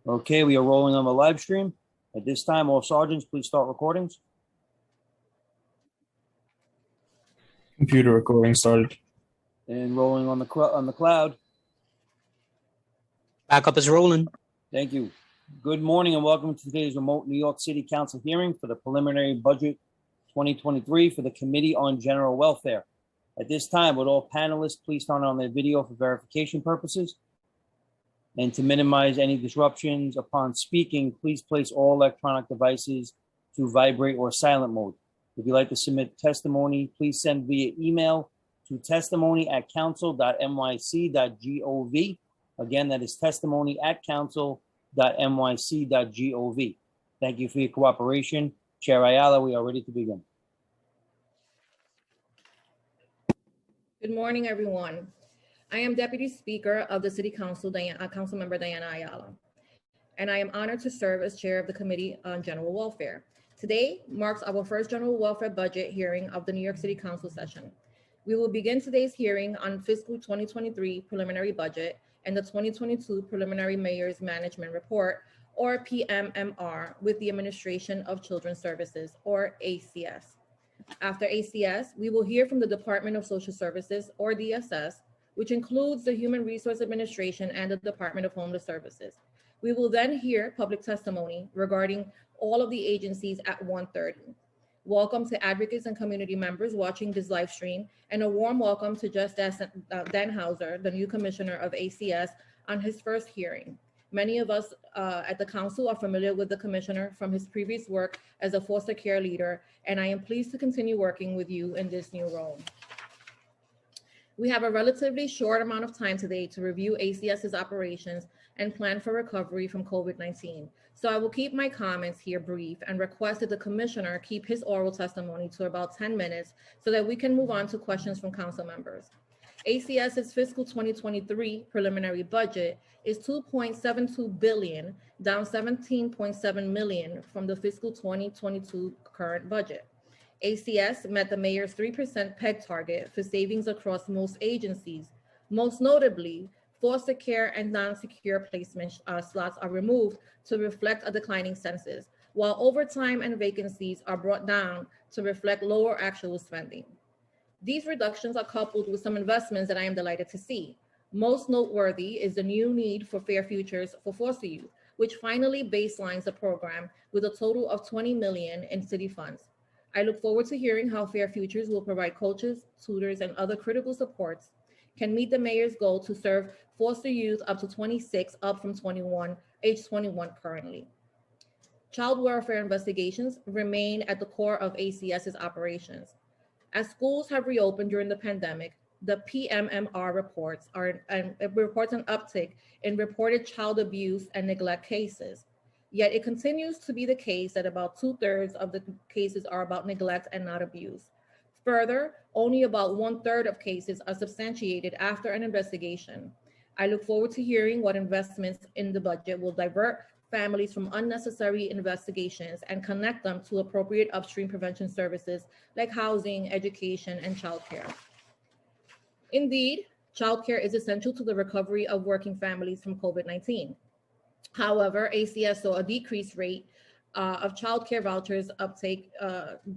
Okay, we are rolling on the live stream. At this time, all sergeants, please start recordings. Computer recording started. And rolling on the cloud. Backup is rolling. Thank you. Good morning and welcome to today's remote New York City Council hearing for the preliminary budget 2023 for the Committee on General Welfare. At this time, would all panelists please turn on their video for verification purposes? And to minimize any disruptions upon speaking, please place all electronic devices to vibrate or silent mode. If you'd like to submit testimony, please send via email to testimony@council.nyc.gov. Again, that is testimony@council.nyc.gov. Thank you for your cooperation. Chair Ayala, we are ready to begin. Good morning, everyone. I am Deputy Speaker of the City Council, Councilmember Diana Ayala, and I am honored to serve as Chair of the Committee on General Welfare. Today marks our first General Welfare budget hearing of the New York City Council session. We will begin today's hearing on fiscal 2023 preliminary budget and the 2022 preliminary Mayor's Management Report, or PMMR, with the Administration of Children's Services, or ACS. After ACS, we will hear from the Department of Social Services, or DSS, which includes the Human Resource Administration and the Department of Homeless Services. We will then hear public testimony regarding all of the agencies at 1:30. Welcome to advocates and community members watching this live stream, and a warm welcome to Justice Dan Hauser, the new commissioner of ACS, on his first hearing. Many of us at the council are familiar with the commissioner from his previous work as a foster care leader, and I am pleased to continue working with you in this new role. We have a relatively short amount of time today to review ACS's operations and plan for recovery from COVID-19. So I will keep my comments here brief and request that the commissioner keep his oral testimony to about 10 minutes so that we can move on to questions from council members. ACS's fiscal 2023 preliminary budget is $2.72 billion, down $17.7 million from the fiscal 2022 current budget. ACS met the mayor's 3% PEG target for savings across most agencies. Most notably, foster care and non-secure placement slots are removed to reflect a declining census, while overtime and vacancies are brought down to reflect lower actual spending. These reductions are coupled with some investments that I am delighted to see. Most noteworthy is the new need for Fair Futures for foster youth, which finally baselines the program with a total of $20 million in city funds. I look forward to hearing how Fair Futures will provide coaches, tutors, and other critical supports, can meet the mayor's goal to serve foster youth up to 26, up from age 21 currently. Child welfare investigations remain at the core of ACS's operations. As schools have reopened during the pandemic, the PMMR reports an uptick in reported child abuse and neglect cases. Yet it continues to be the case that about 2/3 of the cases are about neglect and not abuse. Further, only about 1/3 of cases are substantiated after an investigation. I look forward to hearing what investments in the budget will divert families from unnecessary investigations and connect them to appropriate upstream prevention services like housing, education, and childcare. Indeed, childcare is essential to the recovery of working families from COVID-19. However, ACS saw a decreased rate of childcare vouchers uptake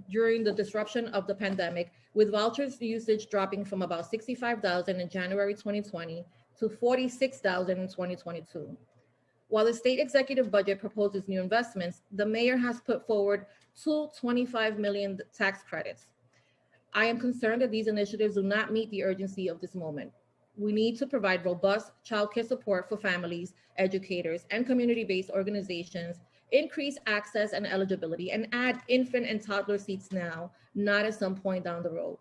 during the disruption of the pandemic, with vouchers usage dropping from about 65,000 in January 2020 to 46,000 in 2022. While the state executive budget proposes new investments, the mayor has put forward two $25 million tax credits. I am concerned that these initiatives do not meet the urgency of this moment. We need to provide robust childcare support for families, educators, and community-based organizations, increase access and eligibility, and add infant and toddler seats now, not at some point down the road.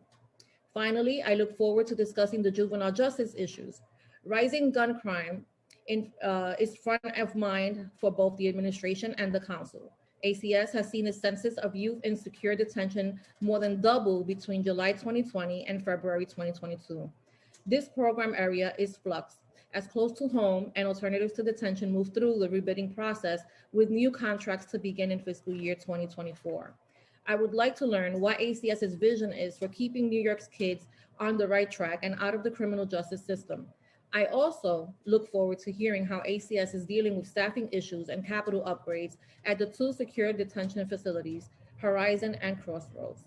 Finally, I look forward to discussing the juvenile justice issues. Rising gun crime is front of mind for both the administration and the council. ACS has seen a census of youth in secure detention more than double between July 2020 and February 2022. This program area is flux, as close to home and alternatives to detention move through the rebidding process with new contracts to begin in fiscal year 2024. I would like to learn what ACS's vision is for keeping New York's kids on the right track and out of the criminal justice system. I also look forward to hearing how ACS is dealing with staffing issues and capital upgrades at the two secure detention facilities, Horizon and Crossroads.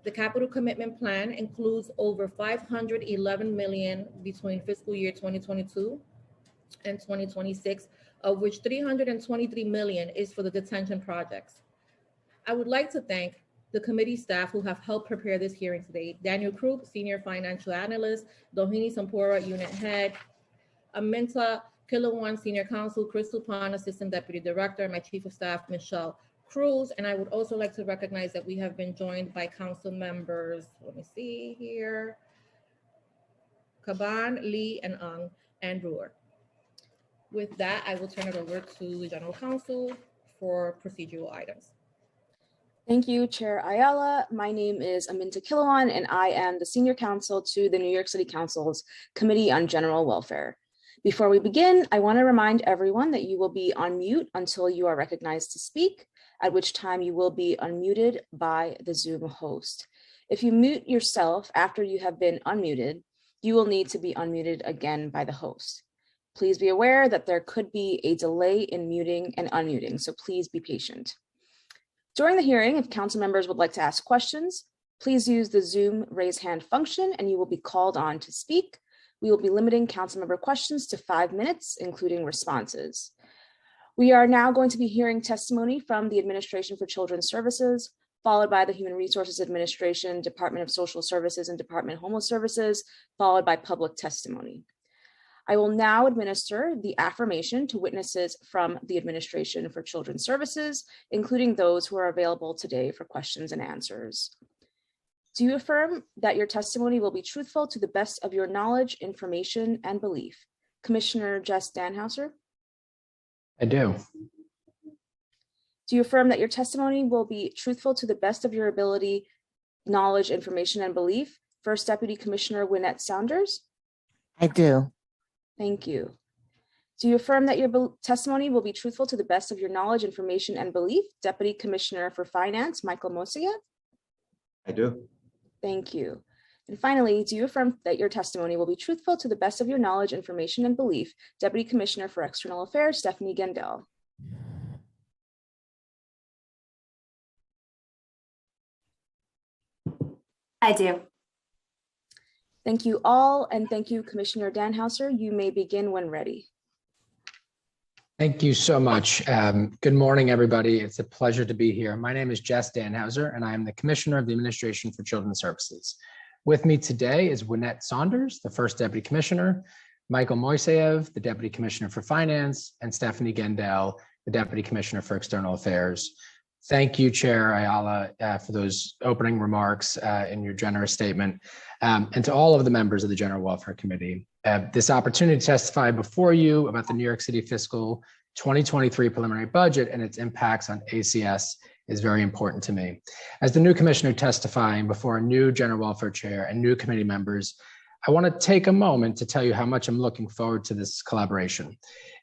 The capital commitment plan includes over $511 million between fiscal year 2022 and 2026, of which $323 million is for the detention projects. I would like to thank the committee staff who have helped prepare this hearing today. Daniel Krupp, Senior Financial Analyst, Doheny Sampora, Unit Head, Aminta Kilawan, Senior Counsel, Crystal Pan, Assistant Deputy Director, my Chief of Staff, Michelle Cruz. And I would also like to recognize that we have been joined by council members, let me see here, Caban, Lee, and Ung, and Brewer. With that, I will turn it over to the General Counsel for procedural items. Thank you, Chair Ayala. My name is Aminta Kilawan, and I am the Senior Counsel to the New York City Council's Committee on General Welfare. Before we begin, I want to remind everyone that you will be on mute until you are recognized to speak, at which time you will be unmuted by the Zoom host. If you mute yourself after you have been unmuted, you will need to be unmuted again by the host. Please be aware that there could be a delay in muting and unmuting, so please be patient. During the hearing, if council members would like to ask questions, please use the Zoom raise hand function and you will be called on to speak. We will be limiting council member questions to 5 minutes, including responses. We are now going to be hearing testimony from the Administration for Children's Services, followed by the Human Resources Administration, Department of Social Services, and Department of Homeless Services, followed by public testimony. I will now administer the affirmation to witnesses from the Administration for Children's Services, including those who are available today for questions and answers. Do you affirm that your testimony will be truthful to the best of your knowledge, information, and belief? Commissioner Jess Danhauser? I do. Do you affirm that your testimony will be truthful to the best of your ability, knowledge, information, and belief? First Deputy Commissioner Wynette Saunders? I do. Thank you. Do you affirm that your testimony will be truthful to the best of your knowledge, information, and belief? Deputy Commissioner for Finance, Michael Mosia? I do. Thank you. And finally, do you affirm that your testimony will be truthful to the best of your knowledge, information, and belief? Deputy Commissioner for External Affairs, Stephanie Gendel? I do. Thank you all, and thank you, Commissioner Danhauser. You may begin when ready. Thank you so much. Good morning, everybody. It's a pleasure to be here. My name is Jess Danhauser, and I am the Commissioner of the Administration for Children's Services. With me today is Wynette Saunders, the First Deputy Commissioner, Michael Moiseyev, the Deputy Commissioner for Finance, and Stephanie Gendel, the Deputy Commissioner for External Affairs. Thank you, Chair Ayala, for those opening remarks in your generous statement, and to all of the members of the General Welfare Committee. This opportunity to testify before you about the New York City fiscal 2023 preliminary budget and its impacts on ACS is very important to me. As the new commissioner testifying before a new General Welfare Chair and new committee members, I want to take a moment to tell you how much I'm looking forward to this collaboration.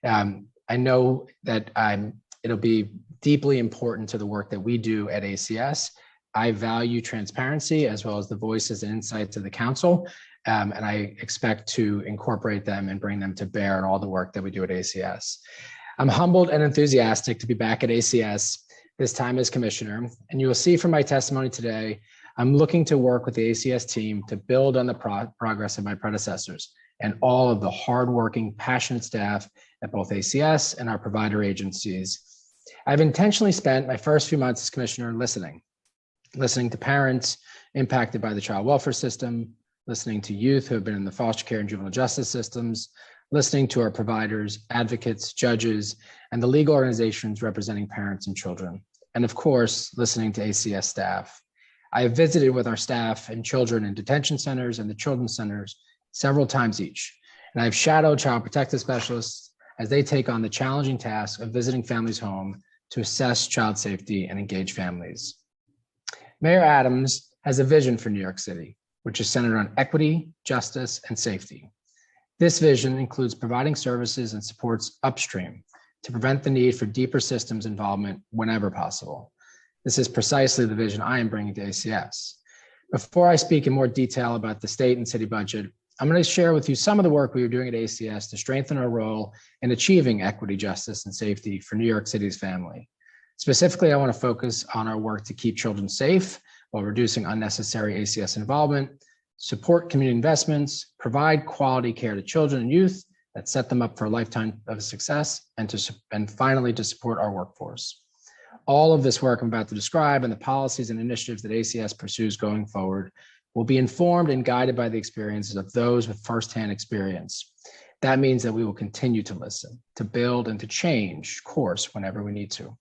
I know that it'll be deeply important to the work that we do at ACS. I value transparency as well as the voices and insights of the council, and I expect to incorporate them and bring them to bear on all the work that we do at ACS. I'm humbled and enthusiastic to be back at ACS, this time as commissioner, and you will see from my testimony today, I'm looking to work with the ACS team to build on the progress of my predecessors and all of the hardworking, passionate staff at both ACS and our provider agencies. I've intentionally spent my first few months as commissioner listening to parents impacted by the child welfare system, listening to youth who have been in the foster care and juvenile justice systems, listening to our providers, advocates, judges, and the legal organizations representing parents and children, and of course, listening to ACS staff. I have visited with our staff and children in detention centers and the children's centers several times each, and I've shadowed child protective specialists as they take on the challenging task of visiting families home to assess child safety and engage families. Mayor Adams has a vision for New York City, which is centered on equity, justice, and safety. This vision includes providing services and supports upstream to prevent the need for deeper systems involvement whenever possible. This is precisely the vision I am bringing to ACS. Before I speak in more detail about the state and city budget, I'm going to share with you some of the work we are doing at ACS to strengthen our role in achieving equity, justice, and safety for New York City's family. Specifically, I want to focus on our work to keep children safe while reducing unnecessary ACS involvement, support community investments, provide quality care to children and youth that set them up for a lifetime of success, and finally, to support our workforce. All of this work I'm about to describe and the policies and initiatives that ACS pursues going forward will be informed and guided by the experiences of those with firsthand experience. That means that we will continue to listen, to build, and to change course whenever we need to.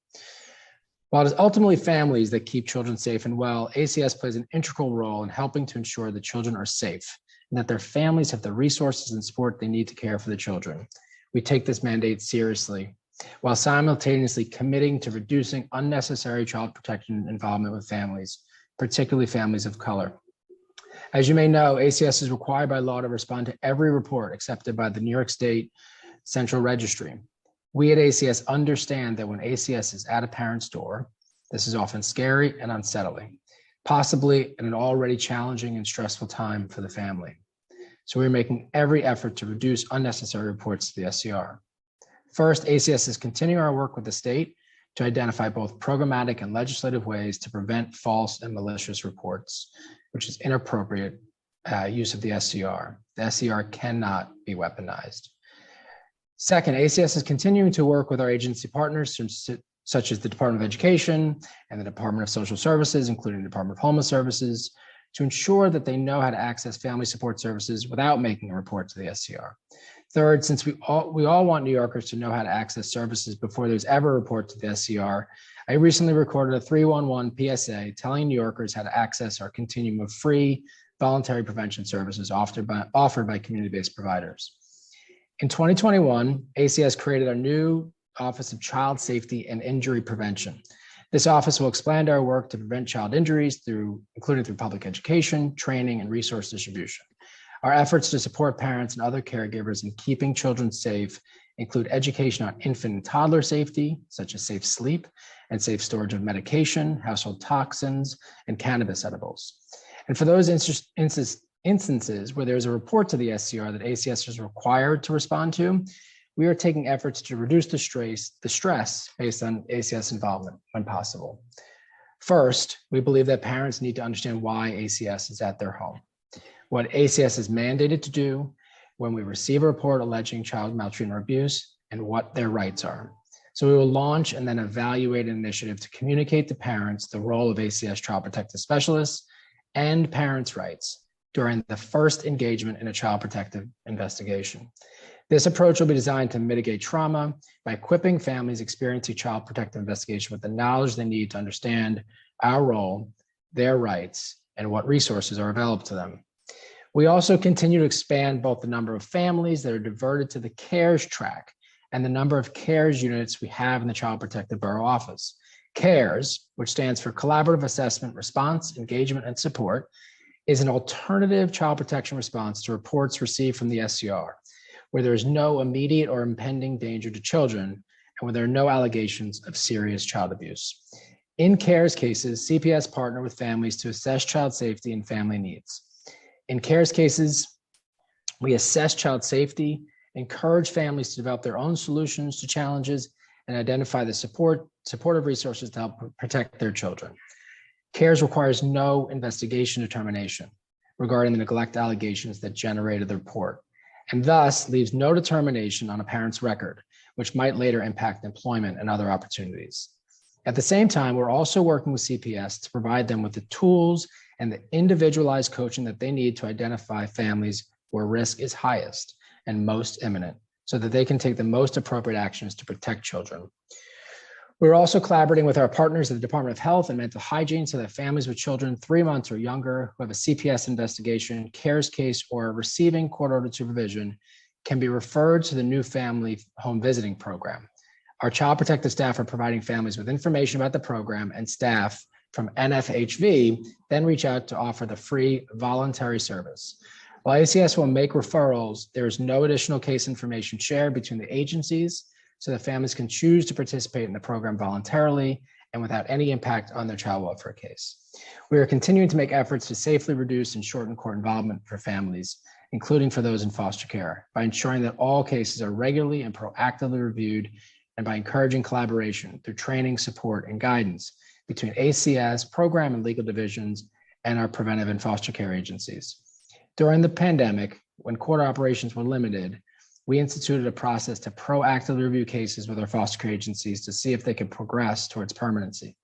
While it is ultimately families that keep children safe and well, ACS plays an integral role in helping to ensure that children are safe and that their families have the resources and support they need to care for the children. We take this mandate seriously, while simultaneously committing to reducing unnecessary child protection involvement with families, particularly families of color. As you may know, ACS is required by law to respond to every report accepted by the New York State Central Registry. We at ACS understand that when ACS is at a parent's door, this is often scary and unsettling, possibly in an already challenging and stressful time for the family. So we're making every effort to reduce unnecessary reports to the SCR. First, ACS is continuing our work with the state to identify both programmatic and legislative ways to prevent false and malicious reports, which is inappropriate use of the SCR. The SCR cannot be weaponized. Second, ACS is continuing to work with our agency partners, such as the Department of Education and the Department of Social Services, including the Department of Homeless Services, to ensure that they know how to access family support services without making a report to the SCR. Third, since we all want New Yorkers to know how to access services before there's ever a report to the SCR, I recently recorded a 311 PSA telling New Yorkers how to access our continuum of free voluntary prevention services offered by community-based providers. In 2021, ACS created our new Office of Child Safety and Injury Prevention. This office will expand our work to prevent child injuries including through public education, training, and resource distribution. Our efforts to support parents and other caregivers in keeping children safe include education on infant and toddler safety, such as safe sleep and safe storage of medication, household toxins, and cannabis edibles. And for those instances where there's a report to the SCR that ACS is required to respond to, we are taking efforts to reduce the stress based on ACS involvement when possible. First, we believe that parents need to understand why ACS is at their home, what ACS is mandated to do when we receive a report alleging child maltreatment or abuse, and what their rights are. So we will launch and then evaluate an initiative to communicate to parents the role of ACS child protective specialists and parents' rights during the first engagement in a child protective investigation. This approach will be designed to mitigate trauma by equipping families experiencing child protective investigation with the knowledge they need to understand our role, their rights, and what resources are available to them. We also continue to expand both the number of families that are diverted to the CARES track and the number of CARES units we have in the Child Protective Borough Office. CARES, which stands for Collaborative Assessment, Response, Engagement, and Support, is an alternative child protection response to reports received from the SCR, where there is no immediate or impending danger to children and where there are no allegations of serious child abuse. In CARES cases, CPS partner with families to assess child safety and family needs. In CARES cases, we assess child safety, encourage families to develop their own solutions to challenges, and identify the supportive resources to help protect their children. CARES requires no investigation determination regarding the neglect allegations that generated the report, and thus leaves no determination on a parent's record, which might later impact employment and other opportunities. At the same time, we're also working with CPS to provide them with the tools and the individualized coaching that they need to identify families where risk is highest and most imminent, so that they can take the most appropriate actions to protect children. We're also collaborating with our partners at the Department of Health and Mental Hygiene so that families with children 3 months or younger who have a CPS investigation, CARES case, or are receiving court-ordered supervision can be referred to the new family home visiting program. Our child protective staff are providing families with information about the program, and staff from NFHV then reach out to offer the free voluntary service. While ACS will make referrals, there is no additional case information shared between the agencies, so that families can choose to participate in the program voluntarily and without any impact on their child welfare case. We are continuing to make efforts to safely reduce and shorten court involvement for families, including for those in foster care, by ensuring that all cases are regularly and proactively reviewed, and by encouraging collaboration through training, support, and guidance between ACS, program and legal divisions, and our preventive and foster care agencies. During the pandemic, when court operations were limited, we instituted a process to proactively review cases with our foster care agencies to see if they could progress towards permanency.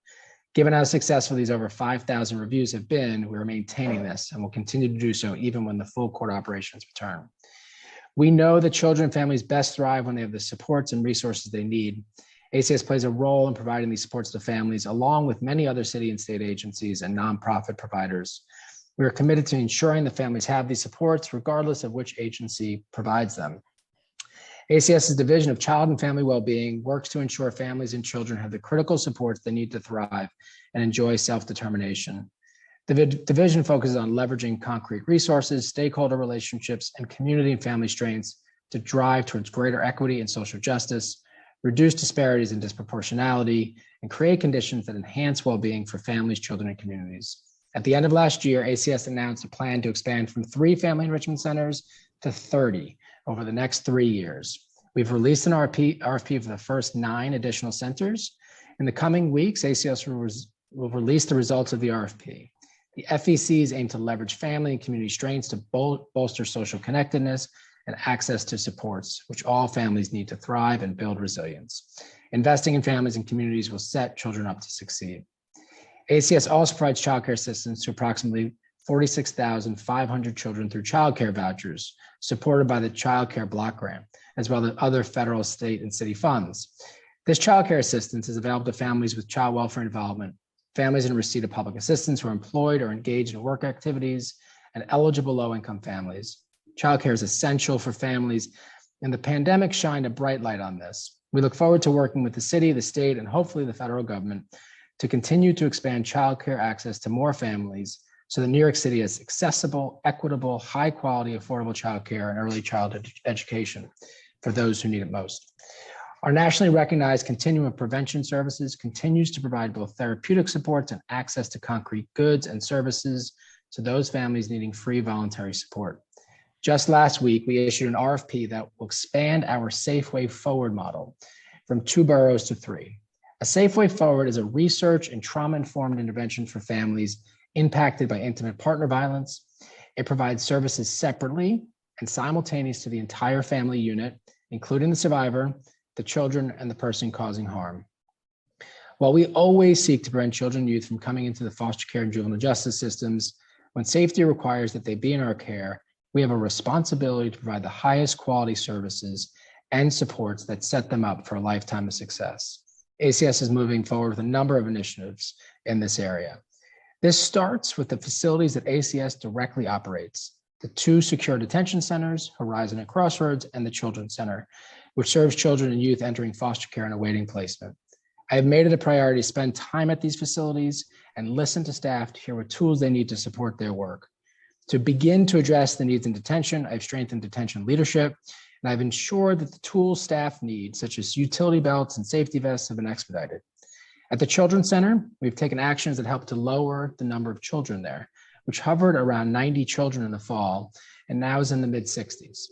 Given how successful these over 5,000 reviews have been, we are maintaining this and will continue to do so even when the full court operations return. We know that children and families best thrive when they have the supports and resources they need. ACS plays a role in providing these supports to families, along with many other city and state agencies and nonprofit providers. We are committed to ensuring that families have these supports, regardless of which agency provides them. ACS's Division of Child and Family Wellbeing works to ensure families and children have the critical supports they need to thrive and enjoy self-determination. The division focuses on leveraging concrete resources, stakeholder relationships, and community and family strengths to drive towards greater equity and social justice, reduce disparities and disproportionality, and create conditions that enhance well-being for families, children, and communities. At the end of last year, ACS announced a plan to expand from 3 family enrichment centers to 30 over the next 3 years. We've released an RFP for the first 9 additional centers. In the coming weeks, ACS will release the results of the RFP. The FECs aim to leverage family and community strengths to bolster social connectedness and access to supports, which all families need to thrive and build resilience. Investing in families and communities will set children up to succeed. ACS also provides childcare assistance to approximately 46,500 children through childcare vouchers, supported by the Child Care Block Grant, as well as other federal, state, and city funds. This childcare assistance is available to families with child welfare involvement, families in receipt of public assistance who are employed or engaged in work activities, and eligible low-income families. Childcare is essential for families, and the pandemic shined a bright light on this. We look forward to working with the city, the state, and hopefully the federal government to continue to expand childcare access to more families so that New York City has accessible, equitable, high-quality, affordable childcare and early childhood education for those who need it most. Our nationally recognized continuum of prevention services continues to provide both therapeutic supports and access to concrete goods and services to those families needing free voluntary support. Just last week, we issued an RFP that will expand our Safe Way Forward model from 2 boroughs to 3. A Safe Way Forward is a research and trauma-informed intervention for families impacted by intimate partner violence. It provides services separately and simultaneous to the entire family unit, including the survivor, the children, and the person causing harm. While we always seek to prevent children and youth from coming into the foster care and juvenile justice systems, when safety requires that they be in our care, we have a responsibility to provide the highest quality services and supports that set them up for a lifetime of success. ACS is moving forward with a number of initiatives in this area. This starts with the facilities that ACS directly operates, the 2 secure detention centers, Horizon and Crossroads, and the Children's Center, which serves children and youth entering foster care and awaiting placement. I have made it a priority to spend time at these facilities and listen to staff to hear what tools they need to support their work. To begin to address the needs in detention, I've strengthened detention leadership, and I've ensured that the tools staff need, such as utility belts and safety vests, have been expedited. At the Children's Center, we've taken actions that help to lower the number of children there, which hovered around 90 children in the fall and now is in the mid-60s.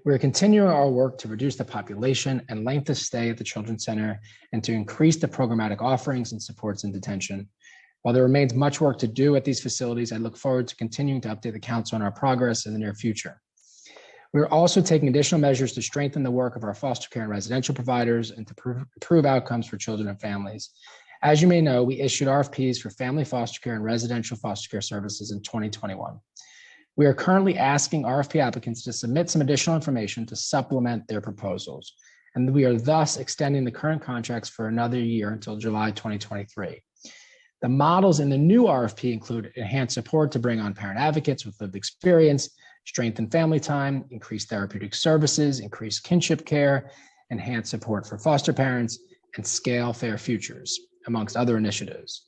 We are continuing our work to reduce the population and length of stay at the Children's Center and to increase the programmatic offerings and supports in detention. While there remains much work to do at these facilities, I look forward to continuing to update the Council on our progress in the near future. We are also taking additional measures to strengthen the work of our foster care and residential providers and to improve outcomes for children and families. As you may know, we issued RFPs for family foster care and residential foster care services in 2021. We are currently asking RFP applicants to submit some additional information to supplement their proposals, and we are thus extending the current contracts for another year until July 2023. The models in the new RFP include enhanced support to bring on parent advocates with lived experience, strengthen family time, increase therapeutic services, increase kinship care, enhance support for foster parents, and scale fair futures, amongst other initiatives.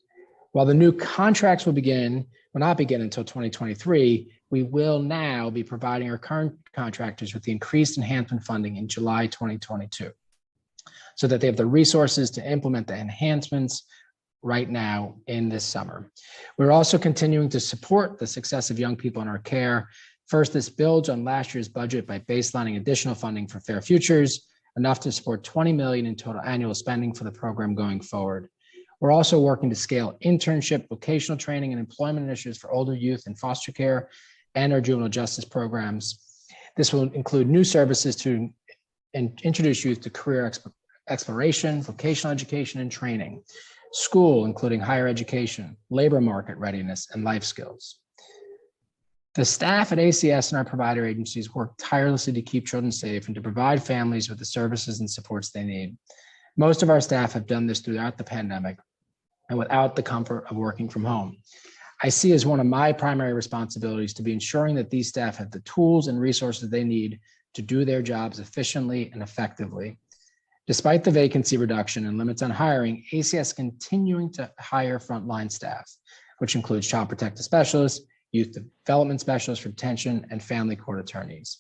While the new contracts will not begin until 2023, we will now be providing our current contractors with the increased enhancement funding in July 2022, so that they have the resources to implement the enhancements right now in this summer. We're also continuing to support the success of young people in our care First, this builds on last year's budget by baselining additional funding for Fair Futures, enough to support $20 million in total annual spending for the program going forward. We're also working to scale internship, vocational training, and employment initiatives for older youth in foster care and our juvenile justice programs. This will include new services to introduce youth to career exploration, vocational education, and training, school, including higher education, labor market readiness, and life skills. The staff at ACS and our provider agencies work tirelessly to keep children safe and to provide families with the services and supports they need. Most of our staff have done this throughout the pandemic and without the comfort of working from home. I see as one of my primary responsibilities to be ensuring that these staff have the tools and resources they need to do their jobs efficiently and effectively. Despite the vacancy reduction and limits on hiring, ACS is continuing to hire frontline staff, which includes child protective specialists, youth development specialists for detention, and family court attorneys.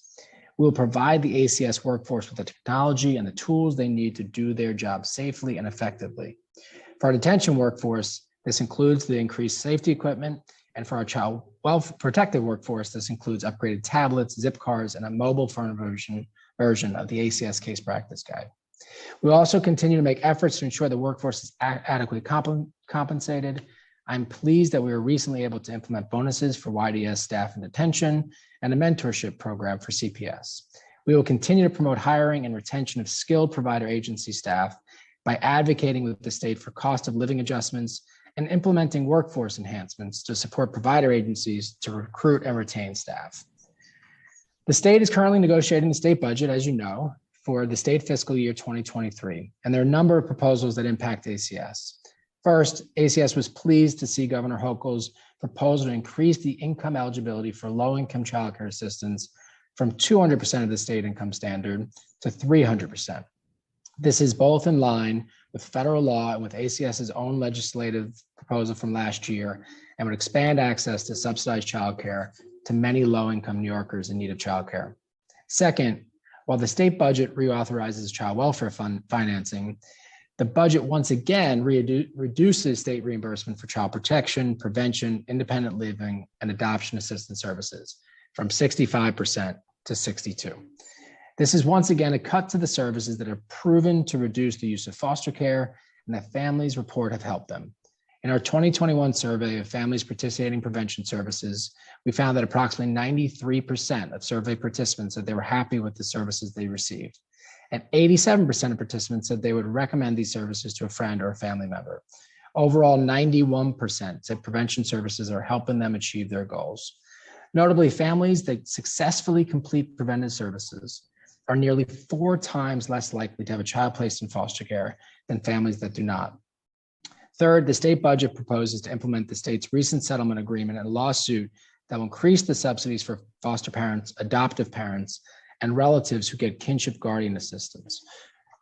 We will provide the ACS workforce with the technology and the tools they need to do their job safely and effectively. For our detention workforce, this includes the increased safety equipment, and for our child protective workforce, this includes upgraded tablets, zip cards, and a mobile phone version of the ACS case practice guide. We also continue to make efforts to ensure the workforce is adequately compensated. I'm pleased that we were recently able to implement bonuses for YDS staff in detention and a mentorship program for CPS. We will continue to promote hiring and retention of skilled provider agency staff by advocating with the state for cost of living adjustments and implementing workforce enhancements to support provider agencies to recruit and retain staff. The state is currently negotiating the state budget, as you know, for the state fiscal year 2023, and there are a number of proposals that impact ACS. First, ACS was pleased to see Governor Hochul's proposal to increase the income eligibility for low-income childcare assistance from 200% of the state income standard to 300%. This is both in line with federal law and with ACS's own legislative proposal from last year, and would expand access to subsidized childcare to many low-income New Yorkers in need of childcare. Second, while the state budget reauthorizes child welfare fund financing, the budget once again reduces state reimbursement for child protection, prevention, independent living, and adoption assistance services from 65% to 62%. This is once again a cut to the services that are proven to reduce the use of foster care and that families report have helped them. In our 2021 survey of families participating in prevention services, we found that approximately 93% of survey participants said they were happy with the services they received. And 87% of participants said they would recommend these services to a friend or a family member. Overall, 91% said prevention services are helping them achieve their goals. Notably, families that successfully complete preventive services are nearly 4 times less likely to have a child placed in foster care than families that do not. Third, the state budget proposes to implement the state's recent settlement agreement and lawsuit that will increase the subsidies for foster parents, adoptive parents, and relatives who get kinship guardian assistance.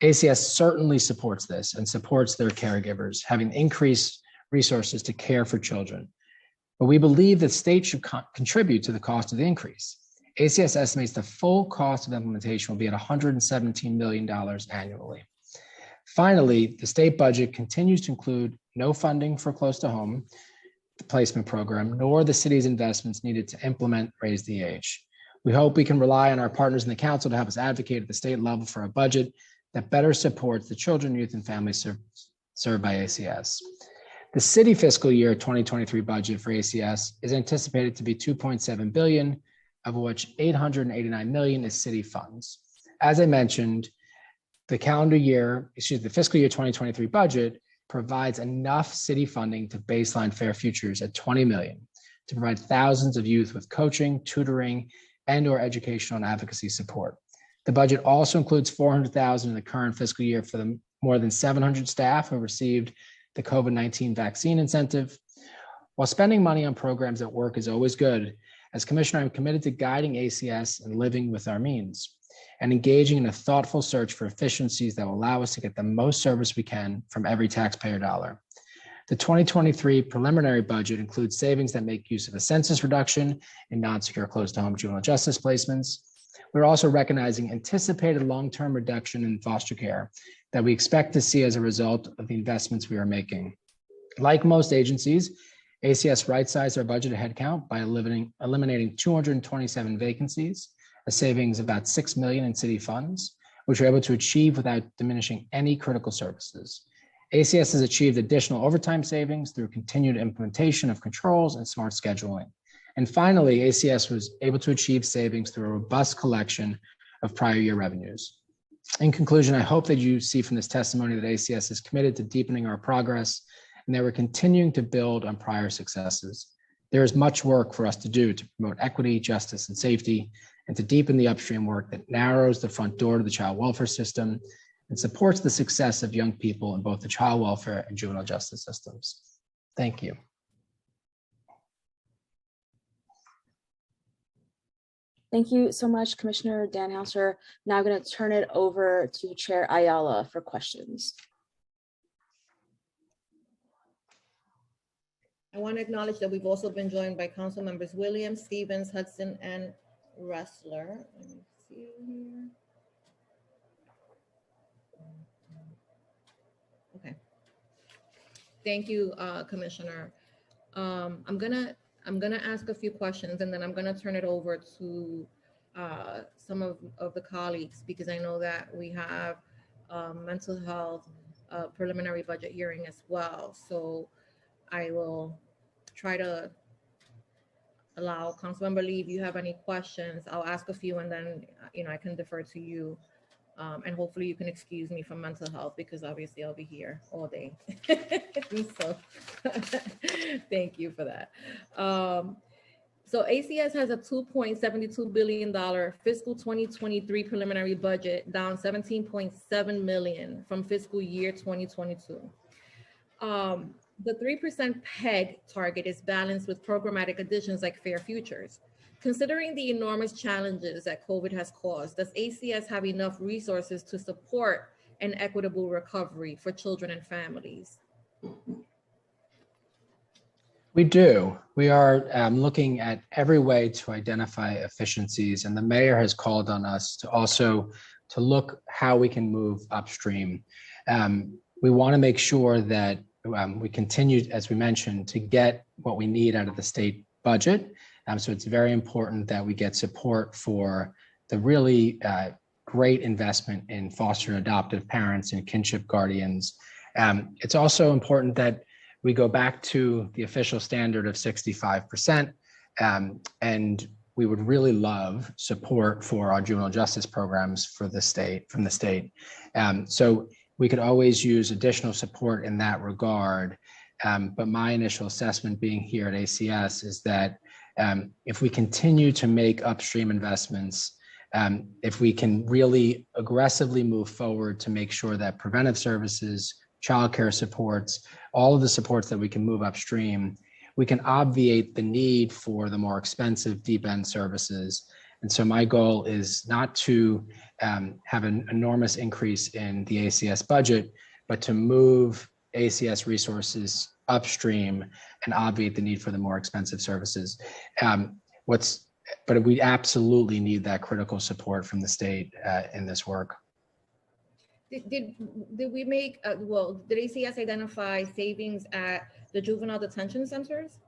ACS certainly supports this and supports their caregivers having increased resources to care for children. But we believe that states should contribute to the cost of the increase. ACS estimates the full cost of implementation will be at $117 million annually. Finally, the state budget continues to include no funding for close to home, the placement program, nor the city's investments needed to implement Raise the Age. We hope we can rely on our partners in the council to help us advocate at the state level for a budget that better supports the children, youth, and families served by ACS. The city fiscal year 2023 budget for ACS is anticipated to be $2.7 billion, of which $889 million is city funds. As I mentioned, the fiscal year 2023 budget provides enough city funding to baseline Fair Futures at $20 million to provide thousands of youth with coaching, tutoring, and/or educational and advocacy support. The budget also includes $400,000 in the current fiscal year for the more than 700 staff who received the COVID-19 vaccine incentive. While spending money on programs at work is always good, as Commissioner, I'm committed to guiding ACS and living with our means and engaging in a thoughtful search for efficiencies that will allow us to get the most service we can from every taxpayer dollar. The 2023 preliminary budget includes savings that make use of a census reduction in non-secure close-to-home juvenile justice placements. We're also recognizing anticipated long-term reduction in foster care that we expect to see as a result of the investments we are making. Like most agencies, ACS right-sized our budgeted headcount by eliminating 227 vacancies, a savings of about $6 million in city funds, which we're able to achieve without diminishing any critical services. ACS has achieved additional overtime savings through continued implementation of controls and smart scheduling. And finally, ACS was able to achieve savings through a robust collection of prior year revenues. In conclusion, I hope that you see from this testimony that ACS is committed to deepening our progress and that we're continuing to build on prior successes. There is much work for us to do to promote equity, justice, and safety, and to deepen the upstream work that narrows the front door to the child welfare system and supports the success of young people in both the child welfare and juvenile justice systems. Thank you. Thank you so much, Commissioner Danhauser. Now I'm going to turn it over to Chair Ayala for questions. I want to acknowledge that we've also been joined by Council members Williams, Stevens, Hudson, and Ressler. Let me see here. Okay. Thank you, Commissioner. I'm gonna ask a few questions, and then I'm gonna turn it over to some of the colleagues, because I know that we have mental health preliminary budget hearing as well. So I will try to allow Councilmember Lee, if you have any questions, I'll ask a few, and then I can defer to you. And hopefully you can excuse me from mental health, because obviously I'll be here all day. So thank you for that. So ACS has a $2.72 billion fiscal 2023 preliminary budget, down $17.7 million from fiscal year 2022. The 3% PEG target is balanced with programmatic additions like Fair Futures. Considering the enormous challenges that COVID has caused, does ACS have enough resources to support an equitable recovery for children and families? We do. We are looking at every way to identify efficiencies, and the mayor has called on us to also to look how we can move upstream. We want to make sure that we continue, as we mentioned, to get what we need out of the state budget. So it's very important that we get support for the really great investment in foster and adoptive parents and kinship guardians. It's also important that we go back to the official standard of 65%, and we would really love support for our juvenile justice programs for the state, from the state. So we could always use additional support in that regard. But my initial assessment being here at ACS is that if we continue to make upstream investments, if we can really aggressively move forward to make sure that preventive services, childcare supports, all of the supports that we can move upstream, we can obviate the need for the more expensive deep end services. And so my goal is not to have an enormous increase in the ACS budget, but to move ACS resources upstream and obviate the need for the more expensive services. But we absolutely need that critical support from the state in this work. Did we make, did ACS identify savings at the juvenile detention centers?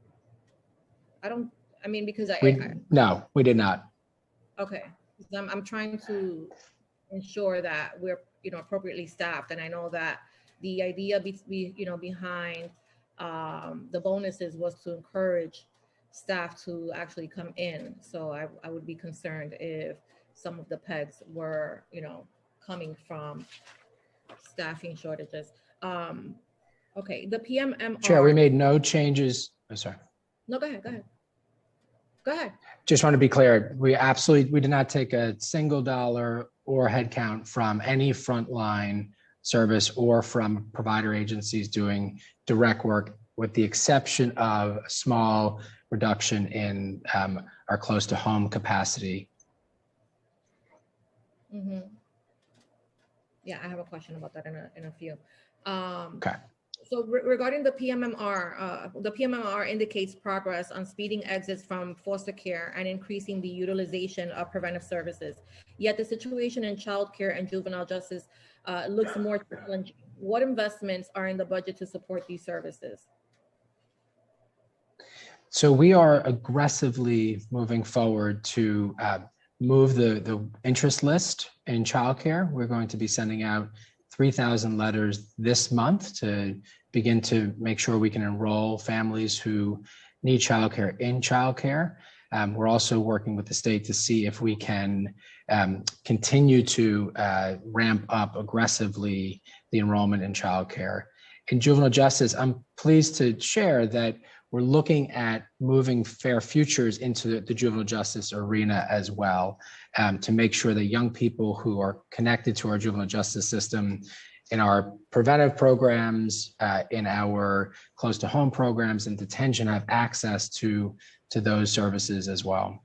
No, we did not. Okay, I'm trying to ensure that we're, appropriately staffed. And I know that the idea behind the bonuses was to encourage staff to actually come in. So I would be concerned if some of the PEGs were, coming from staffing shortages. Okay, the PMMR. Chair, we made no changes. I'm sorry. No, go ahead. Go ahead. Just want to be clear. We did not take a single dollar or headcount from any frontline service or from provider agencies doing direct work, with the exception of a small reduction in our close to home capacity. Mm-hmm. Yeah, I have a question about that in a few. Okay. So regarding the PMMR indicates progress on speeding exits from foster care and increasing the utilization of preventive services. Yet the situation in child care and juvenile justice looks more challenging. What investments are in the budget to support these services? So we are aggressively moving forward to move the interest list in childcare. We're going to be sending out 3,000 letters this month to begin to make sure we can enroll families who need childcare in childcare. We're also working with the state to see if we can continue to ramp up aggressively the enrollment in childcare. In juvenile justice, I'm pleased to share that we're looking at moving Fair Futures into the juvenile justice arena as well, to make sure that young people who are connected to our juvenile justice system in our preventive programs, in our close to home programs and detention have access to those services as well.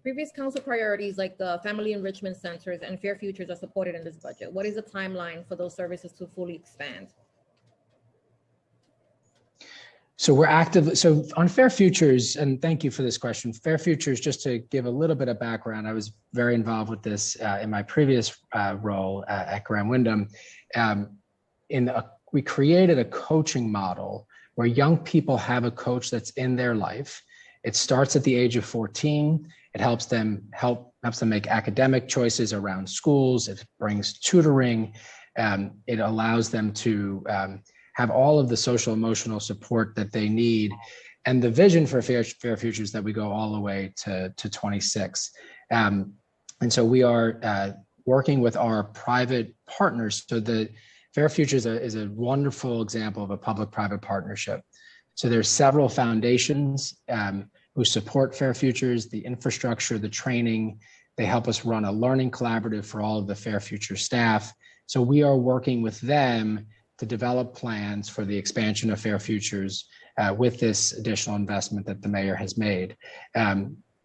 Previous council priorities like the family enrichment centers and Fair Futures are supported in this budget. What is the timeline for those services to fully expand? So we're actively, so on Fair Futures, and thank you for this question. Fair Futures, just to give a little bit of background, I was very involved with this in my previous role at Graham Windham. We created a coaching model where young people have a coach that's in their life. It starts at the age of 14. It helps them make academic choices around schools. It brings tutoring. It allows them to have all of the social emotional support that they need. And the vision for Fair Futures that we go all the way to 26. And so we are working with our private partners. So the Fair Futures is a wonderful example of a public-private partnership. So there's several foundations who support Fair Futures, the infrastructure, the training. They help us run a learning collaborative for all of the Fair Future staff. So we are working with them to develop plans for the expansion of Fair Futures with this additional investment that the mayor has made,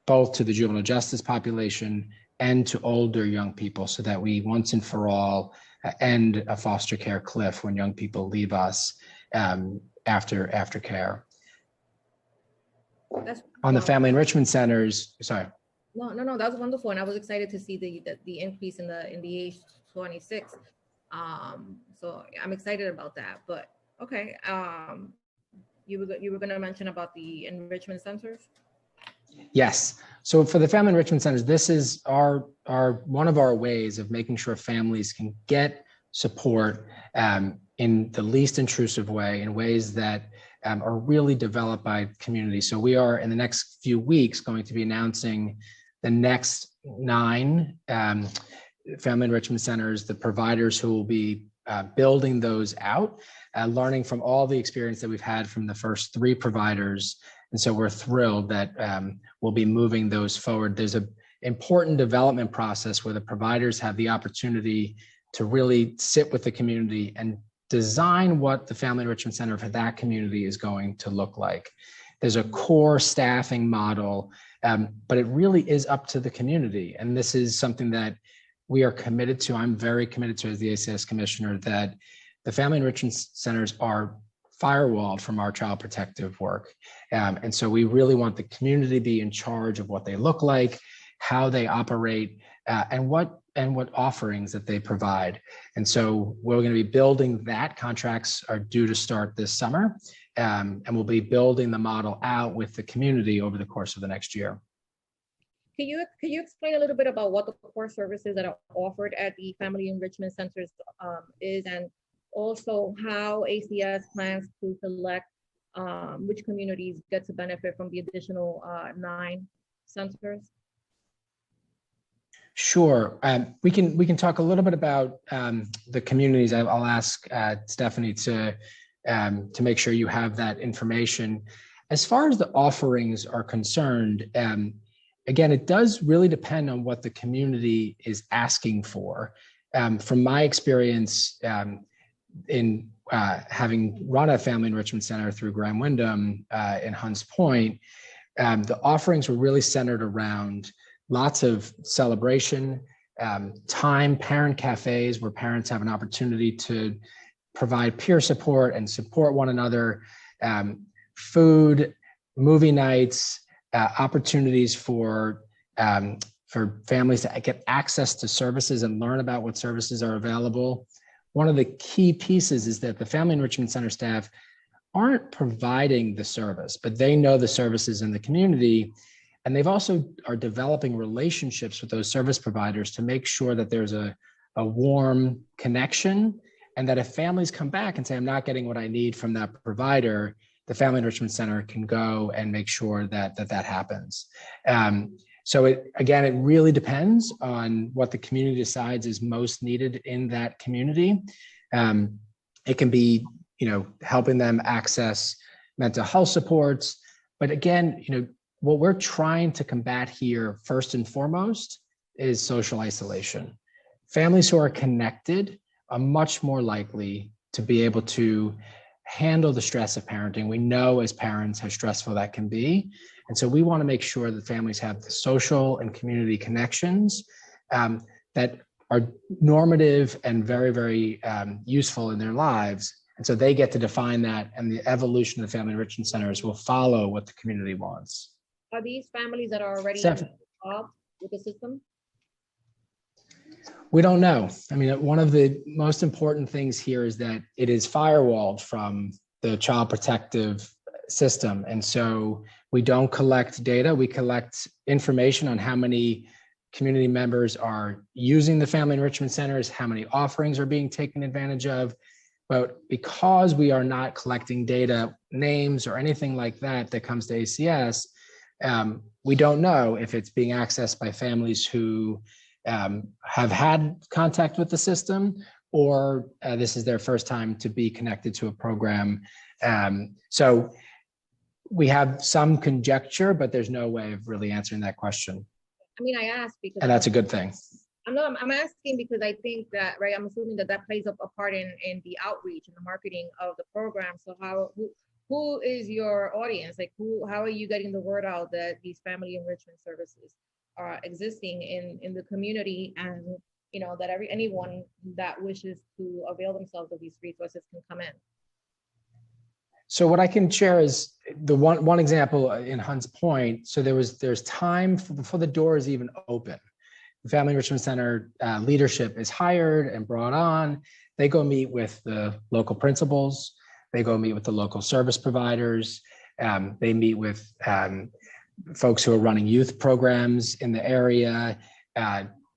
both to the juvenile justice population and to older young people, so that we once and for all end a foster care cliff when young people leave us after care. On the family enrichment centers, sorry. No, that's wonderful, and I was excited to see the increase in the age 26. So I'm excited about that. But okay, you were going to mention about the enrichment centers. Yes. So for the family enrichment centers, this is our one of our ways of making sure families can get support in the least intrusive way, in ways that are really developed by community. So we are in the next few weeks going to be announcing the next 9 family enrichment centers, the providers who will be building those out, learning from all the experience that we've had from the first 3 providers. And so we're thrilled that we'll be moving those forward. There's an important development process where the providers have the opportunity to really sit with the community and design what the family enrichment center for that community is going to look like. There's a core staffing model, but it really is up to the community. And this is something that we are committed to. I'm very committed to as the ACS commissioner, that the family enrichment centers are firewalled from our child protective work. And so we really want the community to be in charge of what they look like, how they operate, and what offerings that they provide. And so we're going to be building that. Contracts are due to start this summer, and we'll be building the model out with the community over the course of the next year. Can you explain a little bit about what the core services that are offered at the family enrichment centers is, and also how ACS plans to select which communities get to benefit from the additional 9 centers? Sure. We can talk a little bit about the communities. I'll ask Stephanie to make sure you have that information. As far as the offerings are concerned, again, it does really depend on what the community is asking for. From my experience in having run a family enrichment center through Graham Windham in Hunts Point, the offerings were really centered around lots of celebration, time, parent cafes where parents have an opportunity to provide peer support and support one another, food, movie nights, opportunities for families to get access to services and learn about what services are available. One of the key pieces is that the family enrichment center staff aren't providing the service, but they know the services in the community. And they've also are developing relationships with those service providers to make sure that there's a warm connection, and that if families come back and say, I'm not getting what I need from that provider, the Family Enrichment Center can go and make sure that happens. So it really depends on what the community decides is most needed in that community. It can be, helping them access mental health supports. But again, what we're trying to combat here first and foremost is social isolation. Families who are connected are much more likely to be able to handle the stress of parenting. We know as parents how stressful that can be. And so we want to make sure that families have the social and community connections that are normative and very, very useful in their lives. And so they get to define that, and the evolution of the Family Enrichment Centers will follow what the community wants. Are these families that are already involved with the system? We don't know. I mean, one of the most important things here is that it is firewalled from the child protective system. And so we don't collect data. We collect information on how many community members are using the Family Enrichment Centers, how many offerings are being taken advantage of. But because we are not collecting data, names, or anything like that comes to ACS, we don't know if it's being accessed by families who have had contact with the system, or this is their first time to be connected to a program. So we have some conjecture, but there's no way of really answering that question. I mean, I asked because— And that's a good thing. I'm asking because I think that, right, I'm assuming that plays a part in the outreach and the marketing of the program. So who is your audience? Like, how are you getting the word out that these family enrichment services are existing in the community, and that anyone that wishes to avail themselves of these resources can come in? So what I can share is the one example in Hunts Point. So there's time before the door is even open. The Family Enrichment Center leadership is hired and brought on. They go meet with the local principals. They go meet with the local service providers. They meet with folks who are running youth programs in the area,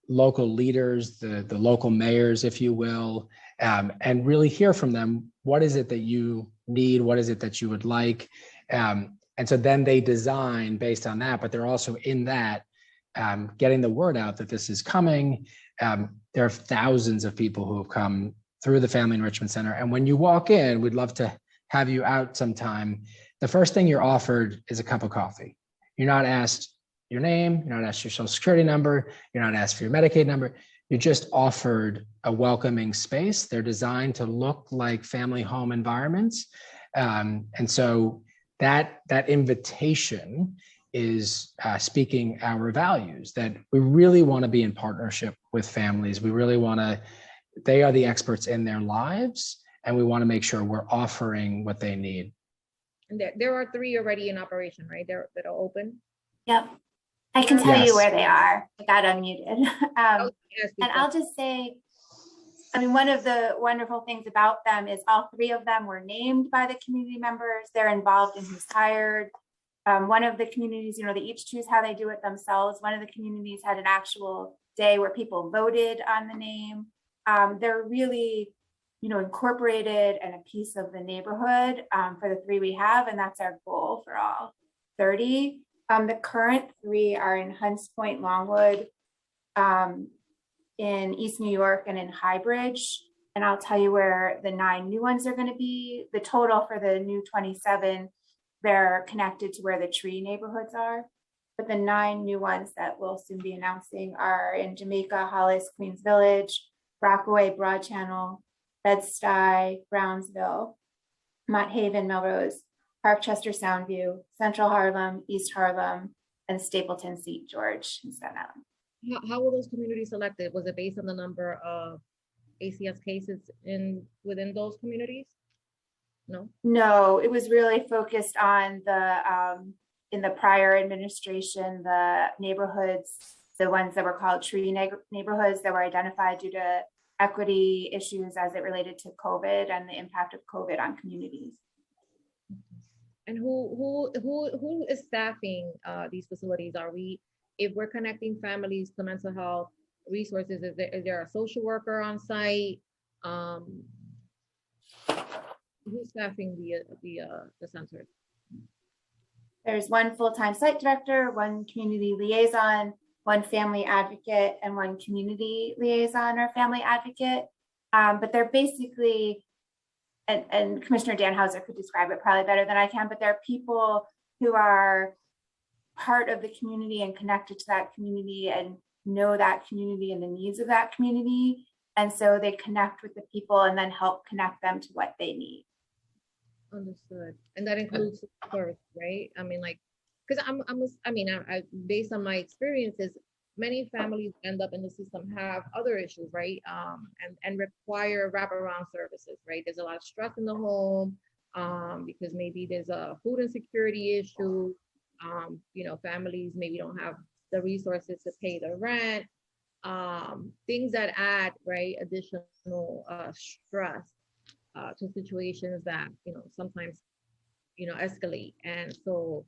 local leaders, the local mayors, if you will, and really hear from them. What is it that you need? What is it that you would like? And so then they design based on that, but they're also in that getting the word out that this is coming. There are thousands of people who have come through the Family Enrichment Center. And when you walk in, we'd love to have you out sometime. The first thing you're offered is a cup of coffee. You're not asked your name, you're not asked your social security number, you're not asked for your Medicaid number. You're just offered a welcoming space. They're designed to look like family home environments. And so that invitation is speaking our values, that we really want to be in partnership with families. We really want to, they are the experts in their lives, and we want to make sure we're offering what they need. And there are 3 already in operation, right? That are open. Yep. I can tell Yes. you where they are. I got unmuted. And I'll just say, I mean, one of the wonderful things about them is all 3 of them were named by the community members. They're involved in who's hired. One of the communities, they each choose how they do it themselves. One of the communities had an actual day where people voted on the name. They're really, incorporated and a piece of the neighborhood for the 3 we have, and that's our goal for all 30. The current 3 are in Hunts Point, Longwood, in East New York, and in Highbridge. And I'll tell you where the 9 new ones are going to be. The total for the new 27, they're connected to where the tree neighborhoods are. But the 9 new ones that we'll soon be announcing are in Jamaica, Hollis, Queens Village, Rockaway, Broad Channel, Bed-Stuy, Brownsville, Mott Haven, Melrose, Parkchester, Soundview, Central Harlem, East Harlem, and Stapleton, St. George, and Staten Island. How were those communities selected? Was it based on the number of ACS cases within those communities? No, it was really focused on the in the prior administration, the neighborhoods, the ones that were called tree neighborhoods that were identified due to equity issues as it related to COVID and the impact of COVID on communities. And who is staffing these facilities? If we're connecting families to mental health resources, is there a social worker on site? Who's staffing the centers? There's one full-time site director, one community liaison, one family advocate, and one community liaison or family advocate. But they're basically, and Commissioner Dan Hauser could describe it probably better than I can, but they're people who are part of the community and connected to that community and know that community and the needs of that community. And so they connect with the people and then help connect them to what they need. Understood. And that includes support, right? I mean, like, because I based on my experiences, many families end up in the system have other issues, right? And require wraparound services, right? There's a lot of stress in the home because maybe there's a food insecurity issue. Families maybe don't have the resources to pay the rent. Things that add, right, additional stress to situations that sometimes escalate. And so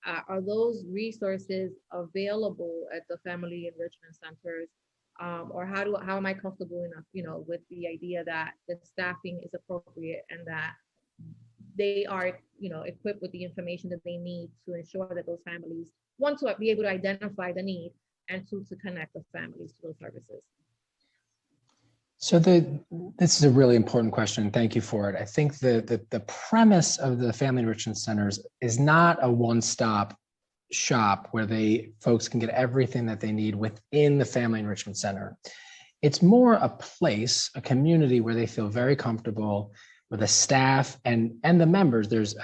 are those resources available at the family enrichment centers, or how am I comfortable enough with the idea that the staffing is appropriate and that they are equipped with the information that they need to ensure that those families want to be able to identify the need and to connect the families to those services? So this is a really important question. Thank you for it. I think the premise of the family enrichment centers is not a one-stop shop where folks can get everything that they need within the family enrichment center. It's more a place, a community where they feel very comfortable with the staff and the members. There's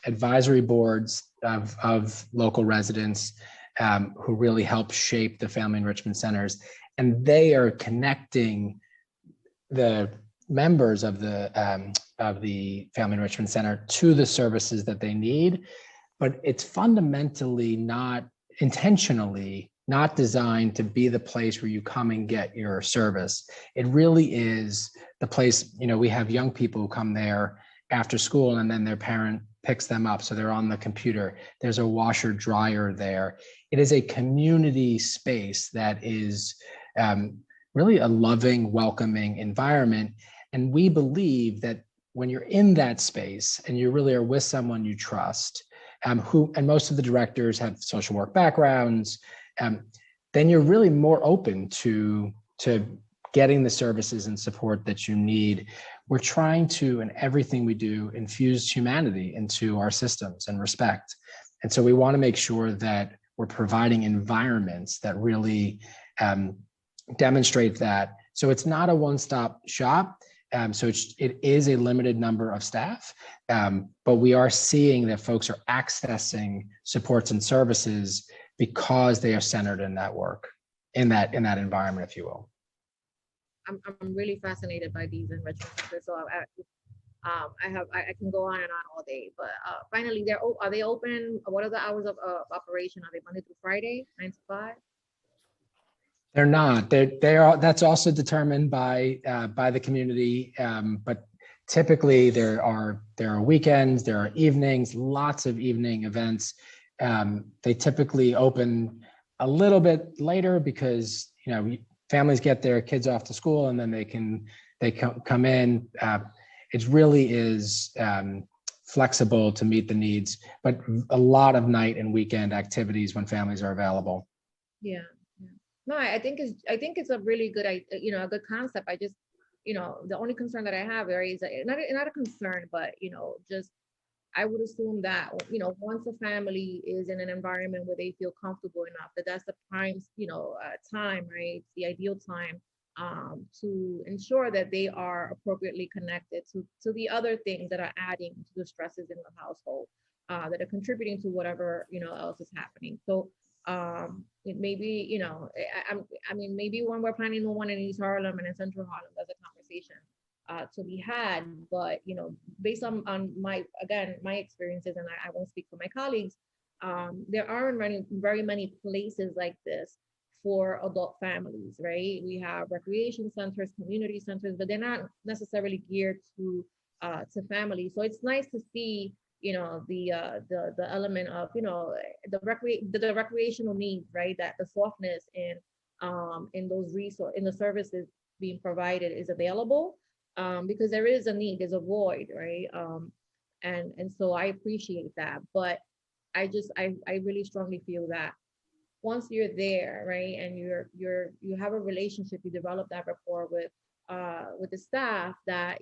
advisory boards of local residents who really help shape the family enrichment centers, and they are connecting the members of the family enrichment center to the services that they need. But it's fundamentally not intentionally not designed to be the place where you come and get your service. It really is the place, we have young people who come there after school and then their parent picks them up. So they're on the computer. There's a washer dryer there. It is a community space that is really a loving, welcoming environment. And we believe that when you're in that space and you really are with someone you trust, and most of the directors have social work backgrounds, then you're really more open to getting the services and support that you need. We're trying to, in everything we do, infuse humanity into our systems and respect. And so we want to make sure that we're providing environments that really demonstrate that. So it's not a one-stop shop. So it is a limited number of staff, but we are seeing that folks are accessing supports and services because they are centered in that work, in that environment, if you will. I'm really fascinated by these enrichment centers. So I can go on and on all day. But finally, are they open? What are the hours of operation? Are they Monday through Friday, 9 to 5? They're not. They are. That's also determined by the community. But typically, there are weekends, there are evenings, lots of evening events. They typically open a little bit later because families get their kids off to school and then they come in. It really is flexible to meet the needs, but a lot of night and weekend activities when families are available. Yeah. No, I think it's a really good, a good concept. I just, the only concern that I have there is not a concern, but just I would assume that once a family is in an environment where they feel comfortable enough, that's the prime time, right? It's the ideal time to ensure that they are appropriately connected to the other things that are adding to the stresses in the household that are contributing to whatever else is happening. So it may be maybe when we're planning one in East Harlem and in Central Harlem, there's a conversation to be had, but based on my experiences, and I won't speak for my colleagues, there aren't very many places like this for adult families, right? We have recreation centers, community centers, but they're not necessarily geared to families. So it's nice to see the element of, the recreational needs, right? That the softness in the services being provided is available, because there is a need, there's a void, right? And so I appreciate that, but I really strongly feel that once you're there, right, and you have a relationship, you develop that rapport with the staff, that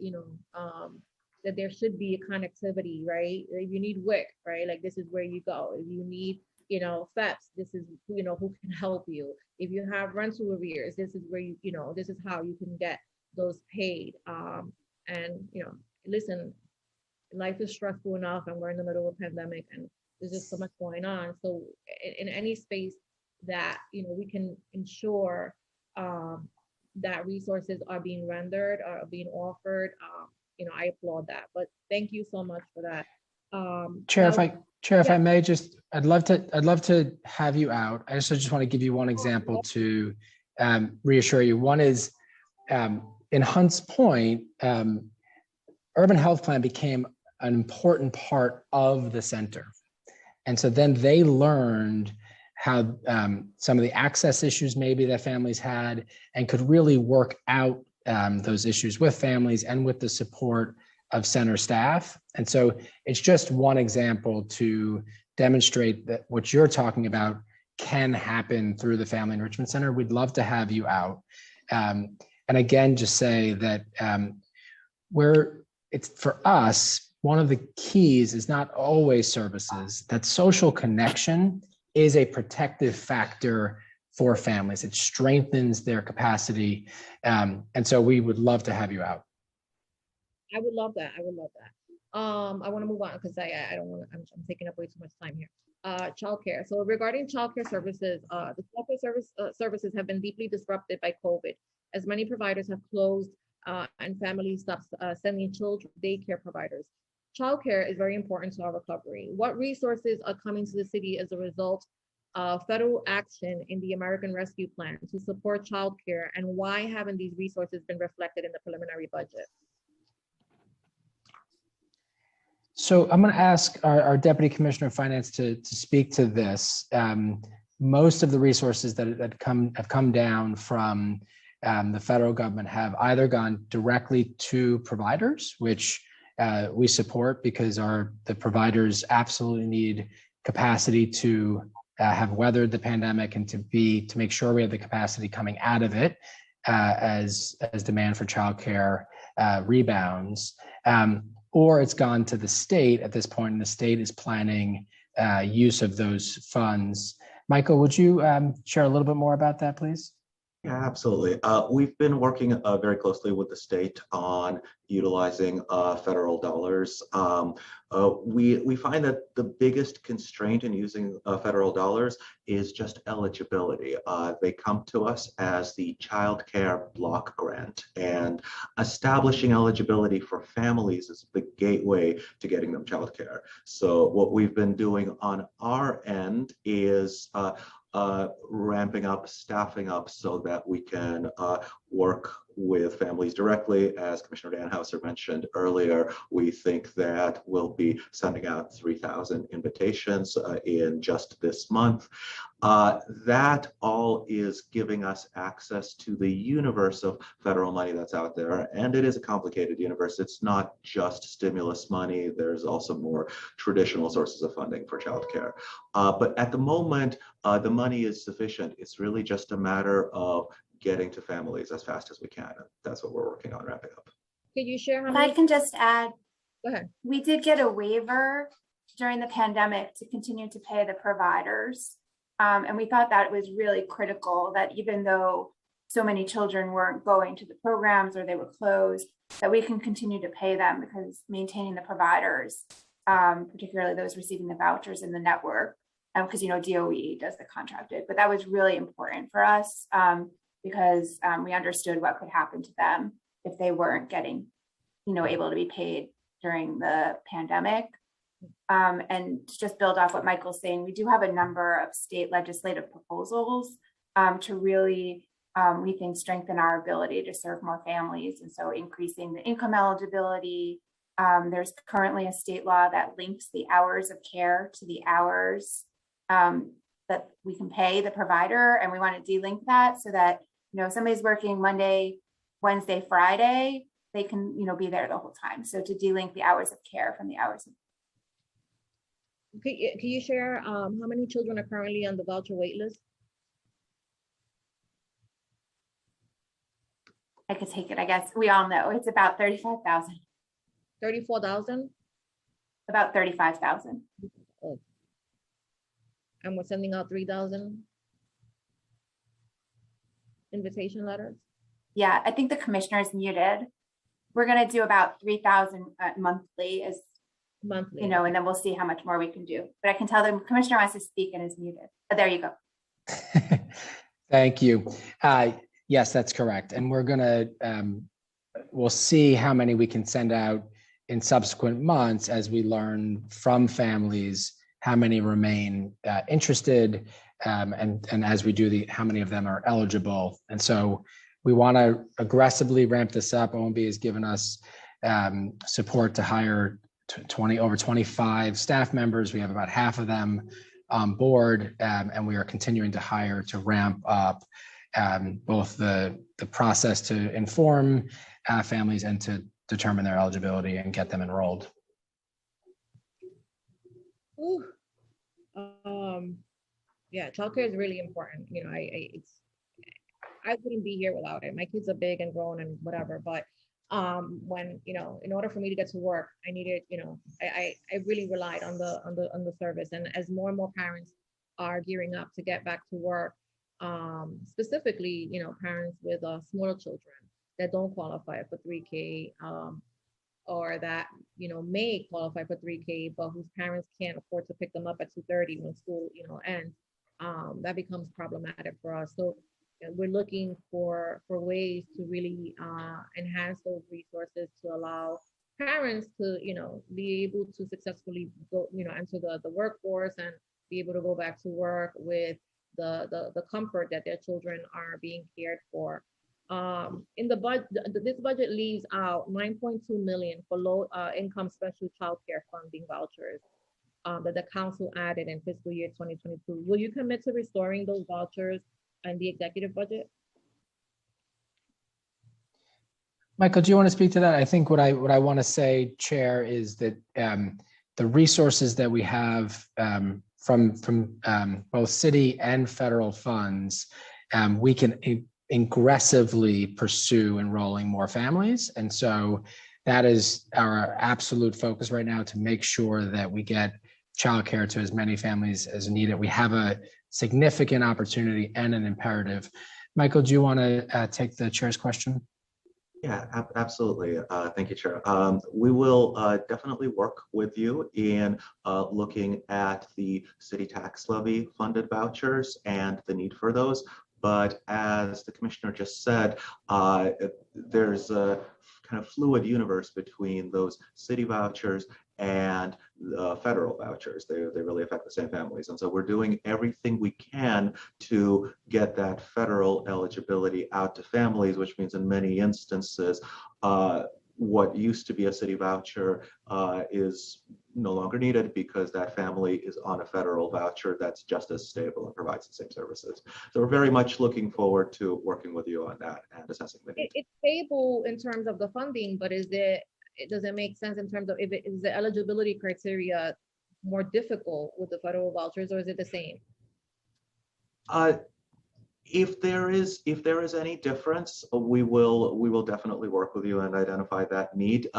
that there should be a connectivity, right? If you need WIC, right, like this is where you go. If you need FEPS, this is who can help you. If you have rental arrears, this is where this is how you can get those paid. And listen, life is stressful enough, and we're in the middle of a pandemic, and there's just so much going on. So in any space that we can ensure that resources are being rendered or being offered, I applaud that. But thank you so much for that. Chair, if yeah. I may, I'd love to have you out. I just want to give you one example to reassure you. One is in Hunts Point, urban health plan became an important part of the center. And so then they learned how some of the access issues maybe that families had, and could really work out those issues with families and with the support of center staff. And so it's just one example to demonstrate that what you're talking about can happen through the Family Enrichment Center. We'd love to have you out. And again, just say that it's for us, one of the keys is not always services, that social connection is a protective factor for families. It strengthens their capacity. And so we would love to have you out. I would love that. I want to move on because I don't want to, I'm taking up way too much time here. Childcare. So regarding childcare services, the childcare services have been deeply disrupted by COVID, as many providers have closed and families stopped sending children to daycare providers. Childcare is very important to our recovery. What resources are coming to the city as a result of federal action in the American Rescue Plan to support childcare, and why haven't these resources been reflected in the preliminary budget? So I'm going to ask our Deputy Commissioner of Finance to speak to this. Most of the resources that have come down from the federal government have either gone directly to providers, which we support because the providers absolutely need capacity to have weathered the pandemic and to make sure we have the capacity coming out of it as demand for childcare rebounds. Or it's gone to the state at this point, and the state is planning use of those funds. Michael, would you share a little bit more about that, please? Yeah, absolutely. We've been working very closely with the state on utilizing federal dollars. We find that the biggest constraint in using federal dollars is just eligibility. They come to us as the child care block grant, and establishing eligibility for families is the gateway to getting them child care. So what we've been doing on our end is ramping up, staffing up so that we can work with families directly. As Commissioner Danhauser mentioned earlier, we think that we'll be sending out 3,000 invitations in just this month. That all is giving us access to the universe of federal money that's out there, and it is a complicated universe. It's not just stimulus money. There's also more traditional sources of funding for childcare. But at the moment, the money is sufficient. It's really just a matter of getting to families as fast as we can. And that's what we're working on ramping up. Can you share how many? I can just add, go ahead. We did get a waiver during the pandemic to continue to pay the providers. And we thought that it was really critical that even though so many children weren't going to the programs or they were closed, that we can continue to pay them, because maintaining the providers, particularly those receiving the vouchers in the network, because DOE does the contracted, but that was really important for us because we understood what could happen to them if they weren't getting, able to be paid during the pandemic. And to just build off what Michael's saying, we do have a number of state legislative proposals to really, we think, strengthen our ability to serve more families. And so increasing the income eligibility, There's currently a state law that links the hours of care to the hours that we can pay the provider, and we want to delink that so that, if somebody's working Monday, Wednesday, Friday, they can, be there the whole time. So to delink the hours of care from the hours of. Can you share how many children are currently on the voucher wait list? I could take it, I guess. We all know it's about 35,000. 34,000? About 35,000. Oh. And we're sending out 3,000 invitation letters? Yeah, I think the commissioner is muted. We're going to do about 3,000 monthly is Monthly. and then we'll see how much more we can do. But I can tell the commissioner wants to speak and is muted. But there you go. Thank you. Yes, that's correct. And we're gonna, we'll see how many we can send out in subsequent months as we learn from families how many remain interested, and as we do how many of them are eligible. And so we want to aggressively ramp this up. OMB has given us support to hire over 25 staff members. We have about half of them on board, and we are continuing to hire to ramp up both the process to inform families and to determine their eligibility and get them enrolled. Ooh. Yeah, childcare is really important. I wouldn't be here without it. My kids are big and grown and whatever, but when in order for me to get to work, I needed, I really relied on the service. And as more and more parents are gearing up to get back to work, specifically, parents with smaller children that don't qualify for 3K, or that may qualify for 3K, but whose parents can't afford to pick them up at 2:30 when school ends, that becomes problematic for us. So we're looking for ways to really enhance those resources to allow parents to be able to successfully go enter the workforce and be able to go back to work with the comfort that their children are being cared for. In the budget, this budget leaves out $9.2 million for low income special child care funding vouchers that the council added in fiscal year 2022. Will you commit to restoring those vouchers and the executive budget? Michael, do you want to speak to that? I think what I want to say, Chair, is that the resources that we have from both city and federal funds, we can aggressively pursue enrolling more families. And so that is our absolute focus right now, to make sure that we get childcare to as many families as needed. We have a significant opportunity and an imperative. Michael, do you want to take the chair's question? Yeah, absolutely. Thank you, Chair. We will definitely work with you in looking at the city tax levy funded vouchers and the need for those. But as the commissioner just said, there's a kind of fluid universe between those city vouchers and the federal vouchers. They really affect the same families. And so we're doing everything we can to get that federal eligibility out to families, which means in many instances, what used to be a city voucher is no longer needed because that family is on a federal voucher that's just as stable and provides the same services. So we're very much looking forward to working with you on that and assessing the need. It's stable in terms of the funding, but does it make sense in terms of is the eligibility criteria more difficult with the federal vouchers, or is it the same? If there is any difference, we will definitely work with you and identify that need.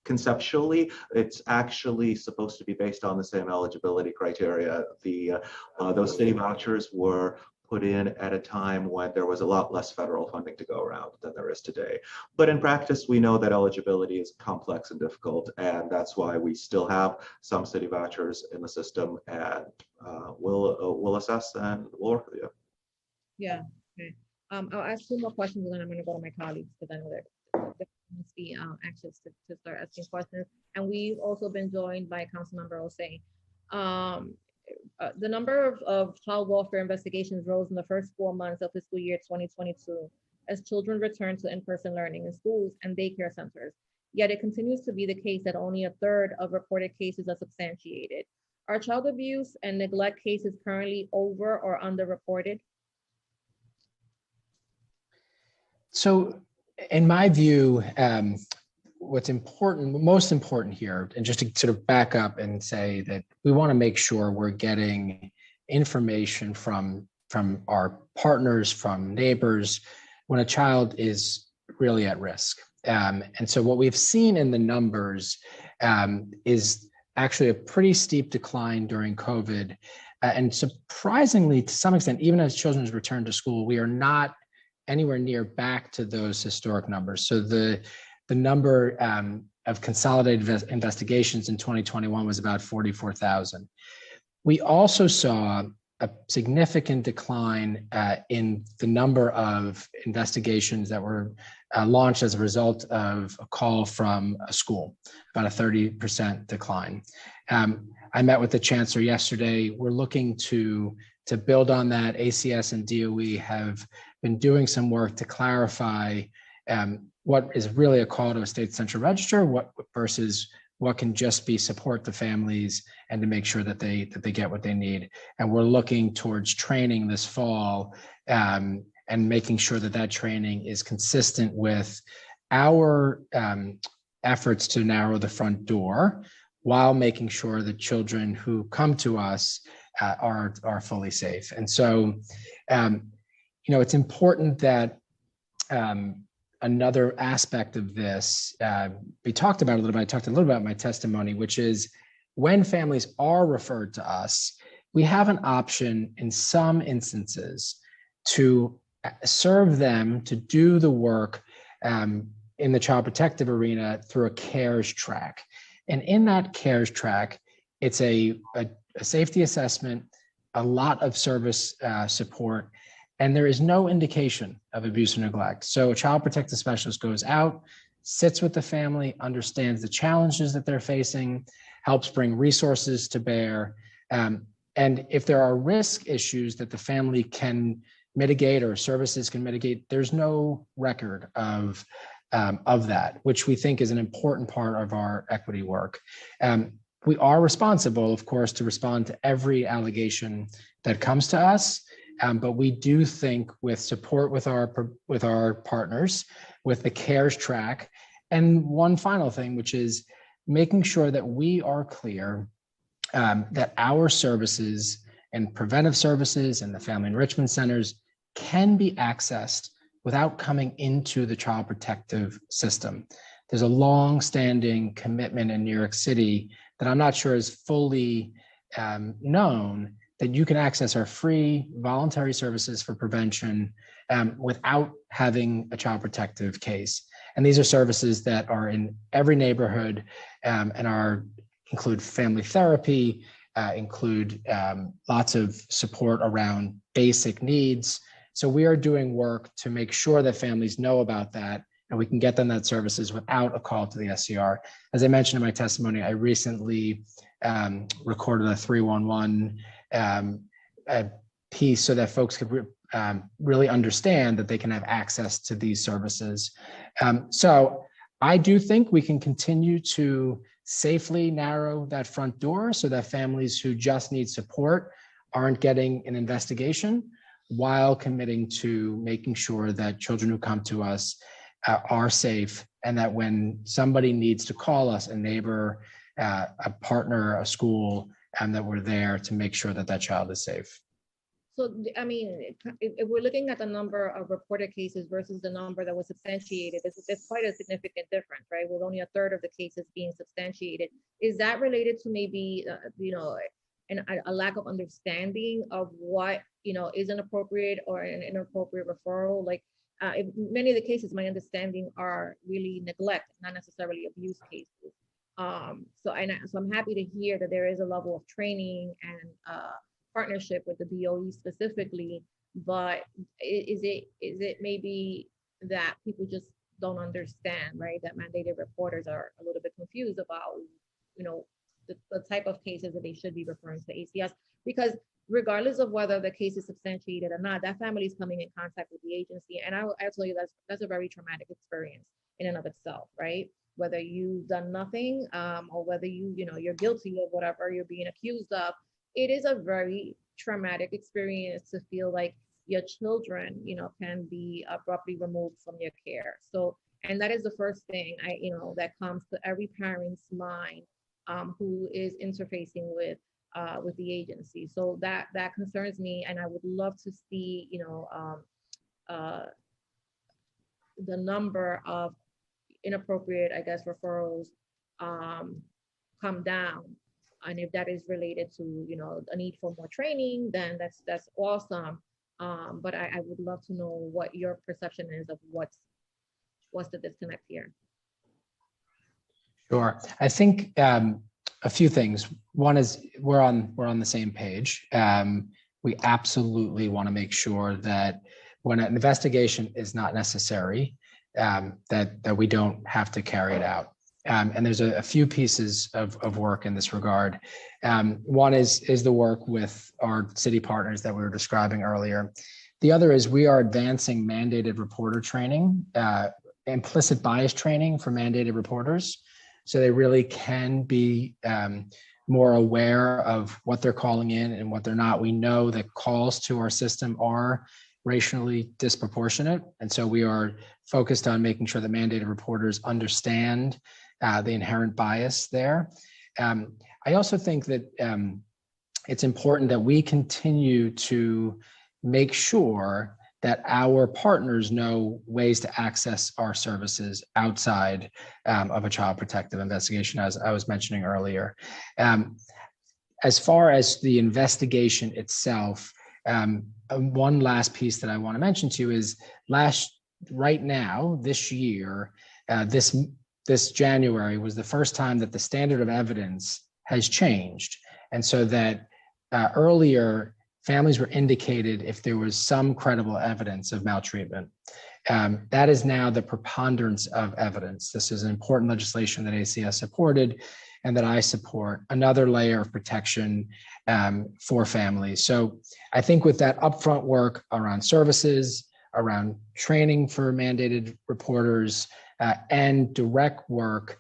Conceptually, it's actually supposed to be based on the same eligibility criteria. Those city vouchers were put in at a time when there was a lot less federal funding to go around than there is today. But in practice, we know that eligibility is complex and difficult, and that's why we still have some city vouchers in the system, and we'll assess and we'll work with you. Yeah, okay. I'll ask 2 more questions and then I'm going to go to my colleagues because I know they're must be anxious to start asking questions. And we've also been joined by Councilmember Osei. The number of child welfare investigations rose in the first 4 months of fiscal year 2022 as children returned to in-person learning in schools and daycare centers. yet it continues to be the case that only a third of reported cases are substantiated. Are child abuse and neglect cases currently over or underreported? So in my view, what's important, most important here, and just to sort of back up and say that we want to make sure we're getting information from our partners, from neighbors, when a child is really at risk. And so what we've seen in the numbers is actually a pretty steep decline during COVID. And surprisingly, to some extent, even as children's return to school, we are not anywhere near back to those historic numbers. So the number of consolidated investigations in 2021 was about 44,000. We also saw a significant decline in the number of investigations that were launched as a result of a call from a school, about a 30% decline. I met with the chancellor yesterday. We're looking to build on that. ACS and DOE have been doing some work to clarify what is really a call to a state central register, versus what can just be support the families and to make sure that they get what they need. And we're looking towards training this fall and making sure that training is consistent with our efforts to narrow the front door, while making sure that children who come to us are fully safe. And so, it's important that another aspect of this, we talked about a little bit, I talked a little about my testimony, which is when families are referred to us, we have an option in some instances to serve them, to do the work in the child protective arena through a CARES track. And in that CARES track, it's a safety assessment, a lot of service support, and there is no indication of abuse or neglect. So a child protective specialist goes out, sits with the family, understands the challenges that they're facing, helps bring resources to bear. And if there are risk issues that the family can mitigate or services can mitigate, there's no record of that, which we think is an important part of our equity work. We are responsible, of course, to respond to every allegation that comes to us. But we do think, with support with our partners, with the CARES track, and one final thing, which is making sure that we are clear that our services and preventive services and the family enrichment centers can be accessed without coming into the child protective system. There's a long-standing commitment in New York City that I'm not sure is fully known, that you can access our free voluntary services for prevention without having a child protective case. And these are services that are in every neighborhood and include family therapy, include lots of support around basic needs. So we are doing work to make sure that families know about that and we can get them that services without a call to the SCR. As I mentioned in my testimony, I recently recorded a 311 piece so that folks could really understand that they can have access to these services. So I do think we can continue to safely narrow that front door so that families who just need support aren't getting an investigation, while committing to making sure that children who come to us are safe, and that when somebody needs to call us, a neighbor, a partner, a school, and that we're there to make sure that that child is safe. So, I mean, if we're looking at the number of reported cases versus the number that was substantiated, it's quite a significant difference, right? With only a third of the cases being substantiated. Is that related to maybe, a lack of understanding of what, is an appropriate or an inappropriate referral? Like, if many of the cases, my understanding, are really neglect, not necessarily abuse cases. So I'm happy to hear that there is a level of training and partnership with the DOE specifically, but is it maybe that people just don't understand, right? That mandated reporters are a little bit confused about, the type of cases that they should be referring to ACS, because regardless of whether the case is substantiated or not, that family is coming in contact with the agency. And I'll tell you, that's a very traumatic experience in and of itself, right? whether you've done nothing or whether you're guilty of whatever you're being accused of. It is a very traumatic experience to feel like your children, can be abruptly removed from your care. So, and that is the first thing that comes to every parent's mind who is interfacing with the agency. So that concerns me, and I would love to see, the number of inappropriate, I guess, referrals come down. And if that is related to, a need for more training, then that's awesome. But I would love to know what your perception is of what's the disconnect here. Sure. I think a few things. One is we're on the same page. We absolutely want to make sure that when an investigation is not necessary, that we don't have to carry it out. And there's a few pieces of work in this regard. One is the work with our city partners that we were describing earlier. The other is we are advancing mandated reporter training, implicit bias training for mandated reporters, so they really can be more aware of what they're calling in and what they're not. We know that calls to our system are racially disproportionate, and so we are focused on making sure that mandated reporters understand the inherent bias there. I also think that it's important that we continue to make sure that our partners know ways to access our services outside of a child protective investigation, as I was mentioning earlier. As far as the investigation itself, one last piece that I want to mention to you is right now, this year, this January was the first time that the standard of evidence has changed. And so that earlier, families were indicated if there was some credible evidence of maltreatment. That is now the preponderance of evidence. This is an important legislation that ACS supported and that I support, another layer of protection for families. So I think with that upfront work around services, around training for mandated reporters, and direct work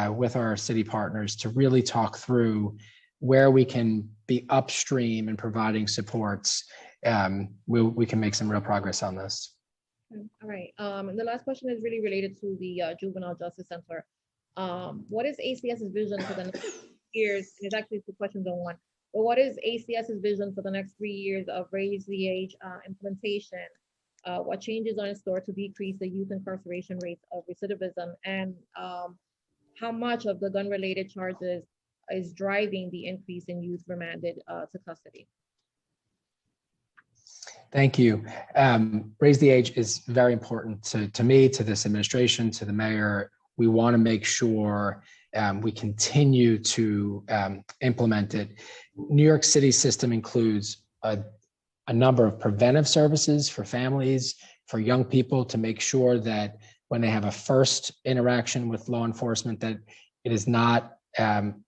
with our city partners to really talk through where we can be upstream in providing supports, we can make some real progress on this. All right. And the last question is really related to the Juvenile Justice Center. What is ACS's vision for the next years? And it's actually 2 questions on one. But what is ACS's vision for the next 3 years of Raise the Age implementation? What changes are in store to decrease the youth incarceration rates of recidivism? And how much of the gun-related charges is driving the increase in youth remanded to custody? Thank you. Raise the Age is very important to me, to this administration, to the mayor. We want to make sure we continue to implement it. New York City system includes a number of preventive services for families, for young people, to make sure that when they have a first interaction with law enforcement, that it is not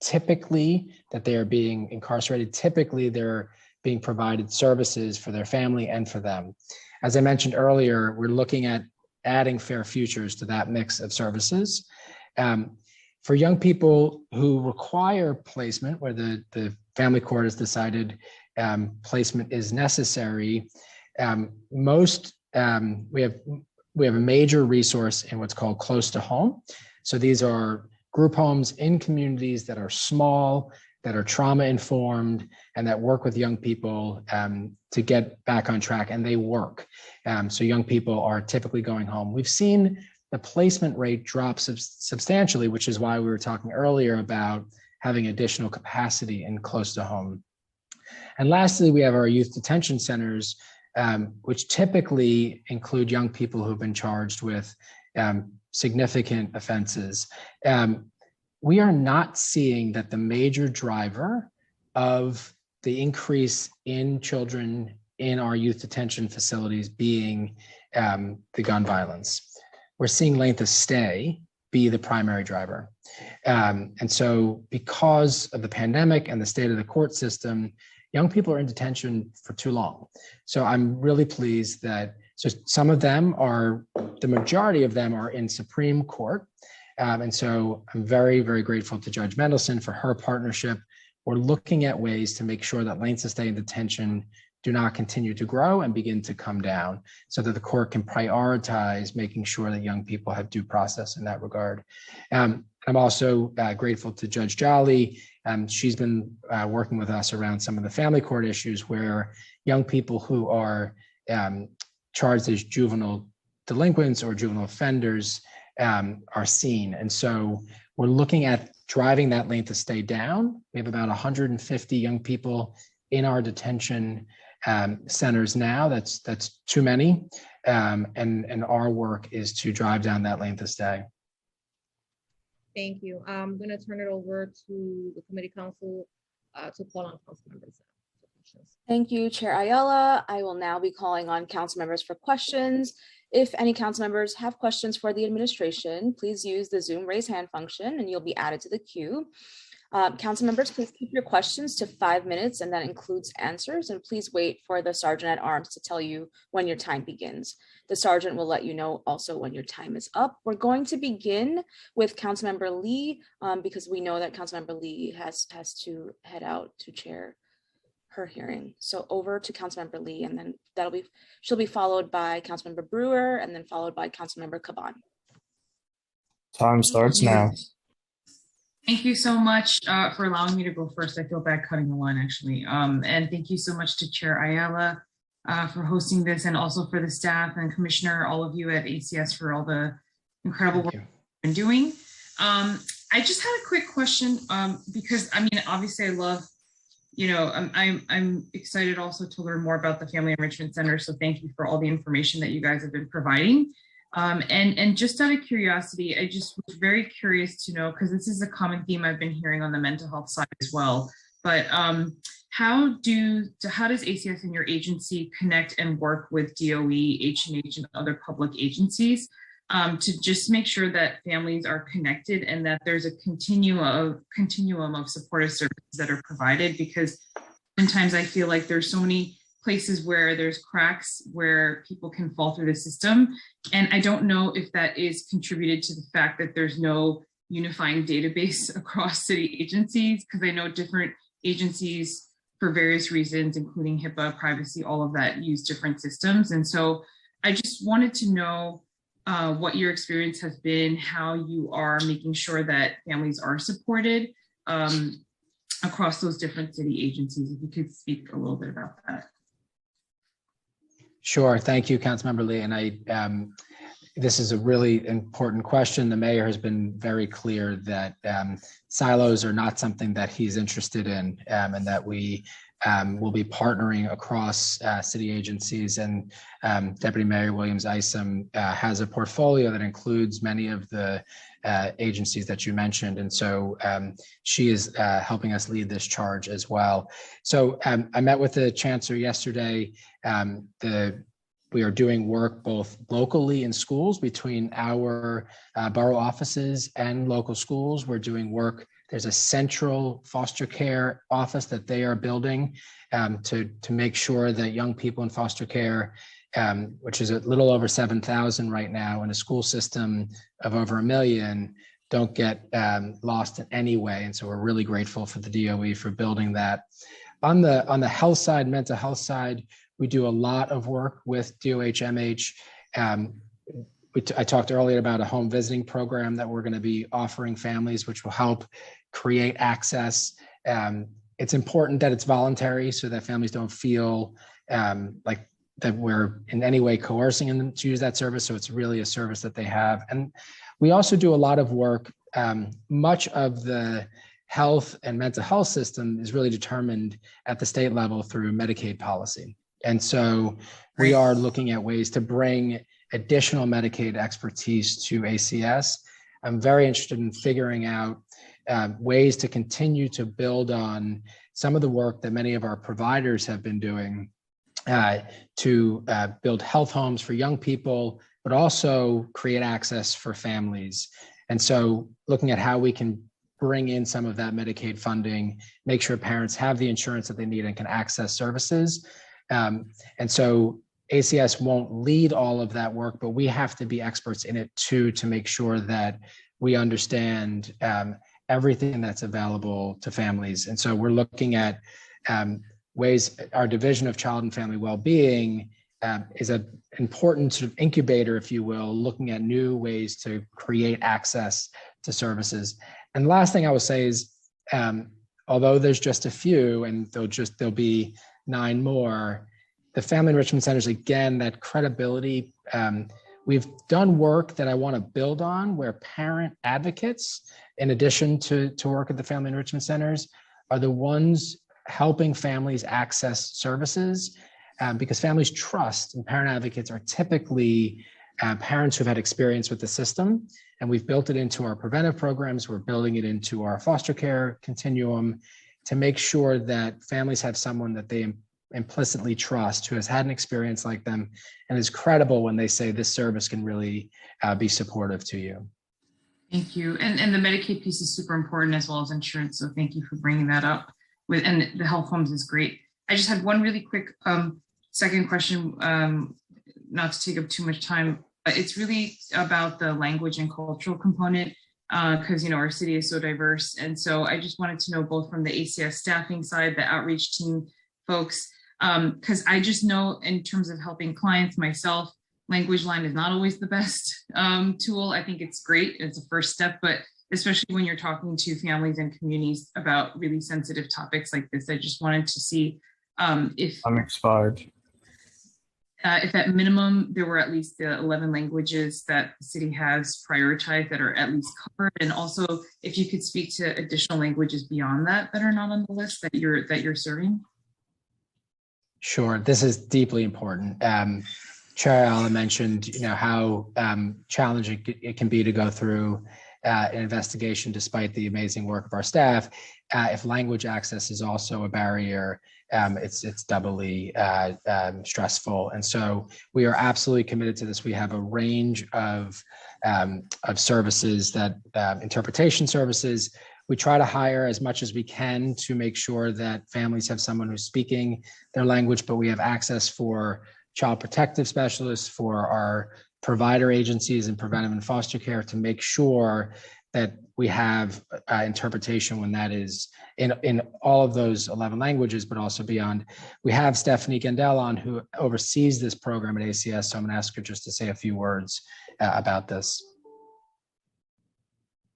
typically that they are being incarcerated. Typically, they're being provided services for their family and for them. As I mentioned earlier, we're looking at adding Fair Futures to that mix of services. For young people who require placement, where the family court has decided placement is necessary, we have a major resource in what's called close to home. So these are group homes in communities that are small, that are trauma informed, and that work with young people to get back on track, and they work. So young people are typically going home. We've seen the placement rate drop substantially, which is why we were talking earlier about having additional capacity in close to home. And lastly, we have our youth detention centers, which typically include young people who've been charged with significant offenses. We are not seeing that the major driver of the increase in children in our youth detention facilities being the gun violence. We're seeing length of stay be the primary driver. And so because of the pandemic and the state of the court system, young people are in detention for too long. So I'm really pleased that, so some of them are, the majority of them are in Supreme Court. And so I'm very, very grateful to Judge Mendelson for her partnership. We're looking at ways to make sure that lengths of stay in detention do not continue to grow and begin to come down so that the court can prioritize making sure that young people have due process in that regard. I'm also grateful to Judge Jolly. She's been working with us around some of the family court issues where young people who are charged as juvenile delinquents or juvenile offenders are seen. And so we're looking at driving that length of stay down. We have about 150 young people in our detention centers now. That's too many. And our work is to drive down that length of stay. Thank you. I'm going to turn it over to the committee council to call on council members. Thank you, Chair Ayala. I will now be calling on council members for questions. If any council members have questions for the administration, please use the Zoom raise hand function and you'll be added to the queue. Council members, please keep your questions to 5 minutes, and that includes answers. And please wait for the Sergeant at Arms to tell you when your time begins. The Sergeant will let you know also when your time is up. We're going to begin with Councilmember Lee because we know that Councilmember Lee has to head out to chair her hearing. So over to Councilmember Lee, and then she'll be followed by Councilmember Brewer, and then followed by Councilmember Caban. Time starts now. Thank you so much for allowing me to go first. I feel bad cutting the line, actually. And thank you so much to Chair Ayala for hosting this, and also for the staff and Commissioner, all of you at ACS for all the incredible work you've been doing. I just had a quick question because, I mean, obviously I love, you know, I'm excited also to learn more about the Family Enrichment Center. So thank you for all the information that you guys have been providing. And just out of curiosity, I just was very curious to know, because this is a common theme I've been hearing on the mental health side as well, but how does ACS and your agency connect and work with DOE, H&H, and other public agencies to just make sure that families are connected and that there's a continuum of supportive services that are provided? Because sometimes I feel like there's so many places where there's cracks where people can fall through the system. And I don't know if that is contributed to the fact that there's no unifying database across city agencies, because I know different agencies for various reasons, including HIPAA, privacy, all of that, use different systems. And so I just wanted to know what your experience has been, how you are making sure that families are supported across those different city agencies. If you could speak a little bit about that. Sure. Thank you, Councilmember Lee. And this is a really important question. The mayor has been very clear that silos are not something that he's interested in, and that we will be partnering across city agencies. And Deputy Mayor Williams Isom has a portfolio that includes many of the agencies that you mentioned. And so she is helping us lead this charge as well. So I met with the Chancellor yesterday. We are doing work both locally in schools between our borough offices and local schools. We're doing work. There's a central foster care office that they are building to make sure that young people in foster care, which is a little over 7,000 right now in a school system of over 1 million, don't get lost in any way. And so we're really grateful for the DOE for building that. On the health side, mental health side, we do a lot of work with DOH-MH. I talked earlier about a home visiting program that we're going to be offering families, which will help create access. It's important that it's voluntary so that families don't feel like that we're in any way coercing them to use that service. So it's really a service that they have. And we also do a lot of work. Much of the health and mental health system is really determined at the state level through Medicaid policy. And so we are looking at ways to bring additional Medicaid expertise to ACS. I'm very interested in figuring out ways to continue to build on some of the work that many of our providers have been doing to build health homes for young people, but also create access for families. And so looking at how we can bring in some of that Medicaid funding, make sure parents have the insurance that they need and can access services. And so ACS won't lead all of that work, but we have to be experts in it too, to make sure that we understand everything that's available to families. And so we're looking at ways. Our Division of Child and Family Wellbeing is an important sort of incubator, if you will, looking at new ways to create access to services. And the last thing I will say is, although there's just a few, and there'll be 9 more, the Family Enrichment Centers, again, that credibility. We've done work that I want to build on, where parent advocates, in addition to work at the Family Enrichment Centers, are the ones helping families access services, because families trust, and parent advocates are typically parents who've had experience with the system. And we've built it into our preventive programs. We're building it into our foster care continuum to make sure that families have someone that they implicitly trust, who has had an experience like them and is credible when they say this service can really be supportive to you. Thank you. And the Medicaid piece is super important, as well as insurance. So thank you for bringing that up. And the health homes is great. I just had one really quick second question, not to take up too much time. It's really about the language and cultural component, because our city is so diverse. And so I just wanted to know, both from the ACS staffing side, the outreach team folks, because I just know, in terms of helping clients myself, language line is not always the best tool. I think it's great. It's a first step, but especially when you're talking to families and communities about really sensitive topics like this, I just wanted to see if I'm expired. If at minimum there were at least the 11 languages that the city has prioritized that are at least covered, and also if you could speak to additional languages beyond that are not on the list that you're serving. Sure, this is deeply important. Chair Ayala mentioned, how challenging it can be to go through an investigation despite the amazing work of our staff. If language access is also a barrier, it's doubly stressful. And so we are absolutely committed to this. We have a range of services, that interpretation services. We try to hire as much as we can to make sure that families have someone who's speaking their language, but we have access for child protective specialists, for our provider agencies and preventive and foster care, to make sure that we have interpretation when that is in all of those 11 languages, but also beyond. We have Stephanie Gendel on, who oversees this program at ACS, so I'm going to ask her just to say a few words about this.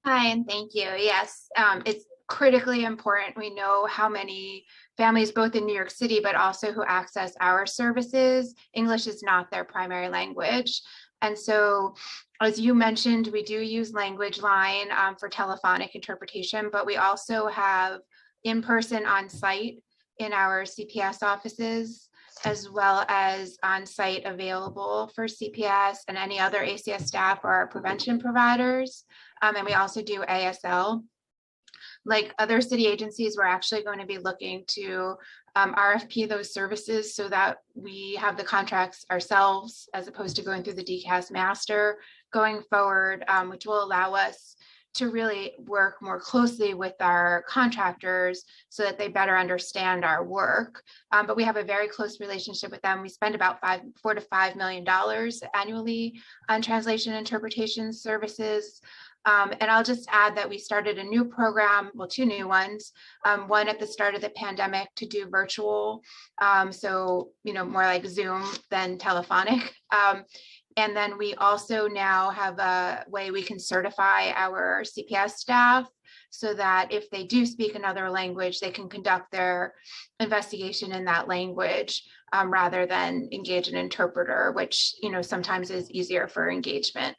Hi, and thank you. Yes, it's critically important. We know how many families, both in New York City, but also who access our services, English is not their primary language. And so, as you mentioned, we do use Language Line for telephonic interpretation, but we also have in-person on-site in our CPS offices, as well as on-site available for CPS and any other ACS staff or our prevention providers. And we also do ASL. Like other city agencies, we're actually going to be looking to RFP those services so that we have the contracts ourselves, as opposed to going through the DCAS master going forward, which will allow us to really work more closely with our contractors so that they better understand our work. But we have a very close relationship with them. We spend about $4 to $5 million annually on translation interpretation services. And I'll just add that we started a new program, well, 2 new ones, one at the start of the pandemic to do virtual, so, more like Zoom than telephonic. And then we also now have a way we can certify our CPS staff so that if they do speak another language, they can conduct their investigation in that language rather than engage an interpreter, which, sometimes is easier for engagement.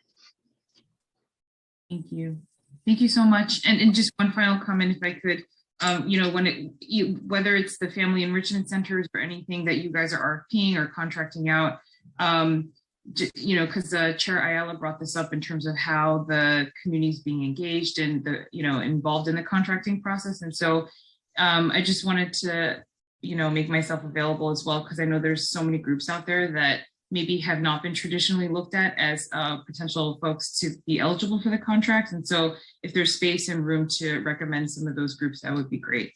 Thank you. Thank you so much. And just one final comment, if I could, whether it's the family enrichment centers or anything that you guys are RFPing or contracting out, because Chair Ayala brought this up in terms of how the community is being engaged and involved in the contracting process. And so I just wanted to, make myself available as well, because I know there's so many groups out there that maybe have not been traditionally looked at as potential folks to be eligible for the contract. And so if there's space and room to recommend some of those groups, that would be great.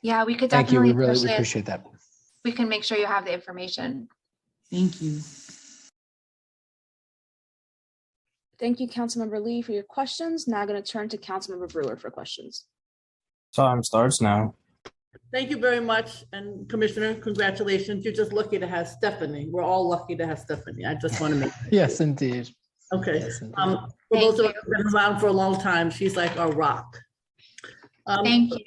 Yeah, we could Thank you. definitely. We really appreciate that. We can make sure you have the information. Thank you. Thank you, Councilmember Lee, for your questions. Now going to turn to Councilmember Brewer for questions. Time starts now. Thank you very much. And Commissioner, congratulations. You're just lucky to have Stephanie. We're all lucky to have Stephanie. I just want to make that Yes, clear. indeed. Okay. Yes, indeed. For those of us who've been around for a long time, she's like our rock. Thank you.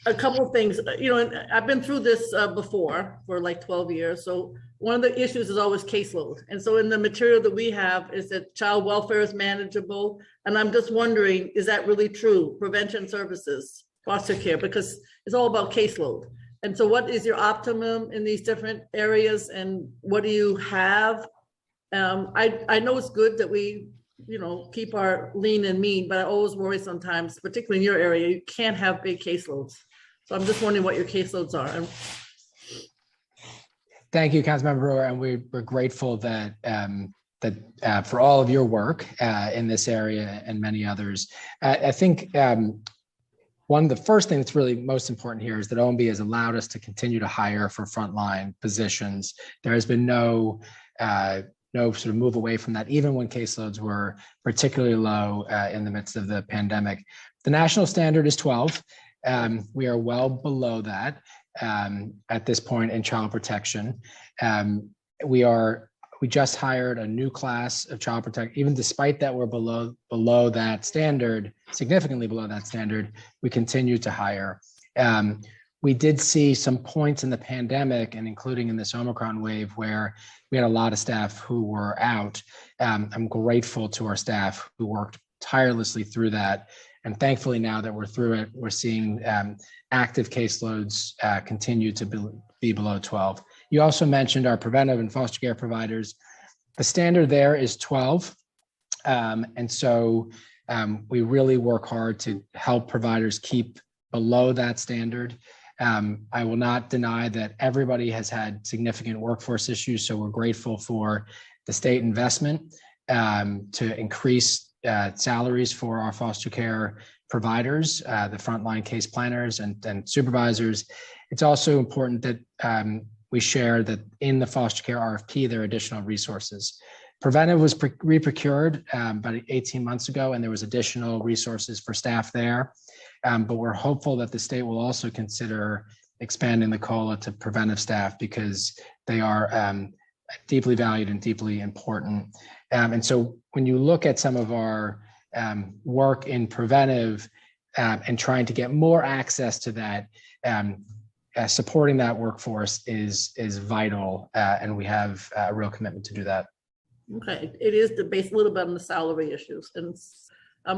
A couple of things, and I've been through this before for like 12 years. So one of the issues is always caseload. And so in the material that we have is that child welfare is manageable. And I'm just wondering, is that really true? Prevention services, foster care, because it's all about caseload. And so what is your optimum in these different areas and what do you have? I know it's good that we, keep our lean and mean, but I always worry sometimes, particularly in your area, you can't have big caseloads. So I'm just wondering what your caseloads are. Thank you, Councilmember Brewer, and we're grateful that for all of your work in this area and many others. I think one of the first thing that's really most important here is that OMB has allowed us to continue to hire for frontline positions. There has been no sort of move away from that, even when caseloads were particularly low in the midst of the pandemic. The national standard is 12. We are well below that at this point in child protection. We just hired a new class of child protection. Even despite that we're below that standard, significantly below that standard, we continue to hire. We did see some points in the pandemic, and including in this Omicron wave, where we had a lot of staff who were out. I'm grateful to our staff who worked tirelessly through that. And thankfully, now that we're through it, we're seeing active caseloads continue to be below 12. You also mentioned our preventive and foster care providers. The standard there is 12. And so we really work hard to help providers keep below that standard. I will not deny that everybody has had significant workforce issues, so we're grateful for the state investment to increase salaries for our foster care providers, the frontline case planners and supervisors. It's also important that we share that in the foster care RFP, there are additional resources. Preventive was re-procured about 18 months ago, and there was additional resources for staff there. But we're hopeful that the state will also consider expanding the COLA to preventive staff because they are deeply valued and deeply important. And so when you look at some of our work in preventive and trying to get more access to that, supporting that workforce is vital, and we have a real commitment to do that. Okay, it is based a little bit on the salary issues. And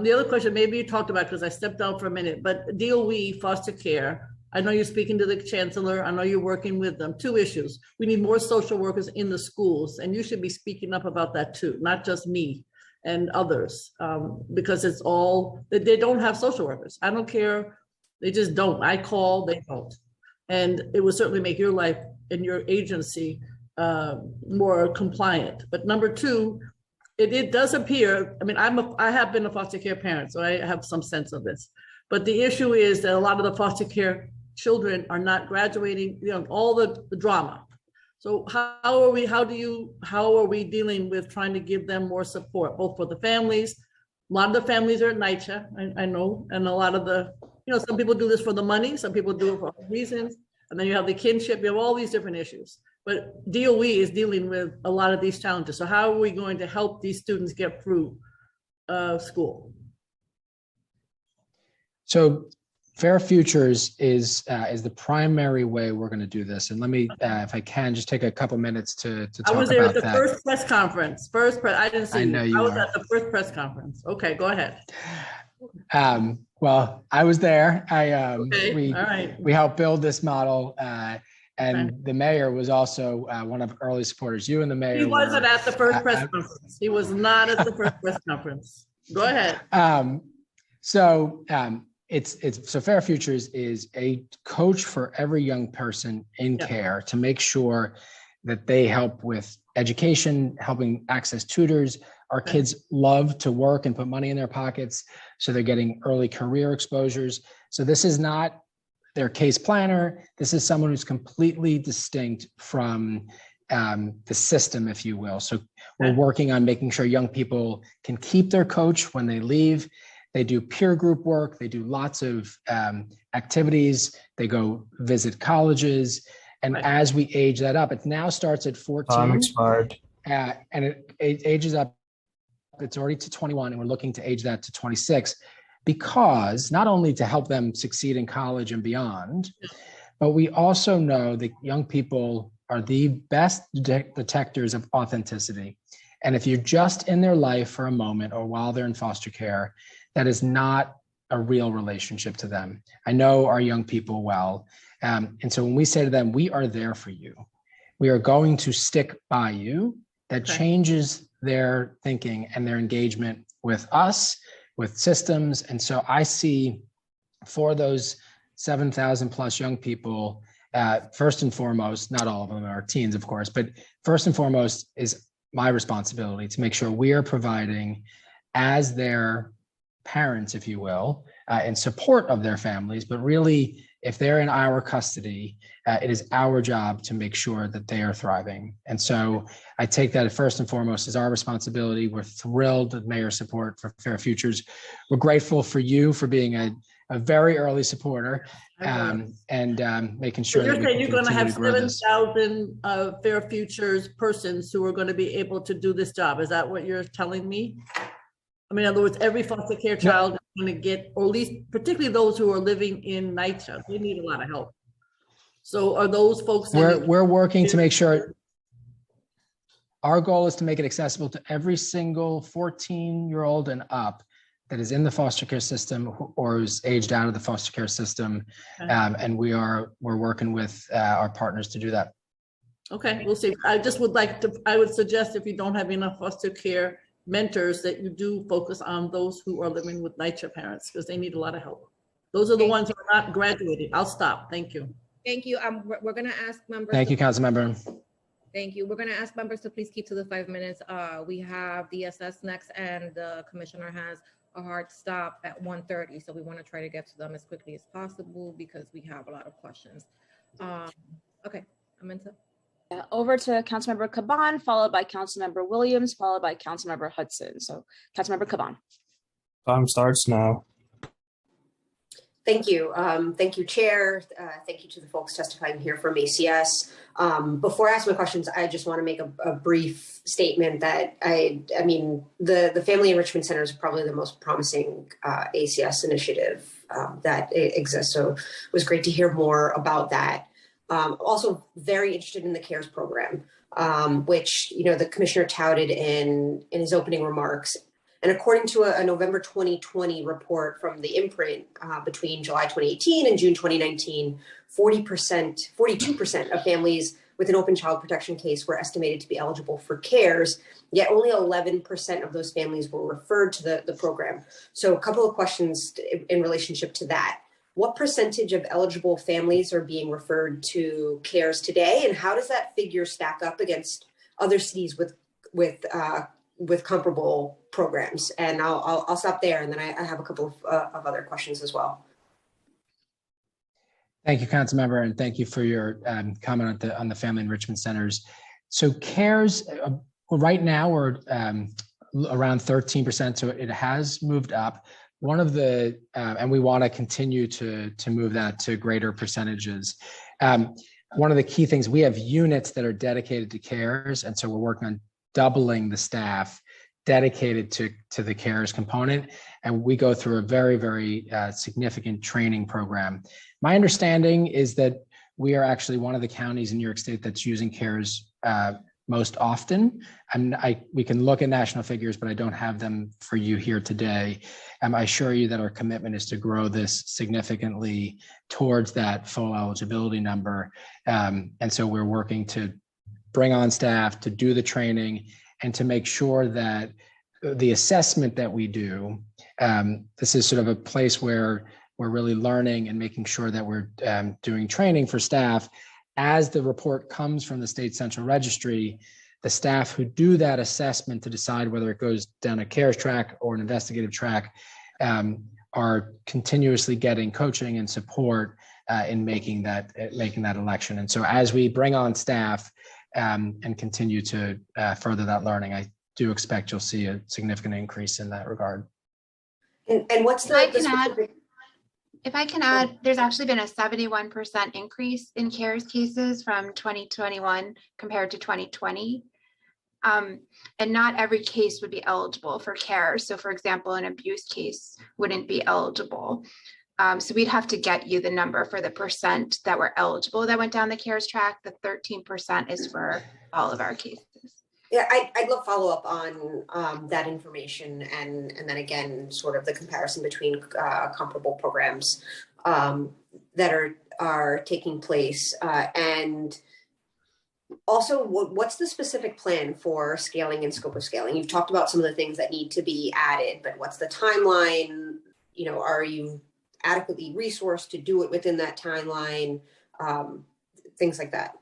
the other question, maybe you talked about, because I stepped out for a minute, but DOE foster care, I know you're speaking to the chancellor. I know you're working with them. Two issues. We need more social workers in the schools, and you should be speaking up about that too, not just me and others, because it's all, they don't have social workers. I don't care. They just don't. I call, they don't. And it would certainly make your life and your agency more compliant. But number two, it does appear, I mean, I have been a foster care parent, so I have some sense of this. But the issue is that a lot of the foster care children are not graduating, all the drama. So how are we dealing with trying to give them more support, both for the families? A lot of the families are at NYCHA, I know, and a lot of the, some people do this for the money, some people do it for other reasons, and then you have the kinship, you have all these different issues. But DOE is dealing with a lot of these challenges. So how are we going to help these students get through school? So Fair Futures is the primary way we're going to do this. And let me, if I can, just take a couple minutes to talk about that. I was there at the first press conference. I didn't see you. I was at the first press conference. Okay, go ahead. Well, I was there. We helped build this model. And the mayor was also one of early supporters. You and the mayor. He wasn't at the first press conference. He was not at the first press conference. Go ahead. So Fair Futures is a coach for every young person in care to make sure that they help with education, helping access tutors. Our kids love to work and put money in their pockets, so they're getting early career exposures. So this is not their case planner. This is someone who's completely distinct from the system, if you will. So we're working on making sure young people can keep their coach when they leave. They do peer group work. They do lots of activities. They go visit colleges. And as we age that up, it now starts at 14. Time expired. And it ages up. It's already to 21, and we're looking to age that to 26, because not only to help them succeed in college and beyond, but we also know that young people are the best detectors of authenticity. And if you're just in their life for a moment or while they're in foster care, that is not a real relationship to them. I know our young people well. And so when we say to them, we are there for you, we are going to stick by you, that changes their thinking and their engagement with us, with systems. And so I see for those 7,000 plus young people, first and foremost, not all of them are teens, of course, but first and foremost is my responsibility to make sure we are providing, as their parents, if you will, in support of their families, but really, if they're in our custody, it is our job to make sure that they are thriving. And so I take that first and foremost as our responsibility. We're thrilled with Mayor's support for Fair Futures. We're grateful for you for being a very early supporter and making sure you're that saying you're going to have grow this. 7,000 Fair Futures persons who are going to be able to do this job. Is that what you're telling me? I mean, in other words, every foster care child is going to get, or at least particularly those who are living in NYCC, they need a lot of help. So are those folks? We're working to make sure. Our goal is to make it accessible to every single 14-year-old and up that is in the foster care system or is aged out of the foster care system. And we're working with our partners to do that. Okay, we'll see. I just would like to, I would suggest if you don't have enough foster care mentors that you do focus on those who are living with NYCC parents, because they need a lot of help. Those are the ones who are not graduated. I'll stop. Thank you. Thank you. We're going to ask members. Thank you, Councilmember. Thank you. We're going to ask members to please keep to the 5 minutes. We have the SS next, and the commissioner has a hard stop at 1:30. So we want to try to get to them as quickly as possible because we have a lot of questions. Okay, Aminta. Over to Councilmember Caban, followed by Councilmember Williams, followed by Councilmember Hudson. So Councilmember Caban. Time starts now. Thank you. Thank you, Chair. Thank you to the folks testifying here from ACS. Before I ask my questions, I just want to make a brief statement that I mean, the Family Enrichment Center is probably the most promising ACS initiative that exists. So it was great to hear more about that. Also very interested in the CARES program, which, you know, the commissioner touted in his opening remarks. And according to a November 2020 report from the imprint between July 2018 and June 2019, 42% of families with an open child protection case were estimated to be eligible for CARES, yet only 11% of those families were referred to the program. So a couple of questions in relationship to that. What percentage of eligible families are being referred to CARES today, and how does that figure stack up against other cities with comparable programs? And I'll stop there, and then I have a couple of other questions as well. Thank you, Councilmember, and thank you for your comment on the Family Enrichment Centers. So CARES, right now we're around 13%, so it has moved up. One of the, and we want to continue to move that to greater percentages. One of the key things, we have units that are dedicated to CARES, and so we're working on doubling the staff dedicated to the CARES component, and we go through a very, very significant training program. My understanding is that we are actually one of the counties in New York State that's using CARES most often. We can look at national figures, but I don't have them for you here today. I assure you that our commitment is to grow this significantly towards that full eligibility number. And so we're working to bring on staff, to do the training, and to make sure that the assessment that we do, this is sort of a place where we're really learning and making sure that we're doing training for staff. As the report comes from the State Central Registry, the staff who do that assessment to decide whether it goes down a CARES track or an investigative track are continuously getting coaching and support in making that election. And so as we bring on staff, and continue to further that learning. I do expect you'll see a significant increase in that regard. And what's If I the can add, specific? if I can add, there's actually been a 71% increase in CARES cases from 2021 compared to 2020. And not every case would be eligible for care. So for example, an abuse case wouldn't be eligible. So we'd have to get you the number for the percent that were eligible that went down the CARES track. The 13% is for all of our cases. Yeah, I'd love follow up on that information and then again, sort of the comparison between comparable programs that are taking place and also what's the specific plan for scaling and scope of scaling? You've talked about some of the things that need to be added, but what's the timeline? You know, are you adequately resourced to do it within that timeline? Things like that. Do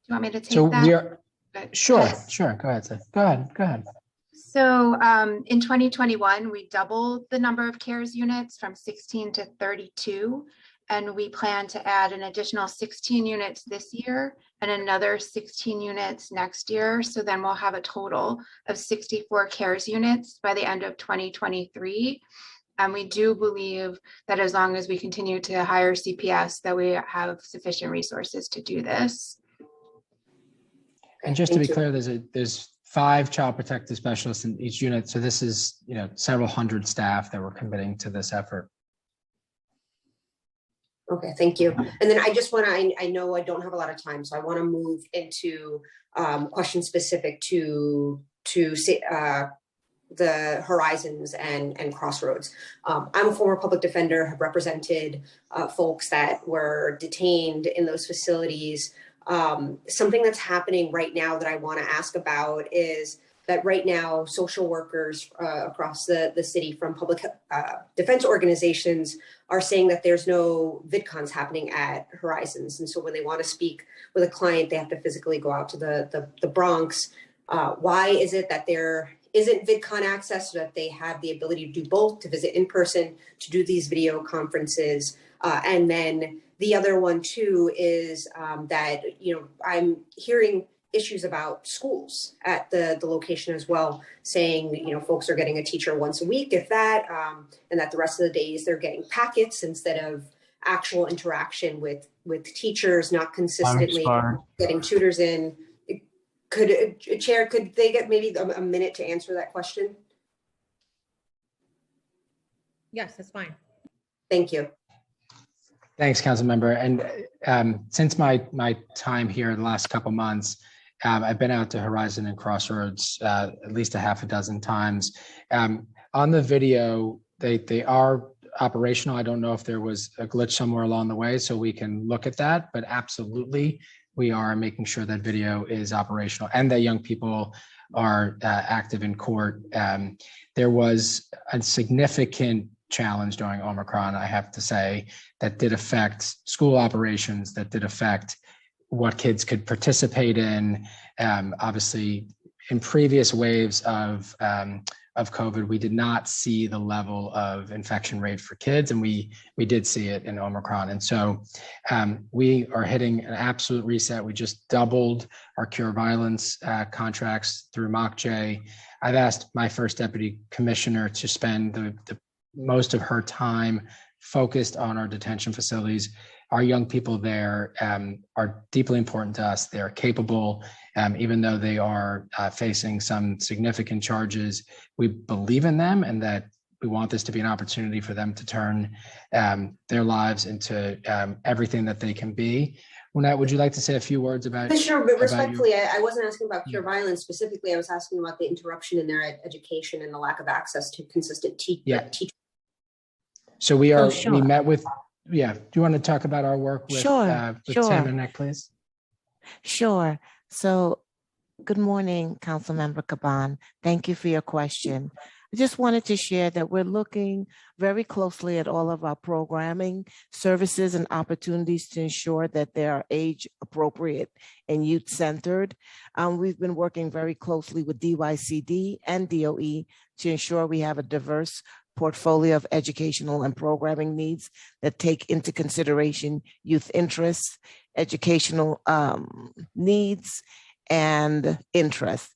you want me to take So that? we are, sure. Go ahead, Seth. Go ahead. So in 2021, we doubled the number of CARES units from 16 to 32, and we plan to add an additional 16 units this year and another 16 units next year. So then we'll have a total of 64 CARES units by the end of 2023. And we do believe that as long as we continue to hire CPS, that we have sufficient resources to do this. And just to be clear, there's 5 child protective specialists in each unit. So this is, several hundred staff that we're committing to this effort. Okay, thank you. And then I just want to, I know I don't have a lot of time, so I want to move into questions specific to the Horizons and Crossroads. I'm a former public defender, have represented folks that were detained in those facilities. Something that's happening right now that I want to ask about is that right now social workers across the city from public defense organizations are saying that there's no VidCons happening at Horizons. And so when they want to speak with a client, they have to physically go out to the Bronx. Why is it that there isn't VidCon access so that they have the ability to do both, to visit in person, to do these video conferences? And then the other one too is that, I'm hearing issues about schools at the location as well, saying, folks are getting a teacher once a week, if that, and that the rest of the days they're getting packets instead of actual interaction with teachers, not consistently getting tutors in. Chair, could they get maybe a minute to answer that question? Yes, that's fine. Thank you. Thanks, Council Member. And since my time here the last couple months, I've been out to Horizon and Crossroads at least a half a dozen times. On the video, they are operational. I don't know if there was a glitch somewhere along the way, so we can look at that, but absolutely, we are making sure that video is operational and that young people are active in court. There was a significant challenge during Omicron, I have to say, that did affect school operations, that did affect what kids could participate in. Obviously, in previous waves of COVID, we did not see the level of infection rate for kids, and we did see it in Omicron. And so we are hitting an absolute reset. We just doubled our cure violence contracts through MOCJ. I've asked my first deputy commissioner to spend the most of her time focused on our detention facilities. Our young people there are deeply important to us. They are capable, even though they are facing some significant charges. We believe in them and that we want this to be an opportunity for them to turn their lives into everything that they can be. Unat, would you like to say a few words about? Sure, but respectfully, I wasn't asking about cure violence specifically. I was asking about the interruption in their education and the lack of access to consistent teaching. So we are. We met with. Yeah. Do you want to talk about our work with Tim and Nick, please? Sure. So, good morning, Councilmember Caban. Thank you for your question. I just wanted to share that we're looking very closely at all of our programming, services, and opportunities to ensure that they are age appropriate and youth centered. We've been working very closely with DYCD and DOE to ensure we have a diverse portfolio of educational and programming needs that take into consideration youth interests educational needs and interests.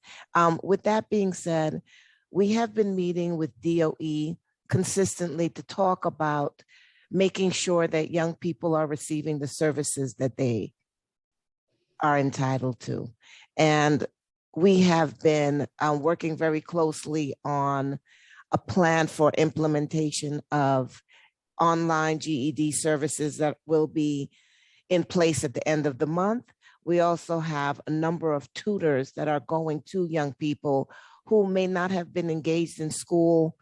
With that being said, we have been meeting with DOE consistently to talk about making sure that young people are receiving the services that they are entitled to. And we have been working very closely on a plan for implementation of online GED services that will be in place at the end of the month. We also have a number of tutors that are going to young people who may not have been engaged in school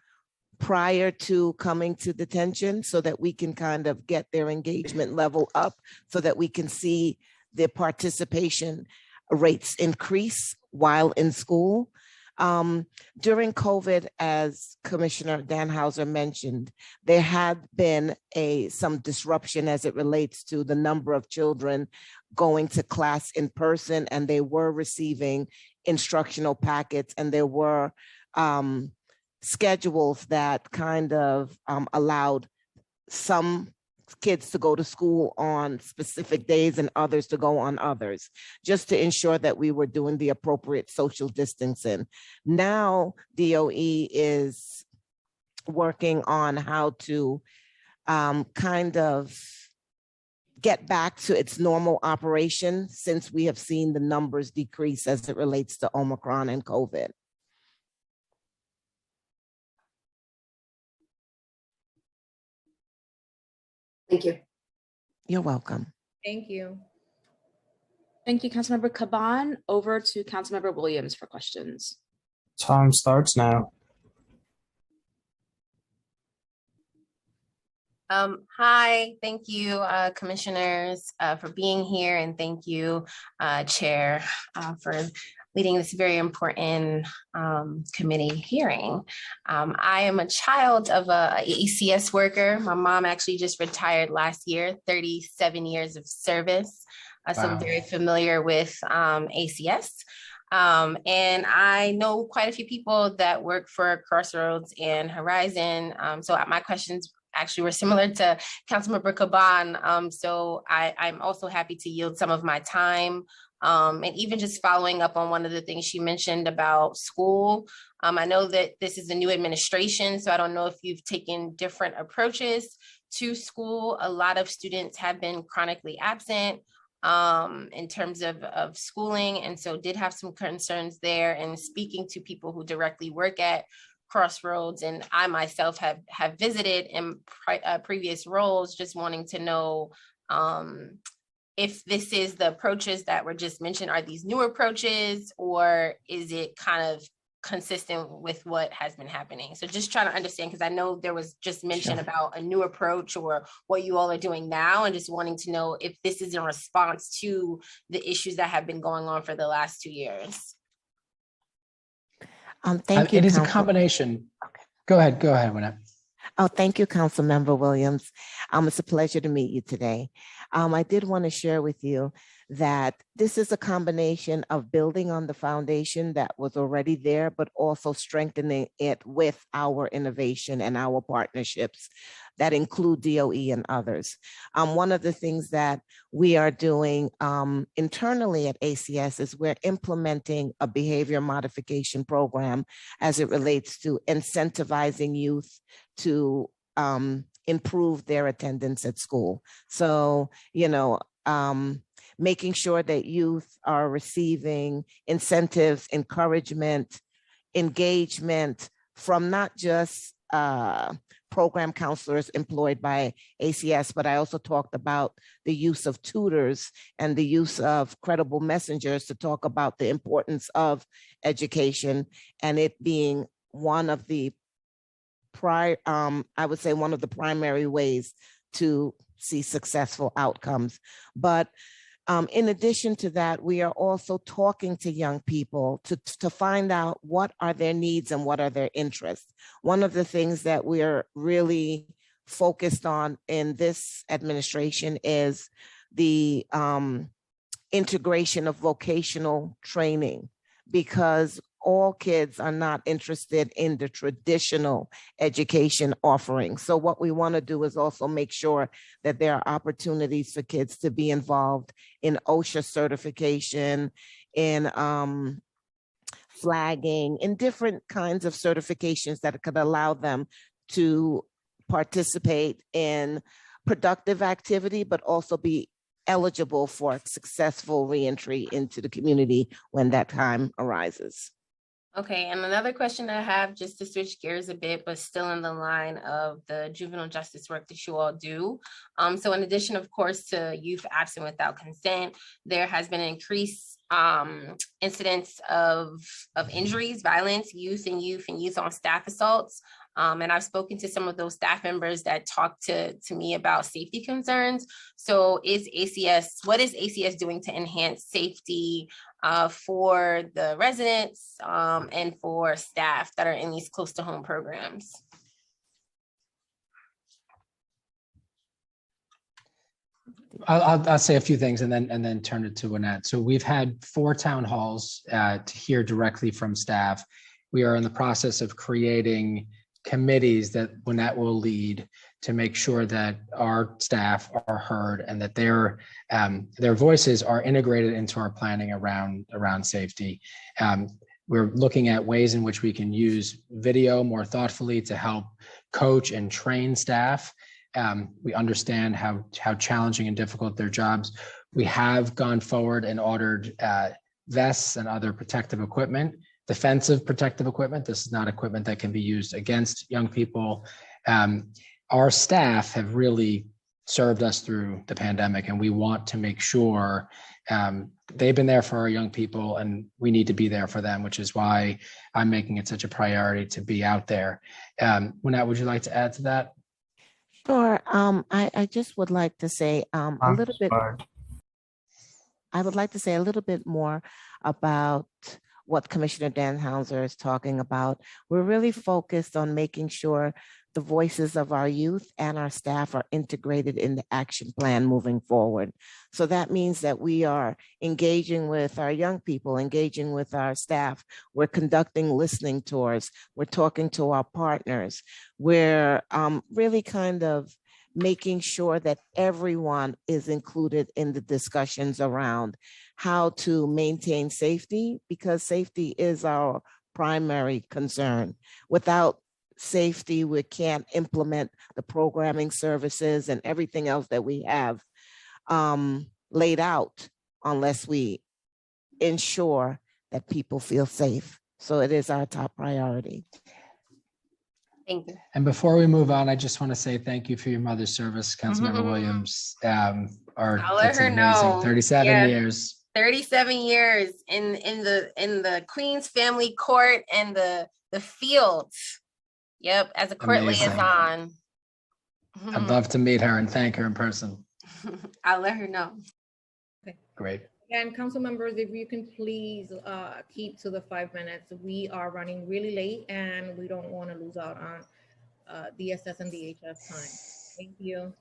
prior to coming to detention, so that we can kind of get their engagement level up, so that we can see their participation rates increase while in school. During COVID, as Commissioner Danhauser mentioned, there had been some disruption as it relates to the number of children going to class in person, and they were receiving instructional packets, and there were schedules that kind of allowed some kids to go to school on specific days and others to go on others, just to ensure that we were doing the appropriate social distancing. Now, DOE is working on how to kind of get back to its normal operation, since we have seen the numbers decrease as it relates to Omicron and COVID. Thank you. You're welcome. Thank you. Thank you, Councilmember Caban. Over to Councilmember Williams for questions. Time starts now. Hi, thank you, commissioners, for being here, and thank you, Chair, for leading this very important committee hearing. I am a child of a ACS worker. My mom actually just retired last year, 37 years of service. So I'm very familiar with ACS. And I know quite a few people that work for Crossroads and Horizon. So my questions actually were similar to Councilmember Caban. So I'm also happy to yield some of my time. And even just following up on one of the things she mentioned about school. I know that this is a new administration, so I don't know if you've taken different approaches to school. A lot of students have been chronically absent in terms of schooling, and so did have some concerns there. And speaking to people who directly work at Crossroads, and I myself have visited in previous roles, just wanting to know if this is the approaches that were just mentioned, are these new approaches, or is it kind of consistent with what has been happening? So just trying to understand, because I know there was just mention about a new approach or what you all are doing now, and just wanting to know if this is in response to the issues that have been going on for the last 2 years. Thank you. It is a combination. Okay. Go ahead, Wynette. Oh, thank you, Councilmember Williams. It's a pleasure to meet you today. I did want to share with you that this is a combination of building on the foundation that was already there, but also strengthening it with our innovation and our partnerships that include DOE and others. One of the things that we are doing internally at ACS is we're implementing a behavior modification program as it relates to incentivizing youth to improve their attendance at school. So, making sure that youth are receiving incentives, encouragement, engagement from not just program counselors employed by ACS, but I also talked about the use of tutors and the use of credible messengers to talk about the importance of education, and it being one of the I would say one of the primary ways to see successful outcomes. But in addition to that, we are also talking to young people to find out what are their needs and what are their interests. One of the things that we are really focused on in this administration is the integration of vocational training, because all kids are not interested in the traditional education offering. So what we want to do is also make sure that there are opportunities for kids to be involved in OSHA certification, in flagging, in different kinds of certifications that could allow them to participate in productive activity, but also be eligible for successful reentry into the community when that time arises. Okay, and another question I have, just to switch gears a bit, but still in the line of the juvenile justice work that you all do. So in addition, of course, to youth absent without consent, there has been an increased incidence of injuries, violence, youth on staff assaults. And I've spoken to some of those staff members that talked to me about safety concerns. So what is ACS doing to enhance safety for the residents and for staff that are in these close to home programs? I'll say a few things and then turn it to Annette. So we've had 4 town halls to hear directly from staff. We are in the process of creating committees that Annette will lead to make sure that our staff are heard and that their voices are integrated into our planning around safety. We're looking at ways in which we can use video more thoughtfully to help coach and train staff. We understand how challenging and difficult their jobs. We have gone forward and ordered vests and other protective equipment, defensive protective equipment. This is not equipment that can be used against young people. Our staff have really served us through the pandemic, and we want to make sure they've been there for our young people, and we need to be there for them, which is why I'm making it such a priority to be out there. Annette, would you like to add to that? Sure. I just would like to say a little bit. I would like to say a little bit more about what Commissioner Danhauser is talking about. We're really focused on making sure the voices of our youth and our staff are integrated in the action plan moving forward. So that means that we are engaging with our young people, engaging with our staff. We're conducting listening tours. We're talking to our partners. We're really kind of making sure that everyone is included in the discussions around how to maintain safety, because safety is our primary concern. Without safety, we can't implement the programming services and everything else that we have laid out unless we ensure that people feel safe. So it is our top priority. Thank you. And before we move on, I just want to say thank you for your mother's service, Councilmember Williams. I'll let her know. 37 years. 37 years in the Queen's family court and the fields. Yep, as a court liaison. I'd love to meet her and thank her in person. I'll let her know. Okay. Great. And council members, if you can please keep to the 5 minutes. We are running really late and we don't want to lose out on DSS and DHS time. Thank you.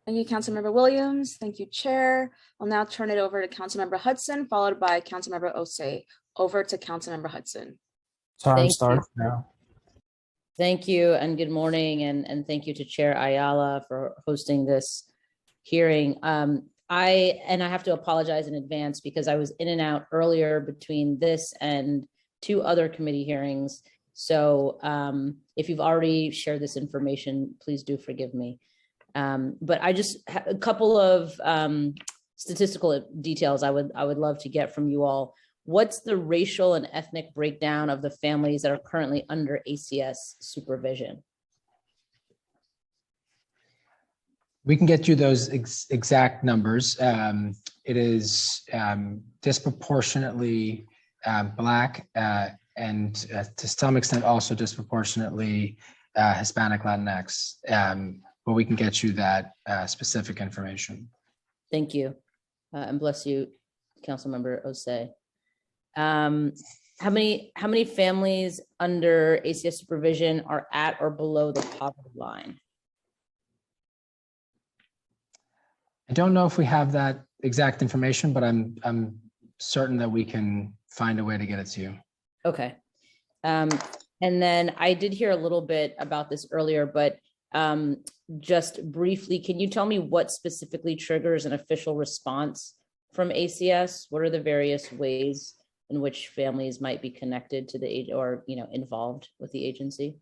Thank you, Councilmember Williams. Thank you, Chair. I'll now turn it over to Councilmember Hudson, followed by Councilmember Osei. Over to Councilmember Hudson. Time starts now. Thank you and good morning, and thank you to Chair Ayala for hosting this hearing. I have to apologize in advance because I was in and out earlier between this and 2 other committee hearings. So if you've already shared this information, please do forgive me. But I just a couple of statistical details I would love to get from you all. What's the racial and ethnic breakdown of the families that are currently under ACS supervision? We can get you those exact numbers. It is disproportionately Black and to some extent also disproportionately Hispanic Latinx. But we can get you that specific information. Thank you. And bless you, Councilmember Osei. How many families under ACS supervision are at or below the poverty line? I don't know if we have that exact information, but I'm certain that we can find a way to get it to you. Okay. And then I did hear a little bit about this earlier, but just briefly, can you tell me what specifically triggers an official response from ACS? What are the various ways in which families might be connected to the or involved with the agency?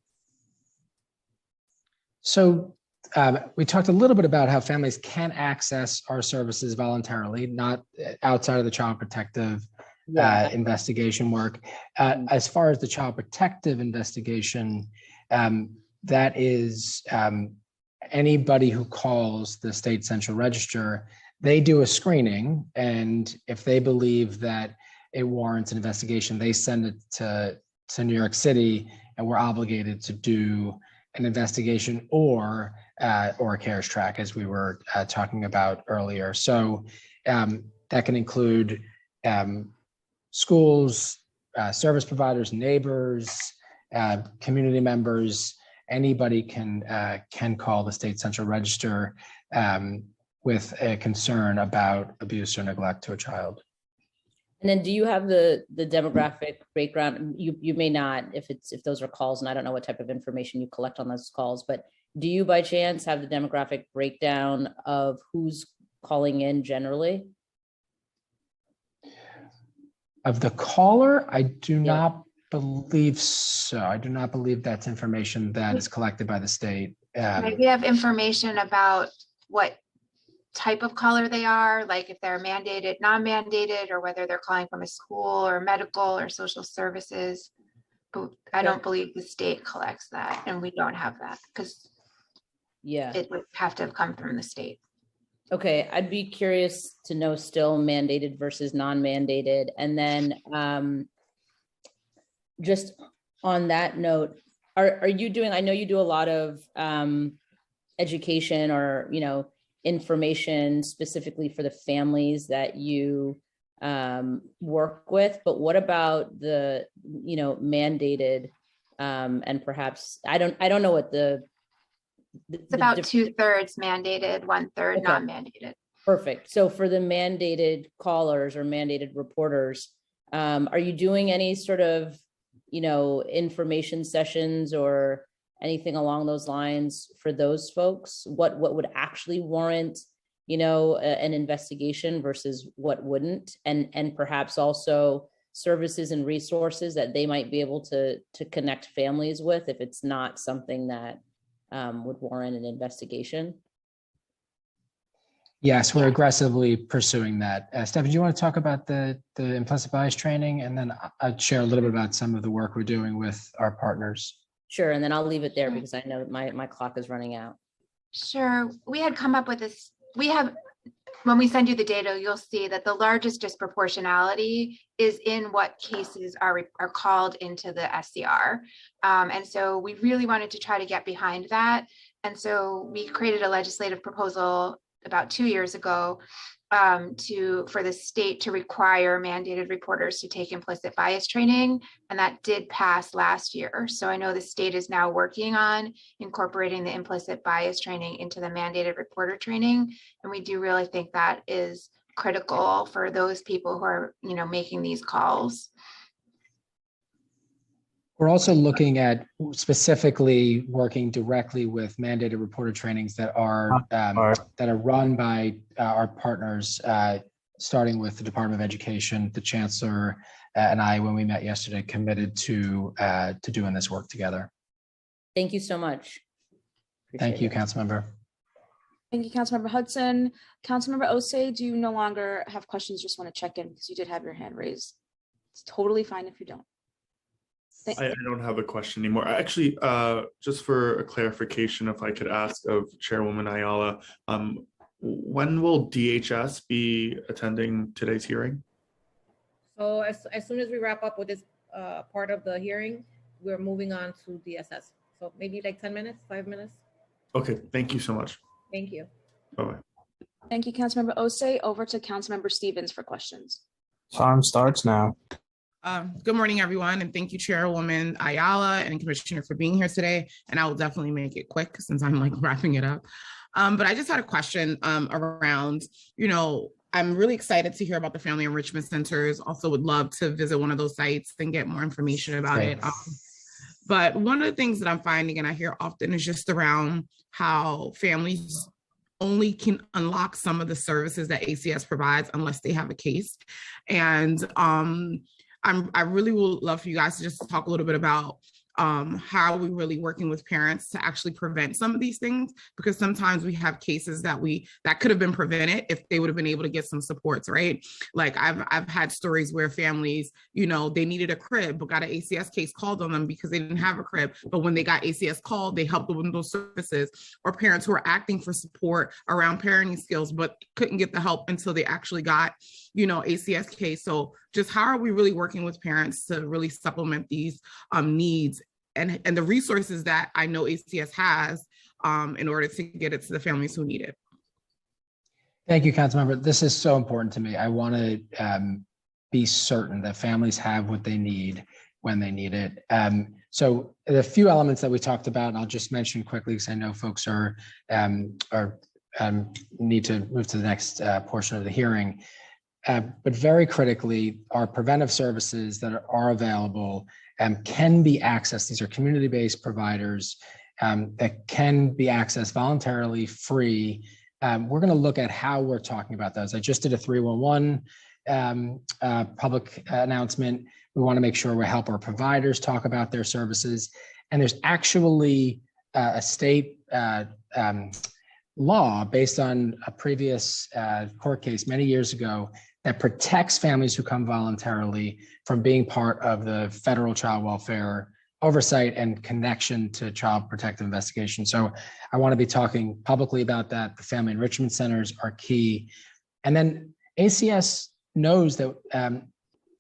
So we talked a little bit about how families can access our services voluntarily, not outside of the child protective investigation work. As far as the child protective investigation, that is anybody who calls the state central register, they do a screening, and if they believe that it warrants an investigation, they send it to New York City, and we're obligated to do an investigation or a CARES track, as we were talking about earlier. So that can include schools, service providers, neighbors, community members. Anybody can call the state central register with a concern about abuse or neglect to a child. And then do you have the demographic breakdown? You may not, if those are calls, and I don't know what type of information you collect on those calls, but do you by chance have the demographic breakdown of who's calling in generally? Of the caller, I do not believe so. I do not believe that's information that is collected by the state. We have information about what type of caller they are, like if they're mandated, non-mandated, or whether they're calling from a school or medical or social services. But I don't believe the state collects that, and we don't have that because it would have to have come from the state. Okay, I'd be curious to know still mandated versus non-mandated. And then just on that note, are you doing, I know you do a lot of education or, information specifically for the families that you work with, but what about the, mandated and perhaps, I don't know what it's about 2/3 mandated, 1/3 non-mandated. Perfect. So for the mandated callers or mandated reporters, are you doing any sort of, information sessions or anything along those lines for those folks? What would actually warrant, an investigation versus what wouldn't, and perhaps also services and resources that they might be able to connect families with if it's not something that would warrant an investigation? Yes, we're aggressively pursuing that. Stephanie, do you want to talk about the implicit bias training? And then I'll share a little bit about some of the work we're doing with our partners. Sure, and then I'll leave it there because I know my clock is running out. Sure, we had come up with this. When we send you the data, you'll see that the largest disproportionality is in what cases are called into the SCR. And so we really wanted to try to get behind that. And so we created a legislative proposal about 2 years ago for the state to require mandated reporters to take implicit bias training, and that did pass last year. So I know the state is now working on incorporating the implicit bias training into the mandated reporter training, and we do really think that is critical for those people who are, making these calls. We're also looking at specifically working directly with mandated reporter trainings that are run by our partners, starting with the Department of Education. The Chancellor and I, when we met yesterday, committed to doing this work together. Thank you so much. Thank you, Councilmember. Thank you, Councilmember Hudson. Councilmember Osei, do you no longer have questions? Just want to check in because you did have your hand raised. It's totally fine if you don't. I don't have a question anymore. Actually, just for a clarification, if I could ask of Chairwoman Ayala, when will DHS be attending today's hearing? So as soon as we wrap up with this part of the hearing, we're moving on to DSS. So maybe like 10 minutes, 5 minutes. Okay, thank you so much. Thank you. Bye-bye. Thank you, Councilmember Osei. Over to Councilmember Stevens for questions. Time starts now. Good morning, everyone, and thank you, Chairwoman Ayala and Commissioner for being here today. And I will definitely make it quick since I'm wrapping it up. But I just had a question around, I'm really excited to hear about the family enrichment centers. Also would love to visit one of those sites and get more information about it. But one of the things that I'm finding and I hear often is just around how families only can unlock some of the services that ACS provides unless they have a case. And I really would love for you guys to just talk a little bit about how are we really working with parents to actually prevent some of these things, because sometimes we have cases that could have been prevented if they would have been able to get some supports, right? Like I've had stories where families, they needed a crib but got an ACS case called on them because they didn't have a crib, but when they got ACS called, they helped with those services. Or parents who are acting for support around parenting skills but couldn't get the help until they actually got ACS case. So just how are we really working with parents to really supplement these needs and the resources that I know ACS has in order to get it to the families who need it? Thank you, Councilmember. This is so important to me. I want to be certain that families have what they need when they need it. So the few elements that we talked about, and I'll just mention quickly because I know folks are need to move to the next portion of the hearing. But very critically, our preventive services that are available can be accessed. These are community-based providers that can be accessed voluntarily, free. We're going to look at how we're talking about those. I just did a 311 public announcement. We want to make sure we help our providers talk about their services. And there's actually a state law based on a previous court case many years ago that protects families who come voluntarily from being part of the federal child welfare oversight and connection to child protective investigation. So I want to be talking publicly about that. The family enrichment centers are key. And then ACS knows that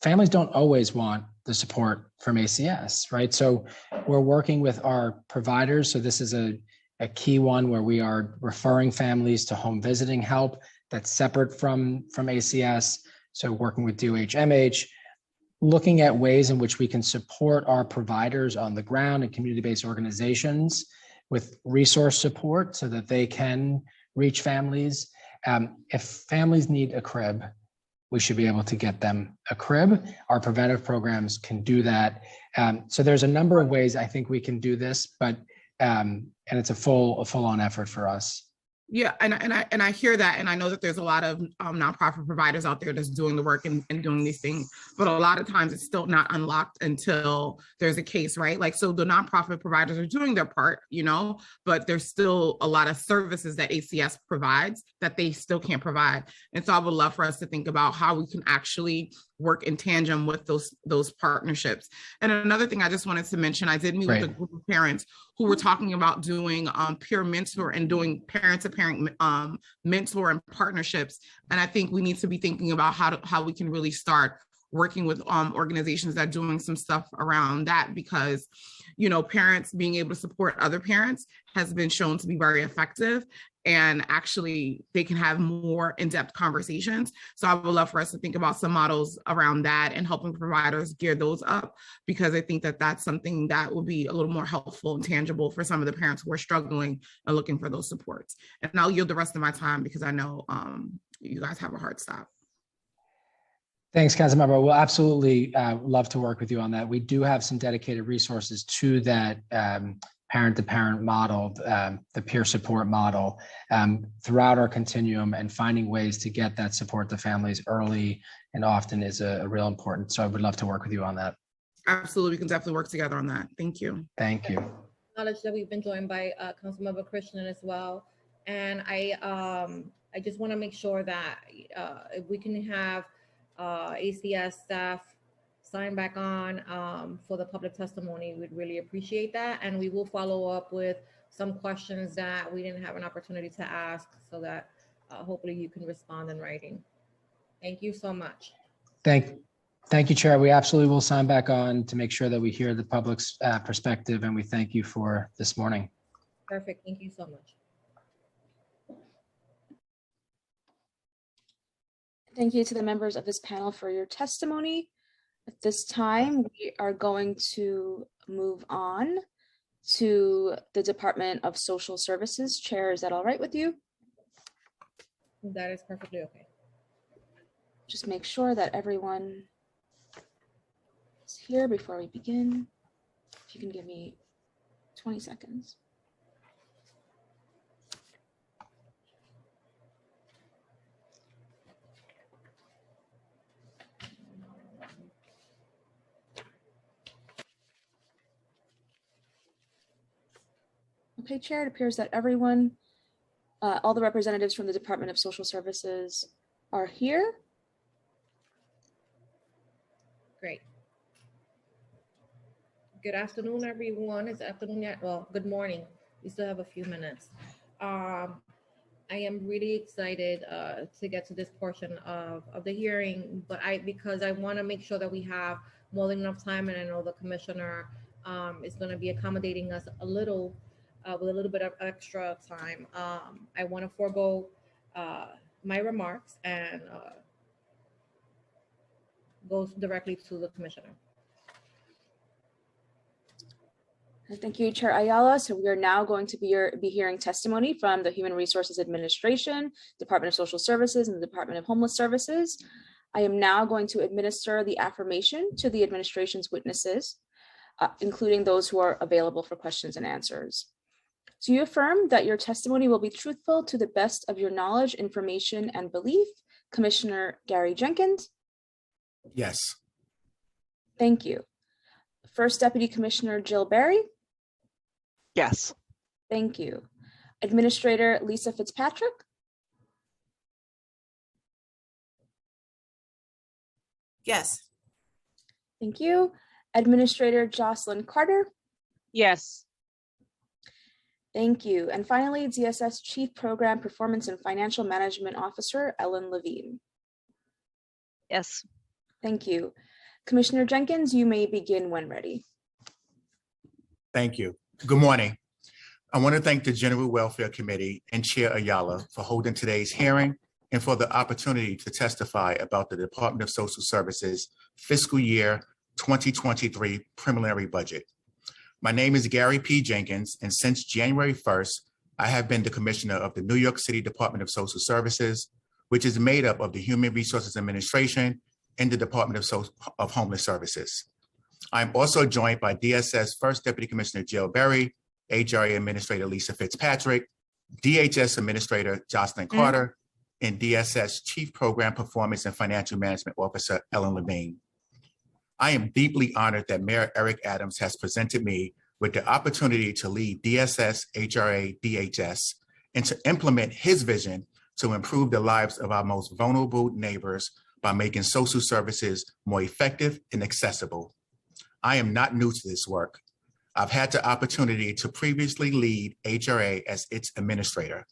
families don't always want the support from ACS, right? So we're working with our providers. So this is a key one where we are referring families to home visiting help that's separate from ACS. So working with DOH-MH, looking at ways in which we can support our providers on the ground and community-based organizations with resource support so that they can reach families. If families need a crib, we should be able to get them a crib. Our preventive programs can do that. So there's a number of ways I think we can do this, but and it's a full-on effort for us. Yeah, and I hear that, and I know that there's a lot of nonprofit providers out there that's doing the work and doing these things, but a lot of times it's still not unlocked until there's a case, right? Like, so the nonprofit providers are doing their part, but there's still a lot of services that ACS provides that they still can't provide. And so I would love for us to think about how we can actually work in tandem with those partnerships. And another thing I just wanted to mention, I did meet with a group of parents who were talking about doing peer mentor and doing parent-to-parent mentor and partnerships. And I think we need to be thinking about how we can really start working with organizations that are doing some stuff around that, because parents being able to support other parents has been shown to be very effective, and actually they can have more in-depth conversations. So I would love for us to think about some models around that and helping providers gear those up, because I think that that's something that will be a little more helpful and tangible for some of the parents who are struggling and looking for those supports. And I'll yield the rest of my time because I know you guys have a hard stop. Thanks, Councilmember. We'll absolutely love to work with you on that. We do have some dedicated resources to that parent-to-parent model, the peer support model, throughout our continuum, and finding ways to get that support to families early and often is a real important. So I would love to work with you on that. Absolutely, we can definitely work together on that. Thank you. Thank you. Acknowledge that we've been joined by Councilmember Christian as well, and I just want to make sure that if we can have ACS staff sign back on for the public testimony, we'd really appreciate that. And we will follow up with some questions that we didn't have an opportunity to ask, so that hopefully you can respond in writing. Thank you so much. Thank you, Chair. We absolutely will sign back on to make sure that we hear the public's perspective, and we thank you for this morning. Perfect. Thank you so much. Thank you to the members of this panel for your testimony. At this time, we are going to move on to the Department of Social Services. Chair, is that all right with you? That is perfectly okay. just make sure that everyone is here before we begin. If you can give me 20 seconds. Okay, Chair, it appears that everyone, all the representatives from the Department of Social Services are here. Great. Good afternoon, everyone. It's afternoon yet. Well, good morning. We still have a few minutes. I am really excited to get to this portion of the hearing, but because I want to make sure that we have more than enough time, and I know the commissioner is going to be accommodating us a little with a little bit of extra time. I want to forego my remarks and go directly to the commissioner. Thank you, Chair Ayala. So we are now going to be hearing testimony from the Human Resources Administration, Department of Social Services, and the Department of Homeless Services. I am now going to administer the affirmation to the administration's witnesses, including those who are available for questions and answers. Do you affirm that your testimony will be truthful to the best of your knowledge, information, and belief? Commissioner Gary Jenkins? Yes. Thank you. First Deputy Commissioner Jill Berry? Yes. Thank you. Administrator Lisa Fitzpatrick? Yes. Thank you. Administrator Jocelyn Carter? Yes. Thank you. And finally, DSS Chief Program Performance and Financial Management Officer, Ellen Levine. Yes. Thank you. Commissioner Jenkins, you may begin when ready. Thank you. Good morning. I want to thank the General Welfare Committee and Chair Ayala for holding today's hearing and for the opportunity to testify about the Department of Social Services fiscal year 2023 preliminary budget. My name is Gary P. Jenkins, and since January 1st, I have been the Commissioner of the New York City Department of Social Services, which is made up of the Human Resources Administration and the Department of Homeless Services. I'm also joined by DSS First Deputy Commissioner Jill Berry, HRA Administrator Lisa Fitzpatrick, DHS Administrator Jocelyn Carter, and DSS Chief Program Performance and Financial Management Officer Ellen Levine. I am deeply honored that Mayor Eric Adams has presented me with the opportunity to lead DSS, HRA, DHS, and to implement his vision to improve the lives of our most vulnerable neighbors by making social services more effective and accessible. I am not new to this work. I've had the opportunity to previously lead HRA as its administrator,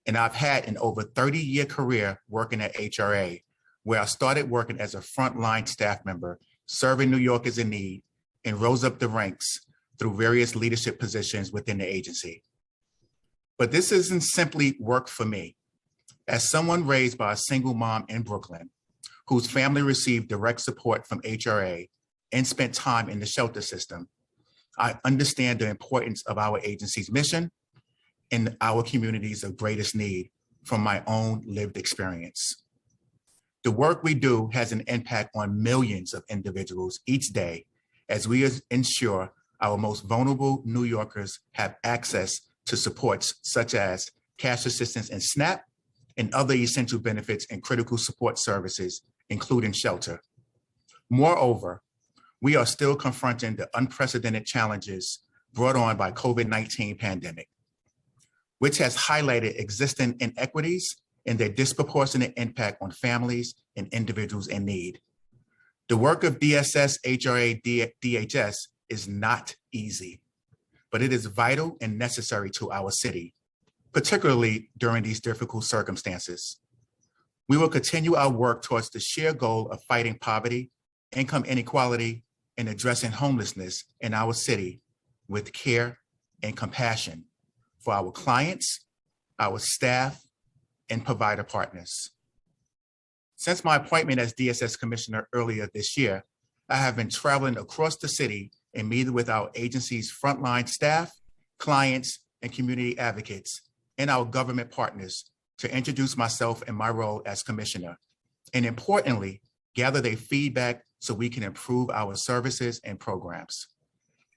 and I've had an over 30-year career working at HRA, where I started working as a frontline staff member, serving New Yorkers in need, and rose up the ranks through various leadership positions within the agency. But this isn't simply work for me. As someone raised by a single mom in Brooklyn, whose family received direct support from HRA and spent time in the shelter system, I understand the importance of our agency's mission and our communities of greatest need from my own lived experience. The work we do has an impact on millions of individuals each day as we ensure our most vulnerable New Yorkers have access to supports such as cash assistance and SNAP and other essential benefits and critical support services, including shelter. Moreover, we are still confronting the unprecedented challenges brought on by COVID-19 pandemic, which has highlighted existing inequities and their disproportionate impact on families and individuals in need. The work of DSS, HRA, DHS is not easy, but it is vital and necessary to our city, particularly during these difficult circumstances. We will continue our work towards the shared goal of fighting poverty, income inequality, and addressing homelessness in our city with care and compassion for our clients, our staff, and provider partners. Since my appointment as DSS Commissioner earlier this year, I have been traveling across the city and meeting with our agency's frontline staff, clients, and community advocates, and our government partners to introduce myself and my role as Commissioner and importantly, gather their feedback so we can improve our services and programs.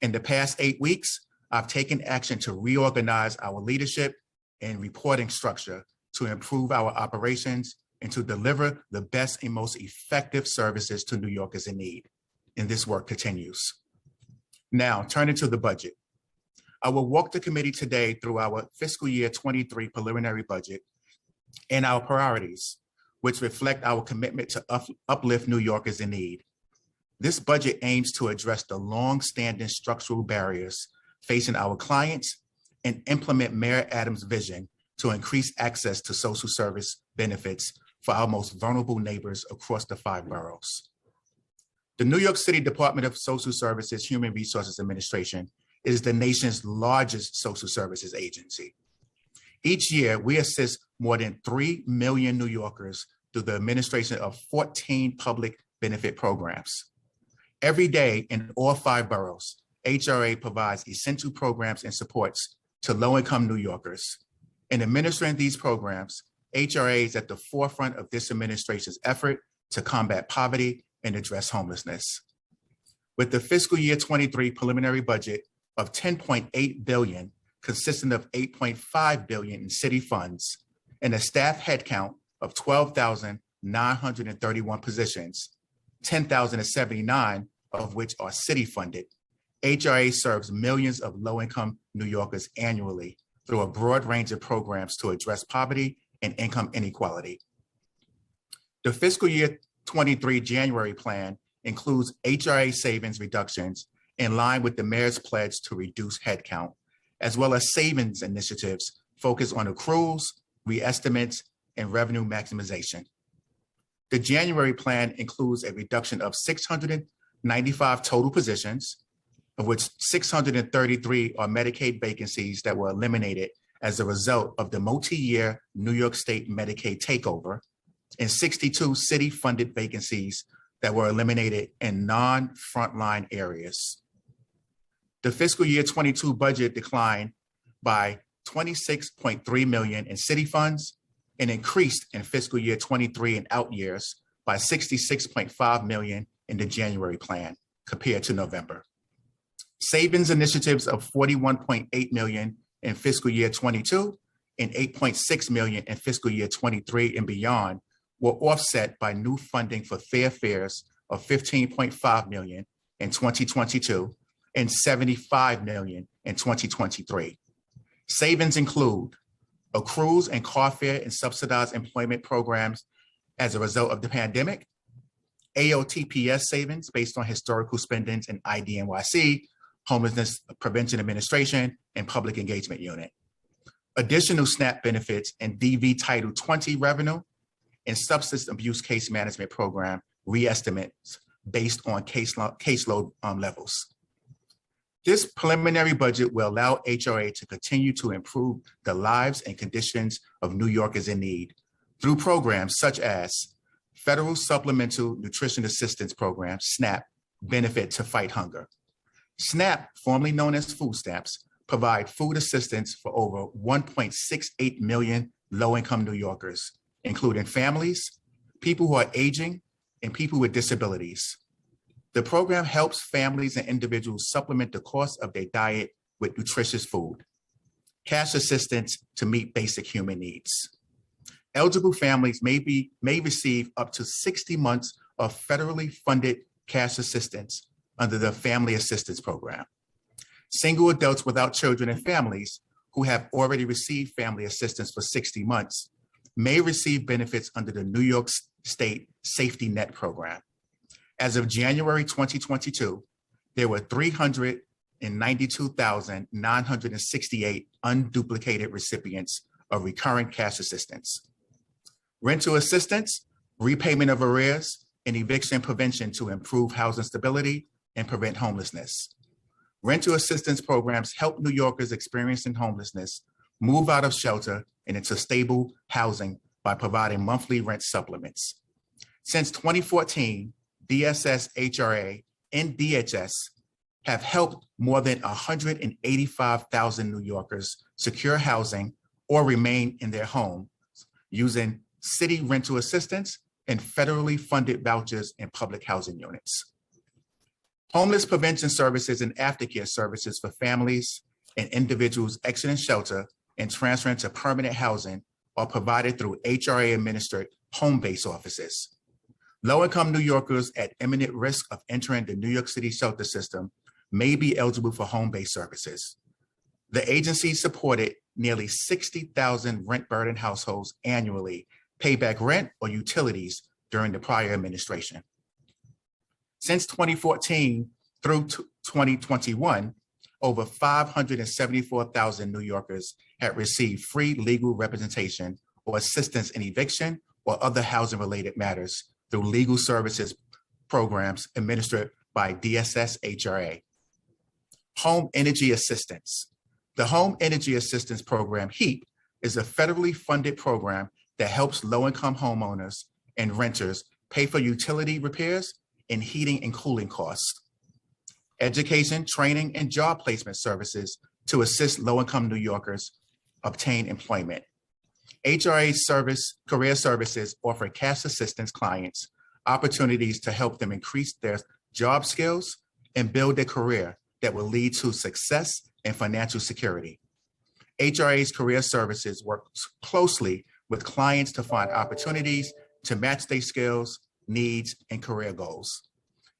In the past 8 weeks, I've taken action to reorganize our leadership and reporting structure to improve our operations and to deliver the best and most effective services to New Yorkers in need. And this work continues. Now, turning to the budget. I will walk the committee today through our fiscal year 23 preliminary budget and our priorities, which reflect our commitment to uplift New Yorkers in need. This budget aims to address the long-standing structural barriers facing our clients and implement Mayor Adams' vision to increase access to social service benefits for our most vulnerable neighbors across the 5 boroughs. The New York City Department of Social Services Human Resources Administration is the nation's largest social services agency. Each year, we assist more than 3 million New Yorkers through the administration of 14 public benefit programs. Every day in all 5 boroughs, HRA provides essential programs and supports to low-income New Yorkers. In administering these programs, HRA is at the forefront of this administration's effort to combat poverty and address homelessness. With the fiscal year 23 preliminary budget of $10.8 billion, consisting of $8.5 billion in city funds, and a staff headcount of 12,931 positions, 10,079 of which are city funded, HRA serves millions of low-income New Yorkers annually through a broad range of programs to address poverty and income inequality. The fiscal year 23 January plan includes HRA savings reductions in line with the mayor's pledge to reduce headcount, as well as savings initiatives focused on accruals, reestimates, and revenue maximization. The January plan includes a reduction of 695 total positions, of which 633 are Medicaid vacancies that were eliminated as a result of the multi-year New York State Medicaid takeover, and 62 city-funded vacancies that were eliminated in non-frontline areas. The fiscal year 22 budget declined by $26.3 million in city funds and increased in fiscal year 23 and out years by $66.5 million in the January plan compared to November. Savings initiatives of $41.8 million in fiscal year 22 and $8.6 million in fiscal year 23 and beyond were offset by new funding for fair fares of $15.5 million in 2022 and $75 million in 2023. Savings include accruals and car fare and subsidized employment programs as a result of the pandemic, AOTPS savings based on historical spendings in IDNYC, Homelessness Prevention Administration, and Public Engagement Unit, additional SNAP benefits and DV Title 20 revenue, and substance abuse case management program re-estimates based on caseload levels. This preliminary budget will allow HRA to continue to improve the lives and conditions of New Yorkers in need through programs such as Federal Supplemental Nutrition Assistance Program, SNAP, benefit to fight hunger. SNAP, formerly known as food stamps, provide food assistance for over 1.68 million low-income New Yorkers, including families, people who are aging, and people with disabilities. The program helps families and individuals supplement the cost of their diet with nutritious food, cash assistance to meet basic human needs. Eligible families may receive up to 60 months of federally funded cash assistance under the Family Assistance Program. Single adults without children and families who have already received family assistance for 60 months may receive benefits under the New York State Safety Net Program. As of January 2022, there were 392,968 unduplicated recipients of recurring cash assistance. Rental assistance, repayment of arrears, and eviction prevention to improve housing stability and prevent homelessness. Rental assistance programs help New Yorkers experiencing homelessness move out of shelter and into stable housing by providing monthly rent supplements. Since 2014, DSS, HRA, and DHS have helped more than 185,000 New Yorkers secure housing or remain in their homes using city rental assistance and federally funded vouchers in public housing units. Homeless prevention services and aftercare services for families and individuals exiting shelter and transferring to permanent housing are provided through HRA-administered home-based offices. Low-income New Yorkers at imminent risk of entering the New York City shelter system may be eligible for home-based services. The agency supported nearly 60,000 rent-burdened households annually pay back rent or utilities during the prior administration. Since 2014 through 2021, over 574,000 New Yorkers had received free legal representation or assistance in eviction or other housing-related matters through legal services programs administered by DSS HRA. Home Energy Assistance. The Home Energy Assistance Program, HEAP, is a federally funded program that helps low-income homeowners and renters pay for utility repairs and heating and cooling costs. Education, training, and job placement services to assist low-income New Yorkers obtain employment. HRA career services offer cash assistance clients opportunities to help them increase their job skills and build a career that will lead to success and financial security. HRA's career services works closely with clients to find opportunities to match their skills, needs, and career goals,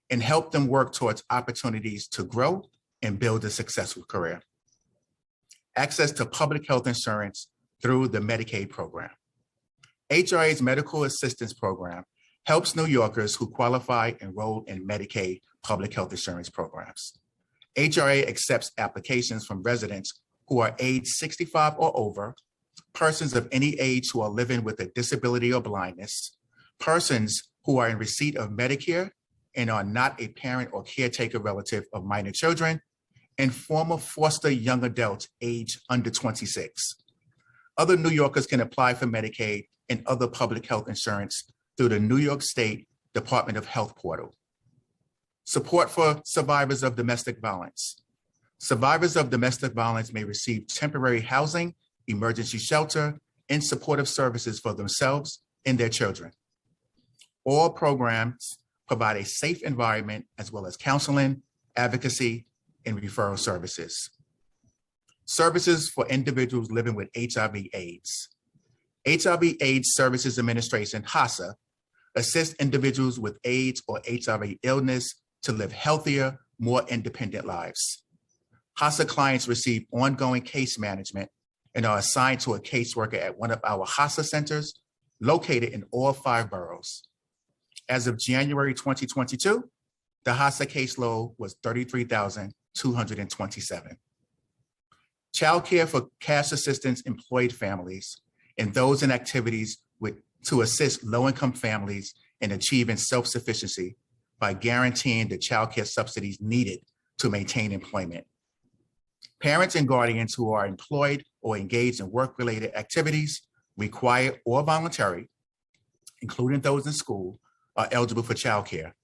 and help them work towards opportunities to grow and build a successful career. Access to public health insurance through the Medicaid program. HRA's Medical Assistance Program helps New Yorkers who qualify enroll in Medicaid public health insurance programs. HRA accepts applications from residents who are age 65 or over, persons of any age who are living with a disability or blindness, persons who are in receipt of Medicare and are not a parent or caretaker relative of minor children, and former foster young adults age under 26. Other New Yorkers can apply for Medicaid and other public health insurance through the New York State Department of Health portal. Support for survivors of domestic violence. Survivors of domestic violence may receive temporary housing, emergency shelter, and supportive services for themselves and their children. All programs provide a safe environment as well as counseling, advocacy, and referral services. Services for individuals living with HIV/AIDS. HIV/AIDS Services Administration, HACA, assists individuals with AIDS or HIV illness to live healthier, more independent lives. HACA clients receive ongoing case management and are assigned to a caseworker at one of our HACA centers located in all 5 boroughs. As of January 2022, the HACA caseload was 33,227. Child care for cash assistance employed families and those in activities to assist low-income families in achieving self-sufficiency by guaranteeing the child care subsidies needed to maintain employment. Parents and guardians who are employed or engaged in work-related activities, required or voluntary, including those in school, are eligible for child care.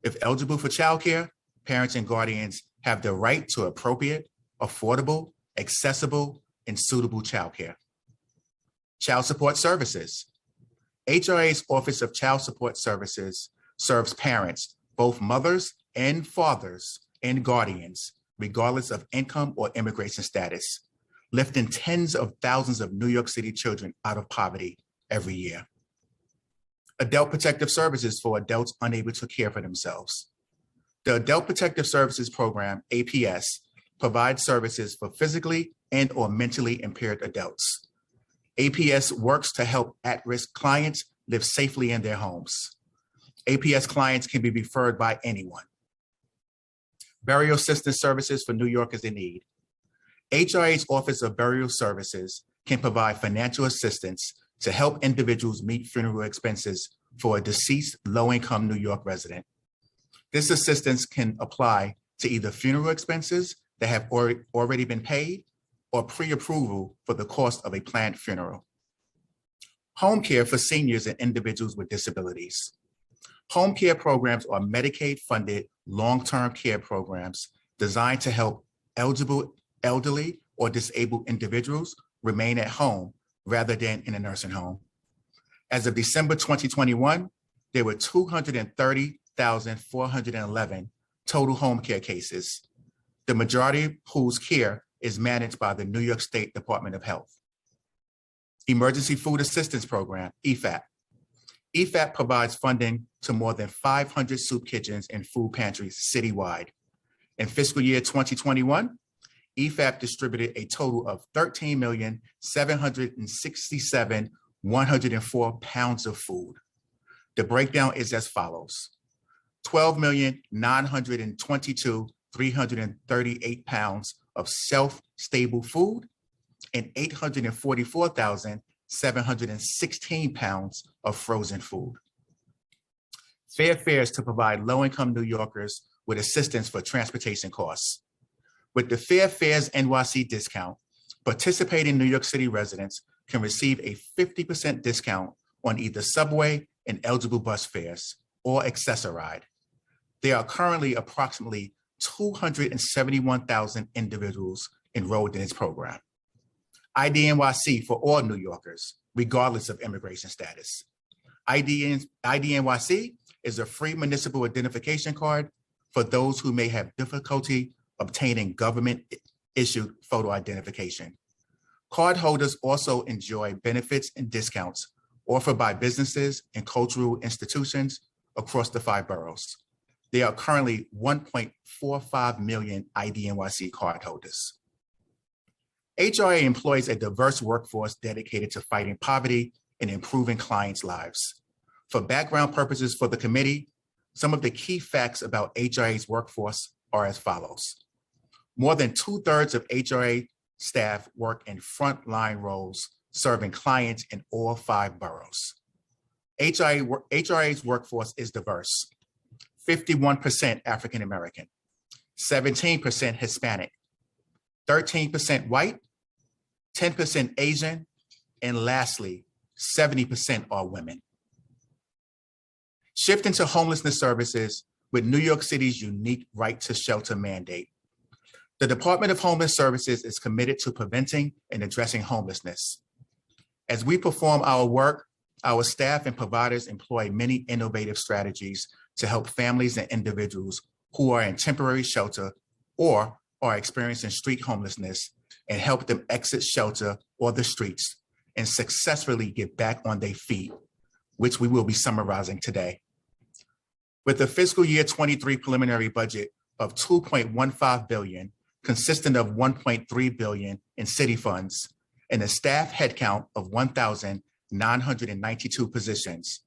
If eligible for child care, parents and guardians have the right to appropriate, affordable, accessible, and suitable child care. Child support services. HRA's Office of Child Support Services serves parents, both mothers and fathers and guardians, regardless of income or immigration status, lifting tens of thousands of New York City children out of poverty every year. Adult Protective Services for adults unable to care for themselves. The Adult Protective Services Program, APS, provides services for physically and or mentally impaired adults. APS works to help at-risk clients live safely in their homes. APS clients can be referred by anyone. Burial assistance services for New Yorkers in need. HRA's Office of Burial Services can provide financial assistance to help individuals meet funeral expenses for a deceased low-income New York resident. This assistance can apply to either funeral expenses that have already been paid or pre-approval for the cost of a planned funeral. Home care for seniors and individuals with disabilities. Home care programs are Medicaid-funded long-term care programs designed to help eligible elderly or disabled individuals remain at home rather than in a nursing home. As of December 2021, there were 230,411 total home care cases, the majority whose care is managed by the New York State Department of Health. Emergency Food Assistance Program, EFAP. EFAP provides funding to more than 500 soup kitchens and food pantries citywide. In fiscal year 2021, EFAP distributed a total of 13,767,104 pounds of food. The breakdown is as follows: 12,922,338 pounds of shelf-stable food and 844,716 pounds of frozen food. Fair fares to provide low-income New Yorkers with assistance for transportation costs. With the Fair Fares NYC discount, participating New York City residents can receive a 50% discount on either subway and eligible bus fares or Access-a-Ride. There are currently approximately 271,000 individuals enrolled in this program. IDNYC for all New Yorkers, regardless of immigration status. IDNYC is a free municipal identification card for those who may have difficulty obtaining government-issued photo identification. Cardholders also enjoy benefits and discounts offered by businesses and cultural institutions across the 5 boroughs. There are currently 1.45 million IDNYC cardholders. HRA employs a diverse workforce dedicated to fighting poverty and improving clients' lives. For background purposes for the committee, some of the key facts about HRA's workforce are as follows. More than 2/3 of HRA staff work in frontline roles, serving clients in all 5 boroughs. HRA's workforce is diverse: 51% African American, 17% Hispanic, 13% white, 10% Asian, and lastly, 70% are women. Shifting to homelessness services with New York City's unique right to shelter mandate. The Department of Homeless Services is committed to preventing and addressing homelessness. As we perform our work, our staff and providers employ many innovative strategies to help families and individuals who are in temporary shelter or are experiencing street homelessness and help them exit shelter or the streets and successfully get back on their feet, which we will be summarizing today. With the fiscal year 23 preliminary budget of $2.15 billion, consisting of $1.3 billion in city funds and a staff headcount of 1,992 positions,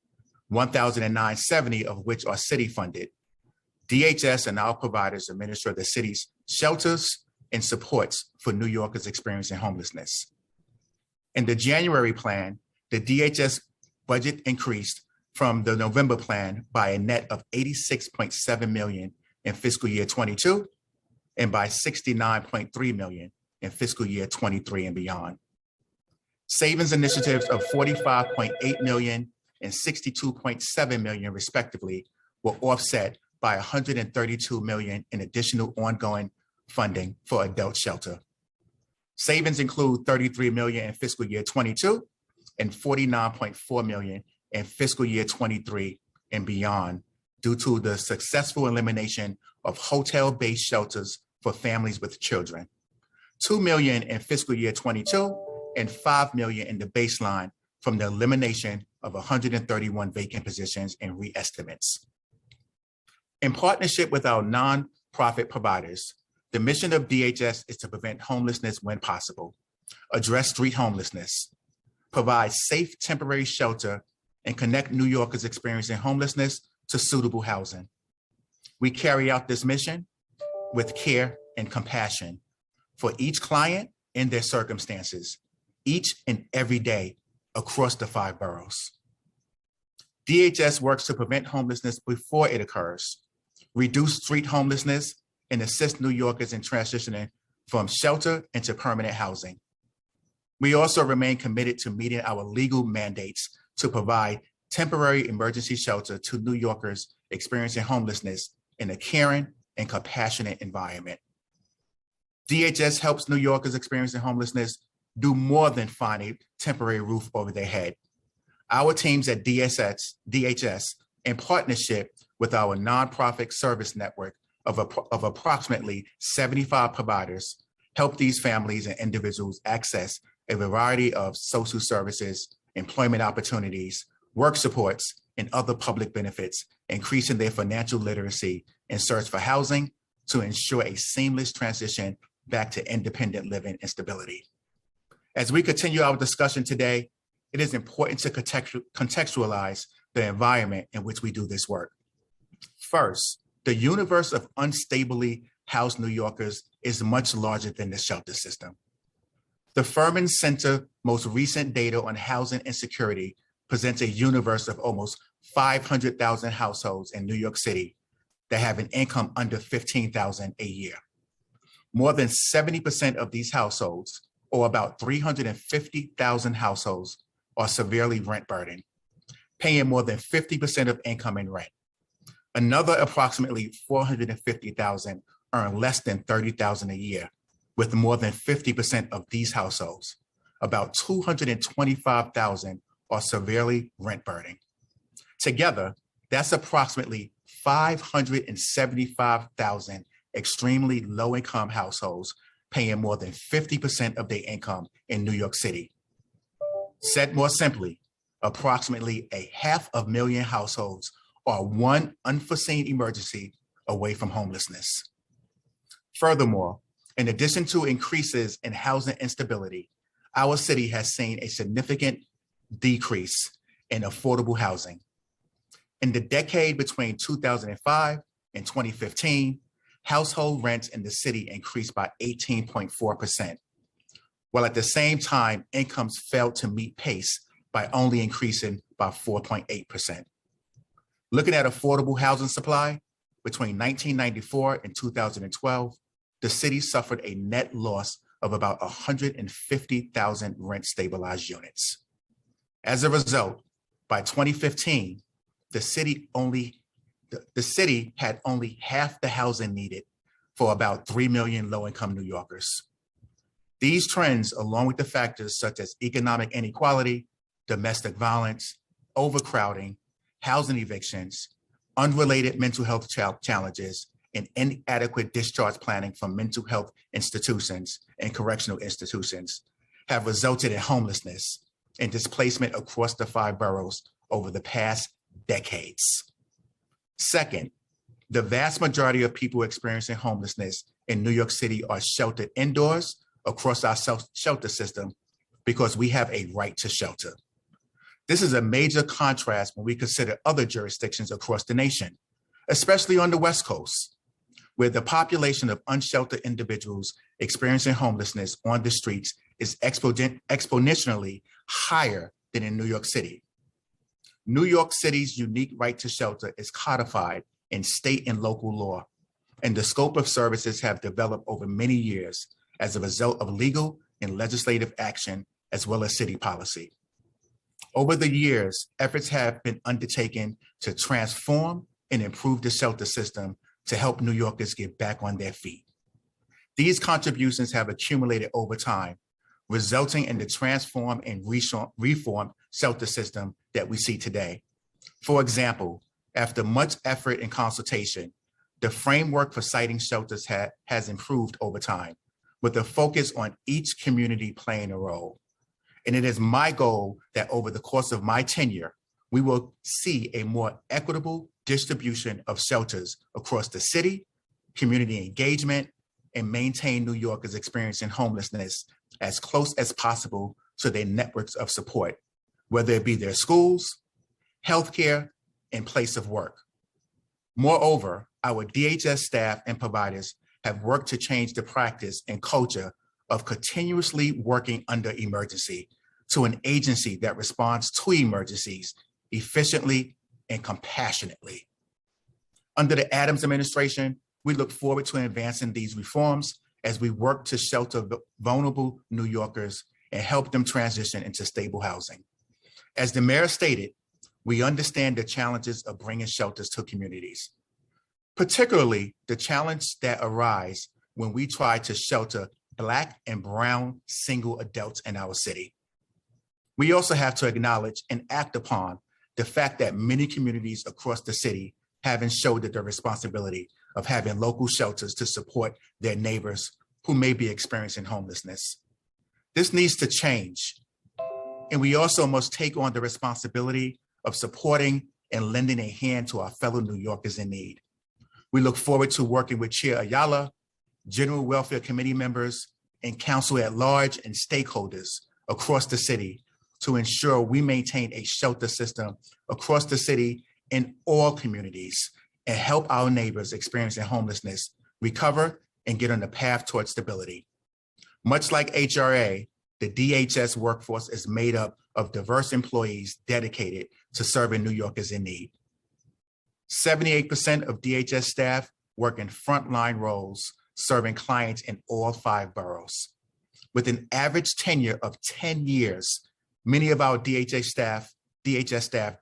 1,970 of which are city funded, DHS and our providers administer the city's shelters and supports for New Yorkers experiencing homelessness. In the January plan, the DHS budget increased from the November plan by a net of $86.7 million in fiscal year 22 and by $69.3 million in fiscal year 23 and beyond. Savings initiatives of $45.8 million and $62.7 million respectively were offset by $132 million in additional ongoing funding for adult shelter. Savings include $33 million in fiscal year 22 and $49.4 million in fiscal year 23 and beyond due to the successful elimination of hotel-based shelters for families with children. $2 million in fiscal year 22 and $5 million in the baseline from the elimination of 131 vacant positions and re-estimates. In partnership with our nonprofit providers, the mission of DHS is to prevent homelessness when possible, address street homelessness, provide safe temporary shelter, and connect New Yorkers experiencing homelessness to suitable housing. We carry out this mission with care and compassion for each client and their circumstances, each and every day across the 5 boroughs. DHS works to prevent homelessness before it occurs, reduce street homelessness, and assist New Yorkers in transitioning from shelter into permanent housing. We also remain committed to meeting our legal mandates to provide temporary emergency shelter to New Yorkers experiencing homelessness in a caring and compassionate environment. DHS helps New Yorkers experiencing homelessness do more than find a temporary roof over their head. Our teams at DHS, in partnership with our nonprofit service network of approximately 75 providers, help these families and individuals access a variety of social services, employment opportunities, work supports, and other public benefits, increasing their financial literacy in search for housing to ensure a seamless transition back to independent living and stability. As we continue our discussion today, it is important to contextualize the environment in which we do this work. First, the universe of unstably housed New Yorkers is much larger than the shelter system. The Furman Center most recent data on housing insecurity presents a universe of almost 500,000 households in New York City that have an income under $15,000 a year. More than 70% of these households, or about 350,000 households, are severely rent burdened, paying more than 50% of income in rent. Another approximately 450,000 earn less than $30,000 a year, with more than 50% of these households, about 225,000, are severely rent burdened. Together, that's approximately 575,000 extremely low-income households paying more than 50% of their income in New York City. Said more simply, approximately 500,000 households are one unforeseen emergency away from homelessness. Furthermore, in addition to increases in housing instability, our city has seen a significant decrease in affordable housing. In the decade between 2005 and 2015, household rents in the city increased by 18.4%, while at the same time, incomes failed to meet pace by only increasing by 4.8%. Looking at affordable housing supply, between 1994 and 2012, the city suffered a net loss of about 150,000 rent stabilized units. As a result, by 2015, the city had only half the housing needed for about 3 million low-income New Yorkers. These trends, along with the factors such as economic inequality, domestic violence, overcrowding, housing evictions, unrelated mental health challenges, and inadequate discharge planning from mental health institutions and correctional institutions, have resulted in homelessness and displacement across the 5 boroughs over the past decades. Second, the vast majority of people experiencing homelessness in New York City are sheltered indoors across our shelter system because we have a right to shelter. This is a major contrast when we consider other jurisdictions across the nation, especially on the West Coast, where the population of unsheltered individuals experiencing homelessness on the streets is exponentially higher than in New York City. New York City's unique right to shelter is codified in state and local law, and the scope of services have developed over many years as a result of legal and legislative action, as well as city policy. Over the years, efforts have been undertaken to transform and improve the shelter system to help New Yorkers get back on their feet. These contributions have accumulated over time, resulting in the transformed and reformed shelter system that we see today. For example, after much effort and consultation, the framework for siting shelters has improved over time, with a focus on each community playing a role. And it is my goal that over the course of my tenure, we will see a more equitable distribution of shelters across the city, community engagement, and maintain New Yorkers experiencing homelessness as close as possible to their networks of support, whether it be their schools, healthcare, and place of work. Moreover, our DHS staff and providers have worked to change the practice and culture of continuously working under emergency to an agency that responds to emergencies efficiently and compassionately. Under the Adams administration, we look forward to advancing these reforms as we work to shelter vulnerable New Yorkers and help them transition into stable housing. As the mayor stated, we understand the challenges of bringing shelters to communities, particularly the challenge that arise when we try to shelter Black and brown single adults in our city. We also have to acknowledge and act upon the fact that many communities across the city haven't shouldered the responsibility of having local shelters to support their neighbors who may be experiencing homelessness. This needs to change. And we also must take on the responsibility of supporting and lending a hand to our fellow New Yorkers in need. We look forward to working with Chair Ayala, General Welfare Committee members, and Council at large and stakeholders across the city to ensure we maintain a shelter system across the city in all communities and help our neighbors experiencing homelessness recover and get on the path towards stability. Much like HRA, the DHS workforce is made up of diverse employees dedicated to serving New Yorkers in need. 78% of DHS staff work in frontline roles, serving clients in all 5 boroughs. With an average tenure of 10 years, many of our DHS staff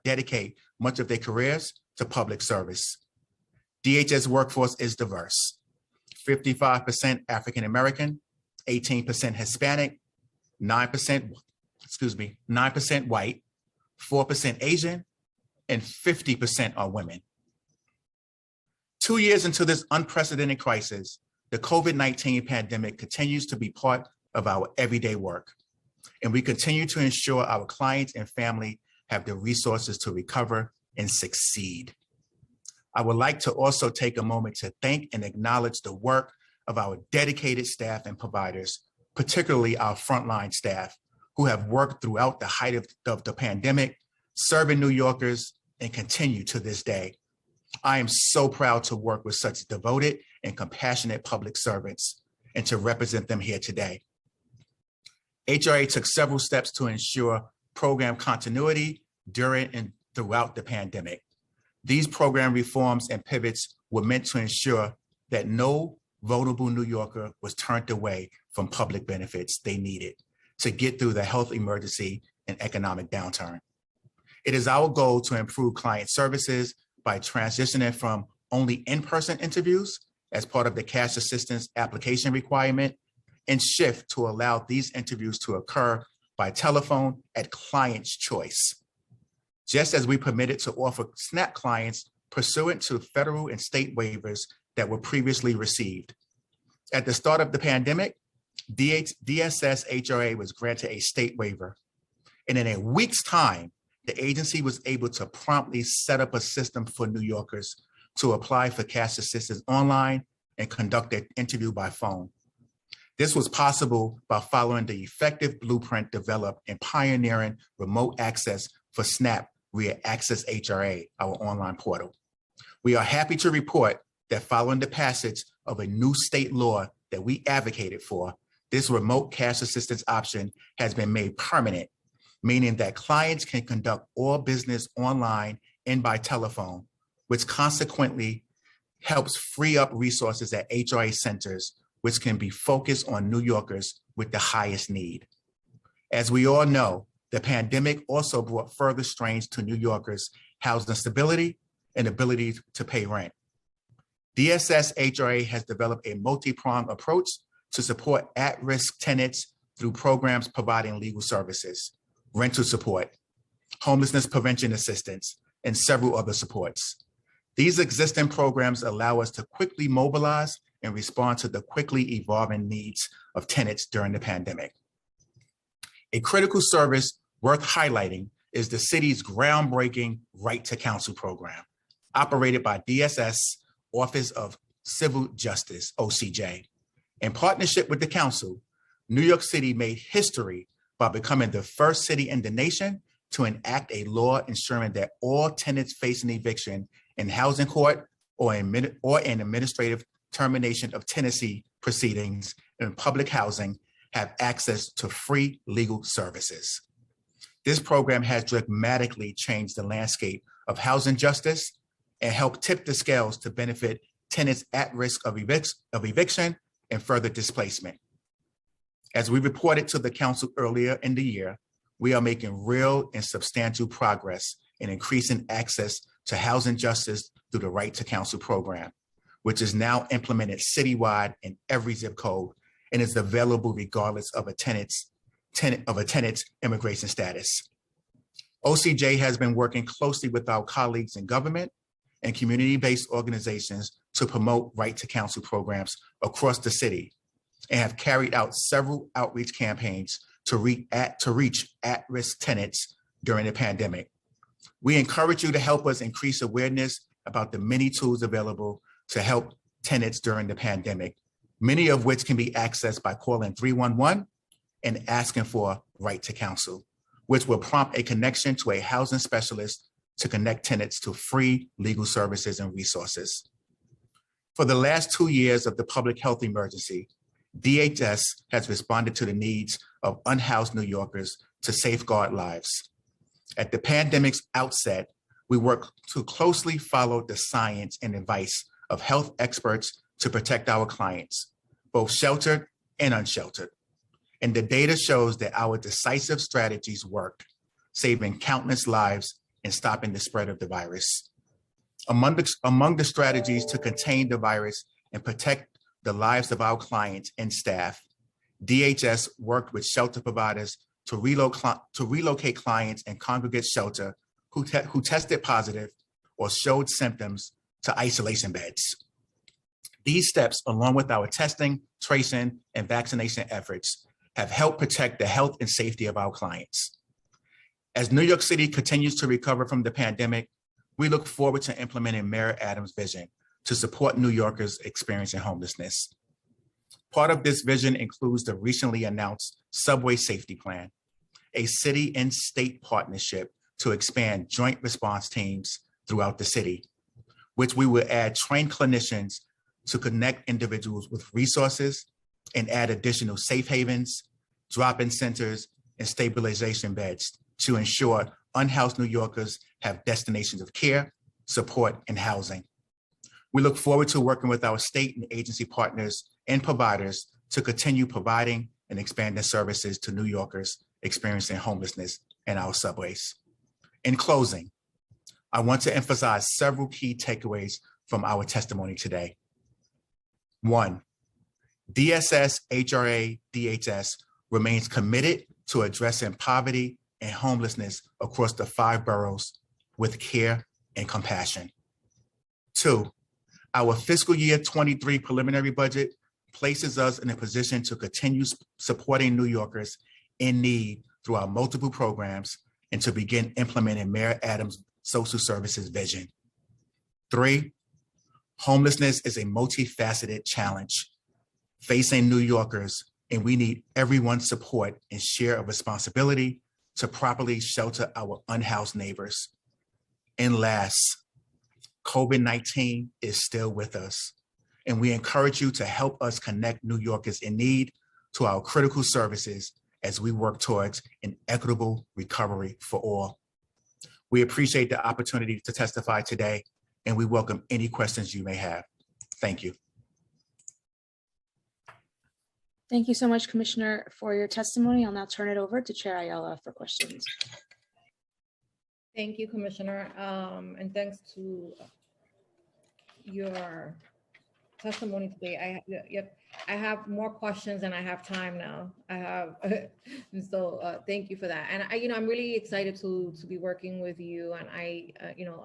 dedicate much of their careers to public service. DHS workforce is diverse. 55% African American, 18% Hispanic, 9% white, 4% Asian, and 50% are women. 2 years into this unprecedented crisis, the COVID-19 pandemic continues to be part of our everyday work, and we continue to ensure our clients and family have the resources to recover and succeed. I would like to also take a moment to thank and acknowledge the work of our dedicated staff and providers, particularly our frontline staff, who have worked throughout the height of the pandemic, serving New Yorkers, and continue to this day. I am so proud to work with such devoted and compassionate public servants and to represent them here today. HRA took several steps to ensure program continuity during and throughout the pandemic. These program reforms and pivots were meant to ensure that no vulnerable New Yorker was turned away from public benefits they needed to get through the health emergency and economic downturn. It is our goal to improve client services by transitioning from only in-person interviews as part of the cash assistance application requirement and shift to allow these interviews to occur by telephone at client's choice. Just as we permitted to offer SNAP clients pursuant to federal and state waivers that were previously received. At the start of the pandemic, DSS HRA was granted a state waiver. And in a week's time, the agency was able to promptly set up a system for New Yorkers to apply for cash assistance online and conduct an interview by phone. This was possible by following the effective blueprint developed in pioneering remote access for SNAP via Access HRA, our online portal. We are happy to report that following the passage of a new state law that we advocated for, this remote cash assistance option has been made permanent, meaning that clients can conduct all business online and by telephone, which consequently helps free up resources at HRA centers, which can be focused on New Yorkers with the highest need. As we all know, the pandemic also brought further strains to New Yorkers' housing stability and ability to pay rent. DSS HRA has developed a multi-pronged approach to support at-risk tenants through programs providing legal services, rental support, homelessness prevention assistance, and several other supports. These existing programs allow us to quickly mobilize and respond to the quickly evolving needs of tenants during the pandemic. A critical service worth highlighting is the city's groundbreaking Right to Counsel program, operated by DSS Office of Civil Justice, OCJ. In partnership with the council, New York City made history by becoming the first city in the nation to enact a law ensuring that all tenants facing eviction in housing court or in administrative termination of tenancy proceedings in public housing have access to free legal services. This program has dramatically changed the landscape of housing justice and helped tip the scales to benefit tenants at risk of eviction and further displacement. As we reported to the council earlier in the year, we are making real and substantial progress in increasing access to housing justice through the Right to Counsel program, which is now implemented citywide in every zip code and is available regardless of a tenant's a tenant's immigration status. OCJ has been working closely with our colleagues in government and community-based organizations to promote right to counsel programs across the city and have carried out several outreach campaigns to reach at-risk tenants during the pandemic. We encourage you to help us increase awareness about the many tools available to help tenants during the pandemic, many of which can be accessed by calling 311 and asking for right to counsel, which will prompt a connection to a housing specialist to connect tenants to free legal services and resources. For the last 2 years of the public health emergency, DHS has responded to the needs of unhoused New Yorkers to safeguard lives. At the pandemic's outset, we worked to closely follow the science and advice of health experts to protect our clients, both sheltered and unsheltered. And the data shows that our decisive strategies work, saving countless lives and stopping the spread of the virus. Among the strategies to contain the virus and protect the lives of our clients and staff, DHS worked with shelter providers to relocate clients in congregate shelter who tested positive or showed symptoms to isolation beds. These steps, along with our testing, tracing, and vaccination efforts, have helped protect the health and safety of our clients. As New York City continues to recover from the pandemic, we look forward to implementing Mayor Adams' vision to support New Yorkers experiencing homelessness. Part of this vision includes the recently announced Subway Safety Plan, a city and state partnership to expand joint response teams throughout the city, which we will add trained clinicians to connect individuals with resources and add additional safe havens, drop-in centers, and stabilization beds to ensure unhoused New Yorkers have destinations of care, support, and housing. We look forward to working with our state and agency partners and providers to continue providing and expanding services to New Yorkers experiencing homelessness in our subways. In closing, I want to emphasize several key takeaways from our testimony today. 1, DSS, HRA, DHS remains committed to addressing poverty and homelessness across the 5 boroughs with care and compassion. 2, our fiscal year 23 preliminary budget places us in a position to continue supporting New Yorkers in need through our multiple programs and to begin implementing Mayor Adams' social services vision. 3, homelessness is a multifaceted challenge facing New Yorkers, and we need everyone's support and share of responsibility to properly shelter our unhoused neighbors. And last, COVID-19 is still with us, and we encourage you to help us connect New Yorkers in need to our critical services as we work towards an equitable recovery for all. We appreciate the opportunity to testify today, and we welcome any questions you may have. Thank you. Thank you so much, Commissioner, for your testimony. I'll now turn it over to Chair Ayala for questions. Thank you, Commissioner, and thanks to your testimony today. I have more questions than I have time now. Thank you for that. And I'm really excited to be working with you, and I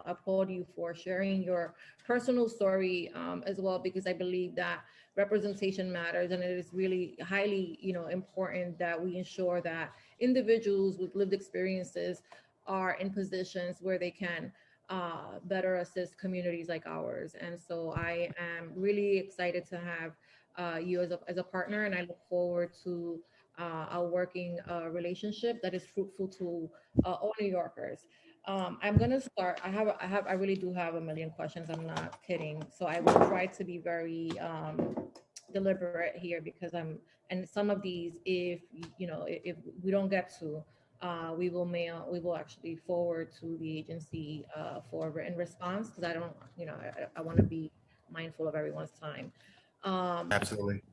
applaud you for sharing your personal story as well, because I believe that representation matters, and it is really highly important that we ensure that individuals with lived experiences are in positions where they can better assist communities like ours. And so I am really excited to have you as a partner, and I look forward to a working relationship that is fruitful to all New Yorkers. I'm gonna start. I really do have a million questions. I'm not kidding. So I will try to be very deliberate here, because and some of these, if we don't get to, we will actually forward to the agency for written response, because I want to be mindful of everyone's time. Absolutely.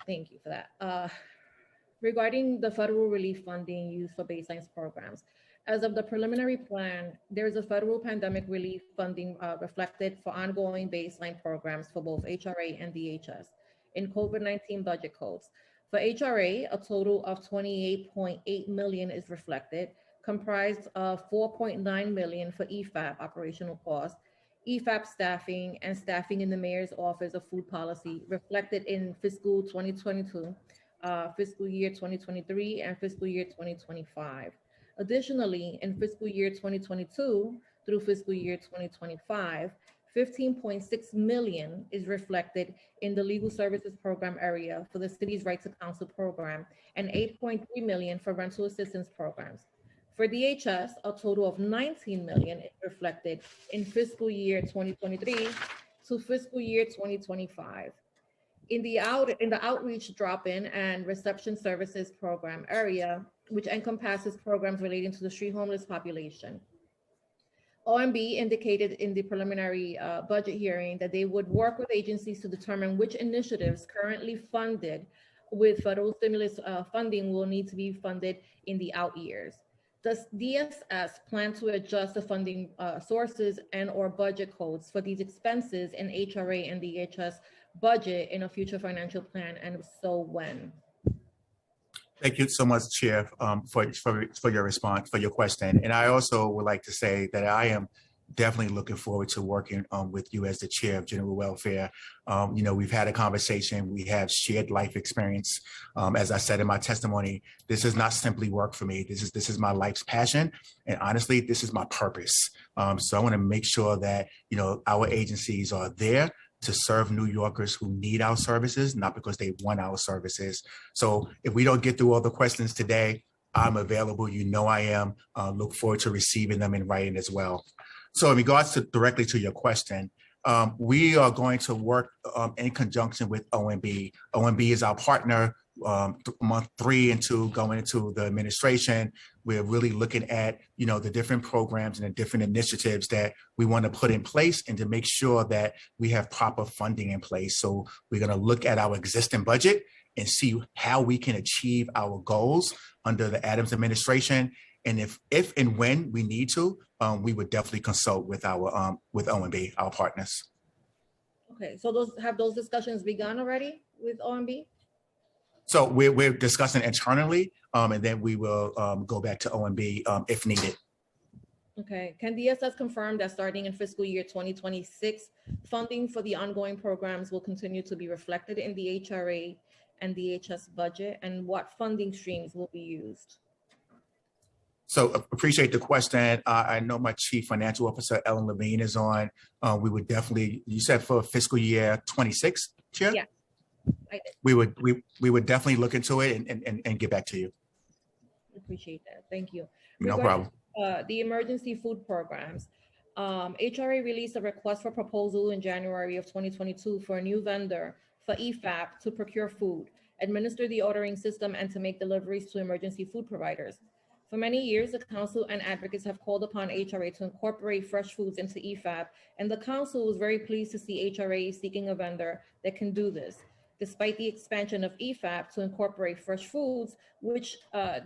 Thank you for that. Regarding the federal relief funding used for baseline programs, as of the preliminary plan, there's a federal pandemic relief funding reflected for ongoing baseline programs for both HRA and DHS in COVID-19 budget codes. For HRA, a total of 28.8 million is reflected, comprised of 4.9 million for EFAP operational costs, EFAP staffing, and staffing in the Mayor's Office of Food Policy reflected in fiscal 2022, fiscal year 2023, and fiscal year 2025. Additionally, in fiscal year 2022 through fiscal year 2025, 15.6 million is reflected in the legal services program area for the city's right to counsel program and 8.3 million for rental assistance programs. For DHS, a total of 19 million is reflected in fiscal year 2023 to fiscal year 2025. In the outreach drop-in and reception services program area, which encompasses programs relating to the street homeless population, OMB indicated in the preliminary budget hearing that they would work with agencies to determine which initiatives currently funded with federal stimulus funding will need to be funded in the out years. Does DSS plan to adjust the funding sources and or budget codes for these expenses in HRA and DHS budget in a future financial plan, and if so, when? Thank you so much, Chair, for your response, for your question. And I also would like to say that I am definitely looking forward to working with you as the Chair of General Welfare. You know, we've had a conversation, we have shared life experience. As I said in my testimony, this is not simply work for me. This is my life's passion. And honestly, this is my purpose. So I want to make sure that, you know, our agencies are there to serve New Yorkers who need our services, not because they want our services. So if we don't get through all the questions today, I'm available. You know I am. Look forward to receiving them in writing as well. So in regards to directly to your question, we are going to work in conjunction with OMB. OMB is our partner. Month 3 and 2 going into the administration, we're really looking at, you know, the different programs and the different initiatives that we want to put in place and to make sure that we have proper funding in place. So we're going to look at our existing budget and see how we can achieve our goals under the Adams administration. And if and when we need to, we would definitely consult with our with OMB, our partners. Okay, so those discussions begun already with OMB? So we're discussing internally, and then we will go back to OMB if needed. Okay, can DSS confirm that starting in fiscal year 2026, funding for the ongoing programs will continue to be reflected in the HRA and DHS budget, and what funding streams will be used? So appreciate the question. I know my Chief Financial Officer, Ellen Levine, is on. We would definitely, you said for fiscal year 26, Chair? Yeah. We would definitely look into it and get back to you. Appreciate that. Thank you. No problem. The emergency food programs. HRA released a request for proposal in January of 2022 for a new vendor for EFAP to procure food, administer the ordering system, and to make deliveries to emergency food providers. For many years, the council and advocates have called upon HRA to incorporate fresh foods into EFAP, and the council was very pleased to see HRA seeking a vendor that can do this. Despite the expansion of EFAP to incorporate fresh foods, which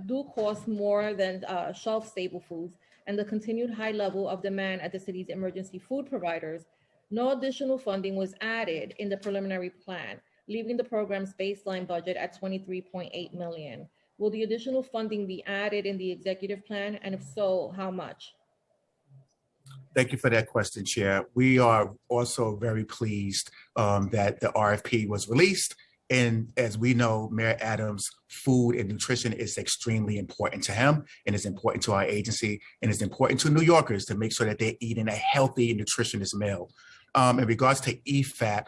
do cost more than shelf-stable foods, and the continued high level of demand at the city's emergency food providers, no additional funding was added in the preliminary plan, leaving the program's baseline budget at 23.8 million. Will the additional funding be added in the executive plan? And if so, how much? Thank you for that question, Chair. We are also very pleased that the RFP was released. And as we know, Mayor Adams' food and nutrition is extremely important to him, and it's important to our agency, and it's important to New Yorkers to make sure that they're eating a healthy and nutritious meal. In regards to EFAP,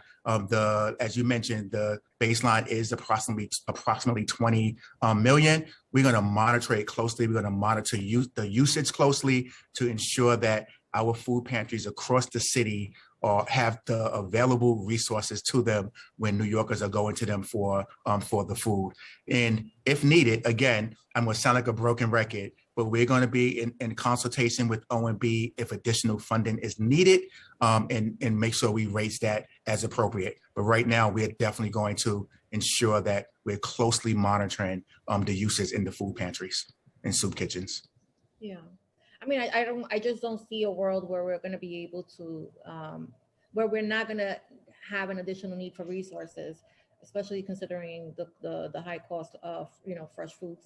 as you mentioned, the baseline is approximately 20 million. We're going to monitor it closely. We're going to monitor the usage closely to ensure that our food pantries across the city have the available resources to them when New Yorkers are going to them for the food. And if needed, again, I'm going to sound like a broken record, but we're going to be in consultation with OMB if additional funding is needed, and make sure we raise that as appropriate. But right now, we're definitely going to ensure that we're closely monitoring the uses in the food pantries and soup kitchens. Yeah. I mean, I just don't see a world where we're going to be able to, where we're not going to have an additional need for resources. especially considering the high cost of, fresh foods.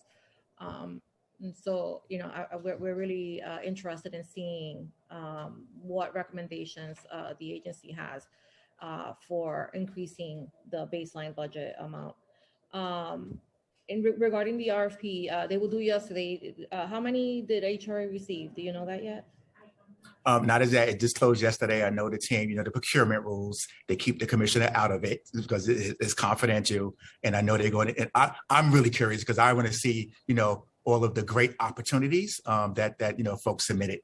And so, we're really interested in seeing what recommendations the agency has for increasing the baseline budget amount. Regarding the RFP, they will do yesterday. How many did HRA receive? Do you know that yet? Not as that, it just closed yesterday. I know the team, the procurement rules, they keep the commissioner out of it because it's confidential. And I know they're going to, and I'm really curious because I want to see, all of the great opportunities that folks submitted.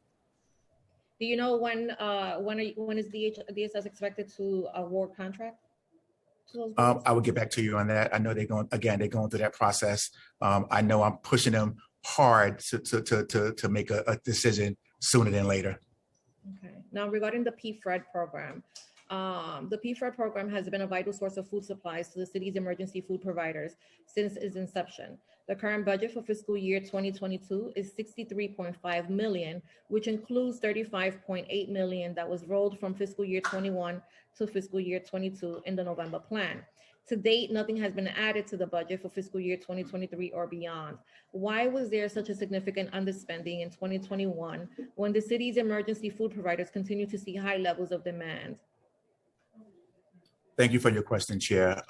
Do you know when is DSS expected to award contract? I will get back to you on that. I know they're going through that process. I know I'm pushing them hard to make a decision sooner than later. Okay. Now, regarding the PFRED program, the PFRED program has been a vital source of food supplies to the city's emergency food providers since its inception. The current budget for fiscal year 2022 is $63.5 million, which includes $35.8 million that was rolled from fiscal year 21 to fiscal year 22 in the November plan. To date, nothing has been added to the budget for fiscal year 2023 or beyond. Why was there such a significant underspending in 2021 when the city's emergency food providers continue to see high levels of demand? Thank you for your question, Chair.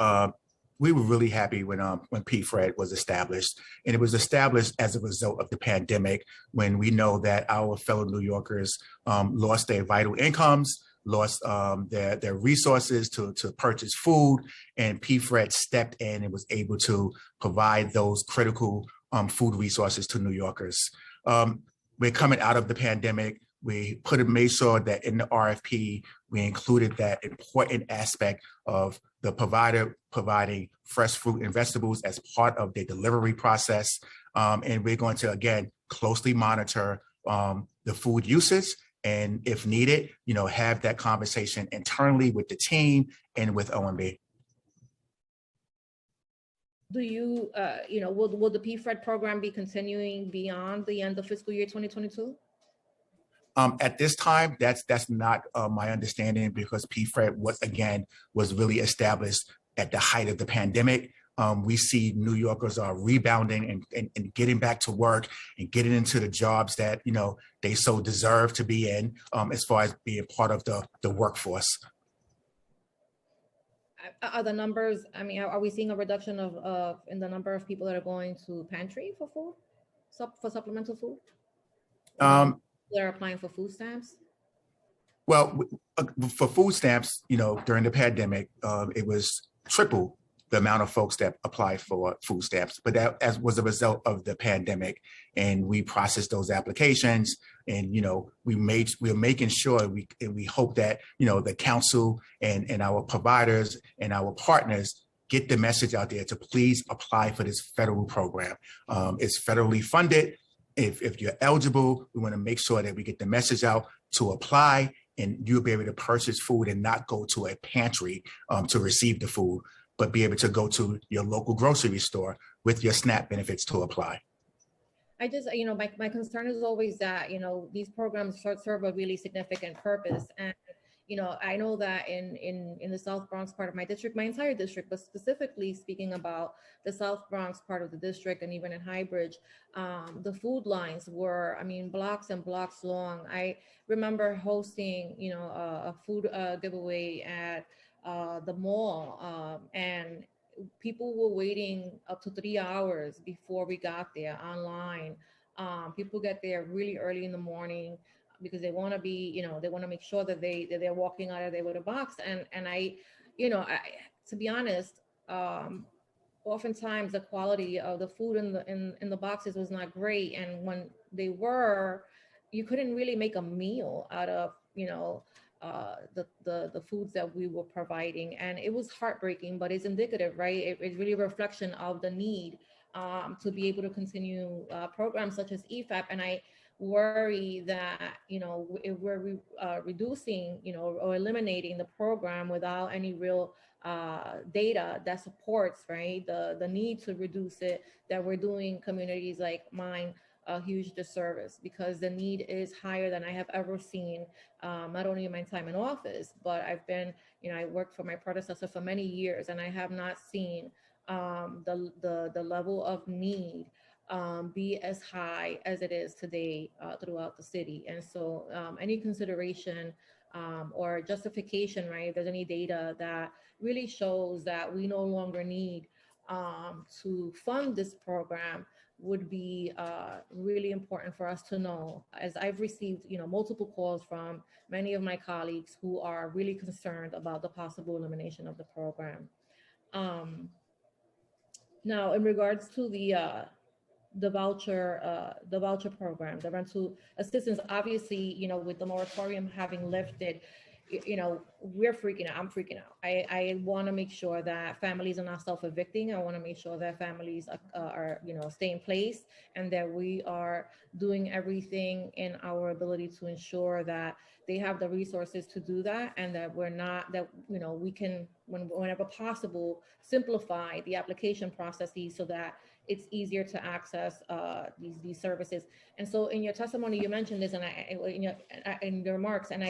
We were really happy when PFRED was established, and it was established as a result of the pandemic, when we know that our fellow New Yorkers lost their vital incomes, lost their resources to purchase food, and PFRED stepped in and was able to provide those critical food resources to New Yorkers. We're coming out of the pandemic. We made sure that in the RFP, we included that important aspect of the provider providing fresh fruit and vegetables as part of their delivery process. And we're going to, again, closely monitor the food usage, and if needed, have that conversation internally with the team and with OMB. Do you, will the PFRED program be continuing beyond the end of fiscal year 2022? At this time, that's not my understanding, because PFRED was really established at the height of the pandemic. We see New Yorkers are rebounding and getting back to work and getting into the jobs that they so deserve to be in, as far as being part of the workforce. Are the numbers? I mean, are we seeing a reduction in the number of people that are going to pantry for food, for supplemental food? That are applying for food stamps? Well, for food stamps, during the pandemic, it was triple the amount of folks that applied for food stamps, but that was a result of the pandemic, and we processed those applications, and we're making sure we hope that the council and our providers and our partners get the message out there to please apply for this federal program. It's federally funded. If you're eligible, we want to make sure that we get the message out to apply, and you'll be able to purchase food and not go to a pantry to receive the food, but be able to go to your local grocery store with your SNAP benefits to apply. I just, my concern is always that, these programs serve a really significant purpose. And, I know that in the South Bronx part of my district, my entire district, but specifically speaking about the South Bronx part of the district, and even in Highbridge, the food lines were, blocks and blocks long. I remember hosting, a food giveaway at the mall, and people were waiting up to 3 hours before we got there online. People get there really early in the morning because they want to be, they want to make sure that they're walking out of there with a box. And I, to be honest, oftentimes the quality of the food in the boxes was not great. And when they were, you couldn't really make a meal out of, the foods that we were providing. And it was heartbreaking, but it's indicative, right? It's really a reflection of the need to be able to continue programs such as EFAP. And I worry that, if we're reducing, or eliminating the program without any real data that supports, right, the need to reduce it, that we're doing communities like mine a huge disservice, because the need is higher than I have ever seen, not only in my time in office, but I've been, I worked for my predecessor for many years, and I have not seen the level of need be as high as it is today throughout the city. And so any consideration or justification, right, if there's any data that really shows that we no longer need to fund this program, would be really important for us to know, as I've received, multiple calls from many of my colleagues who are really concerned about the possible elimination of the program. Now, in regards to the voucher program, the rental assistance, obviously, with the moratorium having lifted, we're freaking out. I'm freaking out. I want to make sure that families are not self-evicting. I want to make sure that families are stay in place, and that we are doing everything in our ability to ensure that they have the resources to do that, and that we can, whenever possible, simplify the application processes so that it's easier to access these services. And so in your testimony, you mentioned this, and in your remarks, and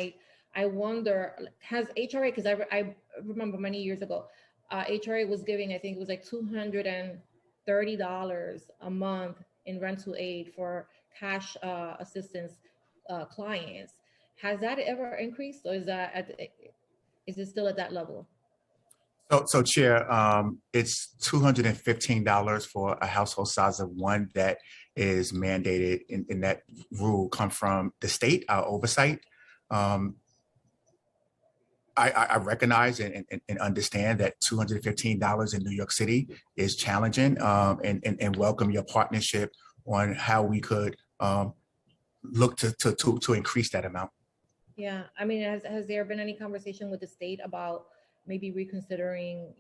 I wonder, has HRA, because I remember many years ago, HRA was giving, I think it was like $230 a month in rental aid for cash assistance clients. Has that ever increased, or is it still at that level? So Chair, it's $215 for a household size of one that is mandated, in that rule come from the state, our oversight. I recognize and understand that $215 in New York City is challenging, and welcome your partnership on how we could look to increase that amount. Yeah, I mean, has there been any conversation with the state about maybe reconsidering,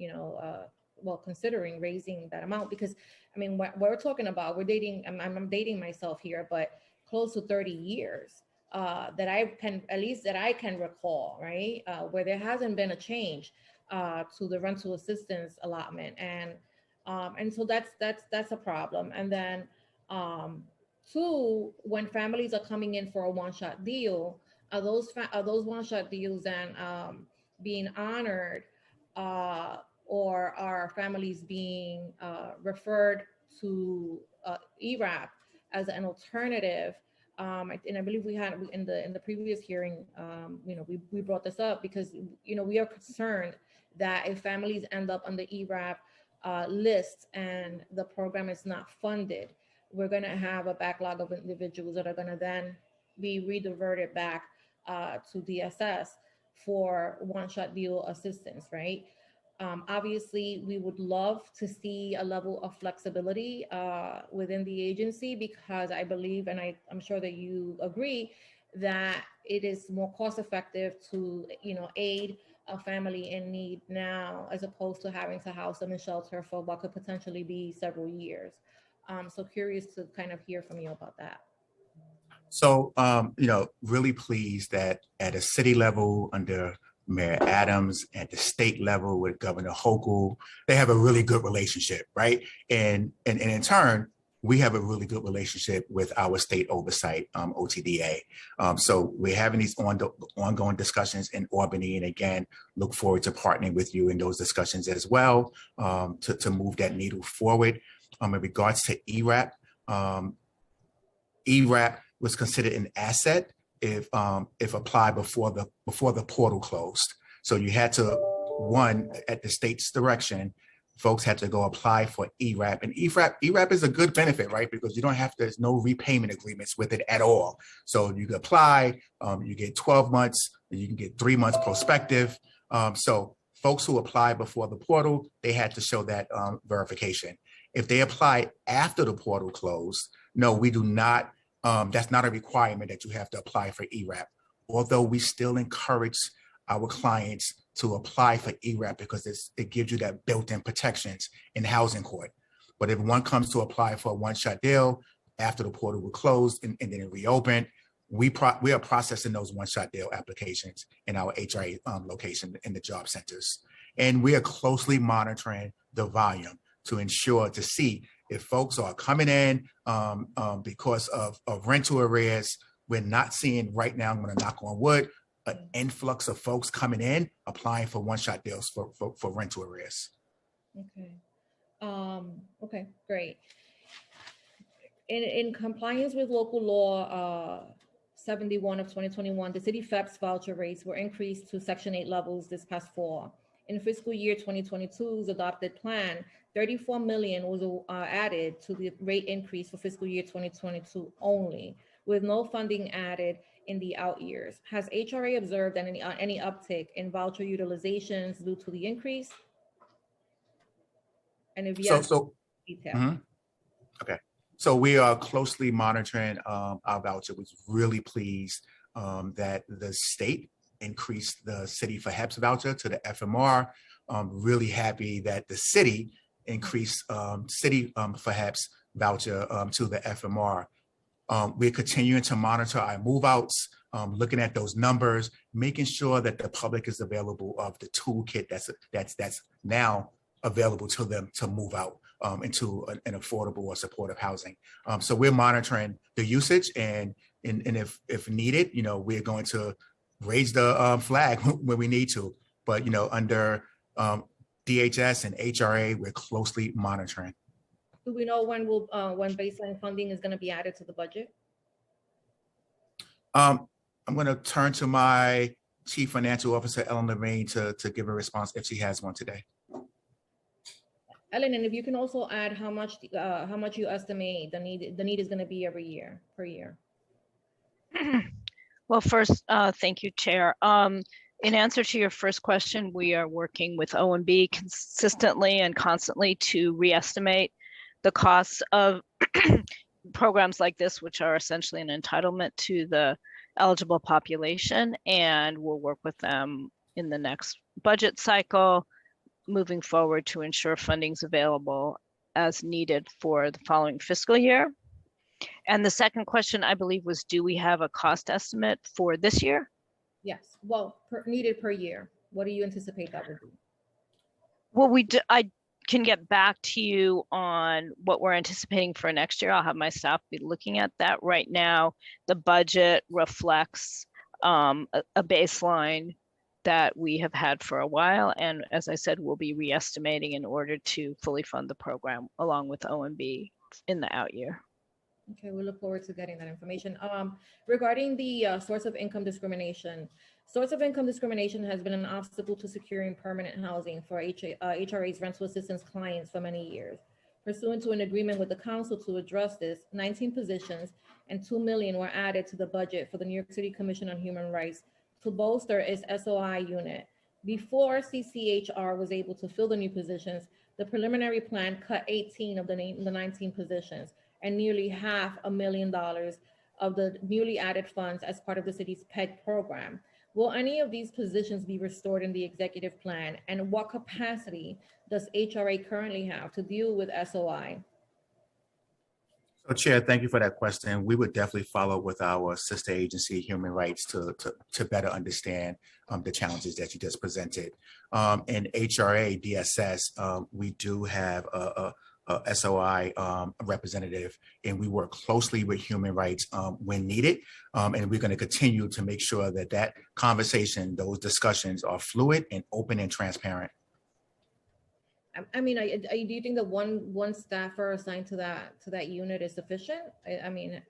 considering raising that amount? Because I mean, what we're talking about, I'm dating myself here, but close to 30 years that I can recall, right, where there hasn't been a change to the rental assistance allotment, and so that's a problem. And then two, when families are coming in for a one-shot deal, are those one-shot deals then being honored, or are families being referred to ERAP as an alternative? And I believe we had in the previous hearing, we brought this up because we are concerned that if families end up on the ERAP list and the program is not funded, we're going to have a backlog of individuals that are going to then be rediverted back to DSS for one-shot deal assistance, right? Obviously, we would love to see a level of flexibility within the agency, because I believe, and I'm sure that you agree, that it is more cost-effective to aid a family in need now, as opposed to having to house them in shelter for what could potentially be several years. So curious to kind of hear from you about that. So, really pleased that at a city level under Mayor Adams, at the state level with Governor Hochul, they have a really good relationship, right? And in turn, we have a really good relationship with our state oversight, OTDA. So we're having these ongoing discussions in Albany, and again, look forward to partnering with you in those discussions as well, to move that needle forward. In regards to ERAP, ERAP was considered an asset if applied before the portal closed. So you had to, one, at the state's direction, folks had to go apply for ERAP. And ERAP is a good benefit, right? Because you don't have to, there's no repayment agreements with it at all. So you can apply, you get 12 months, you can get 3 months prospective. So folks who apply before the portal, they had to show that verification. If they apply after the portal closed, no, we do not. That's not a requirement that you have to apply for ERAP, although we still encourage our clients to apply for ERAP because it gives you that built-in protections in housing court. But if one comes to apply for a one-shot deal after the portal was closed and then it reopened, we are processing those one-shot deal applications in our HRA location in the job centers. And we are closely monitoring the volume to ensure to see if folks are coming in because of rental arrears, we're not seeing right now, I'm going to knock on wood, an influx of folks coming in applying for one-shot deals for rental arrears. Okay. Okay, great. In compliance with local law 71 of 2021, the city FEPS voucher rates were increased to Section 8 levels this past fall. In fiscal year 2022's adopted plan, 34 million was added to the rate increase for fiscal year 2022 only, with no funding added in the out years. Has HRA observed any uptick in voucher utilizations due to the increase? And if yes, detail. Okay. So we are closely monitoring our voucher. Was really pleased that the state increased the city for HEPS voucher to the FMR. Really happy that the city increased city for HEPS voucher to the FMR. We're continuing to monitor our move outs, looking at those numbers, making sure that the public is available of the toolkit that's now available to them to move out into an affordable or supportive housing. So we're monitoring the usage, and if needed, we're going to raise the flag when we need to. But under DHS and HRA, we're closely monitoring. Do we know when baseline funding is going to be added to the budget? I'm going to turn to my Chief Financial Officer, Ellen Lorraine, to give a response if she has one today. Ellen, and if you can also add how much you estimate the need is going to be every year per year. Well, first, thank you, Chair. In answer to your first question, we are working with OMB consistently and constantly to re-estimate the costs of programs like this, which are essentially an entitlement to the eligible population, and we'll work with them in the next budget cycle moving forward to ensure funding's available as needed for the following fiscal year. And the second question, I believe, was, do we have a cost estimate for this year? Yes, well, needed per year. What do you anticipate that would be? Well, I can get back to you on what we're anticipating for next year. I'll have my staff be looking at that. Right now, the budget reflects a baseline that we have had for a while. And as I said, we'll be re-estimating in order to fully fund the program along with OMB in the out year. Okay, we look forward to getting that information. Regarding the source of income discrimination has been an obstacle to securing permanent housing for HRA's rental assistance clients for many years. Pursuant to an agreement with the council to address this, 19 positions and $2 million were added to the budget for the New York City Commission on Human Rights to bolster its SOI unit. Before CCHR was able to fill the new positions, the preliminary plan cut 18 of the 19 positions and nearly $500,000 of the newly added funds as part of the city's PEG program. Will any of these positions be restored in the executive plan? And what capacity does HRA currently have to deal with SOI? So, Chair, thank you for that question. We would definitely follow with our sister agency, Human Rights, to better understand the challenges that you just presented. In HRA DSS, we do have a SOI representative, and we work closely with Human Rights when needed. And we're going to continue to make sure that that conversation, those discussions are fluid and open and transparent. I mean, do you think that one staffer assigned to that unit is sufficient? I mean,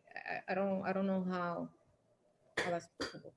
I don't know how that's possible.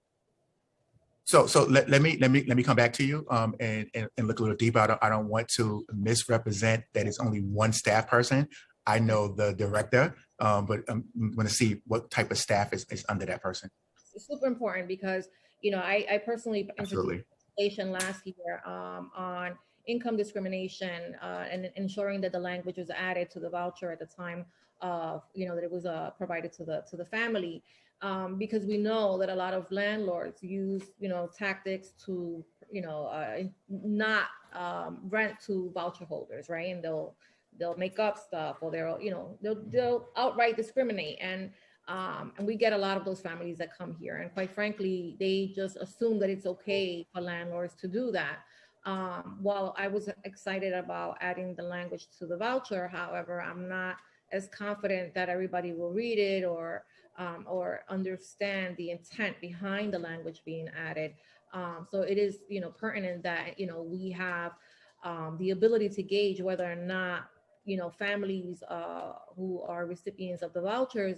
So let me come back to you and look a little deeper. I don't want to misrepresent that it's only one staff person. I know the director, but I'm going to see what type of staff is under that person. It's super important because I personally Absolutely legislation last year on income discrimination and ensuring that the language was added to the voucher at the time of that it was provided to the family. Because we know that a lot of landlords use, tactics to, not rent to voucher holders, right? And they'll make up stuff, or they'll outright discriminate. And we get a lot of those families that come here, and quite frankly, they just assume that it's okay for landlords to do that. While I was excited about adding the language to the voucher, however, I'm not as confident that everybody will read it or understand the intent behind the language being added. So it is, pertinent that, we have the ability to gauge whether or not, families who are recipients of the vouchers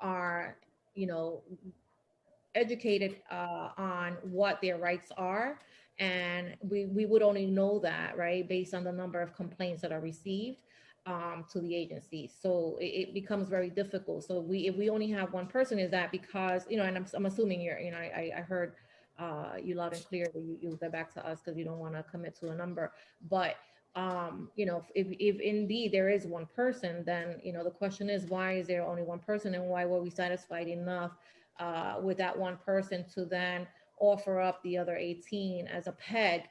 are, educated on what their rights are. And we would only know that, right, based on the number of complaints that are received to the agency. So it becomes very difficult. So if we only have one person, is that because, and I'm assuming you're, I heard you loud and clear that you'll get back to us because you don't want to commit to a number. But if indeed there is one person, then, the question is, why is there only one person, and why were we satisfied enough with that one person to then offer up the other 18 as a peg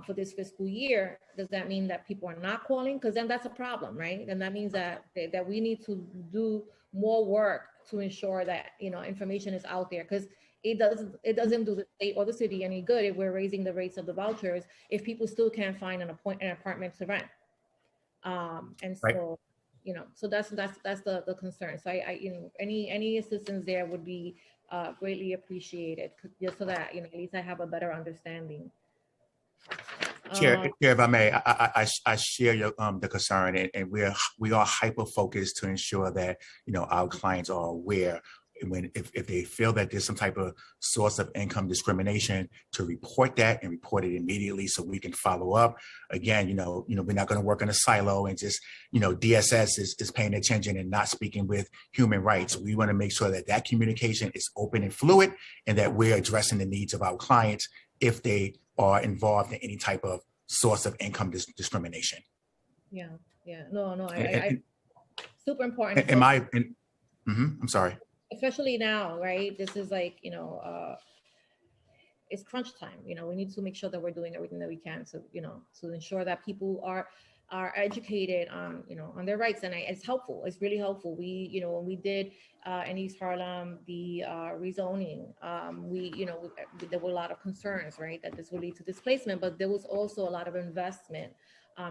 for this fiscal year? Does that mean that people are not calling? Because then that's a problem, right? And that means that we need to do more work to ensure that, information is out there, because it doesn't do the state or the city any good if we're raising the rates of the vouchers if people still can't find an apartment to rent. And so, so that's the concern. So I any assistance there would be greatly appreciaed, just so that, at least I have a better understanding. Chair, if I may, I share your the concern, and we are hyper focused to ensure that our clients are aware if they feel that there's some type of source of income discrimination, to report that and report it immediately so we can follow up. Again, we're not going to work in a silo and just, DSS is paying attention and not speaking with human rights. We want to make sure that communication is open and fluid, and that we're addressing the needs of our clients if they are involved in any type of source of income discrimination. Yeah. No, I super important. I'm sorry. Especially now, right? This is like, it's crunch time. We need to make sure that we're doing everything that we can to, to ensure that people are educated on, on their rights. And it's helpful. It's really helpful. We, when we did in East Harlem, the rezoning, there were a lot of concerns, right, that this would lead to displacement, but there was also a lot of investment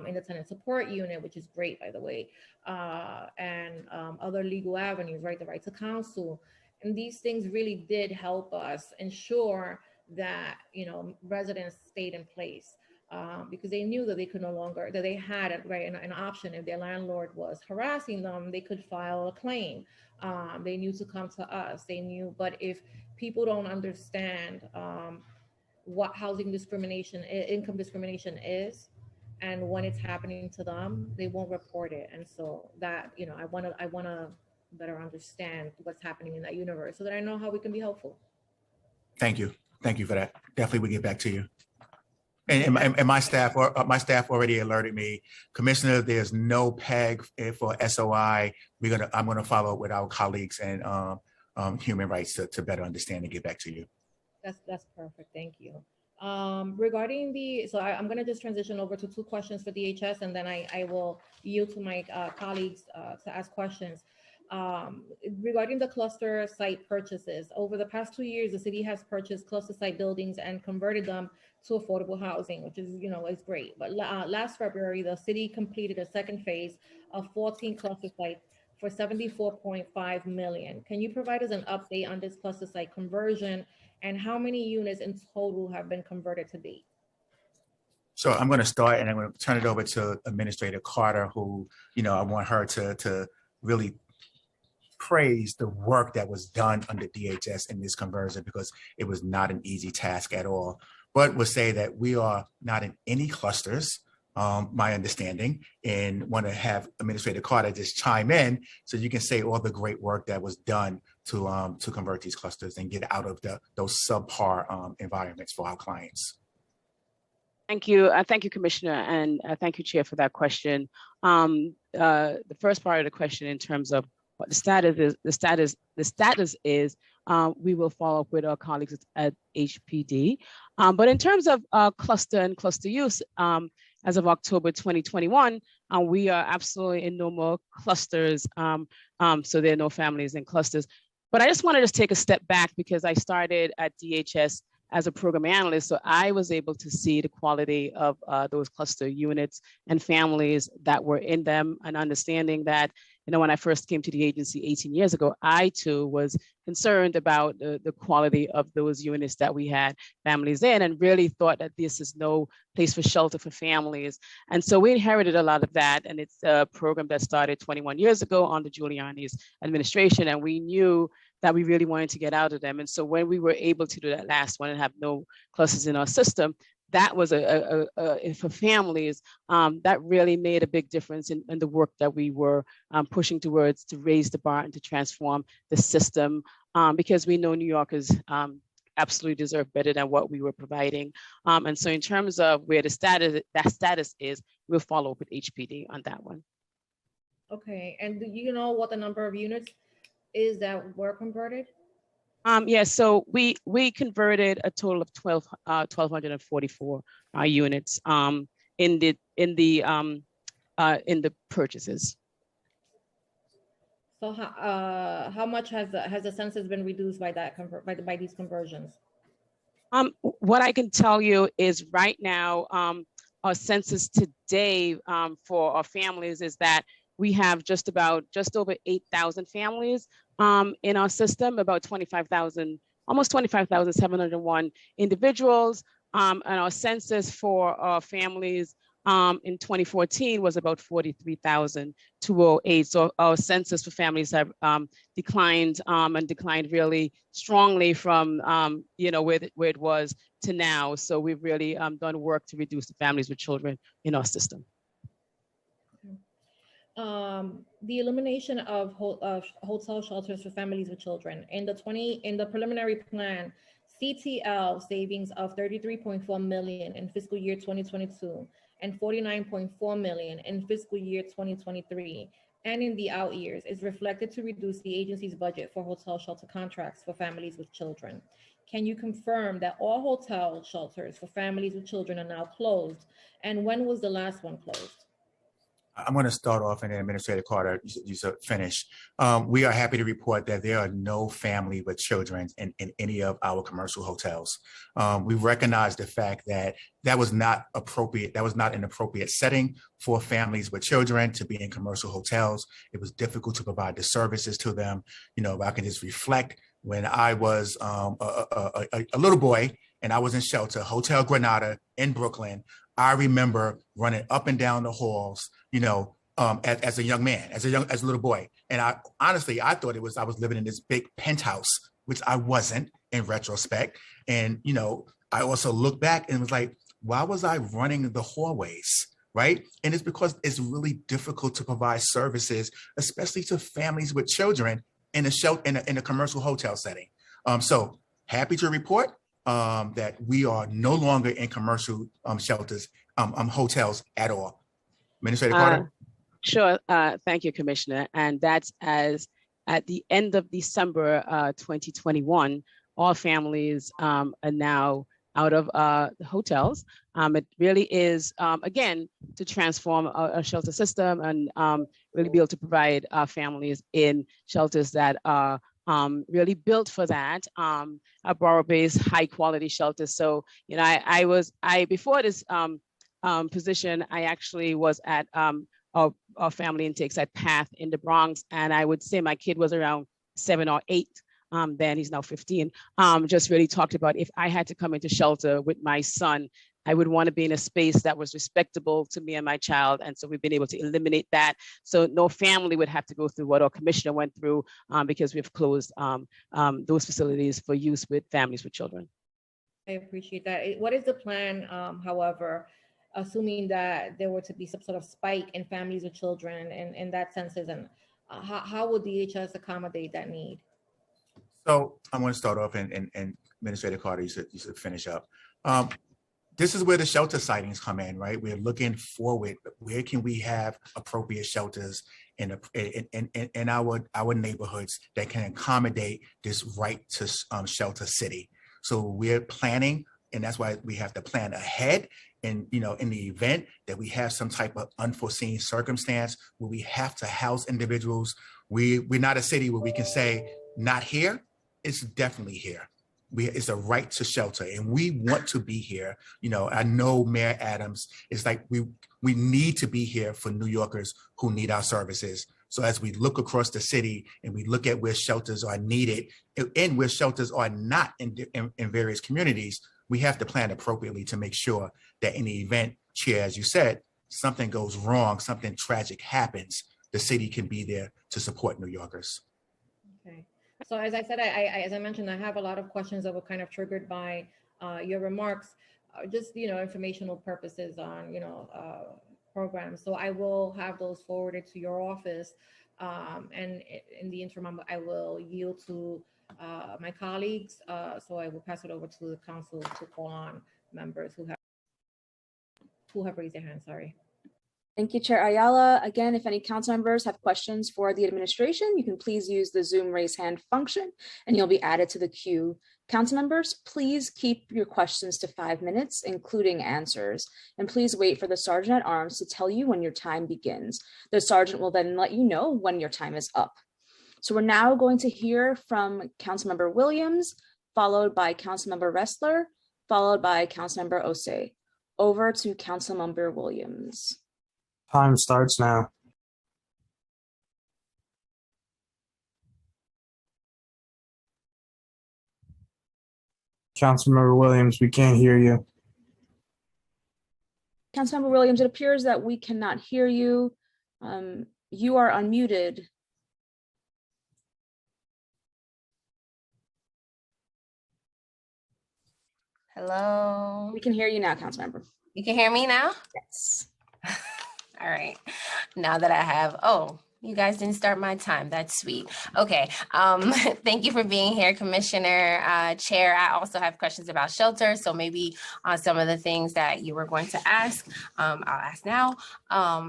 in the tenant support unit, which is great, by the way, and other legal avenues, right, the right to counsel. And these things really did help us ensure that, residents stayed in place, because they knew that they could no longer, that they had an option. If their landlord was harassing them, they could file a claim. They knew to come to us. They knew, but if people don't understand what housing discrimination, income discrimination is, and when it's happening to them, they won't report it. And so that, I want to better understand what's happening in that universe so that I know how we can be helpful. Thank you for that. Definitely we'll get back to you. And my staff already alerted me, Commissioner, there's no PEG for SOI. I'm gonna follow up with our colleagues and human rights to better understand and get back to you. That's perfect. Thank you. Regarding so I'm going to just transition over to two questions for DHS, and then I will yield to my colleagues to ask questions. Regarding the cluster site purchases, over the past 2 years, the city has purchased cluster site buildings and converted them to affordable housing, which is, is great. But last February, the city completed a second phase of 14 cluster sites for $74.5 million. Can you provide us an update on this cluster site conversion, and how many units in total have been converted to date? So I'm going to start, and I'm going to turn it over to Administrator Carter, who, I want her to really praise the work that was done under DHS in this conversion, because it was not an easy task at all. But we'll say that we are not in any clusters, my understanding, and want to have Administrator Carter just chime in so you can say all the great work that was done to convert these clusters and get out of those subpar environments for our clients. Thank you. Thank you, Commissioner, and thank you, Chair, for that question. The first part of the question, in terms of what the status is, we will follow up with our colleagues at HPD. But in terms of cluster and cluster use, as of October 2021, we are absolutely in no more clusters. So there are no families in clusters. But I just wanted to take a step back, because I started at DHS as a program analyst. So I was able to see the quality of those cluster units and families that were in them, and understanding that, you know, when I first came to the agency 18 years ago, I too was concerned about the quality of those units that we had families in, and really thought that this is no place for shelter for families. And so we inherited a lot of that. And it's a program that started 21 years ago under Giuliani's administration. And we knew that we really wanted to get out of them. And so when we were able to do that last one and have no clusters in our system, that was for families, that really made a big difference in the work that we were pushing towards to raise the bar and to transform the system, because we know New Yorkers absolutely deserve better than what we were providing. And so in terms of where the status is, we'll follow up with HPD on that one. Okay, and do you know what the number of units is that were converted? Yeah, so we converted a total of 1,244 units in the purchases. So how much has the census been reduced by that by these conversions? What I can tell you is right now, our census today for our families is that we have just over 8,000 families in our system, about 25,000, almost 25,701 individuals. And our census for our families in 2014 was about 43,208. So our census for families have declined and declined really strongly from you know, where it was to now. So we've really done work to reduce the families with children in our system. The elimination of hotel shelters for families with children. In the preliminary plan, CTL savings of $33.4 million in fiscal year 2022 and $49.4 million in fiscal year 2023, and in the out years is reflected to reduce the agency's budget for hotel shelter contracts for families with children. Can you confirm that all hotel shelters for families with children are now closed? And when was the last one closed? I'm going to start off, and then Administrator Carter, you should finish. We are happy to report that there are no family with children in any of our commercial hotels. We recognize the fact that that was not appropriate. That was not an appropriate setting for families with children to be in commercial hotels. It was difficult to provide the services to them. You know, I can just reflect when I was a little boy and I was in shelter, Hotel Granada in Brooklyn. I remember running up and down the halls, you know, as a young man, as a little boy. And I honestly thought I was living in this big penthouse, which I wasn't in retrospect. And, you know, I also look back and was like, why was I running the hallways? Right. And it's because it's really difficult to provide services, especially to families with children in a commercial hotel setting. So happy to report that we are no longer in commercial shelters, hotels at all. Administrator Carter? Sure. Thank you, Commissioner. And that's as at the end of December 2021, all families are now out of the hotels. It really is, again, to transform a shelter system and really be able to provide families in shelters that are really built for that, a borough-based, high-quality shelter. So, you know, I before this position, I actually was at our family intakes at Path in the Bronx, and I would say my kid was around 7 or 8. Then he's now 15. Just really talked about if I had to come into shelter with my son, I would want to be in a space that was respectable to me and my child. And so we've been able to eliminate that. So no family would have to go through what our commissioner went through because we've closed those facilities for use with families with children. I appreciate that. What is the plan, however, assuming that there were to be some sort of spike in families with children and that census, and how would DHS accommodate that need? So I want to start off, and Administrator Carter, you should finish up. This is where the shelter sightings come in, right? We're looking forward. Where can we have appropriate shelters in our neighborhoods that can accommodate this right to shelter city? So we're planning, and that's why we have to plan ahead. And, you know, in the event that we have some type of unforeseen circumstance where we have to house individuals, we're not a city where we can say, not here. It's definitely here. It's a right to shelter, and we want to be here. You know, I know Mayor Adams is like, we need to be here for New Yorkers who need our services. So as we look across the city and we look at where shelters are needed and where shelters are not in various communities, we have to plan appropriately to make sure that in the event, Chair, as you said, something goes wrong, something tragic happens, the city can be there to support New Yorkers. Okay. So as I said, as I mentioned, I have a lot of questions that were kind of triggered by your remarks, just, you know, informational purposes on, you know, programs. So I will have those forwarded to your office. And in the interim, I will yield to my colleagues. So I will pass it over to the council to call on members who have raised their hands, sorry. Thank you, Chair Ayala. Again, if any council members have questions for the administration, you can please use the Zoom raise hand function and you'll be added to the queue. Council members, please keep your questions to 5 minutes, including answers, and please wait for the Sergeant at Arms to tell you when your time begins. The Sergeant will then let you know when your time is up. So we're now going to hear from Councilmember Williams, followed by Councilmember Ressler, followed by Councilmember Osei. Over to Councilmember Williams. Time starts now. Councilmember Williams, we can't hear you. Councilmember Williams, it appears that we cannot hear you. You are unmuted. Hello. We can hear you now, Councilmember. You can hear me now? Yes. All right. Now that I have, oh, you guys didn't start my time. That's sweet. Okay. Thank you for being here, Commissioner, Chair. I also have questions about shelter. So maybe some of the things that you were going to ask, I'll ask now.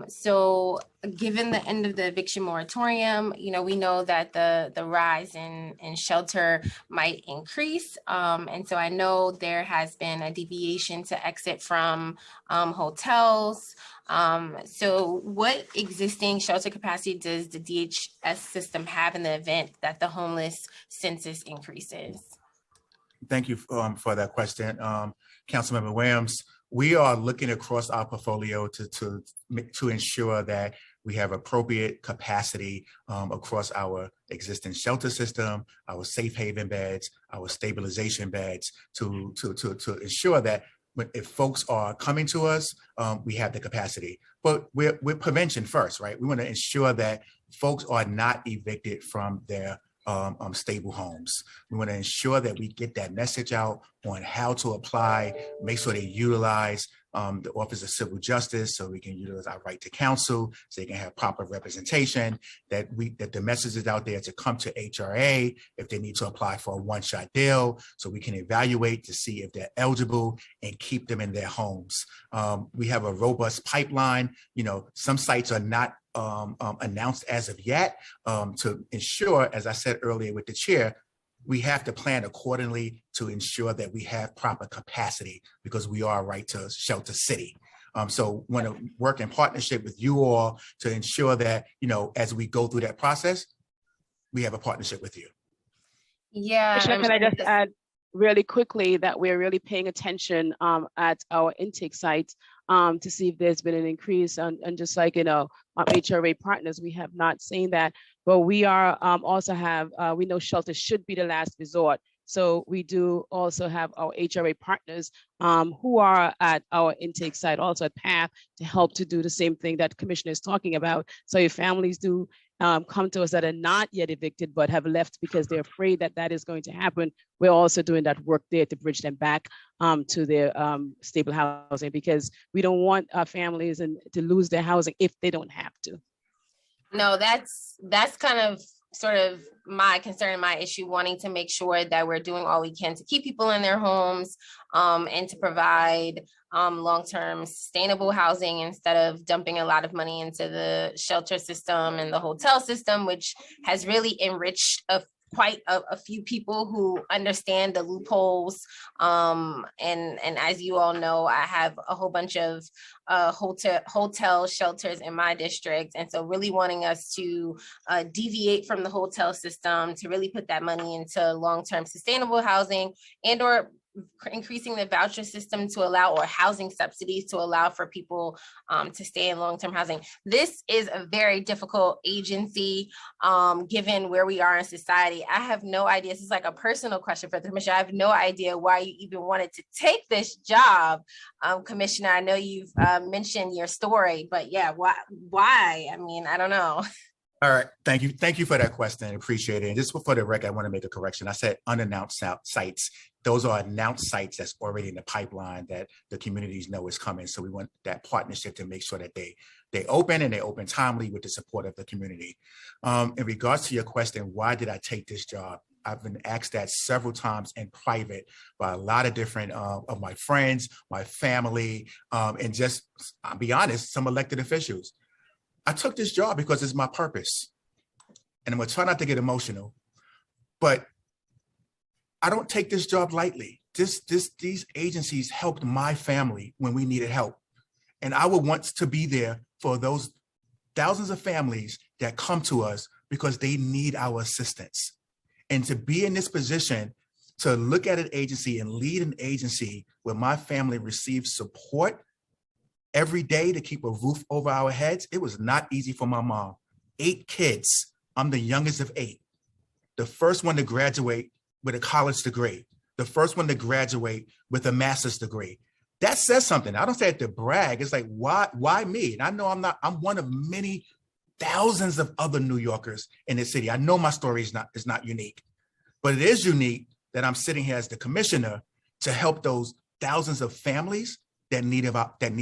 So given the end of the eviction moratorium, you know, we know that the rise in shelter might increase. And so I know there has been a deviation to exit from hotels. So what existing shelter capacity does the DHS system have in the event that the homeless census increases? Thank you for that question, Councilmember Williams. We are looking across our portfolio to ensure that we have appropriate capacity across our existing shelter system, our safe haven beds, our stabilization beds, to ensure that if folks are coming to us, we have the capacity. But we're prevention first, right? We want to ensure that folks are not evicted from their stable homes. We want to ensure that we get that message out on how to apply, make sure they utilize the Office of Civil Justice so we can utilize our right to counsel, so they can have proper representation, that the message is out there to come to HRA if they need to apply for a one-shot deal, so we can evaluate to see if they're eligible and keep them in their homes. We have a robust pipeline. You know, some sites are not announced as of yet to ensure, as I said earlier with the chair, we have to plan accordingly to ensure that we have proper capacity because we are a right to shelter city. So want to work in partnership with you all to ensure that, you know, as we go through that process, we have a partnership with you. Yeah. Can I just add really quickly that we're really paying attention at our intake sites to see if there's been an increase, and just like, you know, HRA partners, we have not seen that, but we are also have, we know shelter should be the last resort. So we do also have our HRA partners who are at our intake site, also at PATH, to help to do the same thing that Commissioner is talking about. So if families do come to us that are not yet evicted but have left because they're afraid that that is going to happen, we're also doing that work there to bridge them back to their stable housing, because we don't want our families to lose their housing if they don't have to. No, that's kind of sort of my concern, my issue, wanting to make sure that we're doing all we can to keep people in their homes and to provide long-term sustainable housing instead of dumping a lot of money into the shelter system and the hotel system, which has really enriched quite a few people who understand the loopholes. And as you all know, I have a whole bunch of hotel shelters in my district. And so really wanting us to deviate from the hotel system to really put that money into long-term sustainable housing and or increasing the voucher system to allow, or housing subsidies to allow for people to stay in long-term housing. This is a very difficult agency, given where we are in society. I have no idea. This is like a personal question for the commissioner. I have no idea why you even wanted to take this job, Commissioner. I know you've mentioned your story, but yeah, why? I mean, I don't know. All right, thank you. Thank you for that question. I appreciate it. And just for the record, I want to make a correction. I said unannounced sites. Those are announced sites that's already in the pipeline that the communities know is coming. So we want that partnership to make sure that they open and they open timely with the support of the community. In regards to your question, why did I take this job? I've been asked that several times in private by a lot of different of my friends, my family, and just, I'll be honest, some elected officials. I took this job because it's my purpose. And I'm gonna try not to get emotional, but I don't take this job lightly. These agencies helped my family when we needed help. And I would want to be there for those thousands of families that come to us because they need our assistance. And to be in this position, to look at an agency and lead an agency where my family receives support every day to keep a roof over our heads, it was not easy for my mom. 8 kids, I'm the youngest of 8. The first one to graduate with a college degree. The first one to graduate with a master's degree. That says something. I don't say it to brag. It's like, why me? And I know I'm one of many thousands of other New Yorkers in this city. I know my story is not unique, but it is unique that I'm sitting here as the commissioner to help those thousands of families that need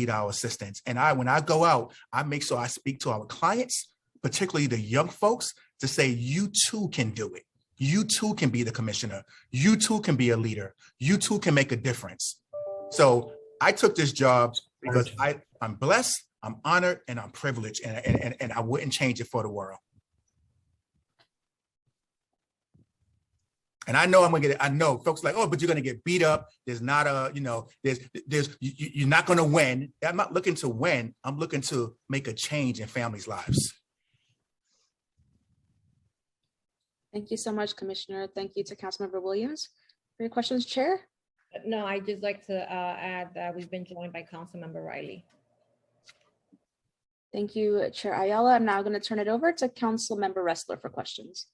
our assistance. And when I go out, I make sure I speak to our clients, particularly the young folks, to say, you too can do it. You too can be the commissioner. You too can be a leader. You too can make a difference. So I took this job because I'm blessed, I'm honored, and I'm privileged, and I wouldn't change it for the world. And I know I know folks like, oh, but you're gonna get beat up. There's not you're not gonna win. I'm not looking to win. I'm looking to make a change in families' lives. Thank you so much, Commissioner. Thank you to Councilmember Williams. For your questions, Chair? No, I'd just like to add that we've been joined by Councilmember Riley. Thank you, Chair Ayala. I'm now going to turn it over to Councilmember Ressler for questions.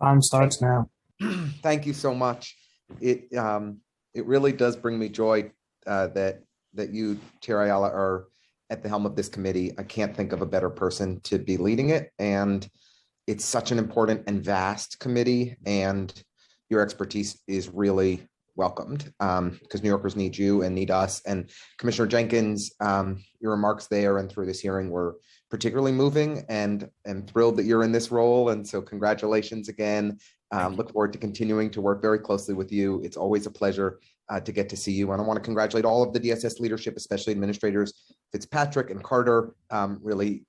Time starts now. Thank you so much. It really does bring me joy that you, Chair Ayala, are at the helm of this committee. I can't think of a better person to be leading it, and it's such an important and vast committee, and your expertise is really welcomed because New Yorkers need you and need us. And Commissioner Jenkins, your remarks there and through this hearing were particularly moving, and thrilled that you're in this role. And so congratulations again. Look forward to continuing to work very closely with you. It's always a pleasure to get to see you. And I want to congratulate all of the DSS leadership, especially administrators Fitzpatrick and Carter. Really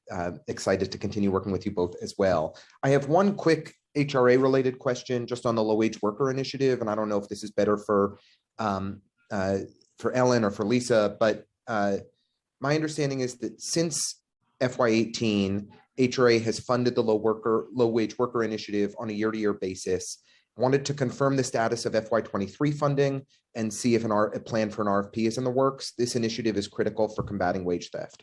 excited to continue working with you both as well. I have one quick HRA related question just on the low wage worker initiative. And I don't know if this is better for Ellen or for Lisa, but my understanding is that since FY18, HRA has funded the low wage worker initiative on a year-to-year basis. I wanted to confirm the status of FY23 funding and see if a plan for an RFP is in the works. This initiative is critical for combating wage theft.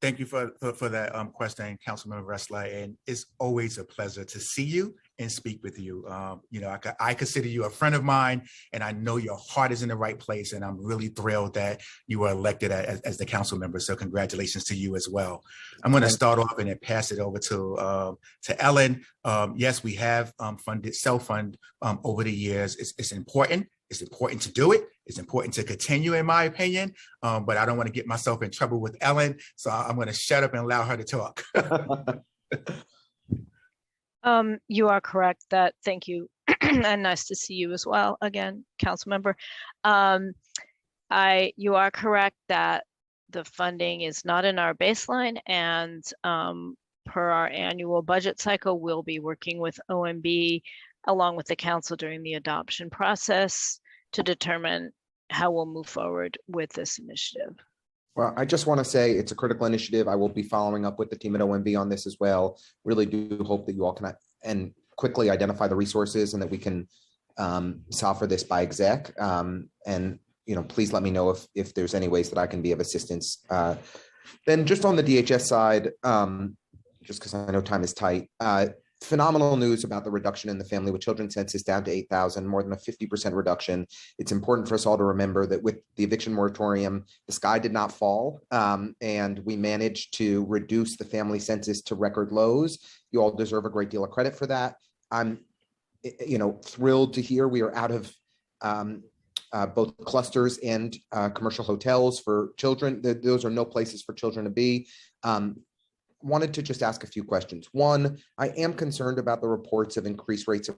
Thank you for that question, Councilmember Ressler. And it's always a pleasure to see you and speak with you. I consider you a friend of mine, and I know your heart is in the right place. And I'm really thrilled that you were elected as the council member. So congratulations to you as well. I'm going to start off and then pass it over to Ellen. Yes, we have self-fund over the years. It's important. It's important to do it. It's important to continue, in my opinion, but I don't want to get myself in trouble with Ellen. So I'm going to shut up and allow her to talk. You are correct that, thank you, and nice to see you as well again, council member. You are correct that the funding is not in our baseline, and per our annual budget cycle, we'll be working with OMB along with the council during the adoption process to determine how we'll move forward with this initiative. Well, I just want to say it's a critical initiative. I will be following up with the team at OMB on this as well. Really do hope that you all can and quickly identify the resources and that we can solve for this by exec. And please let me know if there's any ways that I can be of assistance. Then just on the DHS side, just because I know time is tight, phenomenal news about the reduction in the family with children census down to 8,000, more than a 50% reduction. It's important for us all to remember that with the eviction moratorium, the sky did not fall, and we managed to reduce the family census to record lows. You all deserve a great deal of credit for that. I'm, thrilled to hear we are out of both clusters and commercial hotels for children. Those are no places for children to be. Wanted to just ask a few questions. One, I am concerned about the reports of increased rates of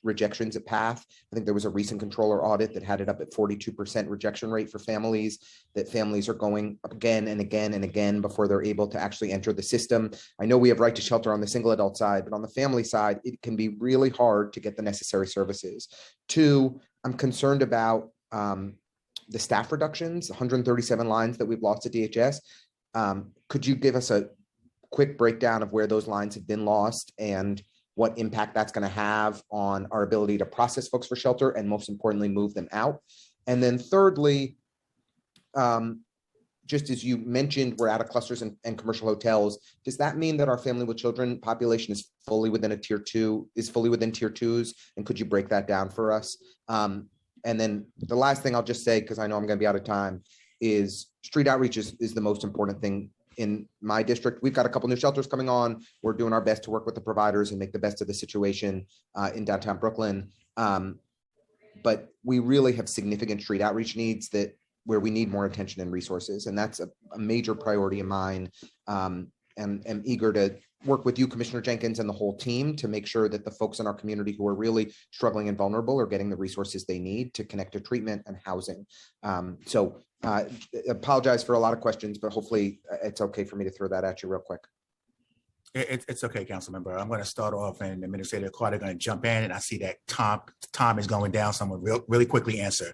rejections at PATH. I think there was a recent controller audit that had it up at 42% rejection rate for families, that families are going again and again and again before they're able to actually enter the system. I know we have right to shelter on the single adult side, but on the family side, it can be really hard to get the necessary services. Two, I'm concerned about the staff reductions, 137 lines that we've lost at DHS. Could you give us a quick breakdown of where those lines have been lost and what impact that's going to have on our ability to process folks for shelter and most importantly, move them out? And then thirdly, just as you mentioned, we're out of clusters and commercial hotels. Does that mean that our family with children population is fully within tier 2s? And could you break that down for us? And then the last thing I'll just say, because I know I'm going to be out of time, is street outreach is the most important thing in my district. We've got a couple new shelters coming on. We're doing our best to work with the providers and make the best of the situation in downtown Brooklyn. But we really have significant street outreach needs where we need more attention and resources. And that's a major priority of mine. And am eager to work with you, Commissioner Jenkins, and the whole team to make sure that the folks in our community who are really struggling and vulnerable are getting the resources they need to connect to treatment and housing. Apologize for a lot of questions, but hopefully it's okay for me to throw that at you real quick. It's okay, council member. I'm going to start off and Administrator Carter going to jump in, and I see that time is going down, so I'm going to really quickly answer.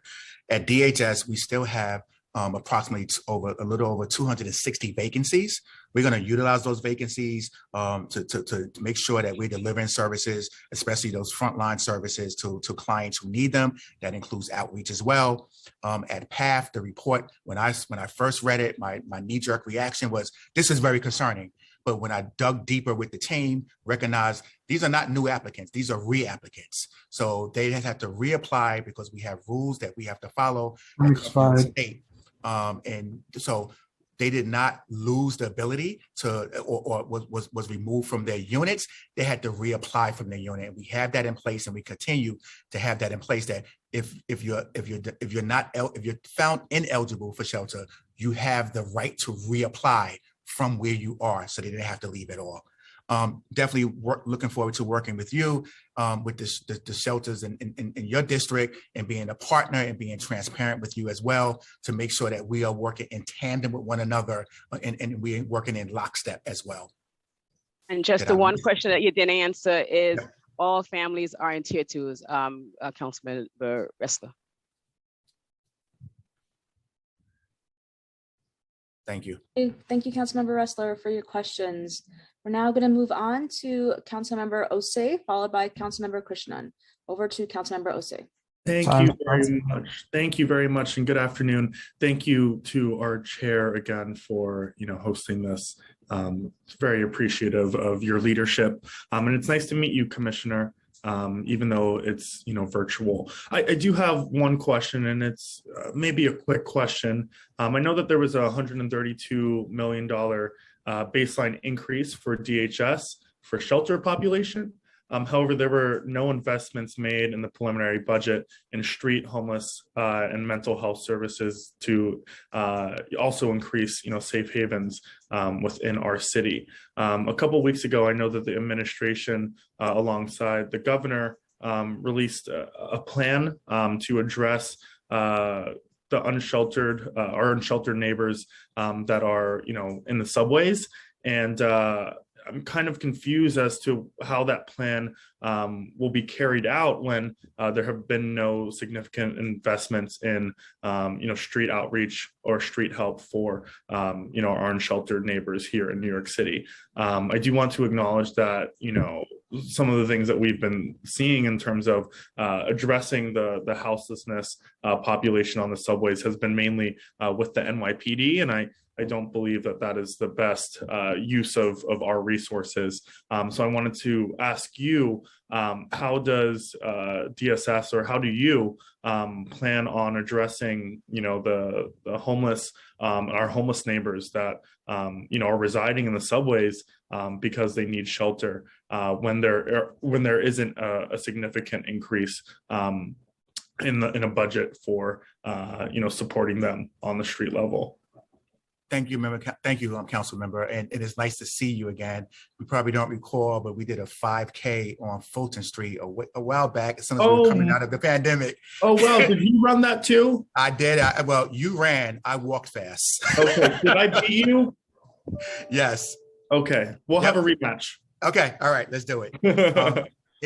At DHS, we still have approximately a little over 260 vacancies. We're going to utilize those vacancies to make sure that we're delivering services, especially those frontline services to clients who need them. That includes outreach as well. At PATH, the report, when I first read it, my knee-jerk reaction was, this is very concerning. But when I dug deeper with the team, recognized these are not new applicants, these are re-applicants. So they have to reapply because we have rules that we have to follow in the state. And so they did not lose the ability to, or was removed from their units. They had to reapply from their unit. And we have that in place, and we continue to have that in place. That if you're found ineligible for shelter, you have the right to reapply from where you are, so they didn't have to leave at all. Definitely looking forward to working with you with the shelters in your district, and being a partner and being transparent with you as well, to make sure that we are working in tandem with one another and we're working in lockstep as well. And just the one question that you didn't answer is, all families are in tier 2s, Councilman Ressler. Thank you. Thank you, Councilmember Ressler, for your questions. We're now going to move on to Councilmember Osei, followed by Councilmember Krishnan. Over to Councilmember Osei. Thank you very much. Thank you very much, and good afternoon. Thank you to our chair again for hosting this. Very appreciative of your leadership, and it's nice to meet you, Commissioner. Even though it's virtual. I do have one question, and it's maybe a quick question. I know that there was a $132 million baseline increase for DHS for shelter population. However, there were no investments made in the preliminary budget in street, homeless, and mental health services to also increase, safe havens within our city. A couple of weeks ago, I know that the administration, alongside the governor, released a plan to address the unsheltered, our unsheltered neighbors that are, in the subways. And I'm kind of confused as to how that plan will be carried out when there have been no significant investments in, street outreach or street help for, our unsheltered neighbors here in New York City. I do want to acknowledge that, some of the things that we've been seeing in terms of addressing the houselessness population on the subways has been mainly with the NYPD, and I don't believe that that is the best use of our resources. So I wanted to ask you, how does DSS, or how do you plan on addressing, the homeless, our homeless neighbors that, are residing in the subways because they need shelter when there isn't a significant increase in a budget for, supporting them on the street level? Thank you, member. Thank you, council member. And it is nice to see you again. We probably don't recall, but we did a 5K on Fulton Street a while back as soon as we were coming out of the pandemic. Oh, wow. Did you run that too? I did. Well, you ran. I walked fast. Okay. Did I beat you? Yes. Okay. We'll have a rematch. Okay. All right. Let's do it.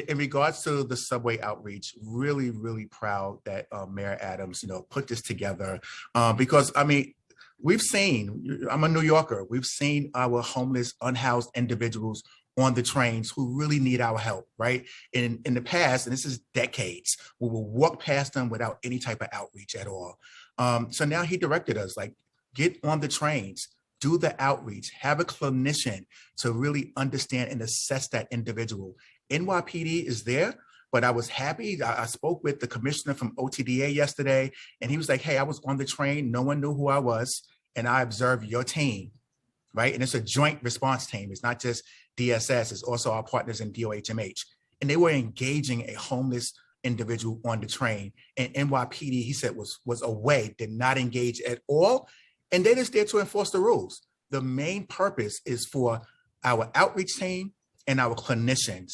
In regards to the subway outreach, really, really proud that Mayor Adams, put this together because, we've seen, I'm a New Yorker, we've seen our homeless, unhoused individuals on the trains who really need our help, right? In the past, and this is decades, we will walk past them without any type of outreach at all. So now he directed us, like, get on the trains, do the outreach, have a clinician to really understand and assess that individual. NYPD is there, but I was happy. I spoke with the commissioner from OTDA yesterday, and he was like, hey, I was on the train. No one knew who I was, and I observed your team, right? And it's a joint response team. It's not just DSS, it's also our partners in DOHMH. And they were engaging a homeless individual on the train. And NYPD, he said, was away, did not engage at all. And they're just there to enforce the rules. The main purpose is for our outreach team and our clinicians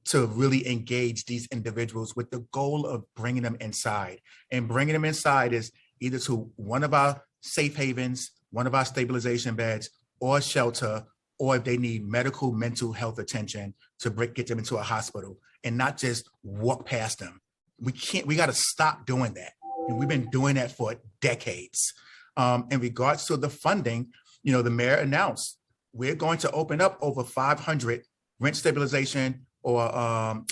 to really engage these individuals with the goal of bringing them inside. And bringing them inside is either to one of our safe havens, one of our stabilization beds, or shelter, or if they need medical, mental health attention, to get them into a hospital and not just walk past them. We got to stop doing that. And we've been doing that for decades. In regards to the funding, the mayor announced we're going to open up over 500 rent stabilization or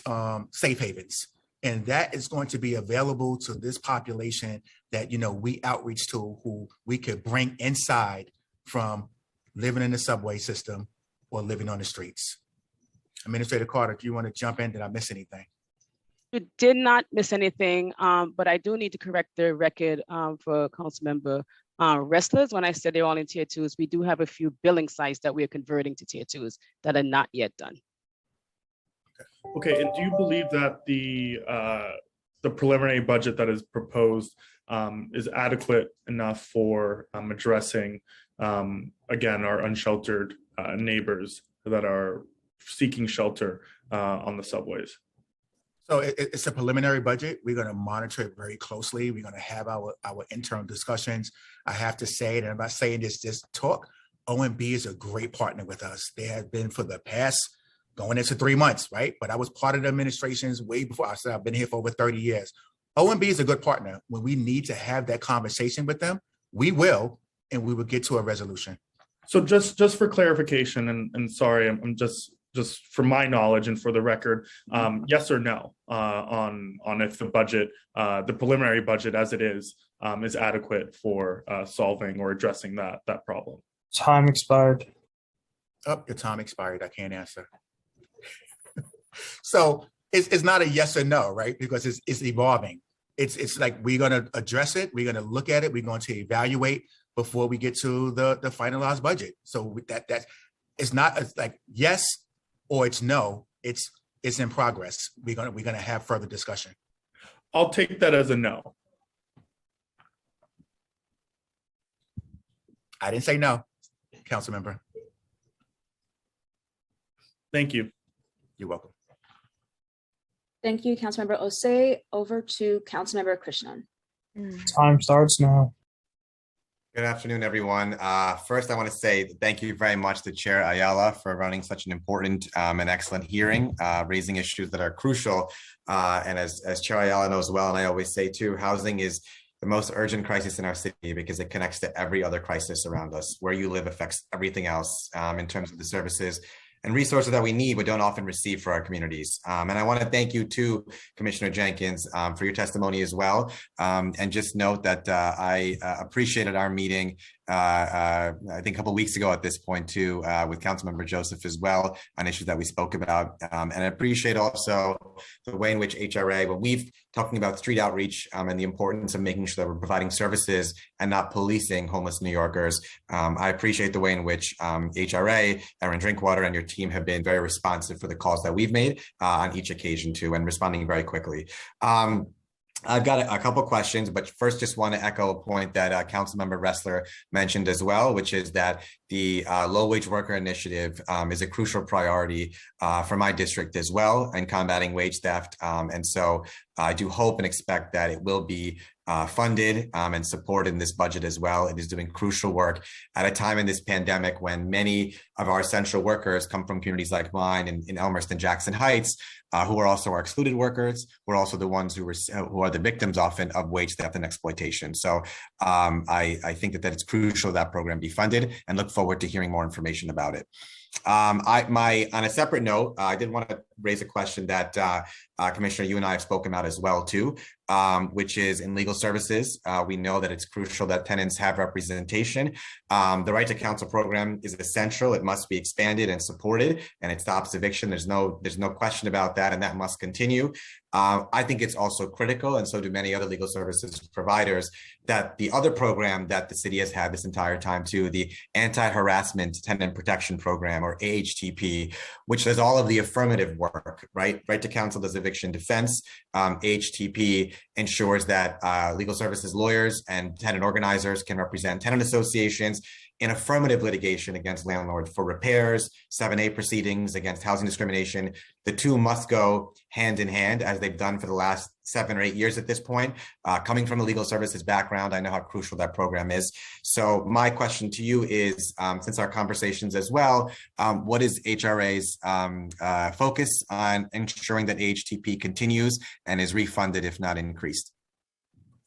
safe havens. And that is going to be available to this population that, we outreach to, who we could bring inside from living in the subway system or living on the streets. Administrator Carter, do you want to jump in? Did I miss anything? You did not miss anything, but I do need to correct the record for Councilmember Wrestlers. When I said they're all in tier 2s, we do have a few billing sites that we are converting to tier 2s that are not yet done. Okay, and do you believe that the preliminary budget that is proposed is adequate enough for addressing, again, our unsheltered neighbors that are seeking shelter on the subways? So it's a preliminary budget. We're going to monitor it very closely. We're going to have our internal discussions. I have to say, and I'm not saying this just talk, OMB is a great partner with us. They have been for the past going into 3 months, right? But I was part of the administrations way before. I said I've been here for over 30 years. OMB is a good partner. When we need to have that conversation with them, we will, and we will get to a resolution. So just for clarification, and sorry, I'm just for my knowledge and for the record, yes or no on if the budget, the preliminary budget as it is adequate for solving or addressing that problem? Time expired. Oh, your time expired. I can't answer. So it's not a yes or no, right? Because it's evolving. It's like we're going to address it. We're going to look at it. We're going to evaluate before we get to the finalized budget. So that it's not like yes or it's no. It's in progress. We're gonna have further discussion. I'll take that as a no. I didn't say no, council member. Thank you. You're welcome. Thank you, Councilmember Osei. Over to Councilmember Krishnan. Time starts now. Good afternoon, everyone. First, I want to say thank you very much to Chair Ayala for running such an important and excellent hearing, raising issues that are crucial. And as Chair Ayala knows well, and I always say too, housing is the most urgent crisis in our city because it connects to every other crisis around us. Where you live affects everything else in terms of the services and resources that we need but don't often receive for our communities. And I want to thank you too, Commissioner Jenkins, for your testimony as well. And just note that I appreciated our meeting I think a couple of weeks ago at this point too, with Councilmember Joseph as well on issues that we spoke about. And I appreciate also the way in which HRA, when we've talking about street outreach and the importance of making sure that we're providing services and not policing homeless New Yorkers. I appreciate the way in which HRA, Erin Drinkwater, and your team have been very responsive for the calls that we've made on each occasion too, and responding very quickly. I've got a couple questions, but first just want to echo a point that Councilmember Ressler mentioned as well, which is that the low wage worker initiative is a crucial priority for my district as well in combating wage theft. And so I do hope and expect that it will be funded and supported in this budget as well. It is doing crucial work at a time in this pandemic when many of our essential workers come from communities like mine in Elmhurst and Jackson Heights, who are also our excluded workers, who are also the ones who are the victims often of wage theft and exploitation. So I think that it's crucial that program be funded and look forward to hearing more information about it. On a separate note, I did want to raise a question that Commissioner, you and I have spoken about as well too, which is in legal services. We know that it's crucial that tenants have representation. The Right to Counsel program is essential. It must be expanded and supported, and it stops eviction. There's no question about that, and that must continue. I think it's also critical, and so do many other legal services providers, that the other program that the city has had this entire time too, the Anti-Harassment Tenant Protection Program, or AHTP, which does all of the affirmative work, right? Right to Counsel does eviction defense. AHTP ensures that legal services lawyers and tenant organizers can represent tenant associations in affirmative litigation against landlords for repairs, 7A proceedings against housing discrimination. The two must go hand in hand, as they've done for the last 7 or 8 years at this point. Coming from a legal services background, I know how crucial that program is. So my question to you is, since our conversations as well, what is HRA's focus on ensuring that AHTP continues and is refunded, if not increased?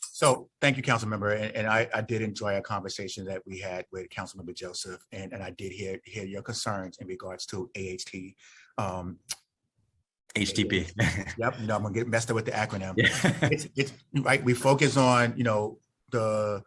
So thank you, Council Member. And I did enjoy our conversation that we had with Councilmember Joseph, and I did hear your concerns in regards to HTP. Yep, I'm gonna get messed up with the acronym. It's right. We focus on the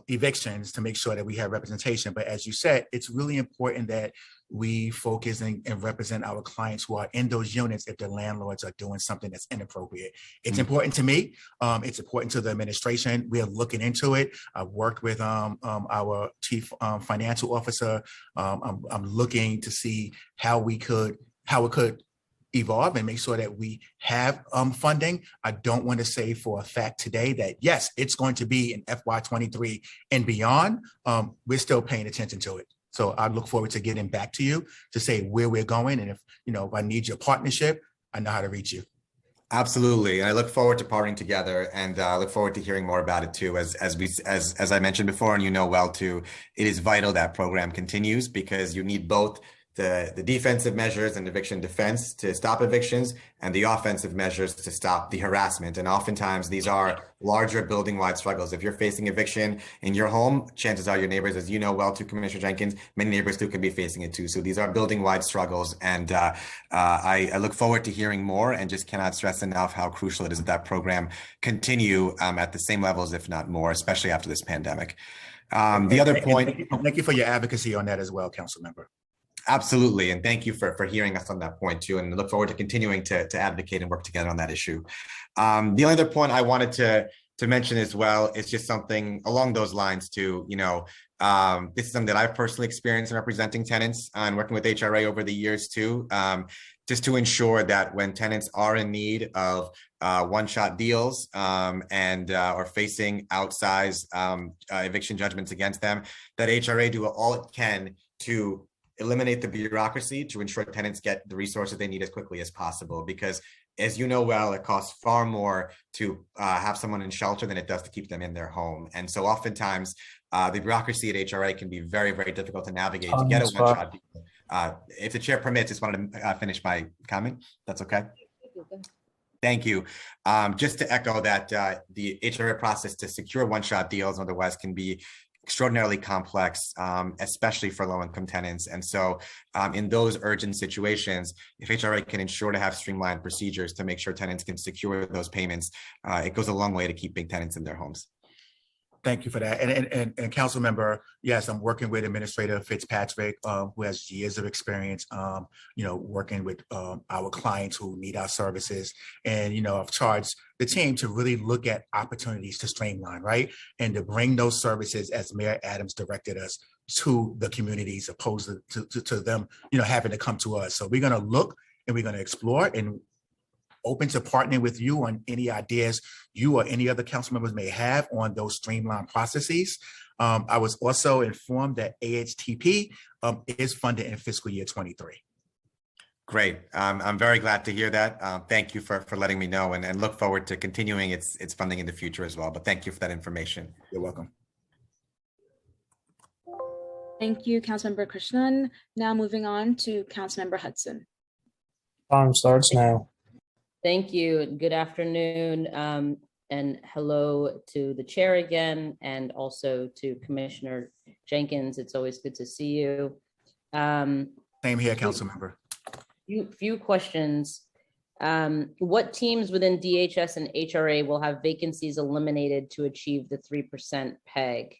evictions to make sure that we have representation. But as you said, it's really important that we focus and represent our clients who are in those units if the landlords are doing something that's inappropriate. It's important to me. It's important to the administration. We are looking into it. I've worked with our chief financial officer. I'm looking to see how it could evolve and make sure that we have funding. I don't want to say for a fact today that yes, it's going to be in FY23 and beyond. We're still paying attention to it. So I look forward to getting back to you to say where we're going. And if I need your partnership, I know how to reach you. Absolutely. And I look forward to partnering together, and I look forward to hearing more about it too. As I mentioned before, and you know well too, it is vital that program continues because you need both the defensive measures and eviction defense to stop evictions and the offensive measures to stop the harassment. And oftentimes these are larger building-wide struggles. If you're facing eviction in your home, chances are your neighbors, as you know well too, Commissioner Jenkins, many neighbors too could be facing it too. So these are building-wide struggles. And I look forward to hearing more, and just cannot stress enough how crucial it is that that program continue at the same levels, if not more, especially after this pandemic. The other point. Thank you for your advocacy on that as well, Council Member. Absolutely. And thank you for hearing us on that point too. And I look forward to continuing to advocate and work together on that issue. The only other point I wanted to mention as well is just something along those lines too. This is something that I've personally experienced in representing tenants and working with HRA over the years too, just to ensure that when tenants are in need of one-shot deals and are facing outsized eviction judgments against them, that HRA do all it can to eliminate the bureaucracy to ensure tenants get the resources they need as quickly as possible. Because as you know well, it costs far more to have someone in shelter than it does to keep them in their home. And so oftentimes the bureaucracy at HRA can be very, very difficult to navigate to get a one-shot deal. If the chair permits, just wanted to finish my comment. That's okay. Thank you. Just to echo that the HRA process to secure one-shot deals otherwise can be extraordinarily complex, especially for low-income tenants. And so in those urgent situations, if HRA can ensure to have streamlined procedures to make sure tenants can secure those payments, it goes a long way to keeping tenants in their homes. Thank you for that. And council member, yes, I'm working with Administrator Fitzpatrick, who has years of experience, working with our clients who need our services. And, I've charged the team to really look at opportunities to streamline, right? And to bring those services, as Mayor Adams directed us, to the communities, opposed to them, having to come to us. So we're going to look and we're going to explore and open to partnering with you on any ideas you or any other council members may have on those streamlined processes. I was also informed that AHTP is funded in fiscal year 23. Great. I'm very glad to hear that. Thank you for letting me know and look forward to continuing its funding in the future as well. But thank you for that information. You're welcome. Thank you, Councilmember Krishnan. Now moving on to Councilmember Hudson. Time starts now. Thank you. Good afternoon. And hello to the chair again, and also to Commissioner Jenkins. It's always good to see you. Same here, council member. Few questions. What teams within DHS and HRA will have vacancies eliminated to achieve the 3% PEG?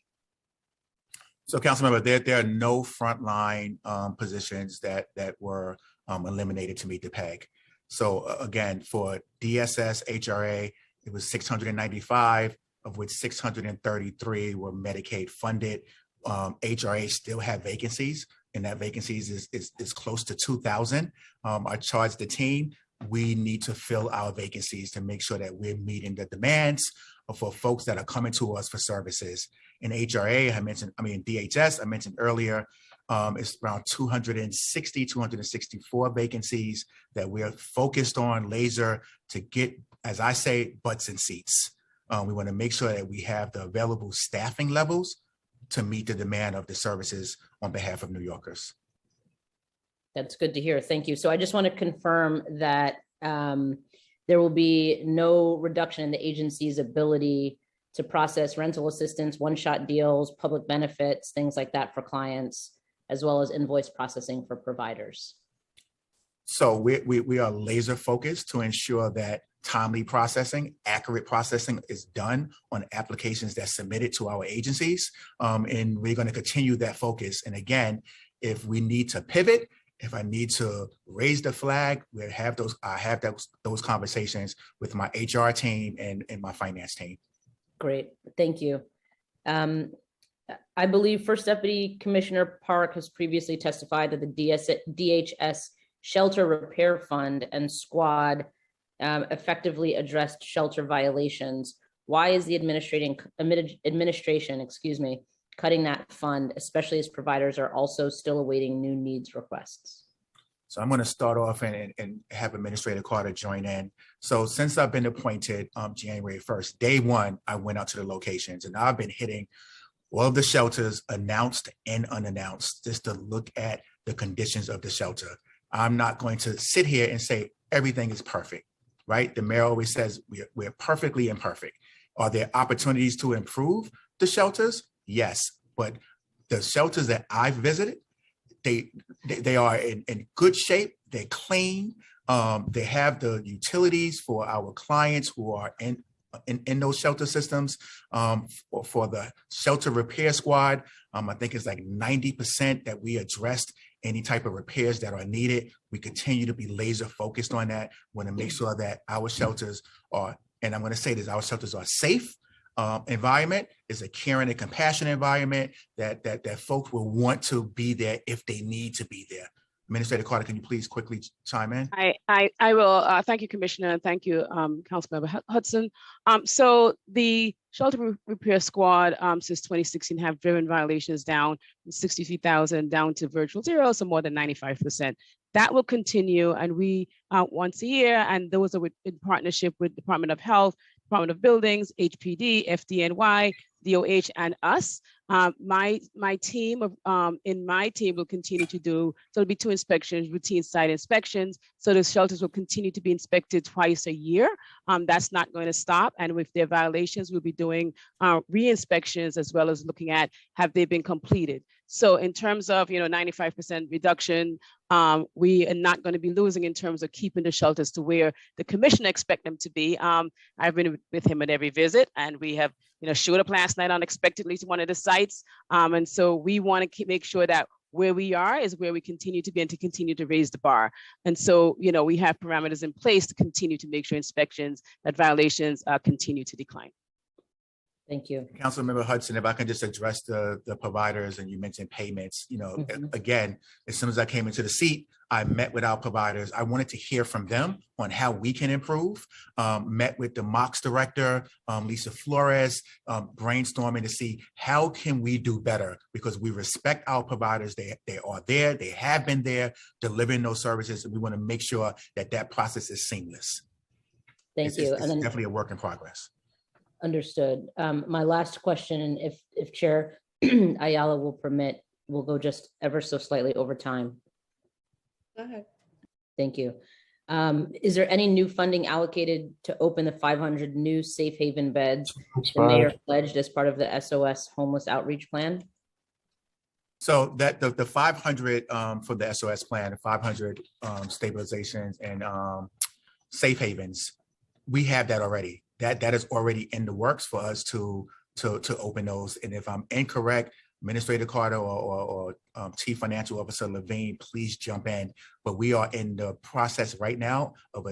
So, Councilmember, there are no frontline positions that were eliminated to meet the PEG. So again, for DSS, HRA, it was 695, of which 633 were Medicaid funded. HRA still have vacancies, and that vacancies is close to 2,000. I charged the team, we need to fill our vacancies to make sure that we're meeting the demands for folks that are coming to us for services. In HRA, DHS, I mentioned earlier, it's around 264 vacancies that we're focused on laser to get, as I say, butts in seats. We want to make sure that we have the available staffing levels to meet the demand of the services on behalf of New Yorkers. That's good to hear. Thank you. So I just want to confirm that there will be no reduction in the agency's ability to process rental assistance, one-shot deals, public benefits, things like that for clients, as well as invoice processing for providers. So we are laser focused to ensure that timely processing, accurate processing is done on applications that's submitted to our agencies. And we're going to continue that focus. And again, if we need to pivot, if I need to raise the flag, I have those conversations with my HR team and my finance team. Great, thank you. I believe First Deputy Commissioner Park has previously testified that the DHS Shelter Repair Fund and Squad effectively addressed shelter violations. Why is the administration, cutting that fund, especially as providers are also still awaiting new needs requests? So I'm going to start off and have Administrator Carter join in. So since I've been appointed January 1st, day one, I went out to the locations and I've been hitting all of the shelters, announced and unannounced, just to look at the conditions of the shelter. I'm not going to sit here and say everything is perfect, right? The mayor always says we're perfectly imperfect. Are there opportunities to improve the shelters? Yes, but the shelters that I've visited, they are in good shape. They're clean. They have the utilities for our clients who are in those shelter systems. For the shelter repair squad, I think it's like 90% that we addressed any type of repairs that are needed. We continue to be laser focused on that. We want to make sure that our shelters are, and I'm going to say this, our shelters are safe environment, is a caring and compassionate environment that folks will want to be there if they need to be there. Administrator Carter, can you please quickly chime in? I will. Thank you, Commissioner, and thank you, Councilmember Hudson. So the Shelter Repair Squad since 2016 have driven violations down from 63,000 down to virtual zero, so more than 95%. That will continue, and we once a year, and those are in partnership with Department of Health, Department of Buildings, HPD, FDNY, DOH, and us. My team will continue to do, so it'll be 2 inspections, routine site inspections. So the shelters will continue to be inspected twice a year. That's not going to stop. And with their violations, we'll be doing re-inspections as well as looking at have they been completed. So in terms of 95% reduction, we are not going to be losing in terms of keeping the shelters to where the commissioner expect them to be. I've been with him at every visit, and we have showed up last night unexpectedly to one of the sites. And so we want to make sure that where we are is where we continue to be and to continue to raise the bar. And so, we have parameters in place to continue to make sure inspections, that violations continue to decline. Thank you. Councilmember Hudson, if I can just address the providers, and you mentioned payments, again, as soon as I came into the seat, I met with our providers. I wanted to hear from them on how we can improve. Met with the MOX director, Lisa Flores, brainstorming to see how can we do better, because we respect our providers. They are there, they have been there delivering those services, and we want to make sure that process is seamless. Thank you. It's definitely a work in progress. Understood. My last question, and if Chair Ayala will permit, we'll go just ever so slightly over time. Go ahead. Thank you. Is there any new funding allocated to open the 500 new safe haven beds the mayor pledged as part of the SOS homeless outreach plan? So that the 500 for the SOS plan, the 500 stabilizations and safe havens, we have that already. That is already in the works for us to open those. And if I'm incorrect, Administrator Carter or Chief Financial Officer Levine, please jump in. But we are in the process right now of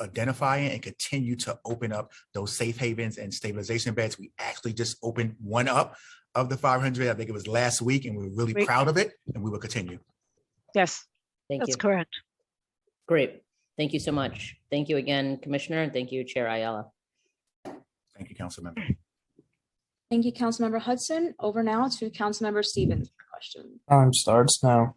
identifying and continue to open up those safe havens and stabilization beds. We actually just opened one up of the 500. I think it was last week, and we were really proud of it, and we will continue. Yes, that's correct. Great. Thank you so much. Thank you again, Commissioner, and thank you, Chair Ayala. Thank you, Councilmember. Thank you, Councilmember Hudson. Over now to Councilmember Stevens for question. Time starts now.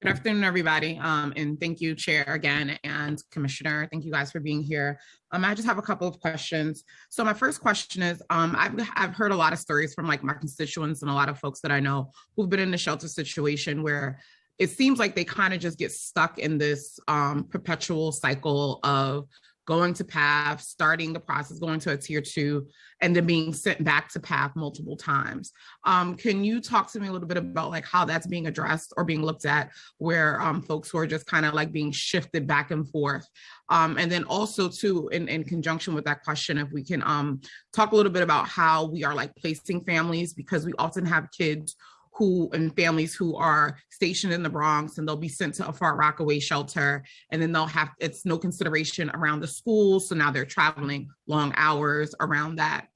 Good afternoon, everybody. And thank you, Chair, again, and Commissioner. Thank you guys for being here. I just have a couple of questions. So my first question is, I've heard a lot of stories from my constituents and a lot of folks that I know who've been in the shelter situation where it seems like they kind of just get stuck in this perpetual cycle of going to PATH, starting the process, going to a tier 2, and then being sent back to PATH multiple times. Can you talk to me a little bit about how that's being addressed or being looked at, where folks who are just kind of being shifted back and forth? And then also too, in conjunction with that question, if we can talk a little bit about how we are placing families, because we often have kids and families who are stationed in the Bronx, and they'll be sent to a Far Rockaway shelter, and then it's no consideration around the school. So now they're traveling long hours around that.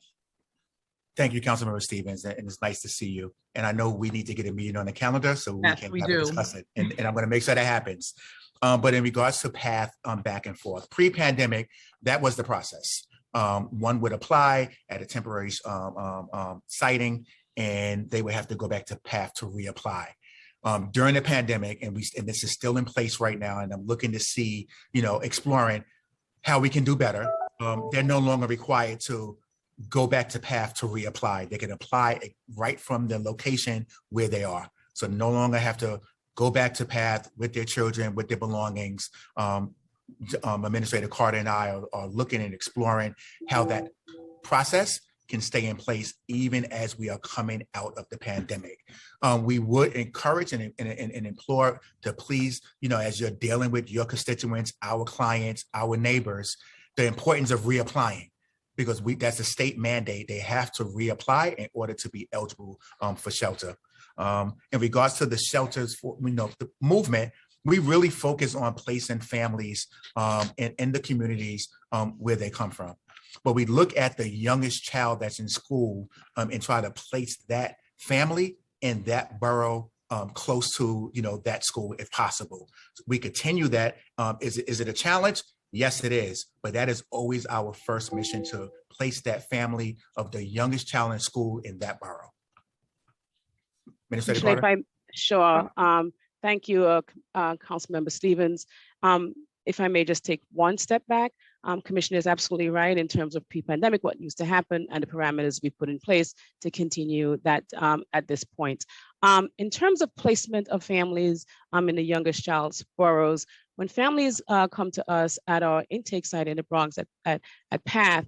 Thank you, Councilmember Stevens, and it's nice to see you. And I know we need to get a meeting on the calendar so we can discuss it, and I'm going to make sure that happens. But in regards to PATH back and forth, pre-pandemic, that was the process. One would apply at a temporary siting, and they would have to go back to PATH to reapply. During the pandemic, and this is still in place right now, and I'm looking to see, exploring how we can do better. They're no longer required to go back to PATH to reapply. They can apply right from the location where they are. So no longer have to go back to PATH with their children, with their belongings. Administrator Carter and I are looking and exploring how that process can stay in place even as we are coming out of the pandemic. We would encourage and implore to please, as you're dealing with your constituents, our clients, our neighbors, the importance of reapplying, because that's a state mandate. They have to reapply in order to be eligible for shelter. In regards to the shelters, for the movement, we really focus on placing families in the communities where they come from. But we look at the youngest child that's in school and try to place that family in that borough close to, that school if possible. We continue that. Is it a challenge? Yes, it is. But that is always our first mission, to place that family of the youngest child in school in that borough. Minister Sure. Thank you, Councilmember Stevens. If I may just take one step back, Commissioner is absolutely right in terms of pre-pandemic, what used to happen and the parameters we put in place to continue that at this point. In terms of placement of families in the youngest child's boroughs, when families come to us at our intake site in the Bronx at PATH,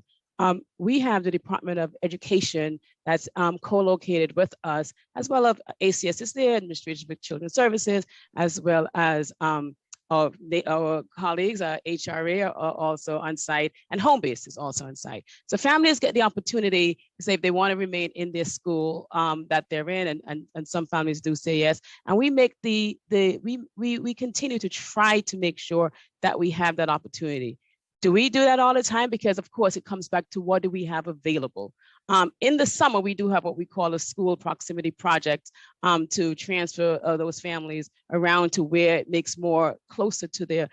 we have the Department of Education that's co-located with us, as well as ACS is there, Administration for Children's Services, as well as our colleagues, HRA are also on site, and home base is also on site. So families get the opportunity to say if they want to remain in their school that they're in, and some families do say yes. And we make we continue to try to make sure that we have that opportunity. Do we do that all the time? Because of course it comes back to what do we have available. In the summer, we do have what we call a school proximity project to transfer those families around to where it makes more closer to their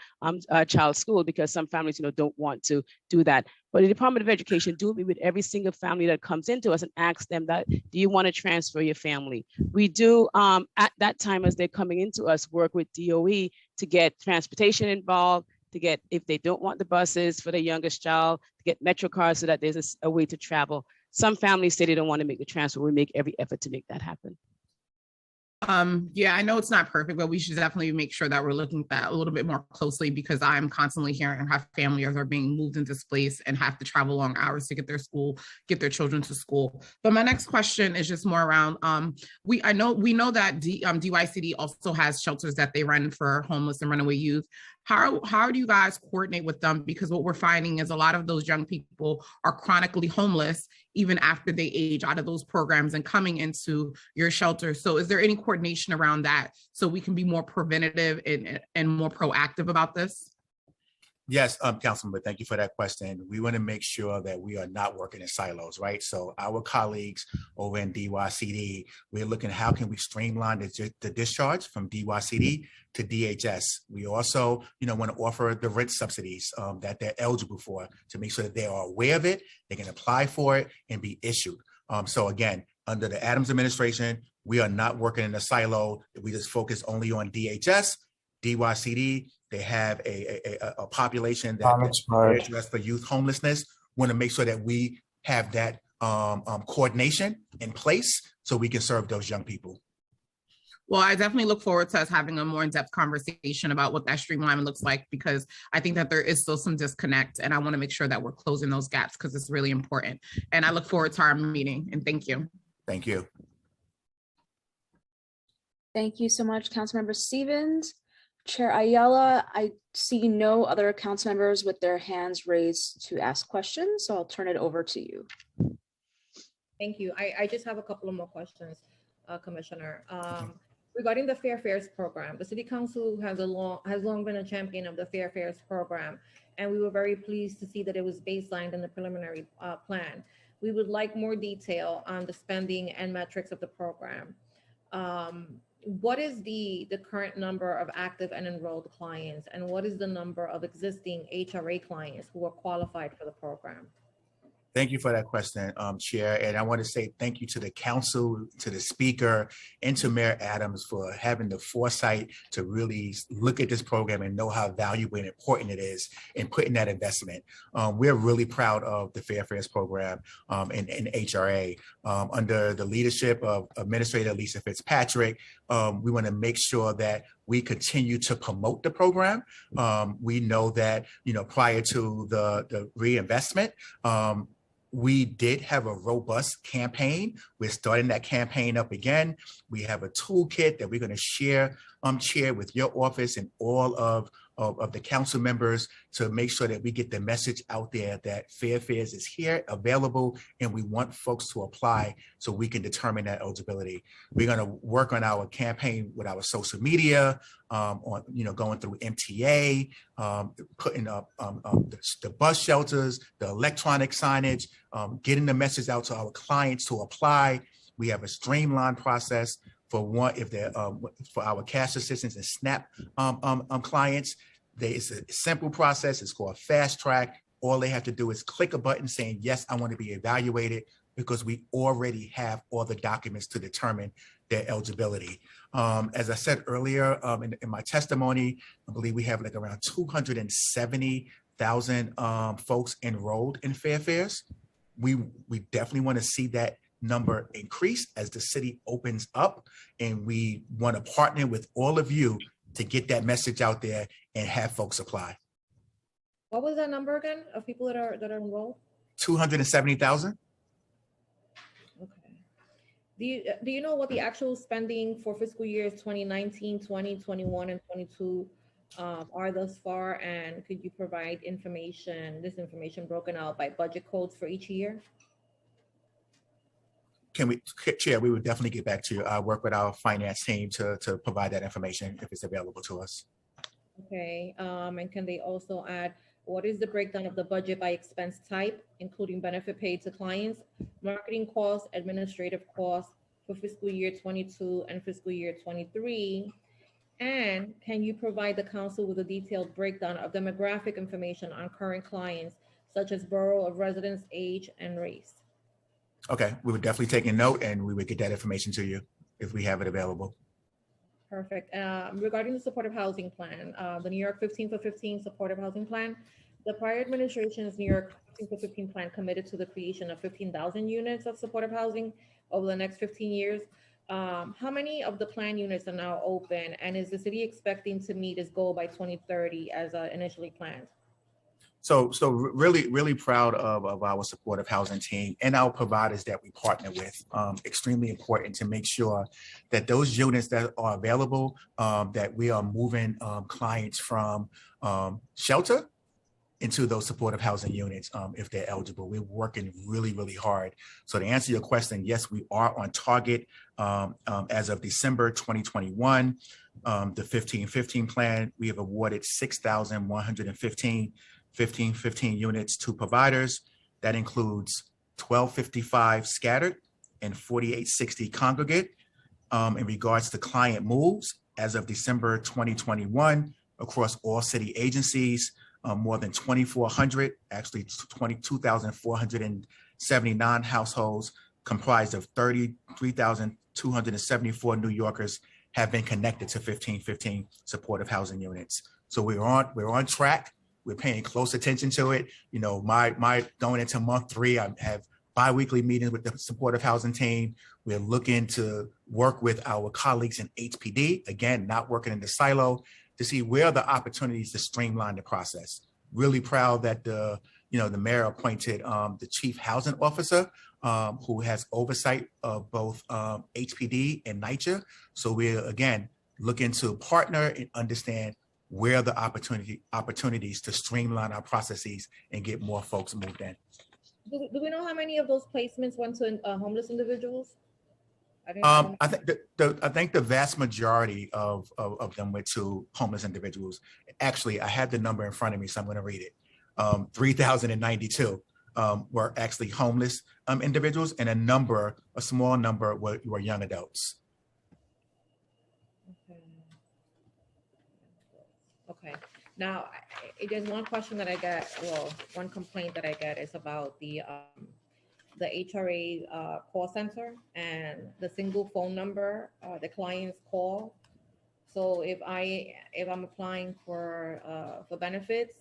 child's school, because some families, don't want to do that. But the Department of Education do meet with every single family that comes into us and ask them that, do you want to transfer your family? We do, at that time as they're coming into us, work with DOE to get transportation involved, to get, if they don't want the buses for the youngest child, to get Metro cards so that there's a way to travel. Some families say they don't want to make the transfer. We make every effort to make that happen. Yeah, I know it's not perfect, but we should definitely make sure that we're looking at that a little bit more closely, because I'm constantly hearing how families are being moved and displaced and have to travel long hours to get their children to school. But my next question is just more around, we know that DYCD also has shelters that they run for homeless and runaway youth. How do you guys coordinate with them? Because what we're finding is a lot of those young people are chronically homeless even after they age out of those programs and coming into your shelter. So is there any coordination around that so we can be more preventative and more proactive about this? Yes, Councilman, thank you for that question. We want to make sure that we are not working in silos, right? So our colleagues over in DYCD, we're looking at how can we streamline the discharge from DYCD to DHS. We also, want to offer the rent subsidies that they're eligible for, to make sure that they are aware of it, they can apply for it and be issued. So again, under the Adams administration, we are not working in a silo. We just focus only on DHS, DYCD. They have a population that they address for youth homelessness. Want to make sure that we have that coordination in place so we can serve those young people. Well, I definitely look forward to us having a more in-depth conversation about what that streamlining looks like, because I think that there is still some disconnect, and I want to make sure that we're closing those gaps because it's really important. And I look forward to our meeting, and thank you. Thank you. Thank you so much, Councilmember Stevens. Chair Ayala, I see no other council members with their hands raised to ask questions, so I'll turn it over to you. Thank you. I just have a couple of more questions, Commissioner. Regarding the Fair Fares program, the City Council has long been a champion of the Fair Fares program, and we were very pleased to see that it was baselined in the preliminary plan. We would like more detail on the spending and metrics of the program. What is the current number of active and enrolled clients, and what is the number of existing HRA clients who are qualified for the program? Thank you for that question, Chair. And I want to say thank you to the council, to the speaker, and to Mayor Adams for having the foresight to really look at this program and know how valuable and important it is in putting that investment. We're really proud of the Fair Fares program and HRA. Under the leadership of Administrator Lisa Fitzpatrick, we want to make sure that we continue to promote the program. We know that, prior to the reinvestment, we did have a robust campaign. We're starting that campaign up again. We have a toolkit that we're going to share with your office and all of the council members to make sure that we get the message out there that Fair Fares is here, available, and we want folks to apply so we can determine that eligibility. We're going to work on our campaign with our social media, on going through MTA, putting up the bus shelters, the electronic signage, getting the message out to our clients to apply. We have a streamlined process for one, if they're for our cash assistance and SNAP clients. It's a simple process. It's called Fast Track. All they have to do is click a button saying, yes, I want to be evaluated, because we already have all the documents to determine their eligibility. As I said earlier in my testimony, I believe we have like around 270,000 folks enrolled in Fair Fares. We definitely want to see that number increase as the city opens up, and we want to partner with all of you to get that message out there and have folks apply. What was that number again of people that are enrolled? 270,000. Okay. Do you know what the actual spending for fiscal years 2019, 20, 21, and 22 are thus far? And could you provide this information broken out by budget codes for each year? Chair, we would definitely get back to you. I'll work with our finance team to provide that information if it's available to us. Okay, and can they also add, what is the breakdown of the budget by expense type, including benefit paid to clients, marketing costs, administrative costs for fiscal year 22 and fiscal year 23? And can you provide the council with a detailed breakdown of demographic information on current clients, such as borough of residence, age, and race? Okay, we would definitely take a note, and we would get that information to you if we have it available. Perfect. Regarding the supportive housing plan, the New York 15 for 15 supportive housing plan, the prior administration's New York 15 for 15 plan committed to the creation of 15,000 units of supportive housing over the next 15 years. How many of the plan units are now open, and is the city expecting to meet its goal by 2030 as initially planned? So really proud of our supportive housing team and our providers that we partner with. Extremely important to make sure that those units that are available, that we are moving clients from shelter into those supportive housing units if they're eligible. We're working really hard. So to answer your question, yes, we are on target as of December 2021. The 1515 plan, we have awarded 6,115 1515 units to providers. That includes 1255 scattered and 4860 congregate. In regards to client moves, as of December 2021, across all city agencies, more than 2,400, actually 22,479 households comprised of 33,274 New Yorkers have been connected to 1515 supportive housing units. So we're on track. We're paying close attention to it. You know, my going into month 3, I have bi-weekly meetings with the supportive housing team. We're looking to work with our colleagues in HPD, again, not working in the silo, to see where are the opportunities to streamline the process. Really proud that the mayor appointed the chief housing officer who has oversight of both HPD and NYCC. So we're, again, looking to partner and understand where are the opportunities to streamline our processes and get more folks moved in. Do we know how many of those placements went to homeless individuals? I think the vast majority of them went to homeless individuals. Actually, I had the number in front of me, so I'm going to read it. 3,092 were actually homeless individuals, and a small number were young adults. Okay. Now, there's one question that I get, one complaint that I get is about the HRA call center and the single phone number the clients call. So if I'm applying for benefits,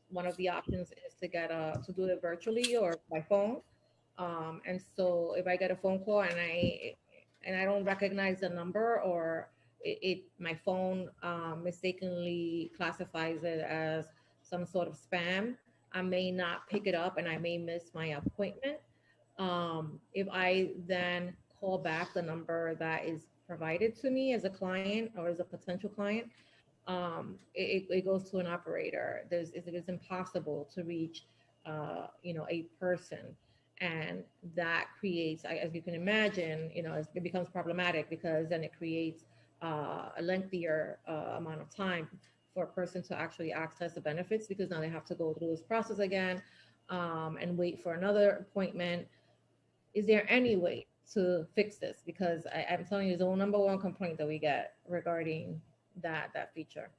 one of the options is to do it virtually or by phone. And so if I get a phone call and I don't recognize the number, or my phone mistakenly classifies it as some sort of spam, I may not pick it up and I may miss my appointment. If I then call back the number that is provided to me as a client or as a potential client, it goes to an operator. It is impossible to reach a person. And that creates, as you can imagine, it becomes problematic, because then it creates a lengthier amount of time for a person to actually access the benefits, because now they have to go through this process again and wait for another appointment. is there any way to fix this? Because I'm telling you, it's the number one complaint that we get regarding that feature.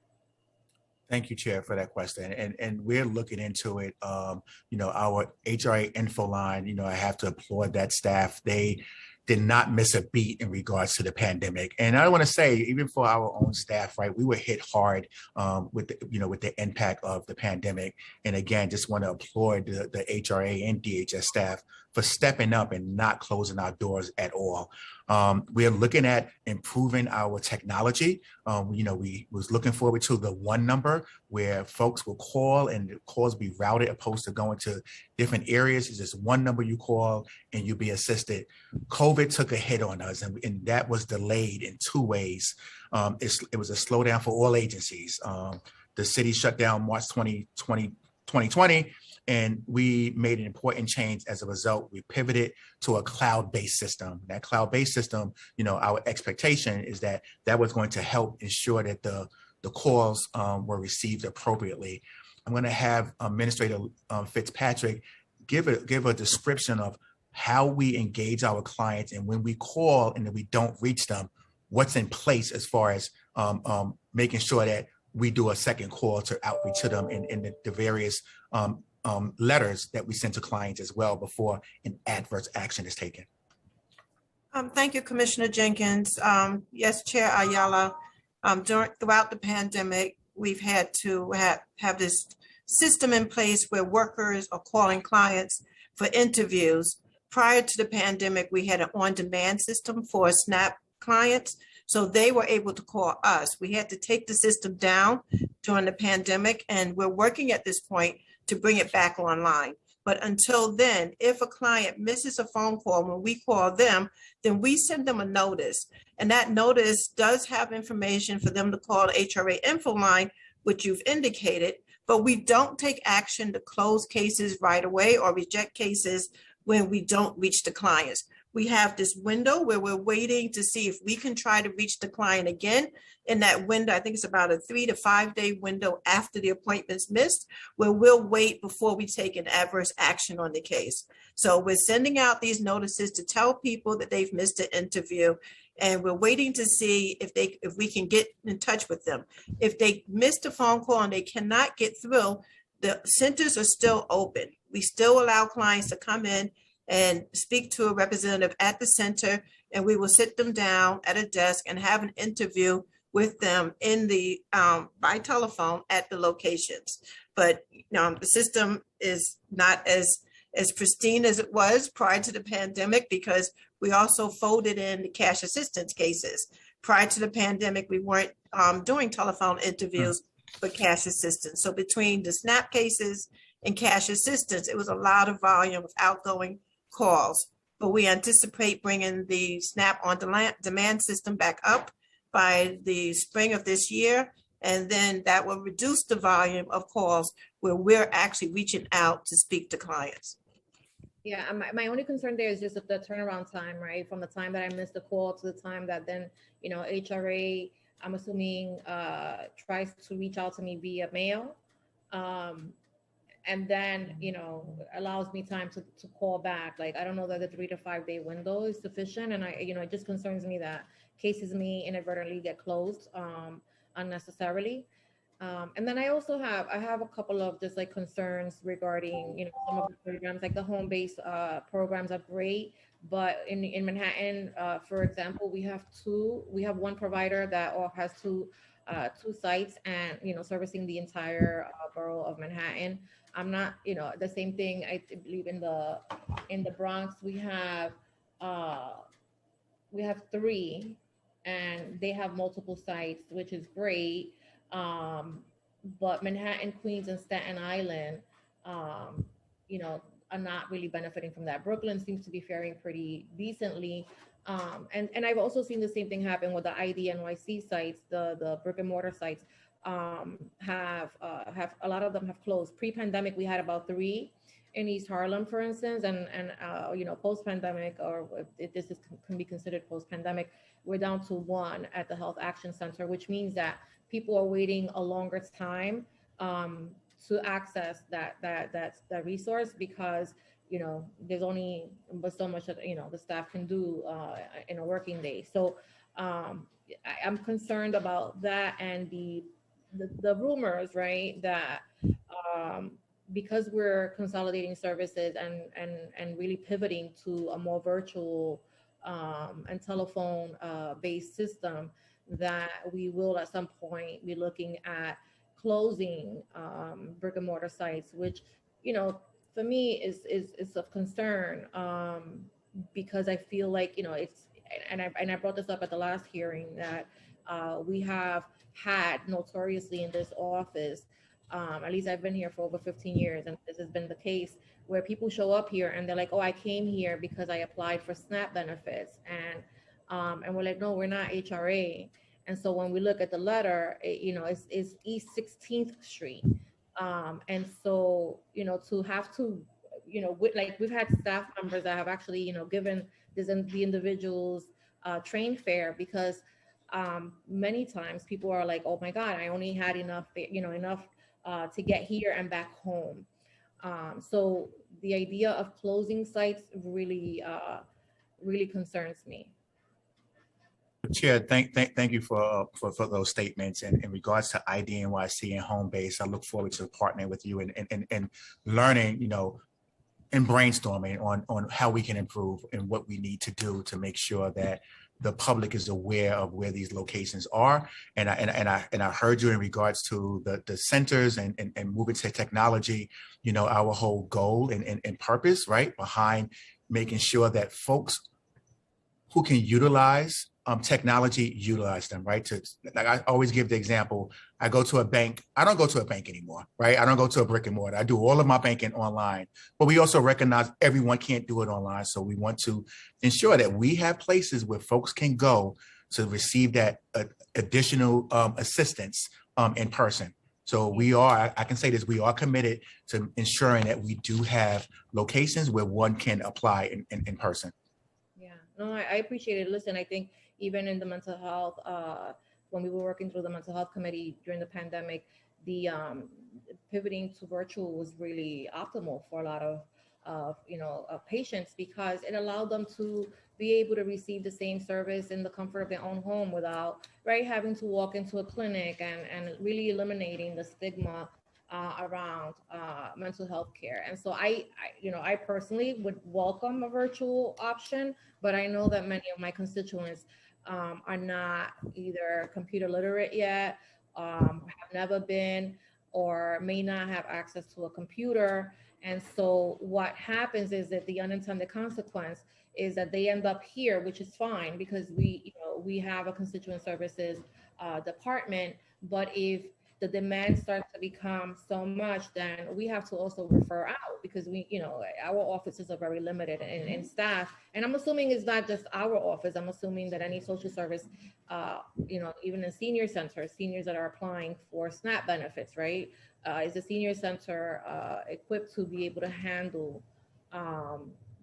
Thank you, Chair, for that question. And we're looking into it. You know, our HRA info line, you know, I have to applaud that staff. They did not miss a beat in regards to the pandemic. And I want to say, even for our own staff, right, we were hit hard with the impact of the pandemic. And again, just want to applaud the HRA and DHS staff for stepping up and not closing our doors at all. We're looking at improving our technology. You know, we was looking forward to the one number where folks will call and the calls be routed opposed to going to different areas. It's just one number you call and you'll be assisted. COVID took a hit on us, and that was delayed in two ways. It was a slowdown for all agencies. The city shut down March 2020, and we made an important change as a result. We pivoted to a cloud-based system. That cloud-based system, you know, our expectation is that that was going to help ensure that the calls were received appropriately. I'm going to have Administrator Fitzpatrick give a description of how we engage our clients, and when we call and then we don't reach them, what's in place as far as making sure that we do a second call to outreach to them in the various letters that we send to clients as well before an adverse action is taken. Thank you, Commissioner Jenkins. Yes, Chair Ayala, throughout the pandemic, we've had to have this system in place where workers are calling clients for interviews. Prior to the pandemic, we had an on-demand system for SNAP clients, so they were able to call us. We had to take the system down during the pandemic, and we're working at this point to bring it back online. But until then, if a client misses a phone call when we call them, then we send them a notice. And that notice does have information for them to call the HRA info line, which you've indicated, but we don't take action to close cases right away or reject cases when we don't reach the clients. We have this window where we're waiting to see if we can try to reach the client again. In that window, I think it's about a 3 to 5 day window after the appointment's missed, where we'll wait before we take an adverse action on the case. So we're sending out these notices to tell people that they've missed an interview, and we're waiting to see if we can get in touch with them. If they missed a phone call and they cannot get through, the centers are still open. We still allow clients to come in and speak to a representative at the center, and we will sit them down at a desk and have an interview with them in the by telephone at the locations. But the system is not as pristine as it was prior to the pandemic, because we also folded in the cash assistance cases. Prior to the pandemic, we weren't doing telephone interviews for cash assistance. So between the SNAP cases and cash assistance, it was a lot of volume of outgoing calls. But we anticipate bringing the SNAP on demand system back up by the spring of this year. And then that will reduce the volume of calls where we're actually reaching out to speak to clients. Yeah, my only concern there is just the turnaround time, right? From the time that I missed the call to the time that then, HRA, I'm assuming, tries to reach out to me via mail. And then, allows me time to call back. Like, I don't know that the 3 to 5 day window is sufficient. And it just concerns me that cases may inadvertently get closed unnecessarily. And then I also have a couple of just like concerns regarding, some of the programs, like the home-based programs are great, but in Manhattan, for example, we have one provider that has two sites and, servicing the entire borough of Manhattan. I'm not, the same thing. I believe in the Bronx, we have 3, and they have multiple sites, which is great. But Manhattan, Queens, and Staten Island, are not really benefiting from that. Brooklyn seems to be faring pretty decently. And I've also seen the same thing happen with the ID NYC sites, the brick and mortar sites. Have a lot of them have closed. Pre-pandemic, we had about 3 in East Harlem, for instance, and post-pandemic, or if this can be considered post-pandemic, we're down to 1 at the Health Action Center, which means that people are waiting a longer time to access that resource, because there's only but so much that, the staff can do in a working day. So I'm concerned about that and the rumors, right, that because we're consolidating services and really pivoting to a more virtual and telephone based system, that we will at some point be looking at closing brick and mortar sites, which, for me is of concern, because I feel like, it's, and I brought this up at the last hearing, that we have had notoriously in this office, at least I've been here for over 15 years, and this has been the case, where people show up here and they're like, oh, I came here because I applied for SNAP benefits. And we're like, no, we're not HRA. And so when we look at the letter, it's East 16th Street. And so, to have to, we've had staff members that have actually, given the individuals train fare, because many times people are like, oh my God, I only had enough to get here and back home. So the idea of closing sites really concerns me. Chair, thank you for those statements. And in regards to IDNYC and home base, I look forward to partnering with you and learning, and brainstorming on how we can improve and what we need to do to make sure that the public is aware of where these locations are. And I heard you in regards to the centers and moving to technology, our whole goal and purpose, right, behind making sure that folks who can utilize technology, utilize them, right? Like I always give the example, I go to a bank. I don't go to a bank anymore, right? I don't go to a brick and mortar. I do all of my banking online, but we also recognize everyone can't do it online. So we want to ensure that we have places where folks can go to receive that additional assistance in person. So I can say this, we are committed to ensuring that we do have locations where one can apply in person. Yeah, no, I appreciate it. Listen, I think even in the mental health, when we were working through the mental health committee during the pandemic, the pivoting to virtual was really optimal for a lot of patients, because it allowed them to be able to receive the same service in the comfort of their own home without having to walk into a clinic, and really eliminating the stigma around mental health care. And so I personally would welcome a virtual option, but I know that many of my constituents are not either computer literate yet, have never been, or may not have access to a computer. And so what happens is that the unintended consequence is that they end up here, which is fine because we have a constituent services department. But if the demand starts to become so much, then we have to also refer out, because our offices are very limited in staff. And I'm assuming it's not just our office. I'm assuming that any social service, even in senior centers, seniors that are applying for SNAP benefits, right? Is the senior center equipped to be able to handle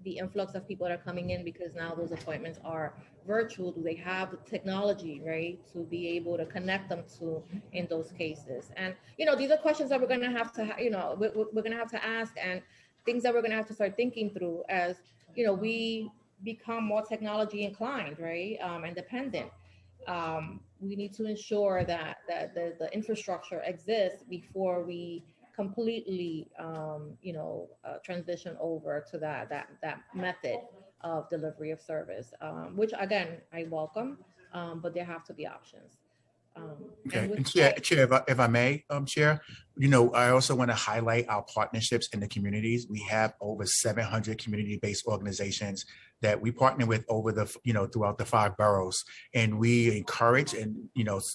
the influx of people that are coming in, because now those appointments are virtual? Do they have the technology, right, to be able to connect them to in those cases? And these are questions that we're going to have to we're going to have to ask, and things that we're going to have to start thinking through as we become more technology inclined, right, and dependent. We need to ensure that the infrastructure exists before we completely transition over to that method of delivery of service, which again I welcome, but there have to be options. Okay, and Chair, if I may, Chair, I also want to highlight our partnerships in the communities. We have over 700 community-based organizations that we partner with over throughout the 5 boroughs, and we encourage and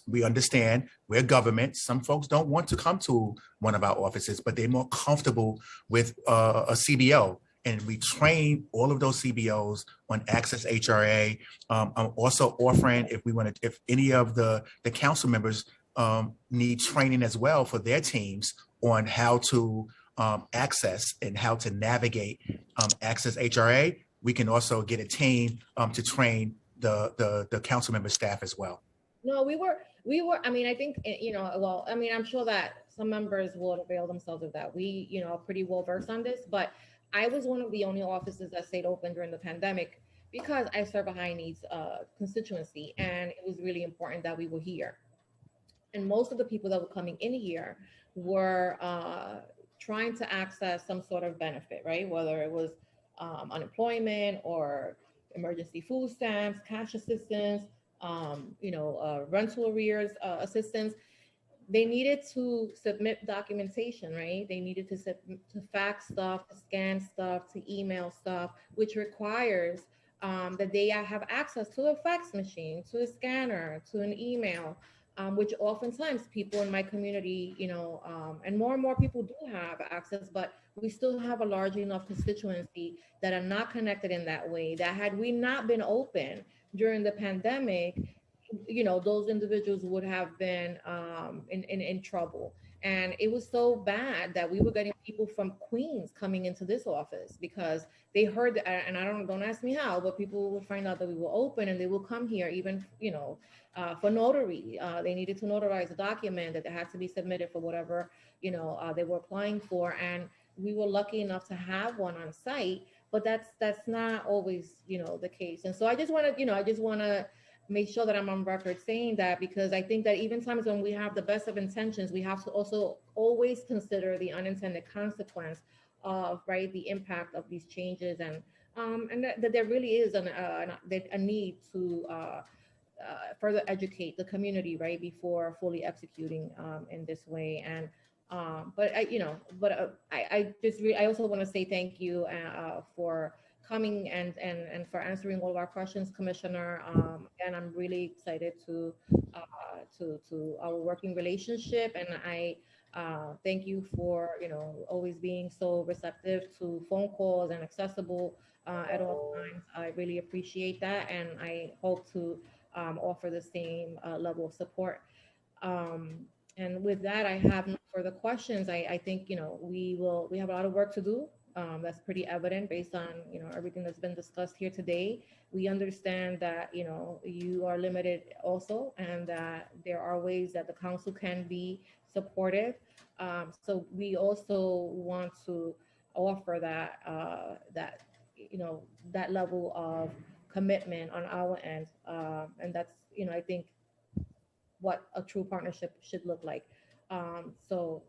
we understand we're government. Some folks don't want to come to one of our offices, but they're more comfortable with a CBO. And we train all of those CBOs on Access HRA. I'm also offering, if any of the council members need training as well for their teams on how to access and how to navigate Access HRA, we can also get a team to train the council member staff as well. No, we were, I mean, I think, I'm sure that some members will avail themselves of that. We, are pretty well versed on this, but I was one of the only offices that stayed open during the pandemic because I serve a high needs constituency, and it was really important that we were here. And most of the people that were coming in here were trying to access some sort of benefit, right? Whether it was unemployment or emergency food stamps, cash assistance, rental arrears assistance. They needed to submit documentation, right? They needed to fax stuff, to scan stuff, to email stuff, which requires that they have access to a fax machine, to a scanner, to an email, which oftentimes people in my community, and more people do have access, but we still have a large enough constituency that are not connected in that way, that had we not been open during the pandemic, those individuals would have been in trouble. And it was so bad that we were getting people from Queens coming into this office because they heard that, and don't ask me how, but people would find out that we were open and they will come here even, for notary. They needed to notarize a document that had to be submitted for whatever, they were applying for. And we were lucky enough to have one on site, but that's not always, the case. And so I just want to, make sure that I'm on record saying that, because I think that even times when we have the best of intentions, we have to also always consider the unintended consequence of, right, the impact of these changes, and that there really is a need to further educate the community, right, before fully executing in this way. And I also want to say thank you for coming and for answering all of our questions, Commissioner. And I'm really excited to our working relationship. And I thank you for, always being so receptive to phone calls and accessible at all times. I really appreciate that. And I hope to offer the same level of support. And with that, I have no further questions. I think, we have a lot of work to do. That's pretty evident based on, everything that's been discussed here today. We understand that, you are limited also, and that there are ways that the council can be supportive. So we also want to offer that, that level of commitment on our end. And that's, I think what a true partnership should look like. So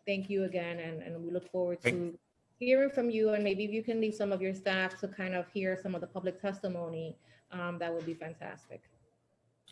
thank you again. And we look forward to hearing from you, and maybe if you can leave some of your staff to kind of hear some of the public testimony, that would be fantastic.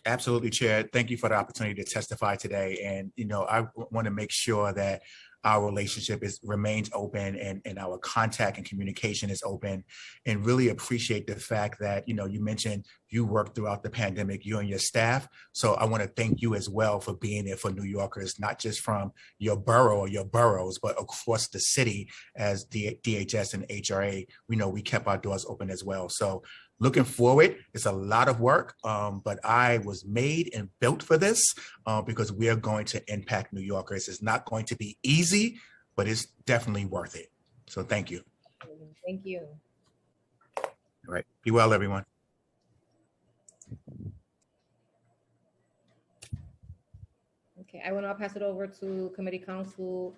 Absolutely, Chair. Thank you for the opportunity to testify today. And, I want to make sure that our relationship remains open, and our contact and communication is open, and really appreciate the fact that, you mentioned you worked throughout the pandemic, you and your staff. So I want to thank you as well for being there for New Yorkers, not just from your borough or your boroughs, but across the city. As DHS and HRA, we kept our doors open as well. So looking forward, it's a lot of work, but I was made and built for this because we are going to impact New Yorkers. It's not going to be easy, but it's definitely worth it. So thank you. Thank you. All right. Be well, everyone. Okay, I will now pass it over to Committee Council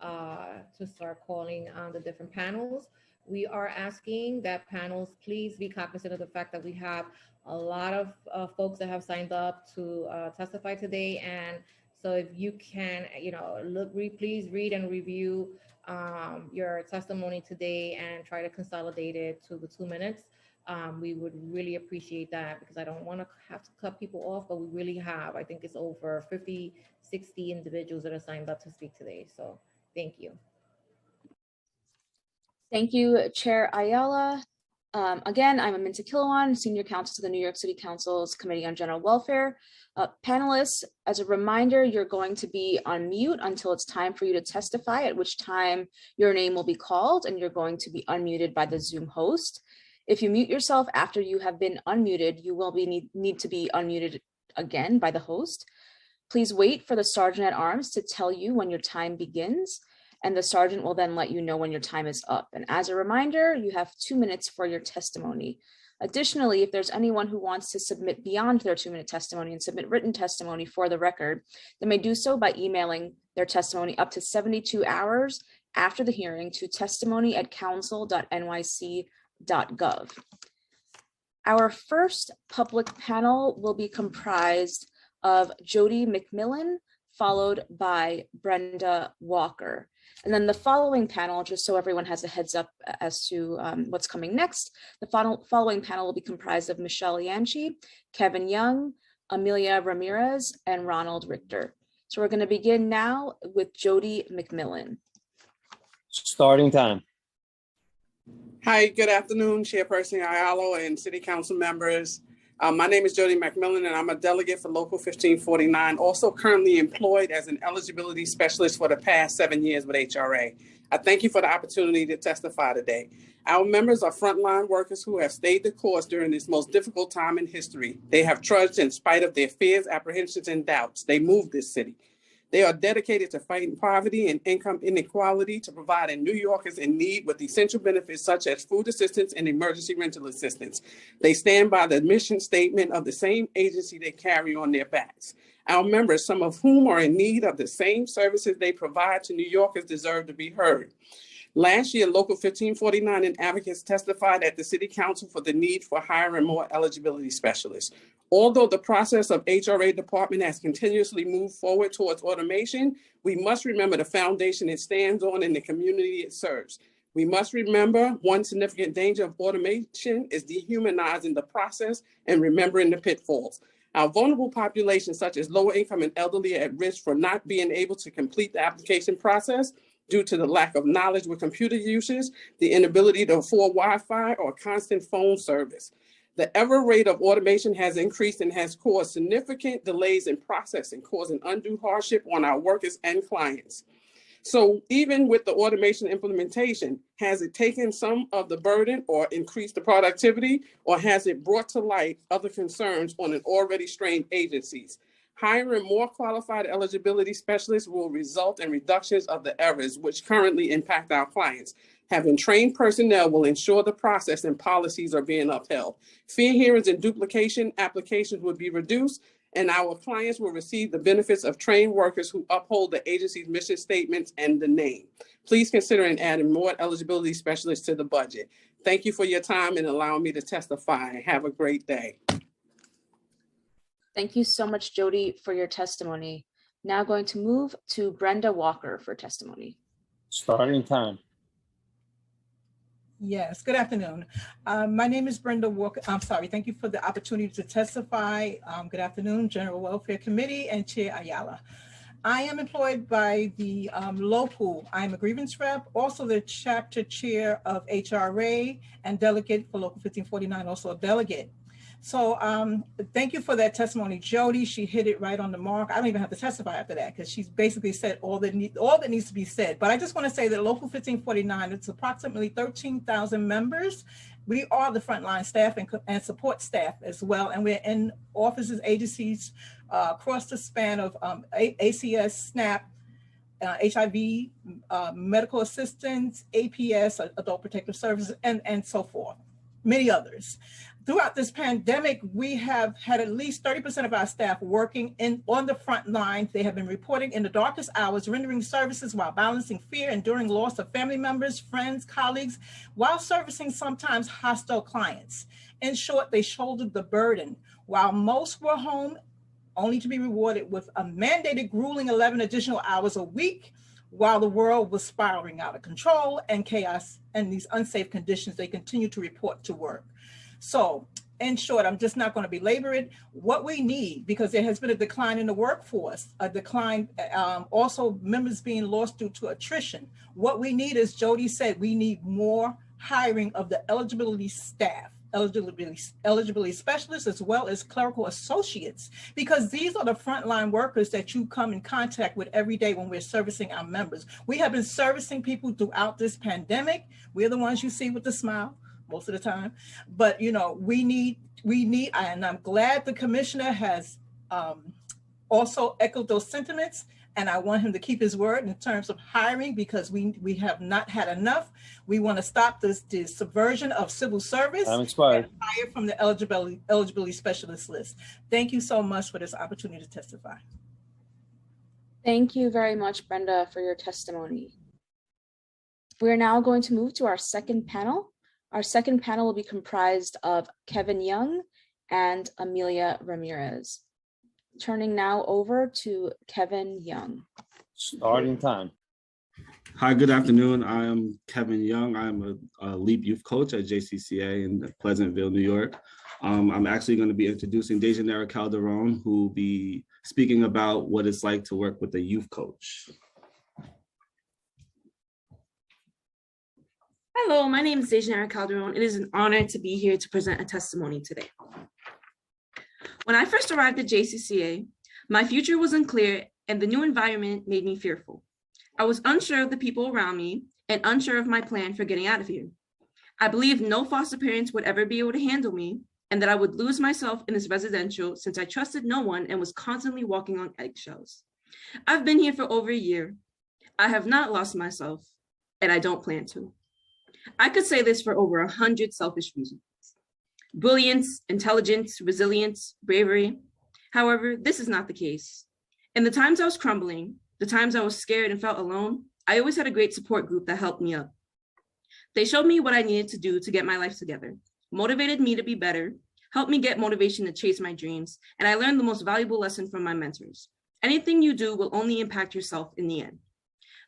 to start calling on the different panels. We are asking that panels please be cognizant of the fact that we have a lot of folks that have signed up to testify today. And so if you can, please read and review your testimony today and try to consolidate it to the 2 minutes. We would really appreciate that, because I don't want to have to cut people off, but we really have, I think it's over 50, 60 individuals that are signed up to speak today. So thank you. Thank you, Chair Ayala. Again, I'm Aminta Kilawan, Senior Counsel to the New York City Council's Committee on General Welfare. Panelists, as a reminder, you're going to be on mute until it's time for you to testify, at which time your name will be called and you're going to be unmuted by the Zoom host. If you mute yourself after you have been unmuted, you will need to be unmuted again by the host. Please wait for the Sergeant at Arms to tell you when your time begins, and the sergeant will then let you know when your time is up. And as a reminder, you have 2 minutes for your testimony. Additionally, if there's anyone who wants to submit beyond their 2-minute testimony and submit written testimony for the record, they may do so by emailing their testimony up to 72 hours after the hearing to testimony@council.nyc.gov. Our first public panel will be comprised of Jody McMillan, followed by Brenda Walker. And then the following panel, just so everyone has a heads up as to what's coming next, the following panel will be comprised of Michelle Yanchi, Kevin Young, Amelia Ramirez, and Ronald Richter. So we're going to begin now with Jody McMillan. Starting time. Hi, good afternoon, Chairperson Ayala and City Council members. My name is Jody McMillan, and I'm a delegate for Local 1549, also currently employed as an eligibility specialist for the past 7 years with HRA. I thank you for the opportunity to testify today. Our members are frontline workers who have stayed the course during this most difficult time in history. They have trudged in spite of their fears, apprehensions, and doubts. They moved this city. They are dedicated to fighting poverty and income inequality, to providing New Yorkers in need with essential benefits such as food assistance and emergency rental assistance. They stand by the mission statement of the same agency they carry on their backs. Our members, some of whom are in need of the same services they provide to New Yorkers, deserve to be heard. Last year, Local 1549 and advocates testified at the City Council for the need for hiring more eligibility specialists. Although the process of HRA department has continuously moved forward towards automation, we must remember the foundation it stands on and the community it serves. We must remember one significant danger of automation is dehumanizing the process and remembering the pitfalls. Our vulnerable populations, such as lower income and elderly, are at risk for not being able to complete the application process due to the lack of knowledge with computer uses, the inability to afford Wi-Fi, or constant phone service. The ever rate of automation has increased and has caused significant delays in processing, causing undue hardship on our workers and clients. So even with the automation implementation, has it taken some of the burden or increased the productivity, or has it brought to light other concerns on an already strained agencies? Hiring more qualified eligibility specialists will result in reductions of the errors which currently impact our clients. Having trained personnel will ensure the process and policies are being upheld. Fear hearings and duplication applications will be reduced, and our clients will receive the benefits of trained workers who uphold the agency's mission statements and the name. Please consider adding more eligibility specialists to the budget. Thank you for your time and allowing me to testify. Have a great day. Thank you so much, Jody, for your testimony. Now going to move to Brenda Walker for testimony. Starting time. Yes, good afternoon. My name is Brenda Walker. Thank you for the opportunity to testify. Good afternoon, General Welfare Committee and Chair Ayala. I am employed by the local, I'm a grievance rep, also the chapter chair of HRA and delegate for Local 1549, also a delegate. So thank you for that testimony, Jody. She hit it right on the mark. I don't even have to testify after that because she's basically said all that needs to be said. But I just want to say that Local 1549, it's approximately 13,000 members. We are the frontline staff and support staff as well. And we're in offices, agencies across the span of ACS, SNAP, HIV, medical assistance, APS, Adult Protective Services, and so forth, many others. Throughout this pandemic, we have had at least 30% of our staff working on the front line. They have been reporting in the darkest hours, rendering services while balancing fear, enduring loss of family members, friends, colleagues, while servicing sometimes hostile clients. In short, they shouldered the burden. While most were home, only to be rewarded with a mandated grueling 11 additional hours a week, while the world was spiraling out of control and chaos and these unsafe conditions, they continue to report to work. So in short, I'm just not going to belabor it. What we need, because there has been a decline in the workforce, a decline, also members being lost due to attrition. What we need, as Jody said, we need more hiring of the eligibility staff, eligibility specialists, as well as clerical associates, because these are the frontline workers that you come in contact with every day when we're servicing our members. We have been servicing people throughout this pandemic. We're the ones you see with the smile most of the time, but you know, we need, and I'm glad the commissioner has also echoed those sentiments, and I want him to keep his word in terms of hiring, because we have not had enough. We want to stop this subversion of civil service and hire from the eligibility specialist list. Thank you so much for this opportunity to testify. Thank you very much, Brenda, for your testimony. We're now going to move to our second panel. Our second panel will be comprised of Kevin Young and Amelia Ramirez. Turning now over to Kevin Young. Starting time. Hi, good afternoon. I am Kevin Young. I'm a LEAP youth coach at JCCA in Pleasantville, New York. I'm actually going to be introducing Dejanira Calderon, who will be speaking about what it's like to work with a youth coach. Hello, my name is Dejanira Calderon. It is an honor to be here to present a testimony today. When I first arrived at JCCA, my future was unclear and the new environment made me fearful. I was unsure of the people around me and unsure of my plan for getting out of here. I believed no foster parents would ever be able to handle me and that I would lose myself in this residential since I trusted no one and was constantly walking on eggshells. I've been here for over a year. I have not lost myself and I don't plan to. I could say this for over 100 selfish reasons. Brilliance, intelligence, resilience, bravery. However, this is not the case. In the times I was crumbling, the times I was scared and felt alone, I always had a great support group that helped me up. They showed me what I needed to do to get my life together, motivated me to be better, helped me get motivation to chase my dreams, and I learned the most valuable lesson from my mentors. Anything you do will only impact yourself in the end.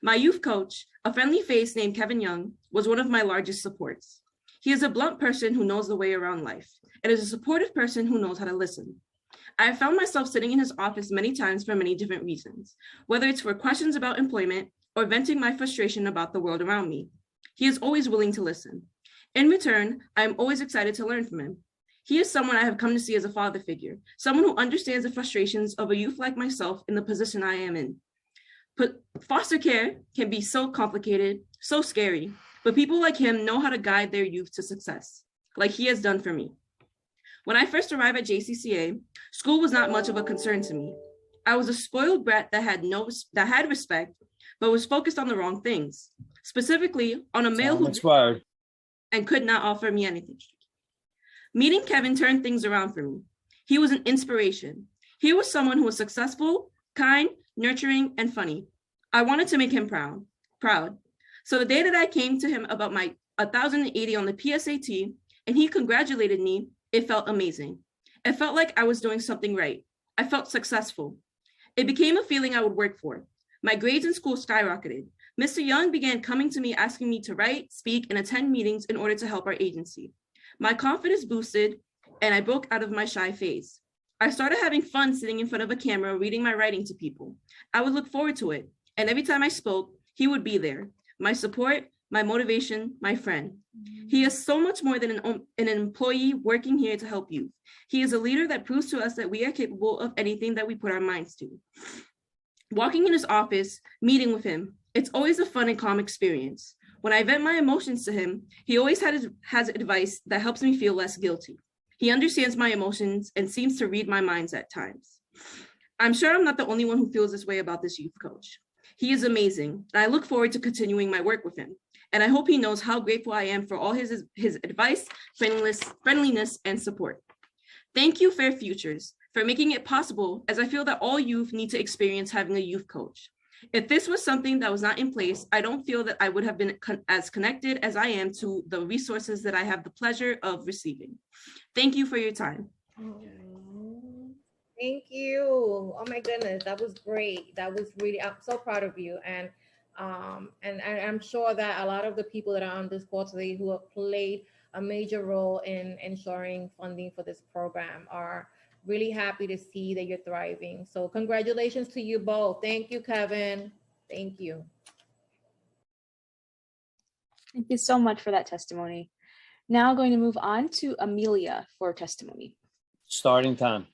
My youth coach, a friendly face named Kevin Young, was one of my largest supports. He is a blunt person who knows the way around life and is a supportive person who knows how to listen. I have found myself sitting in his office many times for many different reasons, whether it's for questions about employment or venting my frustration about the world around me. He is always willing to listen. In return, I am always excited to learn from him. He is someone I have come to see as a father figure, someone who understands the frustrations of a youth like myself in the position I am in. But foster care can be so complicated, so scary, but people like him know how to guide their youth to success, like he has done for me. When I first arrived at JCCA, school was not much of a concern to me. I was a spoiled brat that had respect, but was focused on the wrong things, specifically on a male who and could not offer me anything. Meeting Kevin turned things around for me. He was an inspiration. He was someone who was successful, kind, nurturing, and funny. I wanted to make him proud. So the day that I came to him about my 1,080 on the PSAT and he congratulated me, it felt amazing. It felt like I was doing something right. I felt successful. It became a feeling I would work for. My grades in school skyrocketed. Mr. Young began coming to me asking me to write, speak, and attend meetings in order to help our agency. My confidence boosted and I broke out of my shy phase. I started having fun sitting in front of a camera, reading my writing to people. I would look forward to it. And every time I spoke, he would be there. My support, my motivation, my friend. He is so much more than an employee working here to help youth. He is a leader that proves to us that we are capable of anything that we put our minds to. Walking in his office, meeting with him, it's always a fun and calm experience. When I vent my emotions to him, he always has advice that helps me feel less guilty. He understands my emotions and seems to read my minds at times. I'm sure I'm not the only one who feels this way about this youth coach. He is amazing, and I look forward to continuing my work with him. And I hope he knows how grateful I am for all his advice, friendliness, and support. Thank you, Fair Futures, for making it possible, as I feel that all youth need to experience having a youth coach. If this was something that was not in place, I don't feel that I would have been as connected as I am to the resources that I have the pleasure of receiving. Thank you for your time. Thank you. Oh my goodness, that was great. That was really, I'm so proud of you. And I'm sure that a lot of the people that are on this call today who have played a major role in ensuring funding for this program are really happy to see that you're thriving. So congratulations to you both. Thank you, Kevin. Thank you. Thank you so much for that testimony. Now going to move on to Amelia for testimony. Starting time.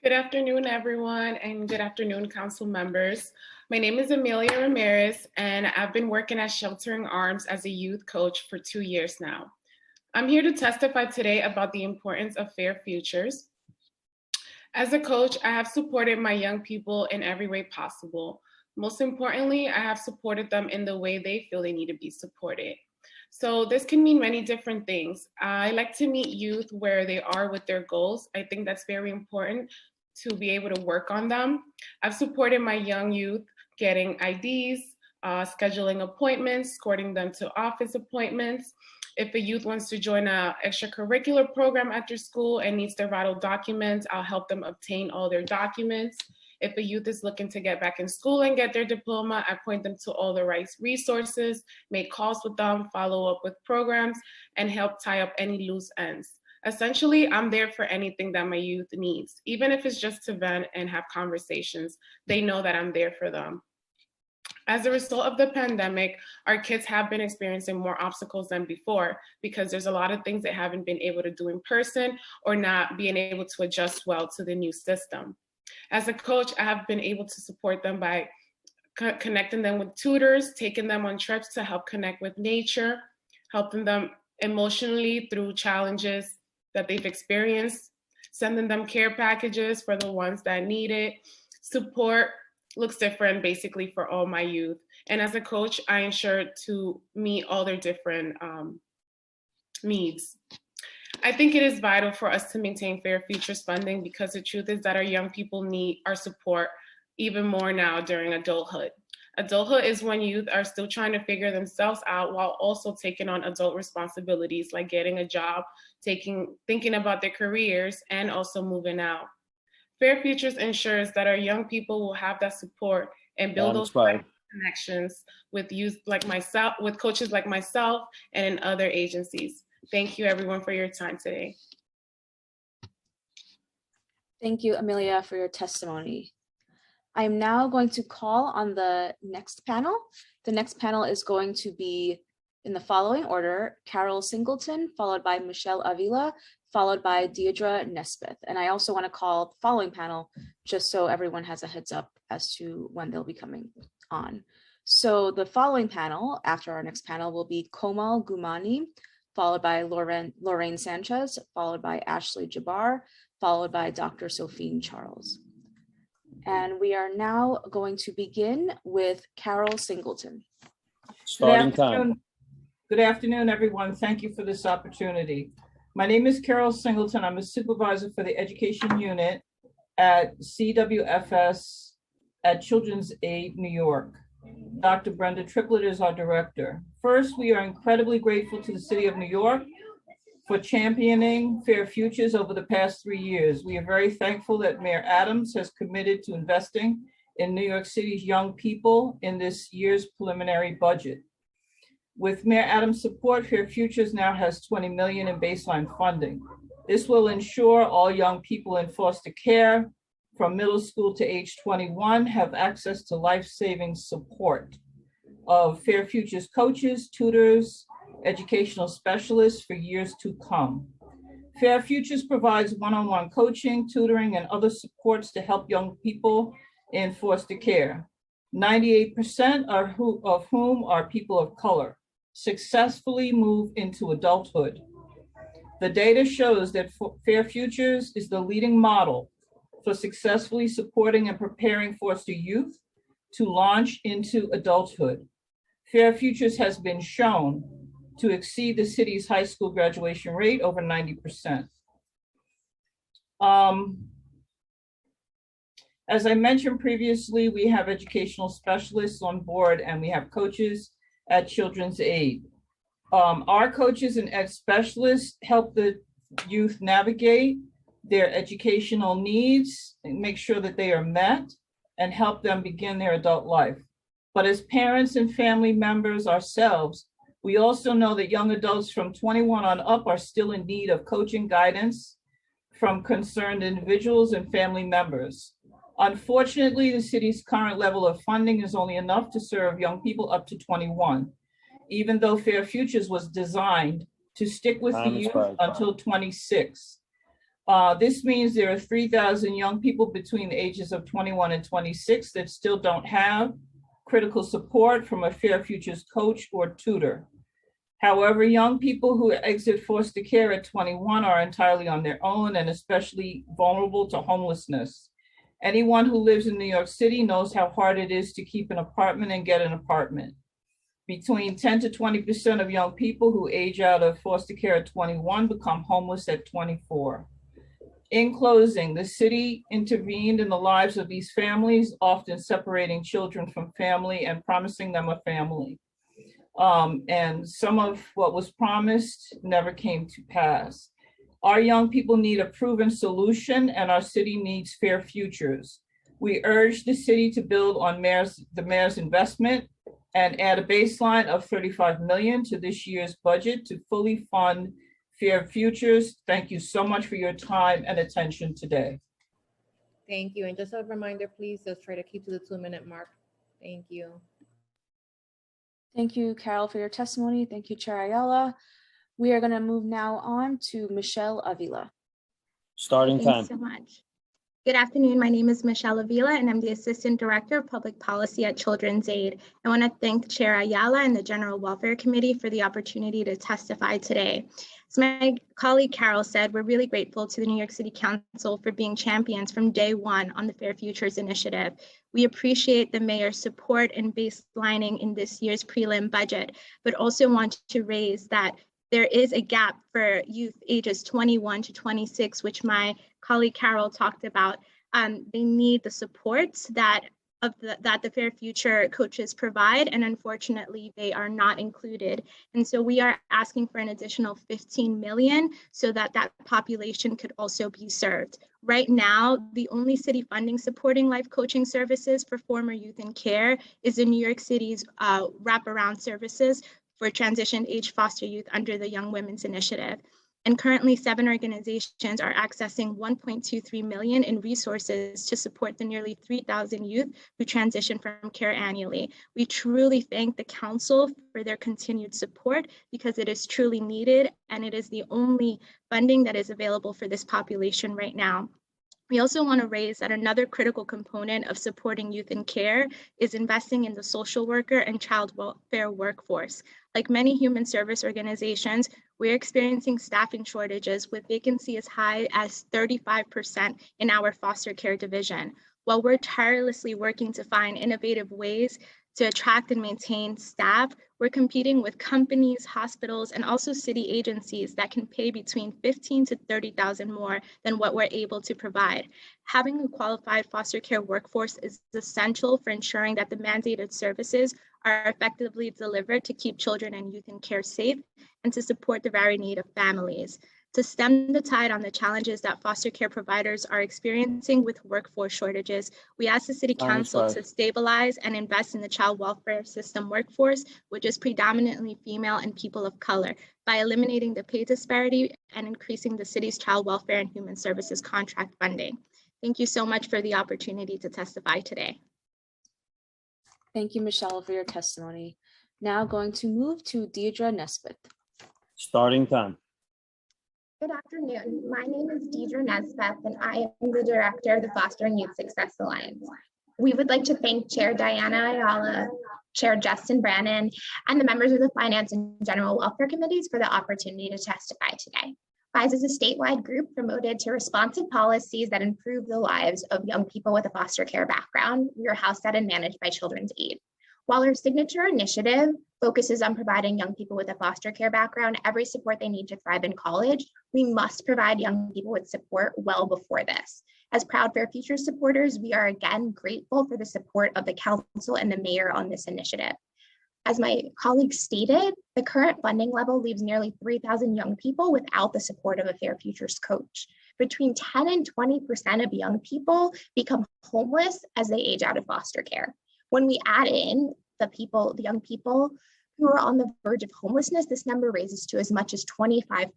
Good afternoon, everyone, and good afternoon, council members. My name is Amelia Ramirez, and I've been working at Sheltering Arms as a youth coach for 2 years now. I'm here to testify today about the importance of fair futures. As a coach, I have supported my young people in every way possible. Most importantly, I have supported them in the way they feel they need to be supported. So this can mean many different things. I like to meet youth where they are with their goals. I think that's very important to be able to work on them. I've supported my young youth getting IDs, scheduling appointments, escorting them to office appointments. If a youth wants to join an extracurricular program after school and needs their vital documents, I'll help them obtain all their documents. If a youth is looking to get back in school and get their diploma, I point them to all the right resources, make calls with them, follow up with programs, and help tie up any loose ends. Essentially, I'm there for anything that my youth needs. Even if it's just to vent and have conversations, they know that I'm there for them. As a result of the pandemic, our kids have been experiencing more obstacles than before because there's a lot of things they haven't been able to do in person or not being able to adjust well to the new system. As a coach, I have been able to support them by connecting them with tutors, taking them on trips to help connect with nature, helping them emotionally through challenges that they've experienced, sending them care packages for the ones that need it. Support looks different basically for all my youth. And as a coach, I ensure to meet all their different needs. I think it is vital for us to maintain Fair Futures funding because the truth is that our young people need our support even more now during adulthood. Adulthood is when youth are still trying to figure themselves out while also taking on adult responsibilities like getting a job, thinking about their careers, and also moving out. Fair Futures ensures that our young people will have that support and build those connections with youth like myself, with coaches like myself, and in other agencies. Thank you everyone for your time today. Thank you, Amelia, for your testimony. I am now going to call on the next panel. The next panel is going to be in the following order: Carol Singleton, followed by Michelle Avila, followed by Deidre Nesbitt. And I also want to call the following panel just so everyone has a heads up as to when they'll be coming on. So the following panel after our next panel will be Komal Gumani, followed by Lorraine Sanchez, followed by Ashley Jabbar, followed by Dr. Sophine Charles. And we are now going to begin with Carol Singleton. Starting time. Good afternoon, everyone. Thank you for this opportunity. My name is Carol Singleton. I'm a supervisor for the education unit at CWFS at Children's Aid New York. Dr. Brenda Triplett is our director. First, we are incredibly grateful to the City of New York for championing Fair Futures over the past 3 years. We are very thankful that Mayor Adams has committed to investing in New York City's young people in this year's preliminary budget. With Mayor Adams' support, Fair Futures now has $20 million in baseline funding. This will ensure all young people in foster care from middle school to age 21 have access to life-saving support of Fair Futures coaches, tutors, educational specialists for years to come. Fair Futures provides one-on-one coaching, tutoring, and other supports to help young people in foster care. 98% of whom are people of color successfully move into adulthood. The data shows that Fair Futures is the leading model for successfully supporting and preparing foster youth to launch into adulthood. Fair Futures has been shown to exceed the city's high school graduation rate over 90%. As I mentioned previously, we have educational specialists on board and we have coaches at Children's Aid. Our coaches and ed specialists help the youth navigate their educational needs and make sure that they are met and help them begin their adult life. But as parents and family members ourselves, we also know that young adults from 21 on up are still in need of coaching guidance from concerned individuals and family members. Unfortunately, the city's current level of funding is only enough to serve young people up to 21, even though Fair Futures was designed to stick with the youth until 26. This means there are 3,000 young people between the ages of 21 and 26 that still don't have critical support from a Fair Futures coach or tutor. However, young people who exit foster care at 21 are entirely on their own and especially vulnerable to homelessness. Anyone who lives in New York City knows how hard it is to keep an apartment and get an apartment. Between 10 to 20% of young people who age out of foster care at 21 become homeless at 24. In closing, the city intervened in the lives of these families, often separating children from family and promising them a family. And some of what was promised never came to pass. Our young people need a proven solution, and our city needs fair futures. We urge the city to build on the mayor's investment and add a baseline of $35 million to this year's budget to fully fund fair futures. Thank you so much for your time and attention today. Thank you. And just a reminder, please, let's try to keep to the 2-minute mark. Thank you. Thank you, Carol, for your testimony. Thank you, Chair Ayala. We are going to move now on to Michelle Avila. Starting time. Thanks so much. Good afternoon. My name is Michelle Avila, and I'm the Assistant Director of Public Policy at Children's Aid. I want to thank Chair Ayala and the General Welfare Committee for the opportunity to testify today. As my colleague Carol said, we're really grateful to the New York City Council for being champions from day one on the Fair Futures Initiative. We appreciate the mayor's support and baselining in this year's prelim budget, but also want to raise that there is a gap for youth ages 21 to 26, which my colleague Carol talked about. They need the supports that the Fair Future coaches provide, and unfortunately they are not included. And so we are asking for an additional 15 million so that that population could also be served. Right now, the only city funding supporting life coaching services for former youth in care is in New York City's wraparound services for transitioned age foster youth under the Young Women's Initiative. And currently 7 organizations are accessing 1.23 million in resources to support the nearly 3,000 youth who transition from care annually. We truly thank the council for their continued support because it is truly needed and it is the only funding that is available for this population right now. We also want to raise that another critical component of supporting youth in care is investing in the social worker and child welfare workforce. Like many human service organizations, we're experiencing staffing shortages with vacancy as high as 35% in our foster care division. While we're tirelessly working to find innovative ways to attract and maintain staff, we're competing with companies, hospitals, and also city agencies that can pay between $15,000 to $30,000 more than what we're able to provide. Having a qualified foster care workforce is essential for ensuring that the mandated services are effectively delivered to keep children and youth in care safe and to support the varied need of families. To stem the tide on the challenges that foster care providers are experiencing with workforce shortages, we ask the City Council to stabilize and invest in the child welfare system workforce, which is predominantly female and people of color, by eliminating the pay disparity and increasing the city's child welfare and human services contract funding. Thank you so much for the opportunity to testify today. Thank you, Michelle, for your testimony. Now going to move to Deidre Nesbitt. Starting time. Good afternoon. My name is Deidre Nesbeth, and I am the Director of the Fostering Youth Success Alliance. We would like to thank Chair Diana Ayala, Chair Justin Brannon, and the members of the Finance and General Welfare Committees for the opportunity to testify today. FISE is a statewide group promoted to responsive policies that improve the lives of young people with a foster care background. We are housed at and managed by Children's Aid. While our signature initiative focuses on providing young people with a foster care background every support they need to thrive in college, we must provide young people with support well before this. As proud Fair Futures supporters, we are again grateful for the support of the council and the mayor on this initiative. As my colleague stated, the current funding level leaves nearly 3,000 young people without the support of a Fair Futures coach. Between 10 and 20% of young people become homeless as they age out of foster care. When we add in the young people who are on the verge of homelessness, this number raises to as much as 25%.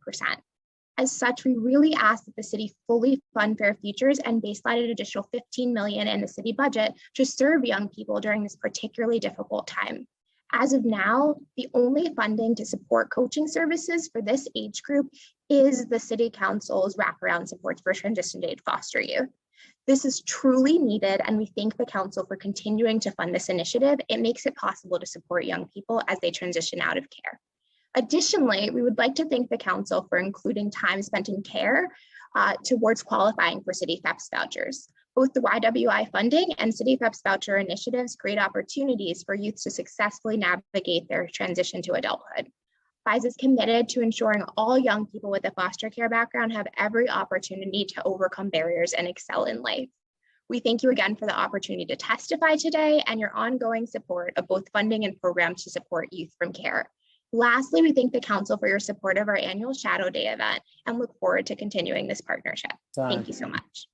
As such, we really ask that the city fully fund Fair Futures and baseline an additional $15 million in the city budget to serve young people during this particularly difficult time. As of now, the only funding to support coaching services for this age group is the City Council's wraparound supports for transitioned age foster youth. This is truly needed, and we thank the council for continuing to fund this initiative. It makes it possible to support young people as they transition out of care. Additionally, we would like to thank the council for including time spent in care towards qualifying for City FEPS vouchers. Both the YWI funding and City FEPS voucher initiatives create opportunities for youth to successfully navigate their transition to adulthood. FISE is committed to ensuring all young people with a foster care background have every opportunity to overcome barriers and excel in life. We thank you again for the opportunity to testify today and your ongoing support of both funding and programs to support youth from care. Lastly, we thank the council for your support of our annual Shadow Day event and look forward to continuing this partnership. Thank you so much.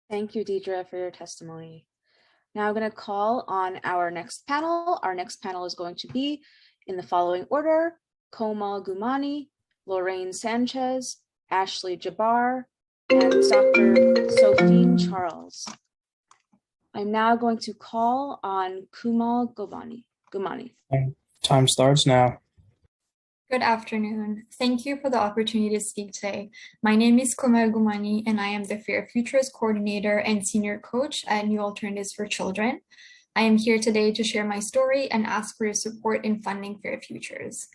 Thank you, Deidre, for your testimony. Now I'm going to call on our next panel. Our next panel is going to be in the following order: Komal Gumani, Lorraine Sanchez, Ashley Jabbar, and Dr. Sophine Charles. I'm now going to call on Komal Gumani. Time starts now. Good afternoon. Thank you for the opportunity to speak today. My name is Komal Gumani, and I am the Fair Futures Coordinator and Senior Coach at New Alternatives for Children. I am here today to share my story and ask for your support in funding Fair Futures.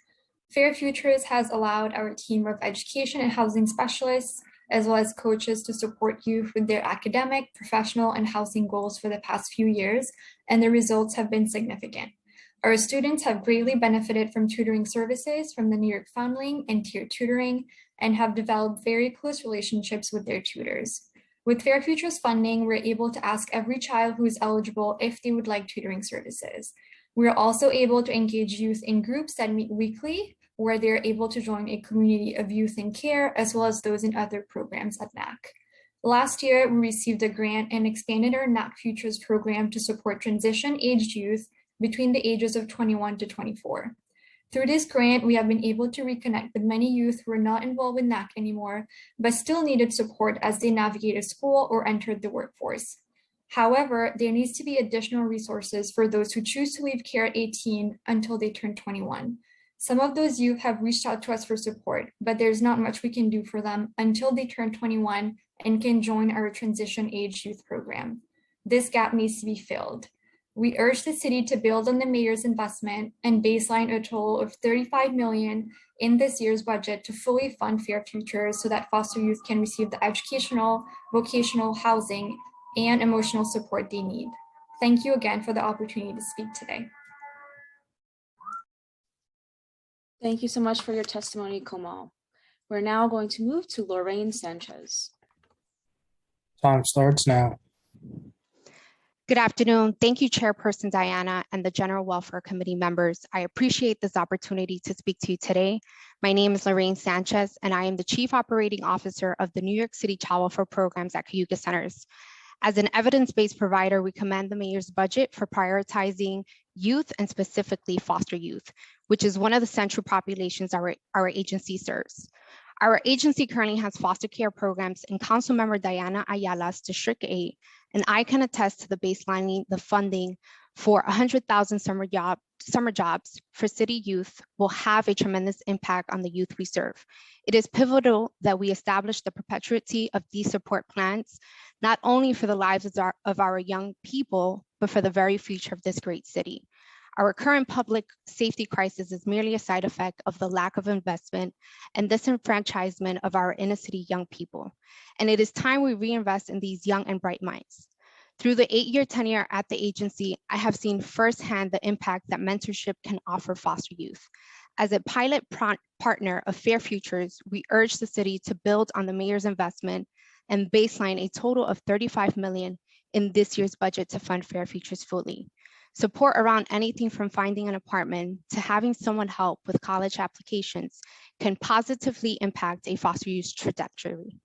Fair Futures has allowed our team of education and housing specialists, as well as coaches, to support youth with their academic, professional, and housing goals for the past few years, and the results have been significant. Our students have greatly benefited from tutoring services from the New York Foundling and Tier Tutoring, and have developed very close relationships with their tutors. With Fair Futures funding, we're able to ask every child who is eligible if they would like tutoring services. We're also able to engage youth in groups that meet weekly, where they're able to join a community of youth in care, as well as those in other programs at NAC. Last year, we received a grant and expanded our NAC Futures program to support transition-aged youth between the ages of 21 to 24. Through this grant, we have been able to reconnect with many youth who are not involved with NAC anymore, but still needed support as they navigated school or entered the workforce. However, there needs to be additional resources for those who choose to leave care at 18 until they turn 21. Some of those youth have reached out to us for support, but there's not much we can do for them until they turn 21 and can join our transition age youth program. This gap needs to be filled. We urge the city to build on the mayor's investment and baseline a total of $35 million in this year's budget to fully fund Fair Futures so that foster youth can receive the educational, vocational, housing, and emotional support they need. Thank you again for the opportunity to speak today. Thank you so much for your testimony, Komal. We're now going to move to Lorraine Sanchez. Time starts now. Good afternoon. Thank you, Chairperson Diana and the General Welfare Committee members. I appreciate this opportunity to speak to you today. My name is Lorraine Sanchez, and I am the Chief Operating Officer of the New York City Child Welfare Programs at Cayuga Centers. As an evidence-based provider, we commend the mayor's budget for prioritizing youth and specifically foster youth, which is one of the central populations our agency serves. Our agency currently has foster care programs in Councilmember Diana Ayala's District 8, and I can attest to the baselining the funding for 100,000 summer jobs for city youth will have a tremendous impact on the youth we serve. It is pivotal that we establish the perpetuity of these support plans, not only for the lives of our young people, but for the very future of this great city. Our current public safety crisis is merely a side effect of the lack of investment and disenfranchisement of our inner city young people. And it is time we reinvest in these young and bright minds. Through the 8-year tenure at the agency, I have seen firsthand the impact that mentorship can offer foster youth. As a pilot partner of Fair Futures, we urge the city to build on the mayor's investment and baseline a total of $35 million in this year's budget to fund Fair Futures fully. Support around anything from finding an apartment to having someone help with college applications can positively impact a foster youth trajectory.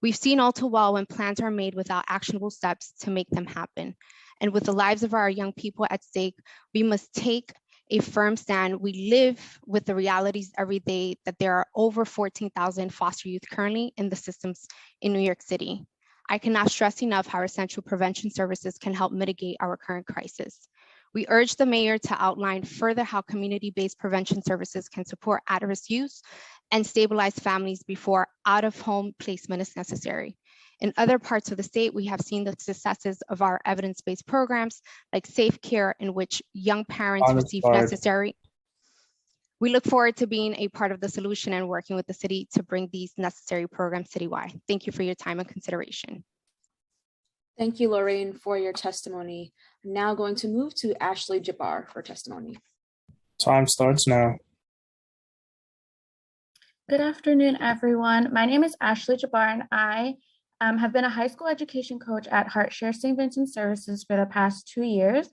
We've seen all too well when plans are made without actionable steps to make them happen. And with the lives of our young people at stake, we must take a firm stand. We live with the realities every day that there are over 14,000 foster youth currently in the systems in New York City. I cannot stress enough how essential prevention services can help mitigate our current crisis. We urge the mayor to outline further how community-based prevention services can support at-risk youth and stabilize families before out-of-home placement is necessary. In other parts of the state, we have seen the successes of our evidence-based programs like Safe Care, in which young parents receive necessary. We look forward to being a part of the solution and working with the city to bring these necessary programs citywide. Thank you for your time and consideration. Thank you, Lorraine, for your testimony. I'm now going to move to Ashley Jabbar for testimony. Time starts now. Good afternoon, everyone. My name is Ashley Jabbar, and I have been a high school education coach at HeartShare St. Vincent Services for the past 2 years.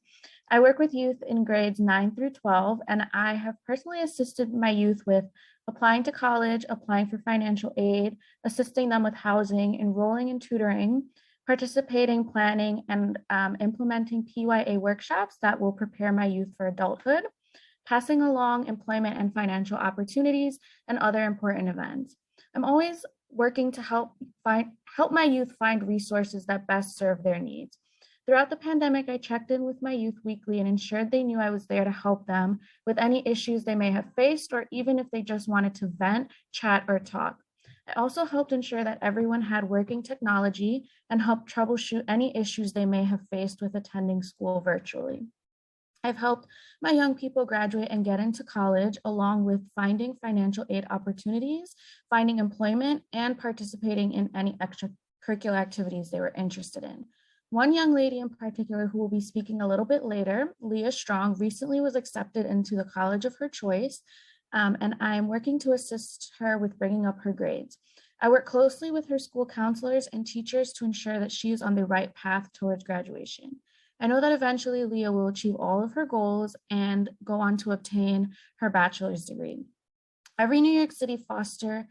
I work with youth in grades 9 through 12, and I have personally assisted my youth with applying to college, applying for financial aid, assisting them with housing, enrolling in tutoring, participating, planning, and implementing PYA workshops that will prepare my youth for adulthood, passing along employment and financial opportunities, and other important events. I'm always working to help my youth find resources that best serve their needs. Throughout the pandemic, I checked in with my youth weekly and ensured they knew I was there to help them with any issues they may have faced, or even if they just wanted to vent, chat, or talk. I also helped ensure that everyone had working technology and helped troubleshoot any issues they may have faced with attending school virtually. I've helped my young people graduate and get into college, along with finding financial aid opportunities, finding employment, and participating in any extracurricular activities they were interested in. One young lady in particular, who will be speaking a little bit later, Leah Strong, recently was accepted into the college of her choice, and I'm working to assist her with bringing up her grades. I work closely with her school counselors and teachers to ensure that she is on the right path towards graduation. I know that eventually Leah will achieve all of her goals and go on to obtain her bachelor's degree. Every New York City foster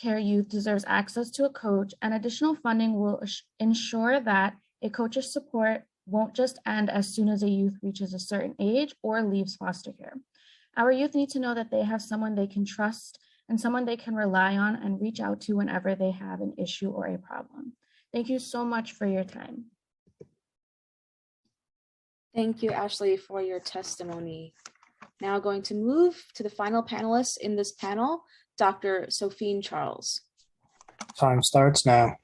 care youth deserves access to a coach, and additional funding will ensure that a coach's support won't just end as soon as a youth reaches a certain age or leaves foster care. Our youth need to know that they have someone they can trust and someone they can rely on and reach out to whenever they have an issue or a problem. Thank you so much for your time. Thank you, Ashley, for your testimony. Now going to move to the final panelist in this panel, Dr. Sophine Charles. Time starts now.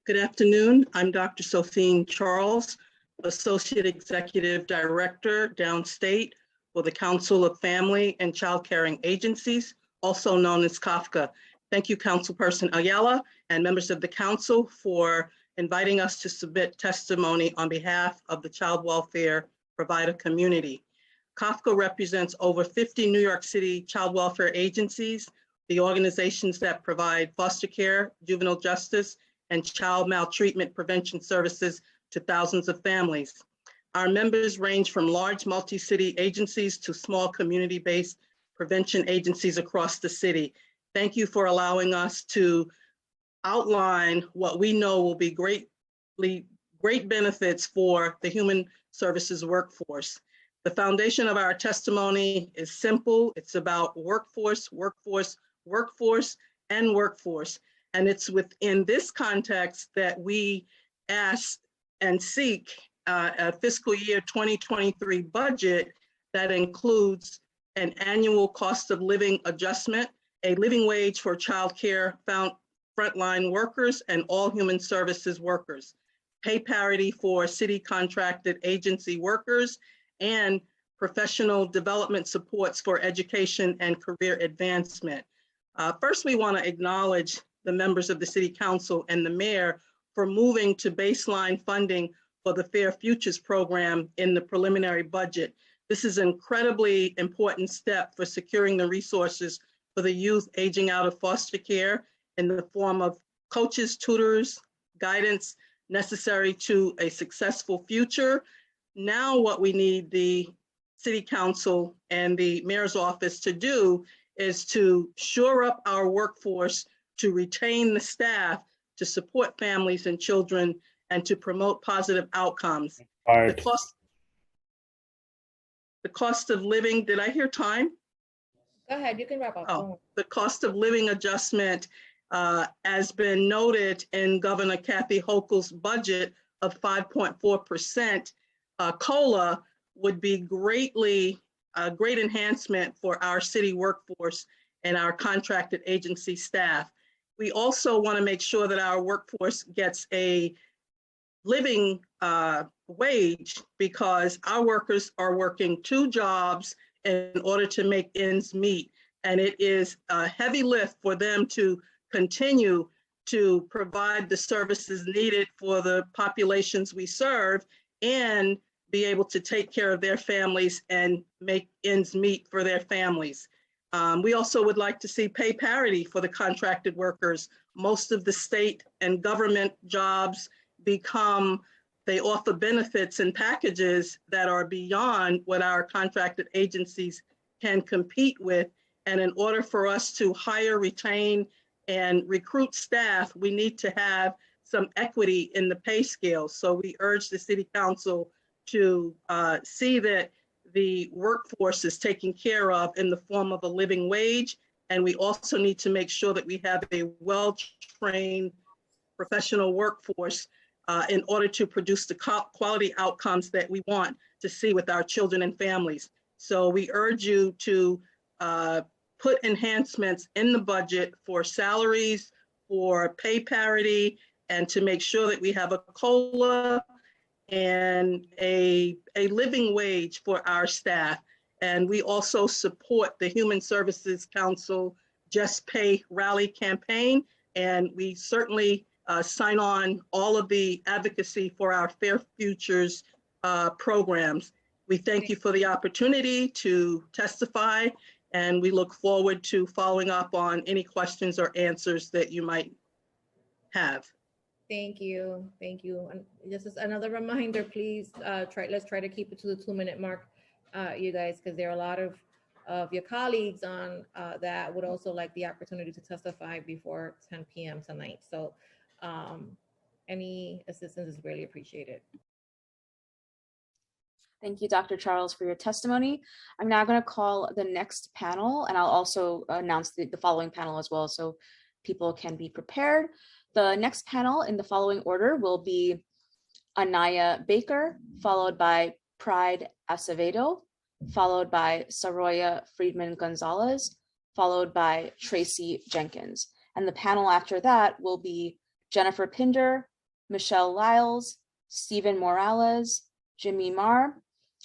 Good afternoon. I'm Dr. Sophine Charles, Associate Executive Director Downstate for the Council of Family and Child Caring Agencies, also known as CAFCA. Thank you, Councilperson Ayala and members of the council for inviting us to submit testimony on behalf of the child welfare provider community. CAFCA represents over 50 New York City child welfare agencies, the organizations that provide foster care, juvenile justice, and child maltreatment prevention services to thousands of families. Our members range from large multi-city agencies to small community-based prevention agencies across the city. Thank you for allowing us to outline what we know will be great benefits for the human services workforce. The foundation of our testimony is simple. It's about workforce, workforce, workforce, and workforce. And it's within this context that we ask and seek a fiscal year 2023 budget that includes an annual cost of living adjustment, a living wage for child care frontline workers and all human services workers, pay parity for city contracted agency workers, and professional development supports for education and career advancement. First, we want to acknowledge the members of the City Council and the Mayor for moving to baseline funding for the Fair Futures program in the preliminary budget. This is an incredibly important step for securing the resources for the youth aging out of foster care in the form of coaches, tutors, guidance necessary to a successful future. Now what we need the City Council and the Mayor's office to do is to shore up our workforce, to retain the staff, to support families and children, and to promote positive outcomes. The cost of living, did I hear time? Go ahead, you can wrap up. Oh, the cost of living adjustment has been noted in Governor Kathy Hochul's budget of 5.4%. COLA would be a great enhancement for our city workforce and our contracted agency staff. We also want to make sure that our workforce gets a living wage, because our workers are working 2 jobs in order to make ends meet. And it is a heavy lift for them to continue to provide the services needed for the populations we serve and be able to take care of their families and make ends meet for their families. We also would like to see pay parity for the contracted workers. Most of the state and government jobs they offer benefits and packages that are beyond what our contracted agencies can compete with. And in order for us to hire, retain, and recruit staff, we need to have some equity in the pay scale. So we urge the City Council to see that the workforce is taken care of in the form of a living wage. And we also need to make sure that we have a well-trained professional workforce in order to produce the quality outcomes that we want to see with our children and families. So we urge you to put enhancements in the budget for salaries, for pay parity, and to make sure that we have a COLA and a living wage for our staff. And we also support the Human Services Council Just Pay Rally campaign. And we certainly sign on all of the advocacy for our Fair Futures programs. We thank you for the opportunity to testify, and we look forward to following up on any questions or answers that you might have. Thank you. Thank you. And just as another reminder, please let's try to keep it to the 2-minute mark, you guys, because there are a lot of your colleagues on that would also like the opportunity to testify before 10 p.m. tonight. So any assistance is really appreciated. Thank you, Dr. Charles, for your testimony. I'm now going to call the next panel, and I'll also announce the following panel as well, so people can be prepared. The next panel in the following order will be Anaya Baker, followed by Pride Acevedo, followed by Saroya Friedman Gonzalez, followed by Tracy Jenkins. And the panel after that will be Jennifer Pinder, Michelle Lyles, Stephen Morales, Jimmy Marr,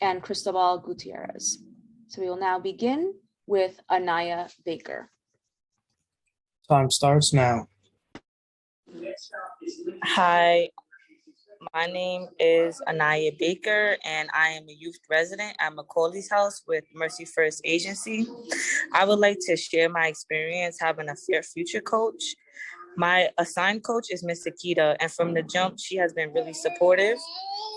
and Cristobal Gutierrez. So we will now begin with Anaya Baker. Time starts now. Hi, my name is Anaya Baker, and I am a youth resident at Macaulay's House with Mercy First Agency. I would like to share my experience having a Fair Future coach. My assigned coach is Miss Akita, and from the jump, she has been really supportive.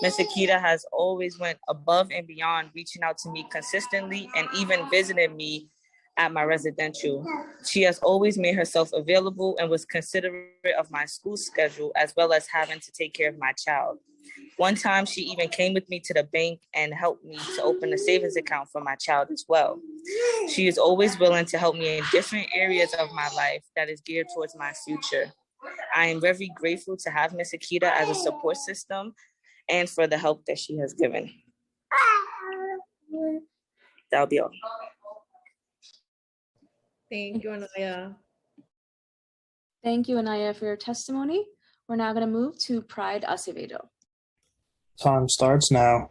Miss Akita has always went above and beyond, reaching out to me consistently and even visited me at my residential. She has always made herself available and was considerate of my school schedule, as well as having to take care of my child. One time, she even came with me to the bank and helped me to open a savings account for my child as well. She is always willing to help me in different areas of my life that is geared towards my future. I am very grateful to have Miss Akita as a support system and for the help that she has given. That'll be all. Thank you, Anaya. Thank you, Anaya, for your testimony. We're now going to move to Pride Acevedo. Time starts now.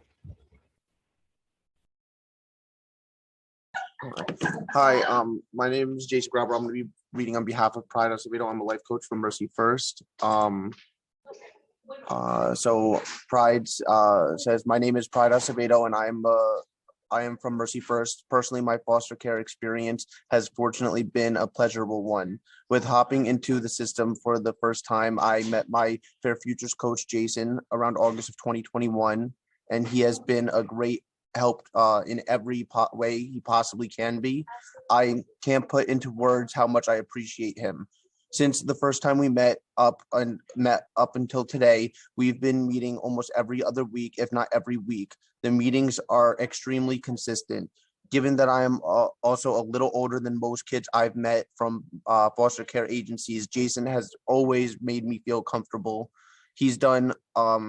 Hi, my name is Jason Grabber. I'm going to be reading on behalf of Pride Acevedo. I'm a life coach from Mercy First. So Pride says, my name is Pride Acevedo, and I am from Mercy First. Personally, my foster care experience has fortunately been a pleasurable one. With hopping into the system for the first time, I met my Fair Futures coach, Jason, around August of 2021, and he has been a great help in every way he possibly can be. I can't put into words how much I appreciate him. Since the first time we met up until today, we've been meeting almost every other week, if not every week. The meetings are extremely consistent. Given that I am also a little older than most kids I've met from foster care agencies, Jason has always made me feel comfortable. He's done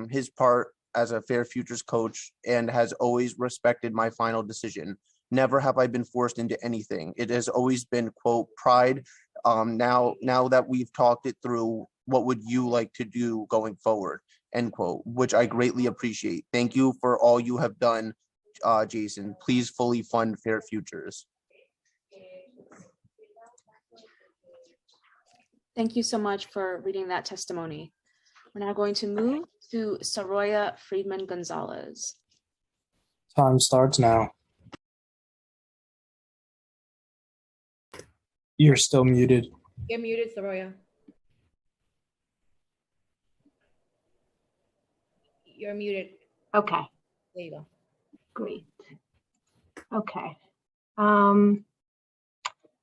his part as a Fair Futures coach and has always respected my final decision. Never have I been forced into anything. It has always been, quote, Pride. Now that we've talked it through, what would you like to do going forward, end quote, which I greatly appreciate. Thank you for all you have done, Jason. Please fully fund Fair Futures. Thank you so much for reading that testimony. We're now going to move to Saroya Friedman Gonzalez. Time starts now. You're still muted. You're muted, Saroya. You're muted. Okay, There you go. great. Okay.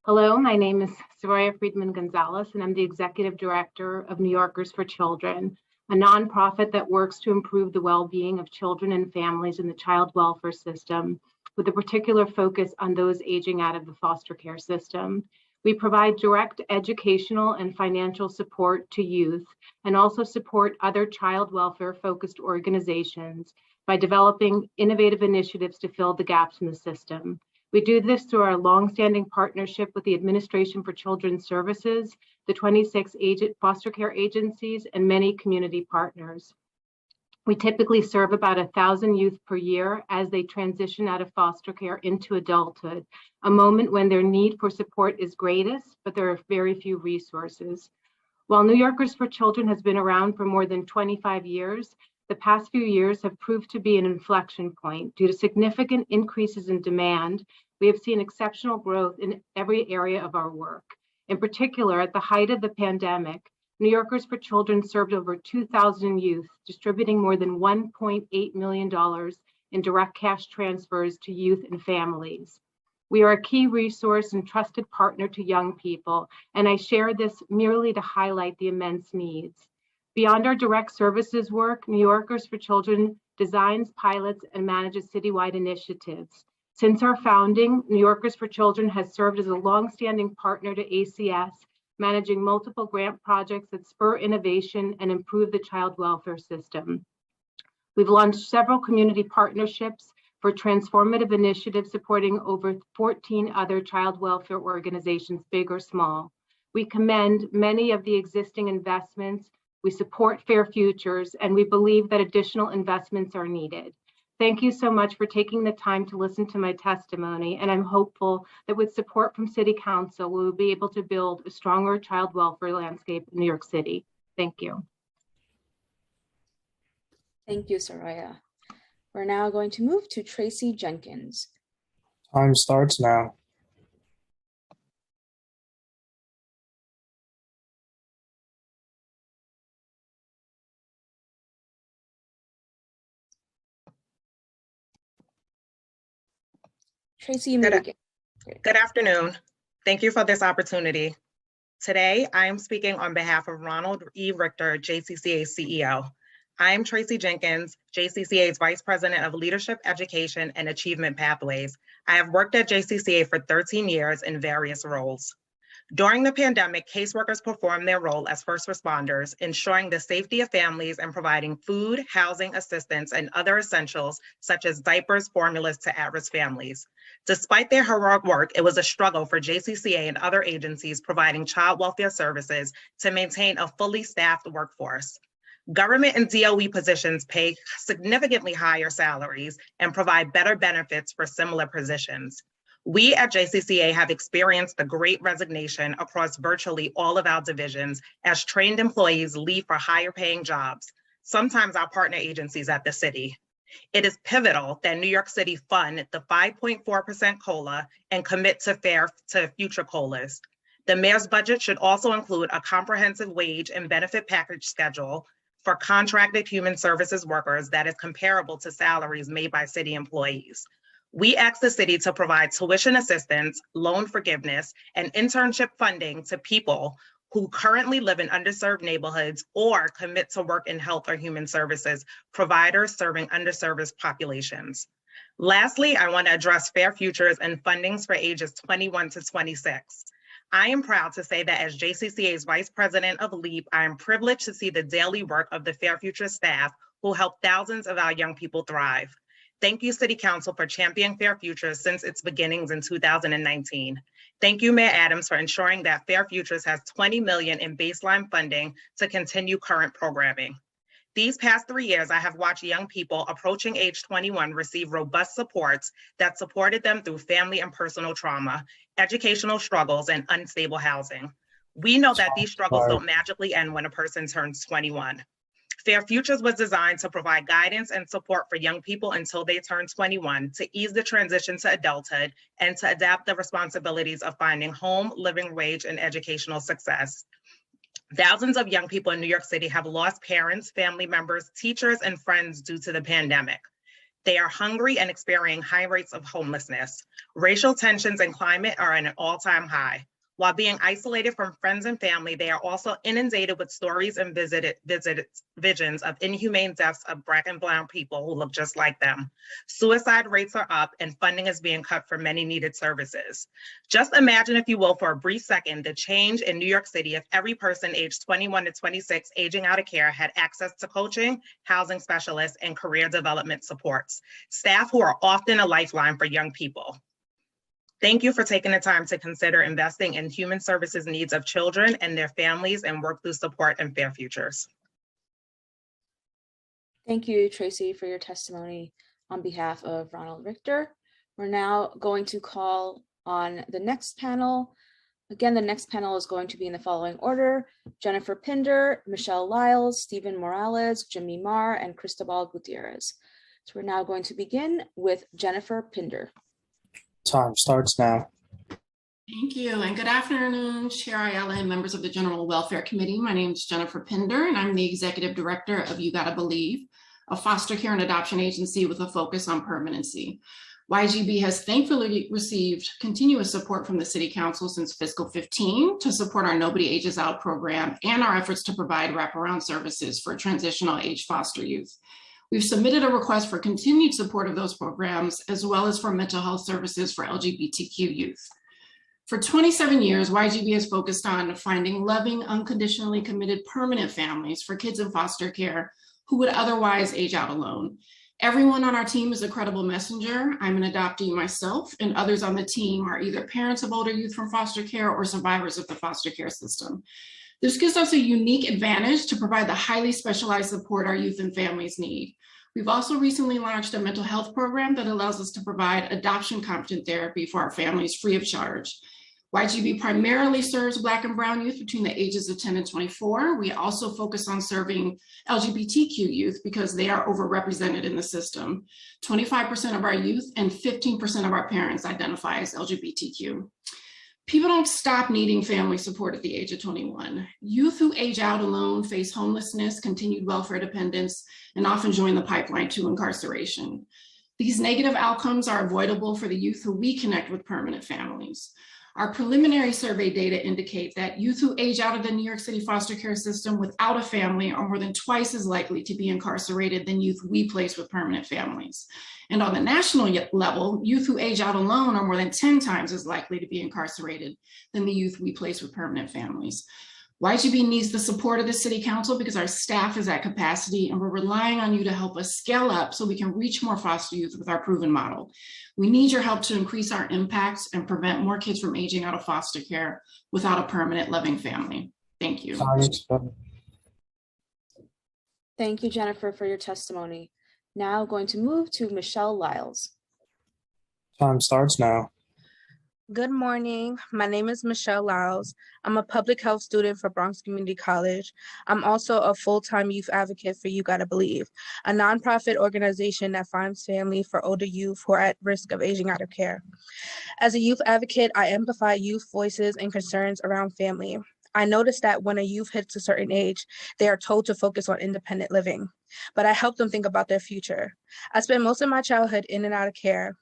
Hello, my name is Soraya Friedman Gonzalez, and I'm the Executive Director of New Yorkers for Children, a nonprofit that works to improve the well-being of children and families in the child welfare system, with a particular focus on those aging out of the foster care system. We provide direct educational and financial support to youth and also support other child welfare-focused organizations by developing innovative initiatives to fill the gaps in the system. We do this through our longstanding partnership with the Administration for Children's Services, the 26 foster care agencies, and many community partners. We typically serve about 1,000 youth per year as they transition out of foster care into adulthood, a moment when their need for support is greatest, but there are very few resources. While New Yorkers for Children has been around for more than 25 years, the past few years have proved to be an inflection point. Due to significant increases in demand, we have seen exceptional growth in every area of our work. In particular, at the height of the pandemic, New Yorkers for Children served over 2,000 youth, distributing more than $1.8 million in direct cash transfers to youth and families. We are a key resource and trusted partner to young people, and I share this merely to highlight the immense needs. Beyond our direct services work, New Yorkers for Children designs, pilots, and manages citywide initiatives. Since our founding, New Yorkers for Children has served as a longstanding partner to ACS, managing multiple grant projects that spur innovation and improve the child welfare system. We've launched several community partnerships for transformative initiatives supporting over 14 other child welfare organizations, big or small. We commend many of the existing investments. We support Fair Futures, and we believe that additional investments are needed. Thank you so much for taking the time to listen to my testimony, and I'm hopeful that with support from City Council, we will be able to build a stronger child welfare landscape in New York City. Thank you. Thank you, Soraya. We're now going to move to Tracy Jenkins. Time starts now. Tracy, you may begin. Good afternoon. Thank you for this opportunity. Today, I am speaking on behalf of Ronald E. Richter, JCCA CEO. I am Tracy Jenkins, JCCA's Vice President of Leadership, Education, and Achievement Pathways. I have worked at JCCA for 13 years in various roles. During the pandemic, caseworkers performed their role as first responders, ensuring the safety of families and providing food, housing assistance, and other essentials such as diapers, formulas to at-risk families. Despite their heroic work, it was a struggle for JCCA and other agencies providing child welfare services to maintain a fully staffed workforce. Government and DOE positions pay significantly higher salaries and provide better benefits for similar positions. We at JCCA have experienced the Great Resignation across virtually all of our divisions as trained employees leave for higher paying jobs, sometimes our partner agencies at the city. It is pivotal that New York City fund the 5.4% COLA and commit to future COLAs. The mayor's budget should also include a comprehensive wage and benefit package schedule for contracted human services workers that is comparable to salaries made by city employees. We ask the city to provide tuition assistance, loan forgiveness, and internship funding to people who currently live in underserved neighborhoods or commit to work in health or human services providers serving underserved populations. Lastly, I want to address Fair Futures and fundings for ages 21 to 26. I am proud to say that as JCCA's Vice President of LEAP, I am privileged to see the daily work of the Fair Futures staff who help thousands of our young people thrive. Thank you, City Council, for championing Fair Futures since its beginnings in 2019. Thank you, Mayor Adams, for ensuring that Fair Futures has $20 million in baseline funding to continue current programming. These past 3 years, I have watched young people approaching age 21 receive robust supports that supported them through family and personal trauma, educational struggles, and unstable housing. We know that these struggles Sorry. don't magically end when a person turns 21. Fair Futures was designed to provide guidance and support for young people until they turn 21 to ease the transition to adulthood and to adapt the responsibilities of finding home, living wage, and educational success. Thousands of young people in New York City have lost parents, family members, teachers, and friends due to the pandemic. They are hungry and experiencing high rates of homelessness. Racial tensions and climate are at an all-time high. While being isolated from friends and family, they are also inundated with stories and visions of inhumane deaths of Black and brown people who look just like them. Suicide rates are up and funding is being cut for many needed services. Just imagine, if you will, for a brief second, the change in New York City if every person aged 21 to 26 aging out of care had access to coaching, housing specialists, and career development supports, staff who are often a lifeline for young people. Thank you for taking the time to consider investing in human services needs of children and their families and work through support and Fair Futures. Thank you, Tracy, for your testimony on behalf of Ronald Richter. We're now going to call on the next panel. Again, the next panel is going to be in the following order: Jennifer Pinder, Michelle Lyles, Stephen Morales, Jimmy Marr, and Cristobal Gutierrez. So we're now going to begin with Jennifer Pinder. Time starts now. Thank you, and good afternoon, Chair Ayala and members of the General Welfare Committee. My name is Jennifer Pinder, and I'm the Executive Director of You Gotta Believe, a foster care and adoption agency with a focus on permanency. YGB has thankfully received continuous support from the City Council since fiscal 15 to support our Nobody Ages Out program and our efforts to provide wraparound services for transitional age foster youth. We've submitted a request for continued support of those programs, as well as for mental health services for LGBTQ youth. For 27 years, YGB has focused on finding loving, unconditionally committed permanent families for kids in foster care who would otherwise age out alone. Everyone on our team is a credible messenger. I'm an adoptee myself, and others on the team are either parents of older youth from foster care or survivors of the foster care system. This gives us a unique advantage to provide the highly specialized support our youth and families need. We've also recently launched a mental health program that allows us to provide adoption competent therapy for our families free of charge. YGB primarily serves Black and brown youth between the ages of 10 and 24. We also focus on serving LGBTQ youth because they are overrepresented in the system. 25% of our youth and 15% of our parents identify as LGBTQ. People don't stop needing family support at the age of 21. Youth who age out alone face homelessness, continued welfare dependence, and often join the pipeline to incarceration. These negative outcomes are avoidable for the youth who we connect with permanent families. Our preliminary survey data indicate that youth who age out of the New York City foster care system without a family are more than twice as likely to be incarcerated than youth we place with permanent families. And on the national level, youth who age out alone are more than 10 times as likely to be incarcerated than the youth we place with permanent families. YGB needs the support of the City Council because our staff is at capacity, and we're relying on you to help us scale up so we can reach more foster youth with our proven model. We need your help to increase our impacts and prevent more kids from aging out of foster care without a permanent loving family. Thank you. Thank you, Jennifer, for your testimony. Now going to move to Michelle Lyles. Time starts now. Good morning. My name is Michelle Lyles. I'm a public health student for Bronx Community College. I'm also a full-time youth advocate for You Gotta Believe, a nonprofit organization that finds family for older youth who are at risk of aging out of care. As a youth advocate, I amplify youth voices and concerns around family. I noticed that when a youth hits a certain age, they are told to focus on independent living, but I help them think about their future. I spent most of my childhood in and out of care.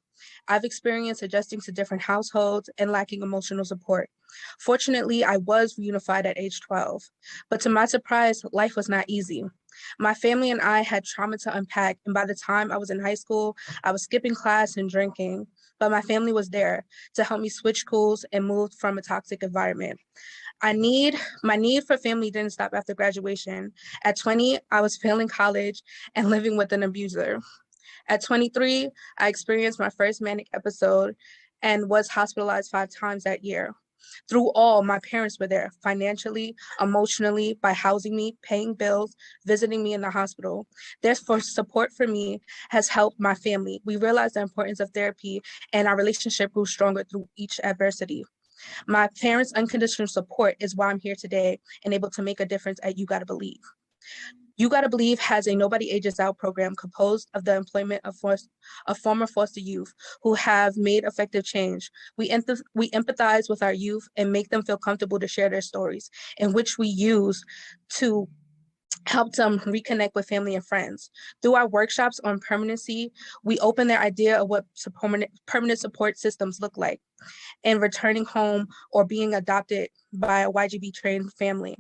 I've experienced adjusting to different households and lacking emotional support. Fortunately, I was reunified at age 12, but to my surprise, life was not easy. My family and I had trauma to unpack, and by the time I was in high school, I was skipping class and drinking, but my family was there to help me switch schools and move from a toxic environment. My need for family didn't stop after graduation. At 20, I was failing college and living with an abuser. At 23, I experienced my first manic episode and was hospitalized 5 times that year. Through all, my parents were there financially, emotionally, by housing me, paying bills, visiting me in the hospital. Their support for me has helped my family. We realized the importance of therapy, and our relationship grew stronger through each adversity. My parents' unconditional support is why I'm here today and able to make a difference at You Gotta Believe. You Gotta Believe has a Nobody Ages Out program composed of the employment of former foster youth who have made effective change. We empathize with our youth and make them feel comfortable to share their stories, in which we use to help them reconnect with family and friends. Through our workshops on permanency, we open their idea of what permanent support systems look like and returning home or being adopted by a YGB trained family.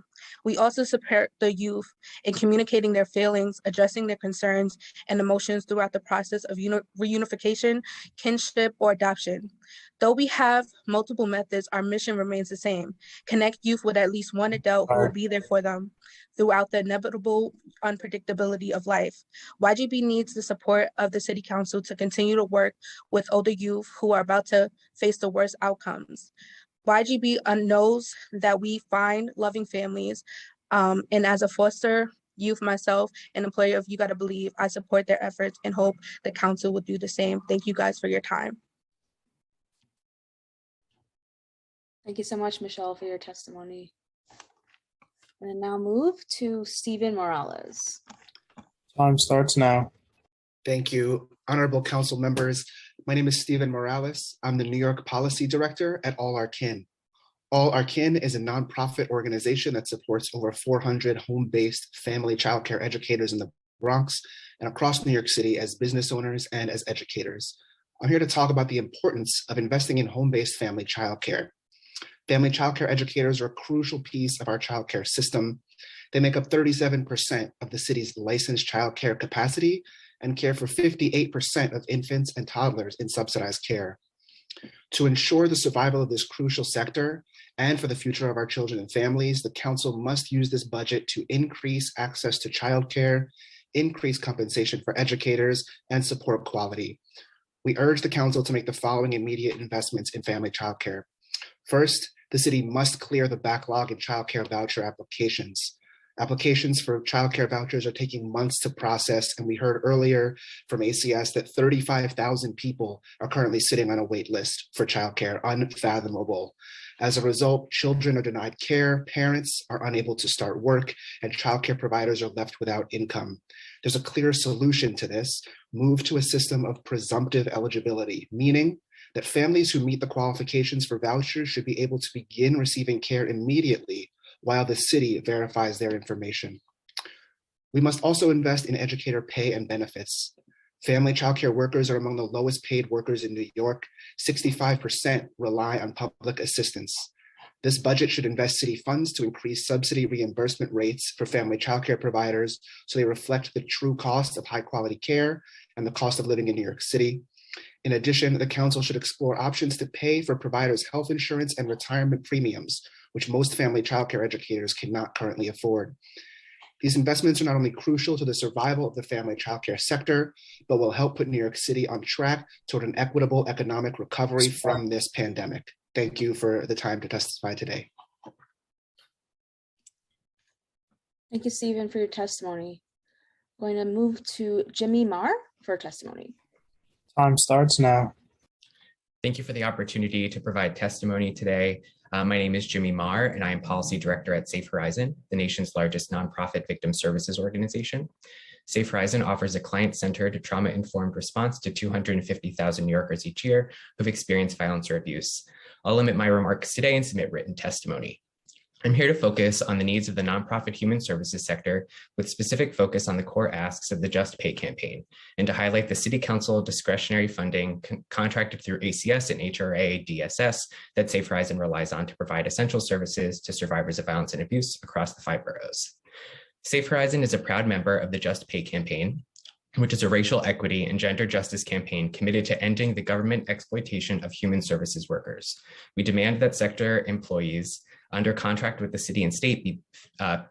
We also support the youth in communicating their feelings, addressing their concerns and emotions throughout the process of reunification, kinship, or adoption. Though we have multiple methods, our mission remains the same: connect youth with at least one adult who will be there for them throughout the inevitable unpredictability of life. YGB needs the support of the City Council to continue to work with older youth who are about to face the worst outcomes. YGB knows that we find loving families, and as a foster youth myself, an employee of You Gotta Believe, I support their efforts and hope the council will do the same. Thank you guys for your time. Thank you so much, Michelle, for your testimony. And now move to Stephen Morales. Time starts now. Thank you. Honorable council members, my name is Stephen Morales. I'm the New York Policy Director at All Our Kin. All Our Kin is a nonprofit organization that supports over 400 home-based family childcare educators in the Bronx and across New York City as business owners and as educators. I'm here to talk about the importance of investing in home-based family childcare. Family childcare educators are a crucial piece of our childcare system. They make up 37% of the city's licensed childcare capacity and care for 58% of infants and toddlers in subsidized care. To ensure the survival of this crucial sector and for the future of our children and families, the council must use this budget to increase access to childcare, increase compensation for educators, and support quality. We urge the council to make the following immediate investments in family childcare. First, the city must clear the backlog in childcare voucher applications. Applications for childcare vouchers are taking months to process, and we heard earlier from ACS that 35,000 people are currently sitting on a wait list for childcare, unfathomable. As a result, children are denied care, parents are unable to start work, and childcare providers are left without income. There's a clear solution to this: move to a system of presumptive eligibility, meaning that families who meet the qualifications for vouchers should be able to begin receiving care immediately while the city verifies their information. We must also invest in educator pay and benefits. Family childcare workers are among the lowest paid workers in New York. 65% rely on public assistance. This budget should invest city funds to increase subsidy reimbursement rates for family childcare providers so they reflect the true cost of high quality care and the cost of living in New York City. In addition, the council should explore options to pay for providers' health insurance and retirement premiums, which most family childcare educators cannot currently afford. These investments are not only crucial to the survival of the family childcare sector, but will help put New York City on track toward an equitable economic recovery from this pandemic. Thank you for the time to testify today. Thank you, Stephen, for your testimony. I'm going to move to Jimmy Marr for testimony. Time starts now. Thank you for the opportunity to provide testimony today. My name is Jimmy Marr, and I am Policy Director at Safe Horizon, the nation's largest nonprofit victim services organization. Safe Horizon offers a client-centered, trauma-informed response to 250,000 New Yorkers each year who've experienced violence or abuse. I'll limit my remarks today and submit written testimony. I'm here to focus on the needs of the nonprofit human services sector with specific focus on the core asks of the Just Pay campaign, and to highlight the City Council discretionary funding contracted through ACS and HRA DSS that Safe Horizon relies on to provide essential services to survivors of violence and abuse across the 5 boroughs. Safe Horizon is a proud member of the Just Pay campaign, which is a racial equity and gender justice campaign committed to ending the government exploitation of human services workers. We demand that sector employees under contract with the city and state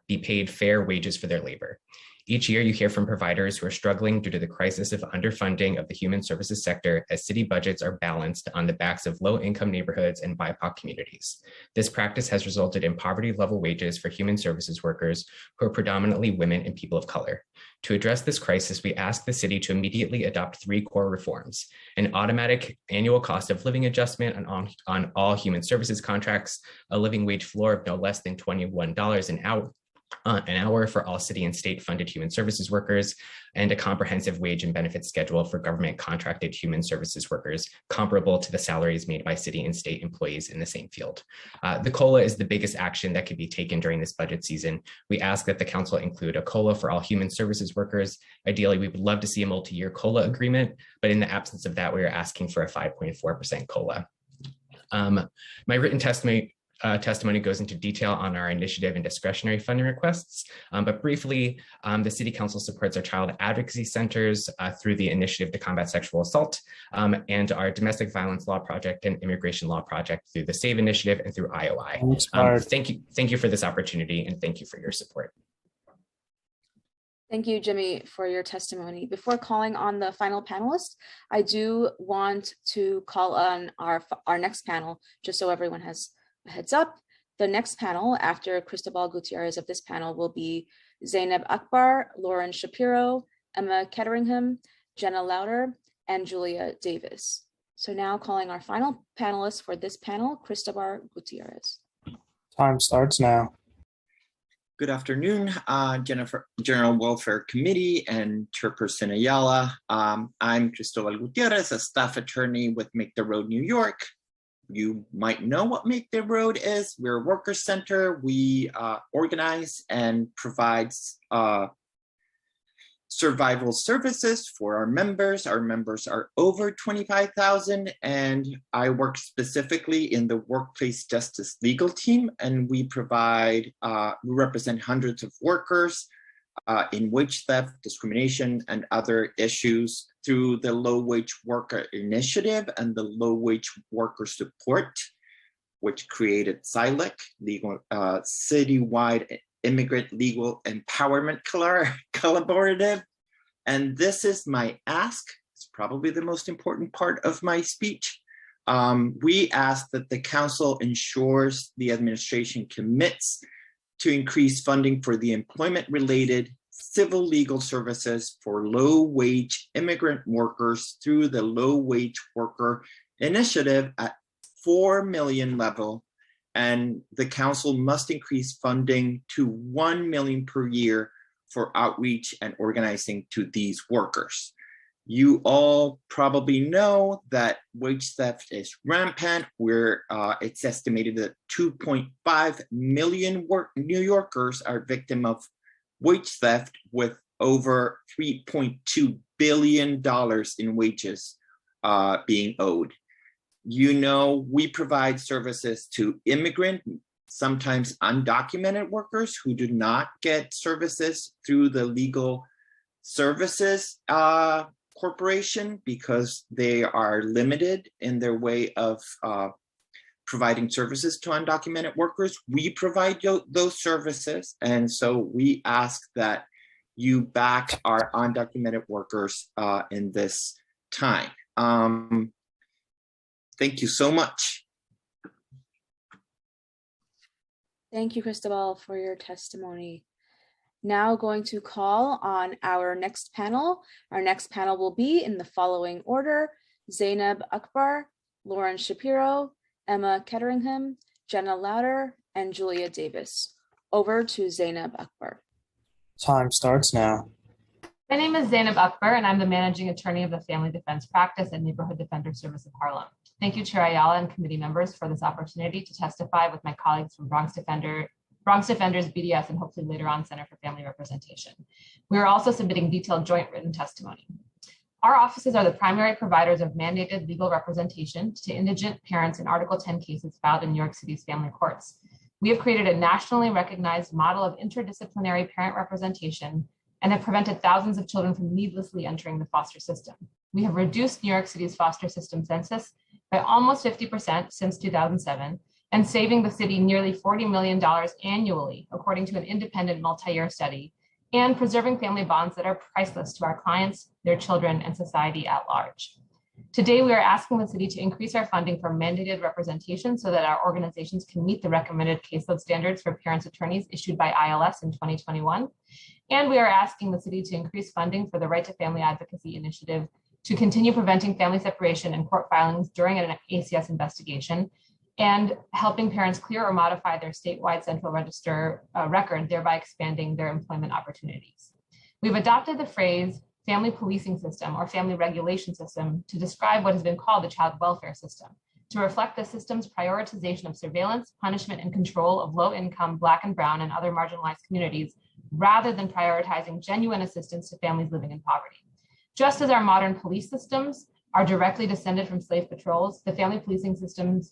be paid fair wages for their labor. Each year, you hear from providers who are struggling due to the crisis of underfunding of the human services sector as city budgets are balanced on the backs of low-income neighborhoods and BIPOC communities. This practice has resulted in poverty-level wages for human services workers who are predominantly women and people of color. To address this crisis, we ask the city to immediately adopt 3 core reforms: an automatic annual cost of living adjustment on all human services contracts, a living wage floor of no less than $21 an hour for all city and state funded human services workers, and a comprehensive wage and benefits schedule for government contracted human services workers comparable to the salaries made by city and state employees in the same field. The COLA is the biggest action that could be taken during this budget season. We ask that the council include a COLA for all human services workers. Ideally, we would love to see a multi-year COLA agreement, but in the absence of that, we are asking for a 5.4% COLA. My written testimony goes into detail on our initiative and discretionary funding requests, but briefly, the City Council supports our child advocacy centers through the Initiative to Combat Sexual Assault and our Domestic Violence Law Project and Immigration Law Project through the SAVE Initiative and through IOI. Thank you for this opportunity, and thank you for your support. Thank you, Jimmy, for your testimony. Before calling on the final panelist, I do want to call on our next panel, just so everyone has a heads up. The next panel after Cristobal Gutierrez of this panel will be Zainab Akbar, Lauren Shapiro, Emma Ketteringham, Jenna Lauder, and Julia Davis. So now calling our final panelist for this panel, Cristobal Gutierrez. Time starts now. Good afternoon, General Welfare Committee and Chairperson Ayala. I'm Cristobal Gutierrez, a staff attorney with Make the Road New York. You might know what Make the Road is. We're a worker center. We organize and provide survival services for our members. Our members are over 25,000, and I work specifically in the workplace justice legal team, and we represent hundreds of workers in wage theft, discrimination, and other issues through the Low Wage Worker Initiative and the Low Wage Worker Support, which created CILEC, Citywide Immigrant Legal Empowerment Collaborative. And this is my ask. It's probably the most important part of my speech. We ask that the council ensures the administration commits to increase funding for the employment-related civil legal services for low-wage immigrant workers through the Low Wage Worker Initiative at $4 million level, and the council must increase funding to $1 million per year for outreach and organizing to these workers. You all probably know that wage theft is rampant, where it's estimated that 2.5 million New Yorkers are victims of wage theft, with over $3.2 billion in wages being owed. You know, we provide services to immigrant, sometimes undocumented workers who do not get services through the Legal Services Corporation because they are limited in their way of providing services to undocumented workers. We provide those services, and so we ask that you back our undocumented workers in this time. Thank you so much. Thank you, Cristobal, for your testimony. Now going to call on our next panel. Our next panel will be in the following order: Zainab Akbar, Lauren Shapiro, Emma Ketteringham, Jenna Lauder, and Julia Davis. Over to Zainab Akbar. Time starts now. My name is Zainab Akbar, and I'm the managing attorney of the Family Defense Practice and Neighborhood Defender Service of Harlem. Thank you, Chair Ayala and committee members, for this opportunity to testify with my colleagues from Bronx Defenders, BDS, and hopefully later on Center for Family Representation. We are also submitting detailed joint written testimony. Our offices are the primary providers of mandated legal representation to indigent parents in Article 10 cases filed in New York City's family courts. We have created a nationally recognized model of interdisciplinary parent representation and have prevented thousands of children from needlessly entering the foster system. We have reduced New York City's foster system census by almost 50% since 2007, and saving the city nearly $40 million annually, according to an independent multi-year study, and preserving family bonds that are priceless to our clients, their children, and society at large. Today, we are asking the city to increase our funding for mandated representation so that our organizations can meet the recommended caseload standards for parents' attorneys issued by ILS in 2021. And we are asking the city to increase funding for the Right to Family Advocacy Initiative to continue preventing family separation and court filings during an ACS investigation, and helping parents clear or modify their statewide central register record, thereby expanding their employment opportunities. We've adopted the phrase family policing system or family regulation system to describe what has been called the child welfare system, to reflect the system's prioritization of surveillance, punishment, and control of low-income Black and Brown and other marginalized communities, rather than prioritizing genuine assistance to families living in poverty. Just as our modern police systems are directly descended from slave patrols, the family policing system's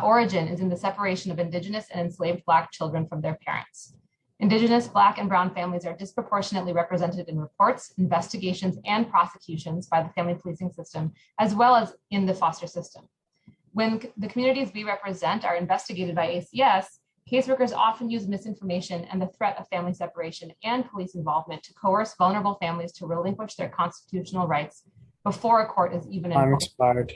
origin is in the separation of Indigenous and enslaved Black children from their parents. Indigenous, Black, and Brown families are disproportionately represented in reports, investigations, and prosecutions by the family policing system, as well as in the foster system. When the communities we represent are investigated by ACS, caseworkers often use misinformation and the threat of family separation and police involvement to coerce vulnerable families to relinquish their constitutional rights before a court is even involved.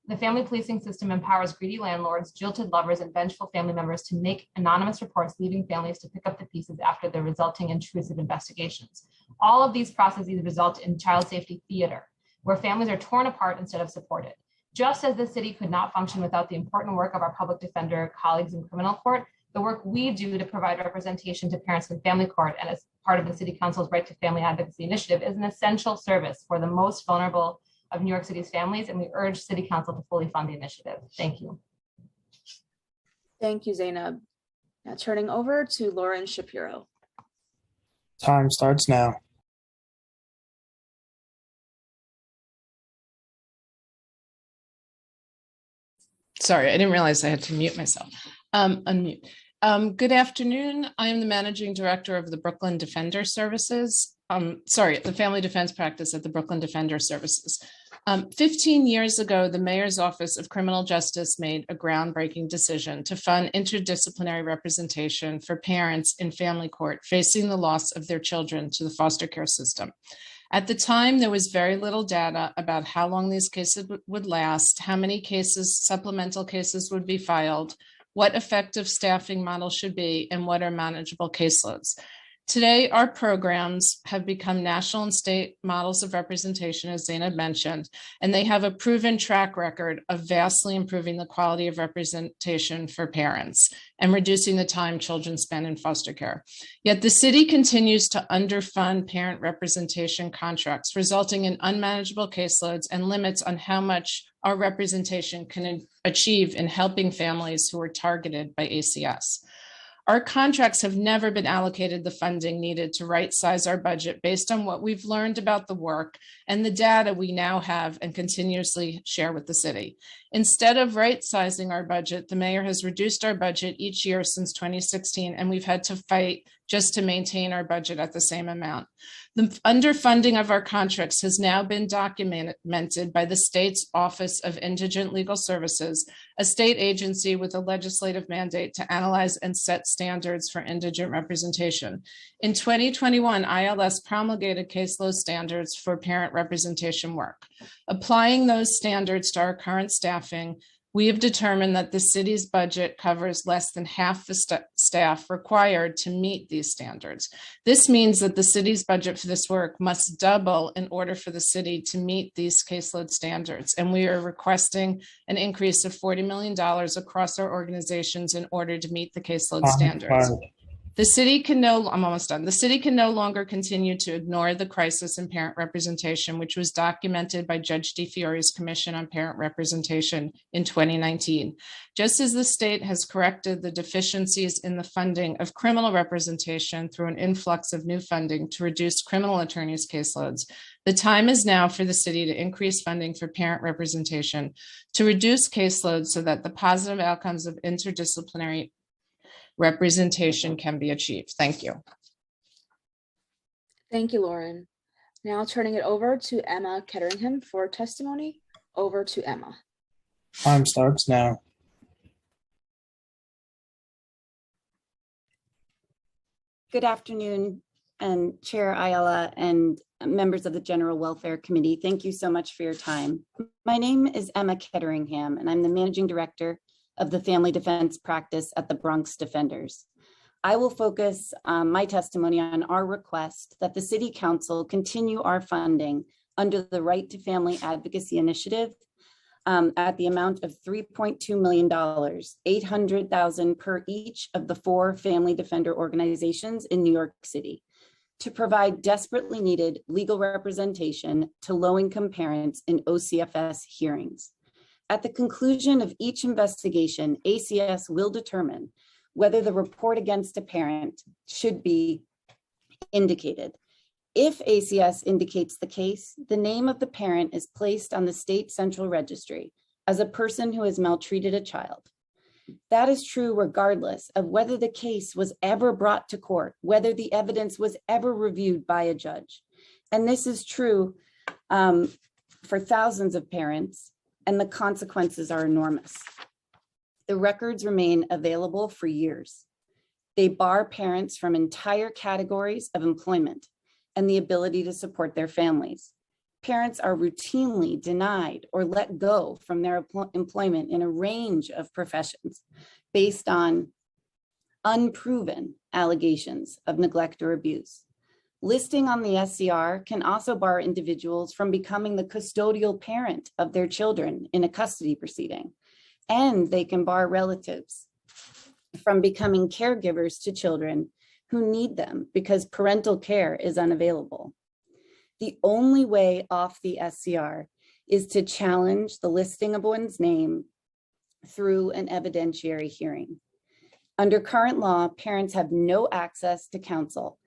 The family policing system empowers greedy landlords, jilted lovers, and vengeful family members to make anonymous reports, leaving families to pick up the pieces after the resulting intrusive investigations. All of these processes result in child safety theater, where families are torn apart instead of supported. Just as the city could not function without the important work of our public defender colleagues in criminal court, the work we do to provide representation to parents in family court and as part of the City Council's Right to Family Advocacy Initiative is an essential service for the most vulnerable of New York City's families, and we urge City Council to fully fund the initiative. Thank you. Thank you, Zainab. Now turning over to Lauren Shapiro. Time starts now. Sorry, I didn't realize I had to mute myself. Unmute. Good afternoon. I am the Managing Director of the Brooklyn Defender Services. The Family Defense Practice at the Brooklyn Defender Services. 15 years ago, the Mayor's Office of Criminal Justice made a groundbreaking decision to fund interdisciplinary representation for parents in family court facing the loss of their children to the foster care system. At the time, there was very little data about how long these cases would last, how many cases, supplemental cases would be filed, what effective staffing model should be, and what are manageable caseloads. Today, our programs have become national and state models of representation, as Zainab mentioned, and they have a proven track record of vastly improving the quality of representation for parents and reducing the time children spend in foster care. Yet the city continues to underfund parent representation contracts, resulting in unmanageable caseloads and limits on how much our representation can achieve in helping families who are targeted by ACS. Our contracts have never been allocated the funding needed to right-size our budget based on what we've learned about the work and the data we now have and continuously share with the city. Instead of right-sizing our budget, the mayor has reduced our budget each year since 2016, and we've had to fight just to maintain our budget at the same amount. The underfunding of our contracts has now been documented by the state's Office of Indigent Legal Services, a state agency with a legislative mandate to analyze and set standards for indigent representation. In 2021, ILS promulgated caseload standards for parent representation work. Applying those standards to our current staffing, we have determined that the city's budget covers less than half the staff required to meet these standards. This means that the city's budget for this work must double in order for the city to meet these caseload standards. And we are requesting an increase of $40 million across our organizations in order to meet the caseload standards. The city can I'm almost done. The city can no longer continue to ignore the crisis in parent representation, which was documented by Judge DeFiore's Commission on Parent Representation in 2019. Just as the state has corrected the deficiencies in the funding of criminal representation through an influx of new funding to reduce criminal attorneys' caseloads, the time is now for the city to increase funding for parent representation to reduce caseloads so that the positive outcomes of interdisciplinary representation can be achieved. Thank you. Thank you, Lauren. Now turning it over to Emma Ketteringham for testimony. Over to Emma. Time starts now. Good afternoon, and Chair Ayala and members of the General Welfare Committee. Thank you so much for your time. My name is Emma Ketteringham, and I'm the Managing Director of the Family Defense Practice at the Bronx Defenders. I will focus my testimony on our request that the City Council continue our funding under the Right to Family Advocacy Initiative at the amount of $3.2 million, $800,000 per each of the 4 family defender organizations in New York City to provide desperately needed legal representation to low-income parents in OCFS hearings. At the conclusion of each investigation, ACS will determine whether the report against a parent should be indicated. If ACS indicates the case, the name of the parent is placed on the state central registry as a person who has maltreated a child. That is true regardless of whether the case was ever brought to court, whether the evidence was ever reviewed by a judge. And this is true for thousands of parents, and the consequences are enormous. The records remain available for years. They bar parents from entire categories of employment and the ability to support their families. Parents are routinely denied or let go from their employment in a range of professions based on unproven allegations of neglect or abuse. Listing on the SCR can also bar individuals from becoming the custodial parent of their children in a custody proceeding, and they can bar relatives from becoming caregivers to children who need them because parental care is unavailable. The only way off the SCR is to challenge the listing of one's name through an evidentiary hearing. Under current law, parents have no access to counsel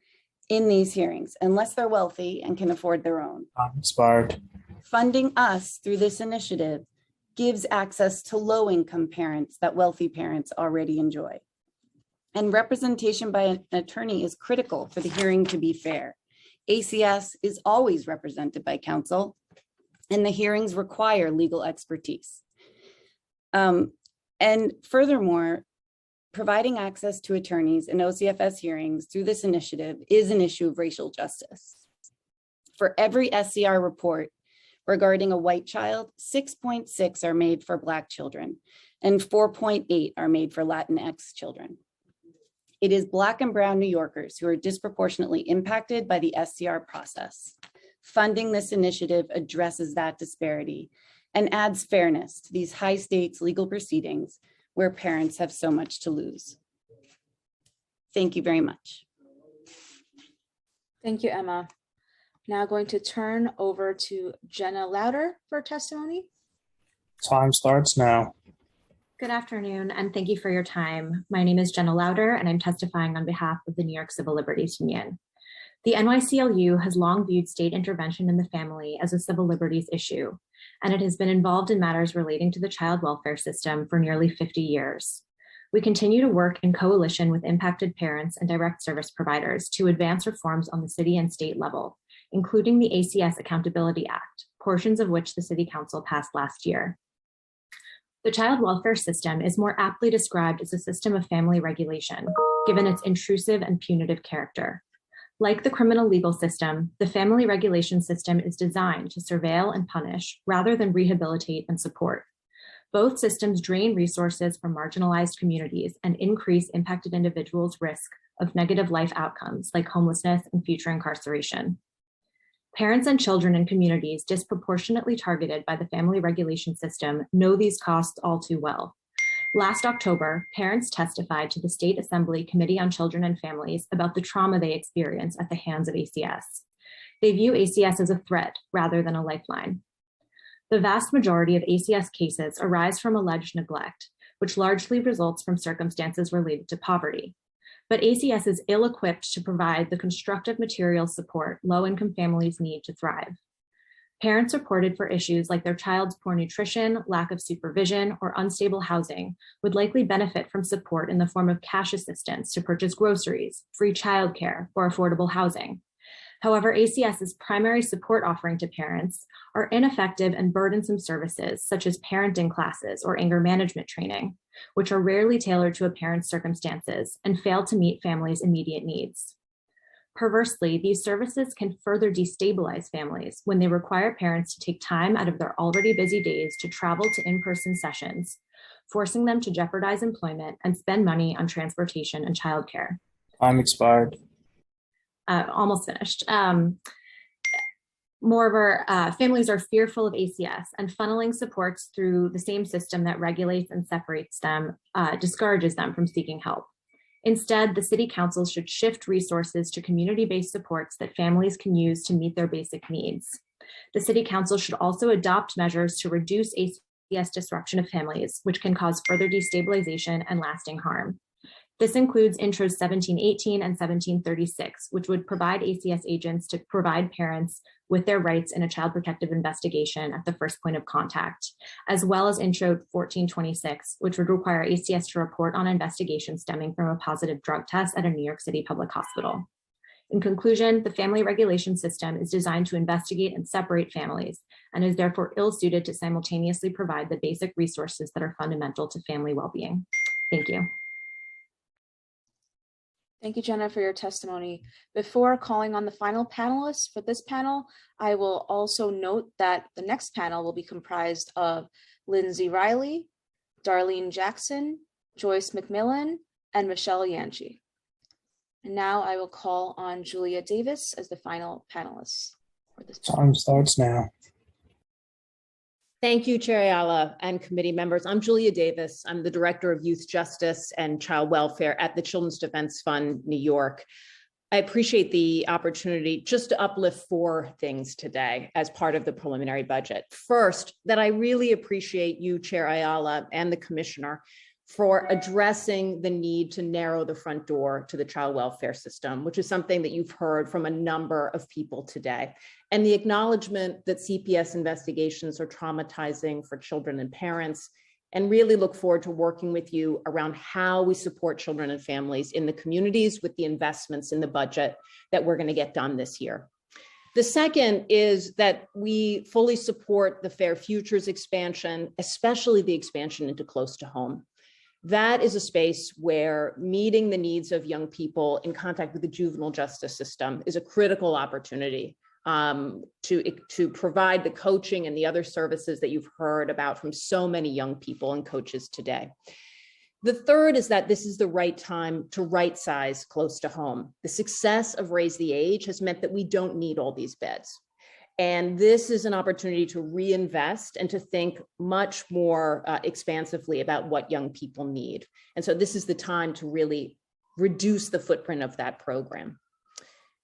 in these hearings unless they're wealthy and can afford their own. Inspired. Funding us through this initiative gives access to low-income parents that wealthy parents already enjoy. And representation by an attorney is critical for the hearing to be fair. ACS is always represented by counsel, and the hearings require legal expertise. And furthermore, providing access to attorneys in OCFS hearings through this initiative is an issue of racial justice. For every SCR report regarding a white child, 6.6 are made for Black children, and 4.8 are made for Latinx children. It is Black and Brown New Yorkers who are disproportionately impacted by the SCR process. Funding this initiative addresses that disparity and adds fairness to these high stakes legal proceedings where parents have so much to lose. Thank you very much. Thank you, Emma. Now going to turn over to Jenna Louder for testimony. Time starts now. Good afternoon, and thank you for your time. My name is Jenna Louder, and I'm testifying on behalf of the New York Civil Liberties Union. The NYCLU has long viewed state intervention in the family as a civil liberties issue, and it has been involved in matters relating to the child welfare system for nearly 50 years. We continue to work in coalition with impacted parents and direct service providers to advance reforms on the city and state level, including the ACS Accountability Act, portions of which the City Council passed last year. The child welfare system is more aptly described as a system of family regulation, given its intrusive and punitive character. Like the criminal legal system, the family regulation system is designed to surveil and punish rather than rehabilitate and support. Both systems drain resources from marginalized communities and increase impacted individuals' risk of negative life outcomes like homelessness and future incarceration. Parents and children in communities disproportionately targeted by the family regulation system know these costs all too well. Last October, parents testified to the State Assembly Committee on Children and Families about the trauma they experience at the hands of ACS. They view ACS as a threat rather than a lifeline. The vast majority of ACS cases arise from alleged neglect, which largely results from circumstances related to poverty. But ACS is ill-equipped to provide the constructive material support low-income families need to thrive. Parents reported for issues like their child's poor nutrition, lack of supervision, or unstable housing would likely benefit from support in the form of cash assistance to purchase groceries, free childcare, or affordable housing. However, ACS's primary support offering to parents are ineffective and burdensome services such as parenting classes or anger management training, which are rarely tailored to a parent's circumstances and fail to meet families' immediate needs. Perversely, these services can further destabilize families when they require parents to take time out of their already busy days to travel to in-person sessions, forcing them to jeopardize employment and spend money on transportation and childcare. Time expired. Almost finished. Moreover, families are fearful of ACS, and funneling supports through the same system that regulates and separates them discourages them from seeking help. Instead, the city council should shift resources to community-based supports that families can use to meet their basic needs. The city council should also adopt measures to reduce ACS disruption of families, which can cause further destabilization and lasting harm. This includes Intros 1718 and 1736, which would provide ACS agents to provide parents with their rights in a child protective investigation at the first point of contact, as well as Intro 1426, which would require ACS to report on investigations stemming from a positive drug test at a New York City public hospital. In conclusion, the family regulation system is designed to investigate and separate families and is therefore ill-suited to simultaneously provide the basic resources that are fundamental to family well-being. Thank you. Thank you, Jenna, for your testimony. Before calling on the final panelists for this panel, I will also note that the next panel will be comprised of Lindsay Riley, Darlene Jackson, Joyce McMillan, and Michelle Yanchi. And now I will call on Julia Davis as the final panelist for this panel. Time starts now. Thank you, Chair Ayala and committee members. I'm Julia Davis. I'm the Director of Youth Justice and Child Welfare at the Children's Defense Fund, New York. I appreciate the opportunity just to uplift 4 things today as part of the preliminary budget. First, that I really appreciate you, Chair Ayala, and the Commissioner for addressing the need to narrow the front door to the child welfare system, which is something that you've heard from a number of people today. And the acknowledgement that CPS investigations are traumatizing for children and parents, and really look forward to working with you around how we support children and families in the communities with the investments in the budget that we're going to get done this year. The second is that we fully support the Fair Futures expansion, especially the expansion into close to home. That is a space where meeting the needs of young people in contact with the juvenile justice system is a critical opportunity to provide the coaching and the other services that you've heard about from so many young people and coaches today. The third is that this is the right time to right size close to home. The success of Raise the Age has meant that we don't need all these beds. And this is an opportunity to reinvest and to think much more expansively about what young people need. And so this is the time to really reduce the footprint of that program.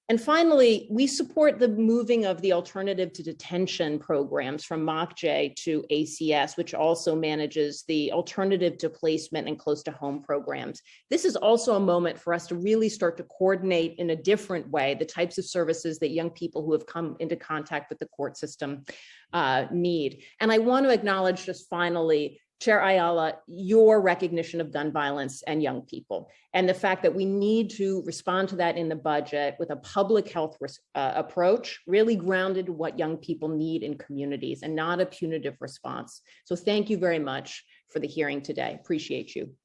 And finally, we support the moving of the alternative to detention programs from MOCJ to ACS, which also manages the alternative to placement and close to home programs. This is also a moment for us to really start to coordinate in a different way the types of services that young people who have come into contact with the court system need. And I want to acknowledge just finally, Chair Ayala, your recognition of gun violence and young people, and the fact that we need to respond to that in the budget with a public health approach, really grounded in what young people need in communities and not a punitive response. So thank you very much for the hearing today. Appreciate you.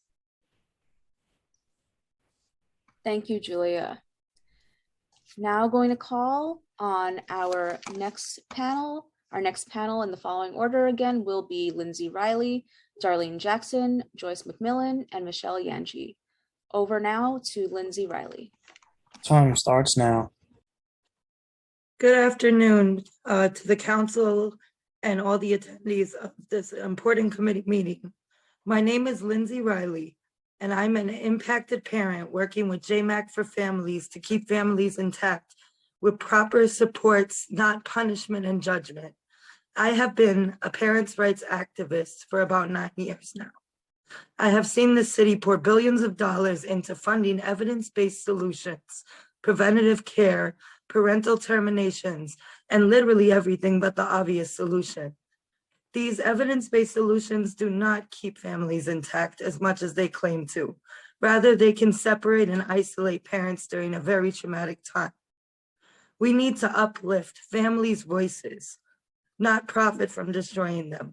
Thank you, Julia. Now going to call on our next panel. Our next panel in the following order again will be Lindsay Riley, Darlene Jackson, Joyce McMillan, and Michelle Yanchi. Over now to Lindsay Riley. Time starts now. Good afternoon to the council and all the attendees of this important committee meeting. My name is Lindsay Riley, and I'm an impacted parent working with JMAC for Families to keep families intact with proper supports, not punishment and judgment. I have been a parents' rights activist for about 9 years now. I have seen the city pour billions of dollars into funding evidence-based solutions, preventative care, parental terminations, and literally everything but the obvious solution. These evidence-based solutions do not keep families intact as much as they claim to. Rather, they can separate and isolate parents during a very traumatic time. We need to uplift families' voices, not profit from destroying them.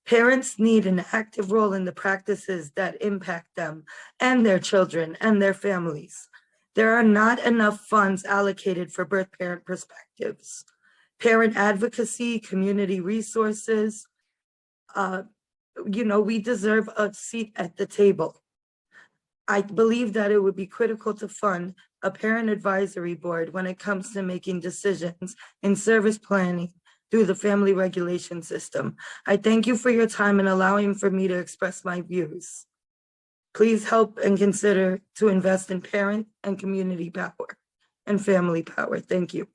Parents need an active role in the practices that impact them and their children and their families. There are not enough funds allocated for birth parent perspectives, parent advocacy, community resources. We deserve a seat at the table. I believe that it would be critical to fund a parent advisory board when it comes to making decisions in service planning through the family regulation system. I thank you for your time and allowing for me to express my views. Please help and consider to invest in parent and community power and family power. Thank you.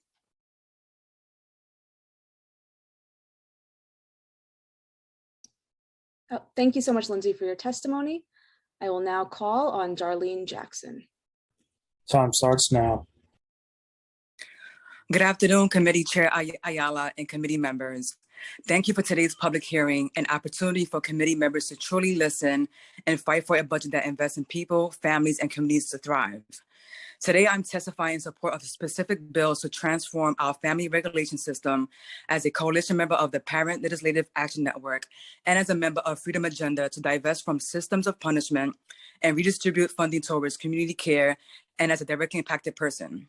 Thank you so much, Lindsay, for your testimony. I will now call on Darlene Jackson. Time starts now. Good afternoon, Committee Chair Ayala and committee members. Thank you for today's public hearing, an opportunity for committee members to truly listen and fight for a budget that invests in people, families, and communities to thrive. Today, I'm testifying in support of specific bills to transform our family regulation system as a coalition member of the Parent Legislative Action Network and as a member of Freedom Agenda to divest from systems of punishment and redistribute funding towards community care and as a directly impacted person.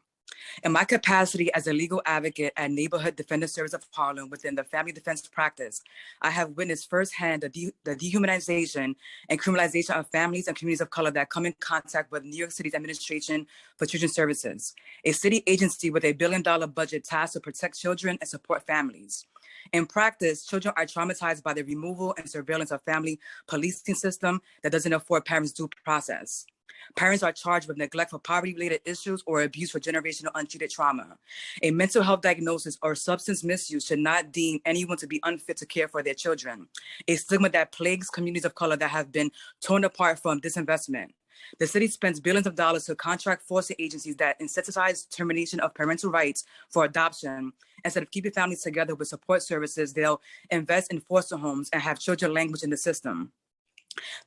In my capacity as a legal advocate at Neighborhood Defender Service of Harlem within the family defense practice, I have witnessed firsthand the dehumanization and criminalization of families and communities of color that come in contact with New York City's Administration for Children's Services, a city agency with $1 billion budget tasked to protect children and support families. In practice, children are traumatized by the removal and surveillance of family policing system that doesn't afford parents due process. Parents are charged with neglect for poverty-related issues or abuse for generational untreated trauma. A mental health diagnosis or substance misuse should not deem anyone to be unfit to care for their children, a stigma that plagues communities of color that have been torn apart from disinvestment. The city spends billions of dollars to contract foster agencies that incentivize termination of parental rights for adoption. Instead of keeping families together with support services, they'll invest in foster homes and have children languish in the system.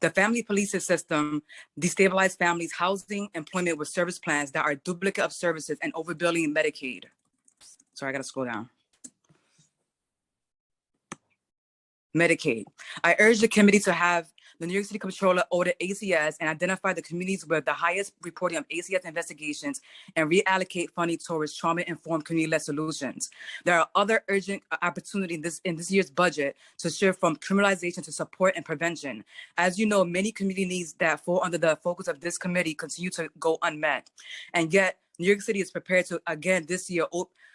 The family policing system destabilizes families' housing, employment with service plans that are duplicate of services and overbilling Medicaid. Sorry, I gotta scroll down. Medicaid. I urge the committee to have the New York City Comptroller audit ACS and identify the communities with the highest reporting of ACS investigations and reallocate funding towards trauma-informed community-led solutions. There are other urgent opportunities in this year's budget to shift from criminalization to support and prevention. As you know, many community needs that fall under the focus of this committee continue to go unmet. And yet, New York City is prepared to, again, this year,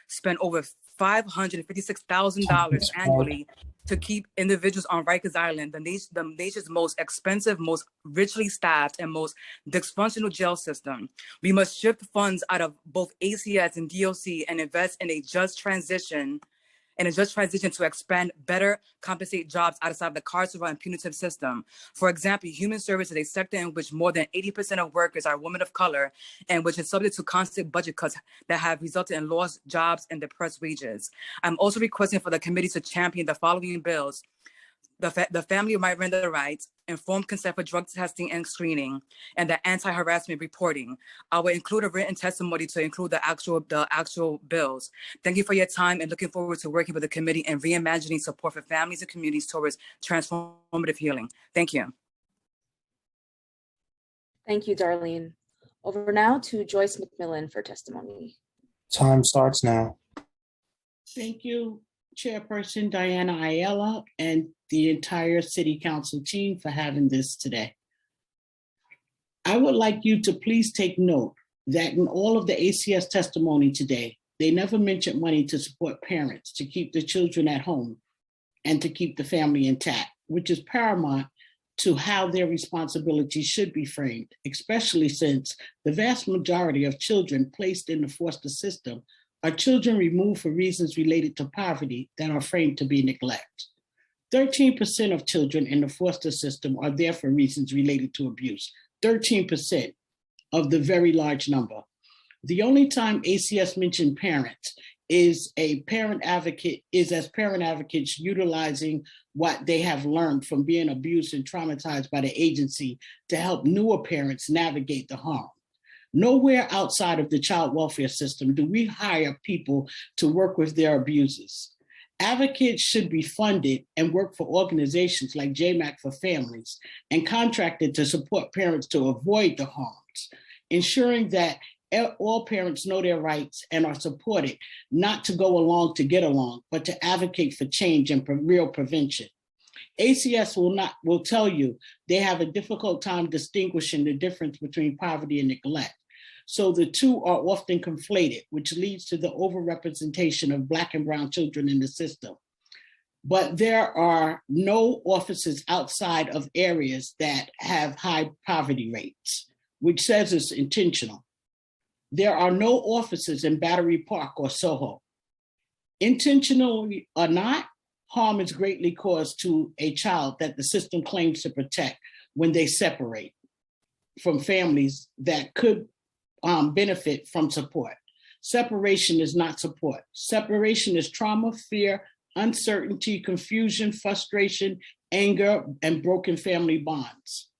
spend over $556,000 annually to keep individuals on Rikers Island, the nation's most expensive, most richly staffed, and most dysfunctional jail system. We must shift funds out of both ACS and DOC and invest in a just transition to expand, better compensate jobs outside the carceral and punitive system. For example, human services is a sector in which more than 80% of workers are women of color and which is subject to constant budget cuts that have resulted in lost jobs and depressed wages. I'm also requesting for the committee to champion the following bills: the Family Miranda Rights, informed consent for drug testing and screening, and the anti-harassment reporting. I will include a written testimony to include the actual bills. Thank you for your time and looking forward to working with the committee and reimagining support for families and communities towards transformative healing. Thank you. Thank you, Darlene. Over now to Joyce McMillan for testimony. Time starts now. Thank you, Chairperson Diana Ayala and the entire City Council team for having this today. I would like you to please take note that in all of the ACS testimony today, they never mentioned money to support parents to keep the children at home and to keep the family intact, which is paramount to how their responsibilities should be framed, especially since the vast majority of children placed in the foster system are children removed for reasons related to poverty that are framed to be neglect. 13% of children in the foster system are there for reasons related to abuse. 13% of the very large number. The only time ACS mentioned parents is as parent advocates utilizing what they have learned from being abused and traumatized by the agency to help newer parents navigate the harm. Nowhere outside of the child welfare system do we hire people to work with their abusers. Advocates should be funded and work for organizations like JMAC for Families and contracted to support parents to avoid the harms, ensuring that all parents know their rights and are supported, not to go along to get along, but to advocate for change and real prevention. ACS will tell you they have a difficult time distinguishing the difference between poverty and neglect. So the two are often conflated, which leads to the overrepresentation of Black and Brown children in the system. But there are no offices outside of areas that have high poverty rates, which says it's intentional. There are no offices in Battery Park or Soho. Intentionally or not, harm is greatly caused to a child that the system claims to protect when they separate from families that could benefit from support. Separation is not support. Separation is trauma, fear, uncertainty, confusion, frustration, anger, and broken family bonds.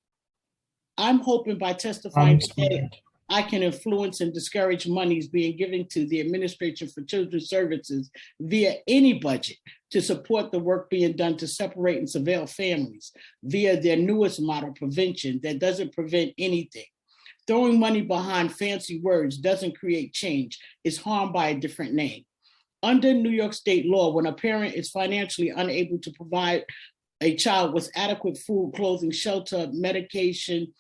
I'm hoping by testifying today, I can influence and discourage monies being given to the Administration for Children's Services via any budget to support the work being done to separate and surveil families via their newest model, prevention, that doesn't prevent anything. Throwing money behind fancy words doesn't create change. It's harm by a different name. Under New York state law, when a parent is financially unable to provide a child with adequate food, clothing, shelter, medication,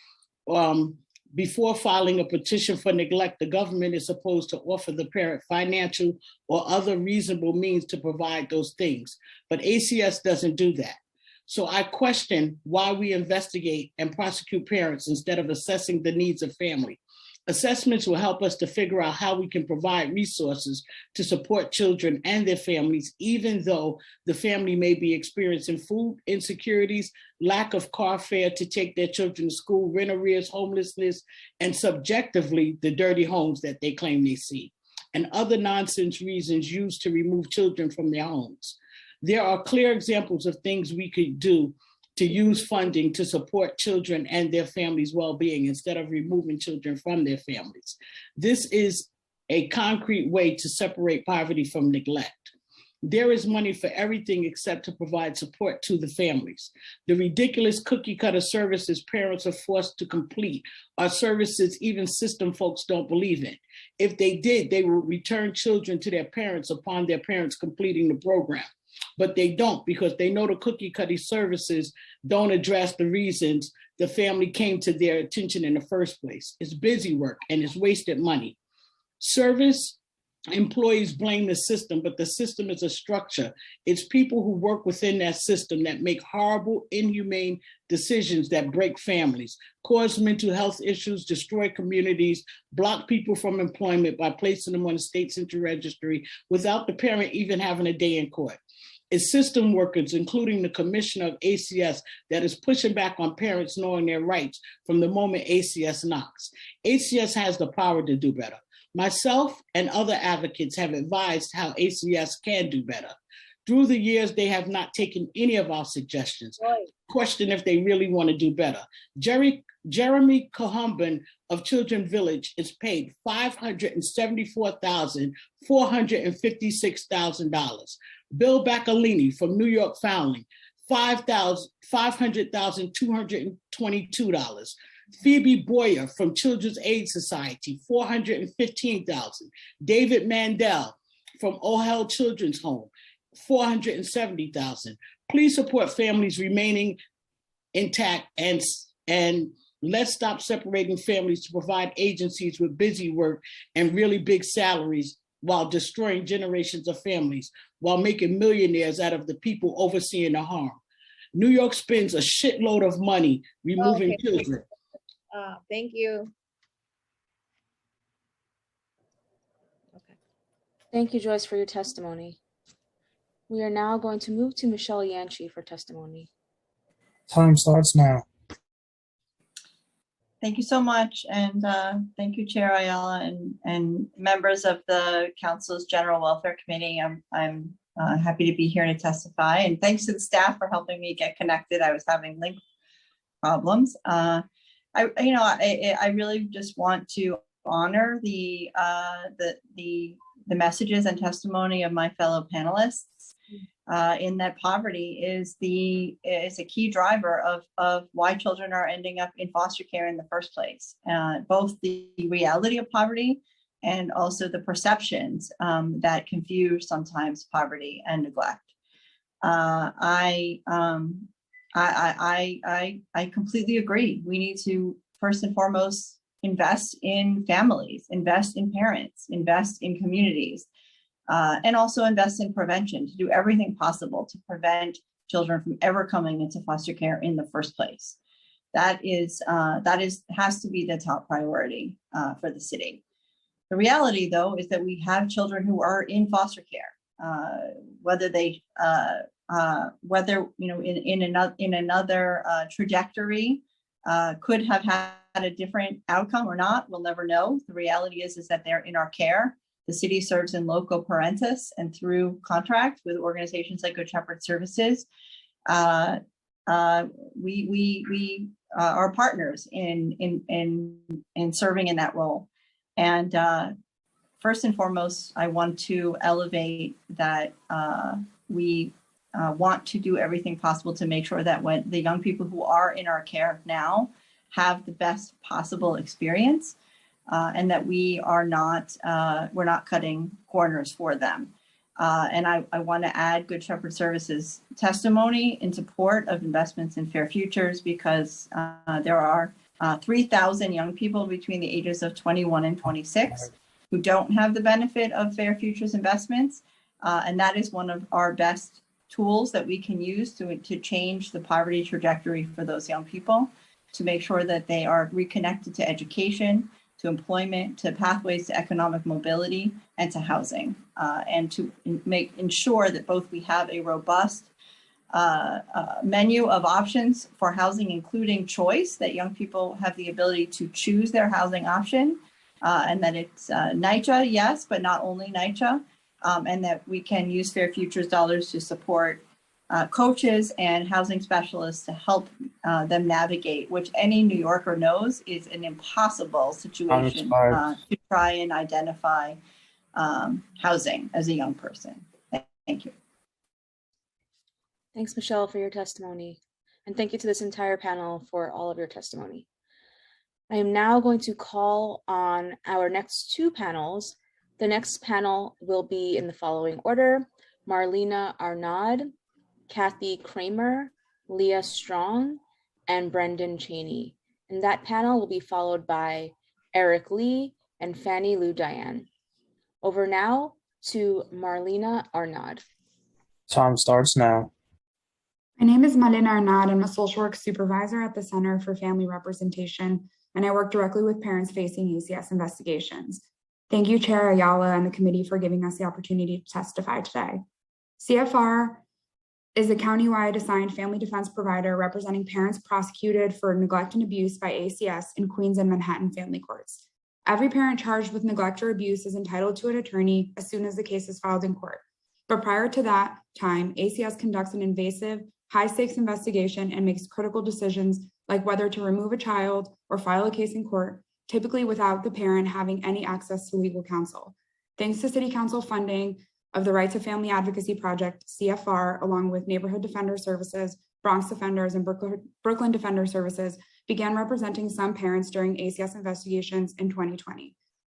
before filing a petition for neglect, the government is supposed to offer the parent financial or other reasonable means to provide those things. But ACS doesn't do that. So I question why we investigate and prosecute parents instead of assessing the needs of family. Assessments will help us to figure out how we can provide resources to support children and their families, even though the family may be experiencing food insecurities, lack of car fare to take their children to school, rent arrears, homelessness, and subjectively, the dirty homes that they claim they see, and other nonsense reasons used to remove children from their homes. There are clear examples of things we could do to use funding to support children and their families' well-being instead of removing children from their families. This is a concrete way to separate poverty from neglect. There is money for everything except to provide support to the families. The ridiculous cookie cutter services parents are forced to complete are services even system folks don't believe in. If they did, they would return children to their parents upon their parents completing the program. But they don't, because they know the cookie cutter services don't address the reasons the family came to their attention in the first place. It's busy work and it's wasted money. Service employees blame the system, but the system is a structure. It's people who work within that system that make horrible, inhumane decisions that break families, cause mental health issues, destroy communities, block people from employment by placing them on the state central registry without the parent even having a day in court. It's system workers, including the commissioner of ACS, that is pushing back on parents knowing their rights from the moment ACS knocks. ACS has the power to do better. Myself and other advocates have advised how ACS can do better. Through the years, they have not taken any of our suggestions. Question if they really want to do better. Jeremy Cohumban of Children Village is paid $574,456,000. Bill Bacalini from New York Foundling, $500,222. Phoebe Boyer from Children's Aid Society, $415,000. David Mandel from Ohel Children's Home, $470,000. Please support families remaining intact and let's stop separating families to provide agencies with busy work and really big salaries while destroying generations of families, while making millionaires out of the people overseeing the harm. New York spends a shitload of money removing children. Thank you. Thank you, Joyce, for your testimony. We are now going to move to Michelle Yanchi for testimony. Time starts now. Thank you so much, and thank you, Chair Ayala and members of the Council's General Welfare Committee. I'm happy to be here to testify, and thanks to the staff for helping me get connected. I was having link problems. I really just want to honor the messages and testimony of my fellow panelists. in that poverty is a key driver of why children are ending up in foster care in the first place. Both the reality of poverty and also the perceptions that confuse sometimes poverty and neglect. I completely agree. We need to first and foremost invest in families, invest in parents, invest in communities, and also invest in prevention to do everything possible to prevent children from ever coming into foster care in the first place. That has to be the top priority for the city. The reality, though, is that we have children who are in foster care, whether in another trajectory could have had a different outcome or not. We'll never know. The reality is that they're in our care. The city serves in loco parentis and through contract with organizations like Good Shepherd Services. We are partners in serving in that role. And first and foremost, I want to elevate that we want to do everything possible to make sure that when the young people who are in our care now have the best possible experience, and that we're not cutting corners for them. And I want to add Good Shepherd Services testimony in support of investments in Fair Futures, because there are 3,000 young people between the ages of 21 and 26 who don't have the benefit of Fair Futures investments. And that is one of our best tools that we can use to change the poverty trajectory for those young people, to make sure that they are reconnected to education, to employment, to pathways to economic mobility, and to housing, and to ensure that both we have a robust menu of options for housing, including choice, that young people have the ability to choose their housing option, and that it's NYCHA, yes, but not only NYCHA, and that we can use Fair Futures dollars to support coaches and housing specialists to help them navigate, which any New Yorker knows is an impossible situation to try and identify housing as a young person. Thank you. Thanks, Michelle, for your testimony. And thank you to this entire panel for all of your testimony. I am now going to call on our next two panels. The next panel will be in the following order: Marlena Arnaud, Kathy Kramer, Leah Strong, and Brendan Cheney. And that panel will be followed by Eric Lee and Fannie Lou Diane. Over now to Marlena Arnaud. Time starts now. My name is Marlena Arnaud. I'm a social work supervisor at the Center for Family Representation, and I work directly with parents facing ACS investigations. Thank you, Chair Ayala and the committee, for giving us the opportunity to testify today. CFR is a countywide assigned family defense provider representing parents prosecuted for neglect and abuse by ACS in Queens and Manhattan family courts. Every parent charged with neglect or abuse is entitled to an attorney as soon as the case is filed in court. But prior to that time, ACS conducts an invasive, high-stakes investigation and makes critical decisions like whether to remove a child or file a case in court, typically without the parent having any access to legal counsel. Thanks to City Council funding of the Right to Family Advocacy Project, CFR, along with Neighborhood Defender Services, Bronx Defenders, and Brooklyn Defender Services, began representing some parents during ACS investigations in 2020.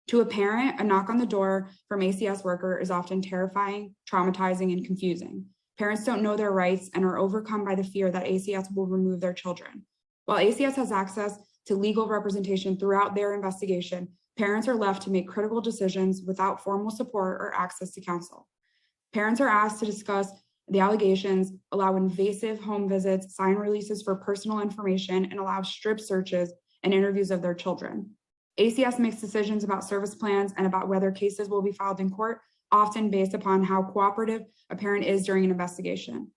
To a parent, a knock on the door from ACS worker is often terrifying, traumatizing, and confusing. Parents don't know their rights and are overcome by the fear that ACS will remove their children. While ACS has access to legal representation throughout their investigation, parents are left to make critical decisions without formal support or access to counsel. Parents are asked to discuss the allegations, allow invasive home visits, sign releases for personal information, and allow strip searches and interviews of their children. ACS makes decisions about service plans and about whether cases will be filed in court, often based upon how cooperative a parent is during an investigation.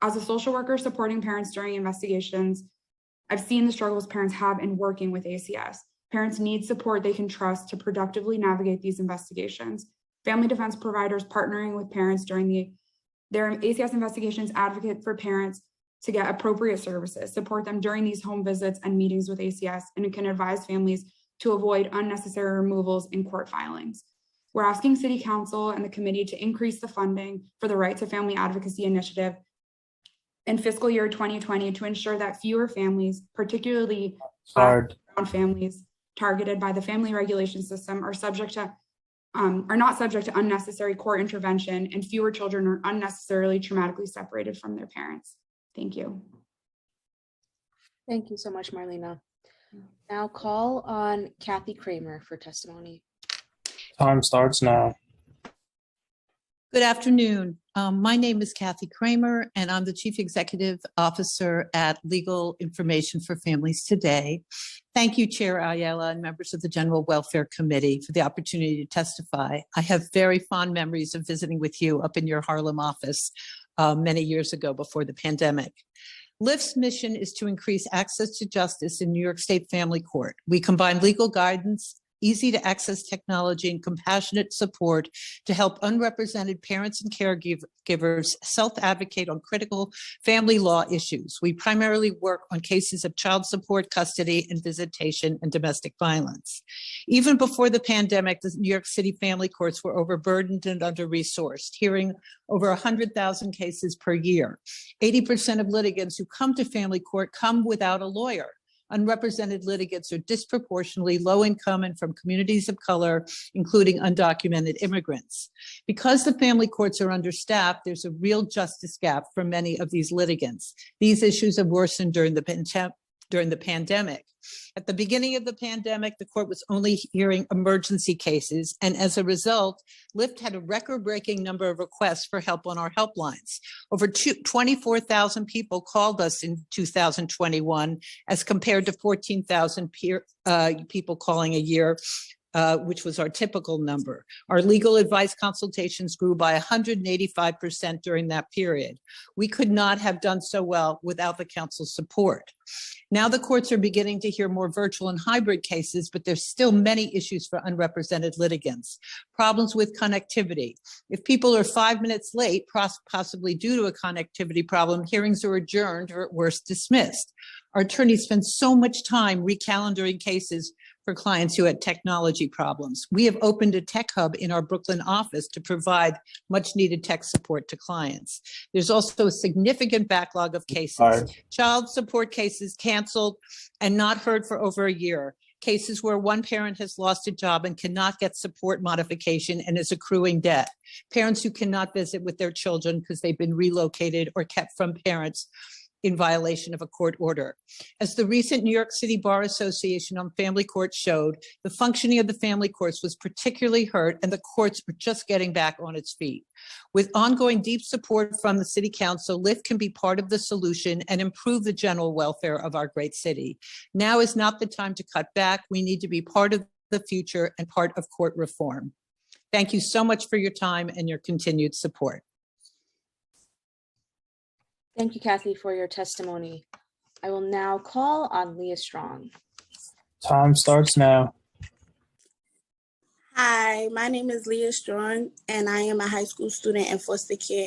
As a social worker supporting parents during investigations, I've seen the struggles parents have in working with ACS. Parents need support they can trust to productively navigate these investigations. Family defense providers partnering with parents during their ACS investigations advocate for parents to get appropriate services, support them during these home visits and meetings with ACS, and it can advise families to avoid unnecessary removals in court filings. We're asking City Council and the committee to increase the funding for the Right to Family Advocacy Initiative in fiscal year 2020 to ensure that fewer families, particularly Black and brown families targeted by the family regulation system, are not subject to unnecessary court intervention, and fewer children are unnecessarily traumatically separated from their parents. Thank you. Thank you so much, Marlena. Now call on Kathy Kramer for testimony. Time starts now. Good afternoon. My name is Kathy Kramer, and I'm the Chief Executive Officer at Legal Information for Families Today. Thank you, Chair Ayala and members of the General Welfare Committee for the opportunity to testify. I have very fond memories of visiting with you up in your Harlem office many years ago before the pandemic. LIFT's mission is to increase access to justice in New York State Family Court. We combine legal guidance, easy to access technology, and compassionate support to help unrepresented parents and caregivers self-advocate on critical family law issues. We primarily work on cases of child support, custody, and visitation, and domestic violence. Even before the pandemic, the New York City family courts were overburdened and under-resourced, hearing over 100,000 cases per year. 80% of litigants who come to family court come without a lawyer. Unrepresented litigants are disproportionately low income and from communities of color, including undocumented immigrants. Because the family courts are understaffed, there's a real justice gap for many of these litigants. These issues have worsened during the pandemic. At the beginning of the pandemic, the court was only hearing emergency cases, and as a result, LIFT had a record-breaking number of requests for help on our helplines. Over 24,000 people called us in 2021, as compared to 14,000 people calling a year, which was our typical number. Our legal advice consultations grew by 185% during that period. We could not have done so well without the council's support. Now the courts are beginning to hear more virtual and hybrid cases, but there's still many issues for unrepresented litigants. Problems with connectivity. If people are 5 minutes late, possibly due to a connectivity problem, hearings are adjourned or at worst dismissed. Our attorneys spend so much time recalendaring cases for clients who had technology problems. We have opened a tech hub in our Brooklyn office to provide much needed tech support to clients. There's also a significant backlog of cases. Child support cases canceled and not heard for over a year. Cases where one parent has lost a job and cannot get support modification and is accruing debt. Parents who cannot visit with their children because they've been relocated or kept from parents in violation of a court order. As the recent New York City Bar Association on Family Court showed, the functioning of the family courts was particularly hurt, and the courts are just getting back on its feet. With ongoing deep support from the City Council, LIFT can be part of the solution and improve the general welfare of our great city. Now is not the time to cut back. We need to be part of the future and part of court reform. Thank you so much for your time and your continued support. Thank you, Kathy, for your testimony. I will now call on Leah Strong. Time starts now. Hi, my name is Leah Strong, and I am a high school student in foster care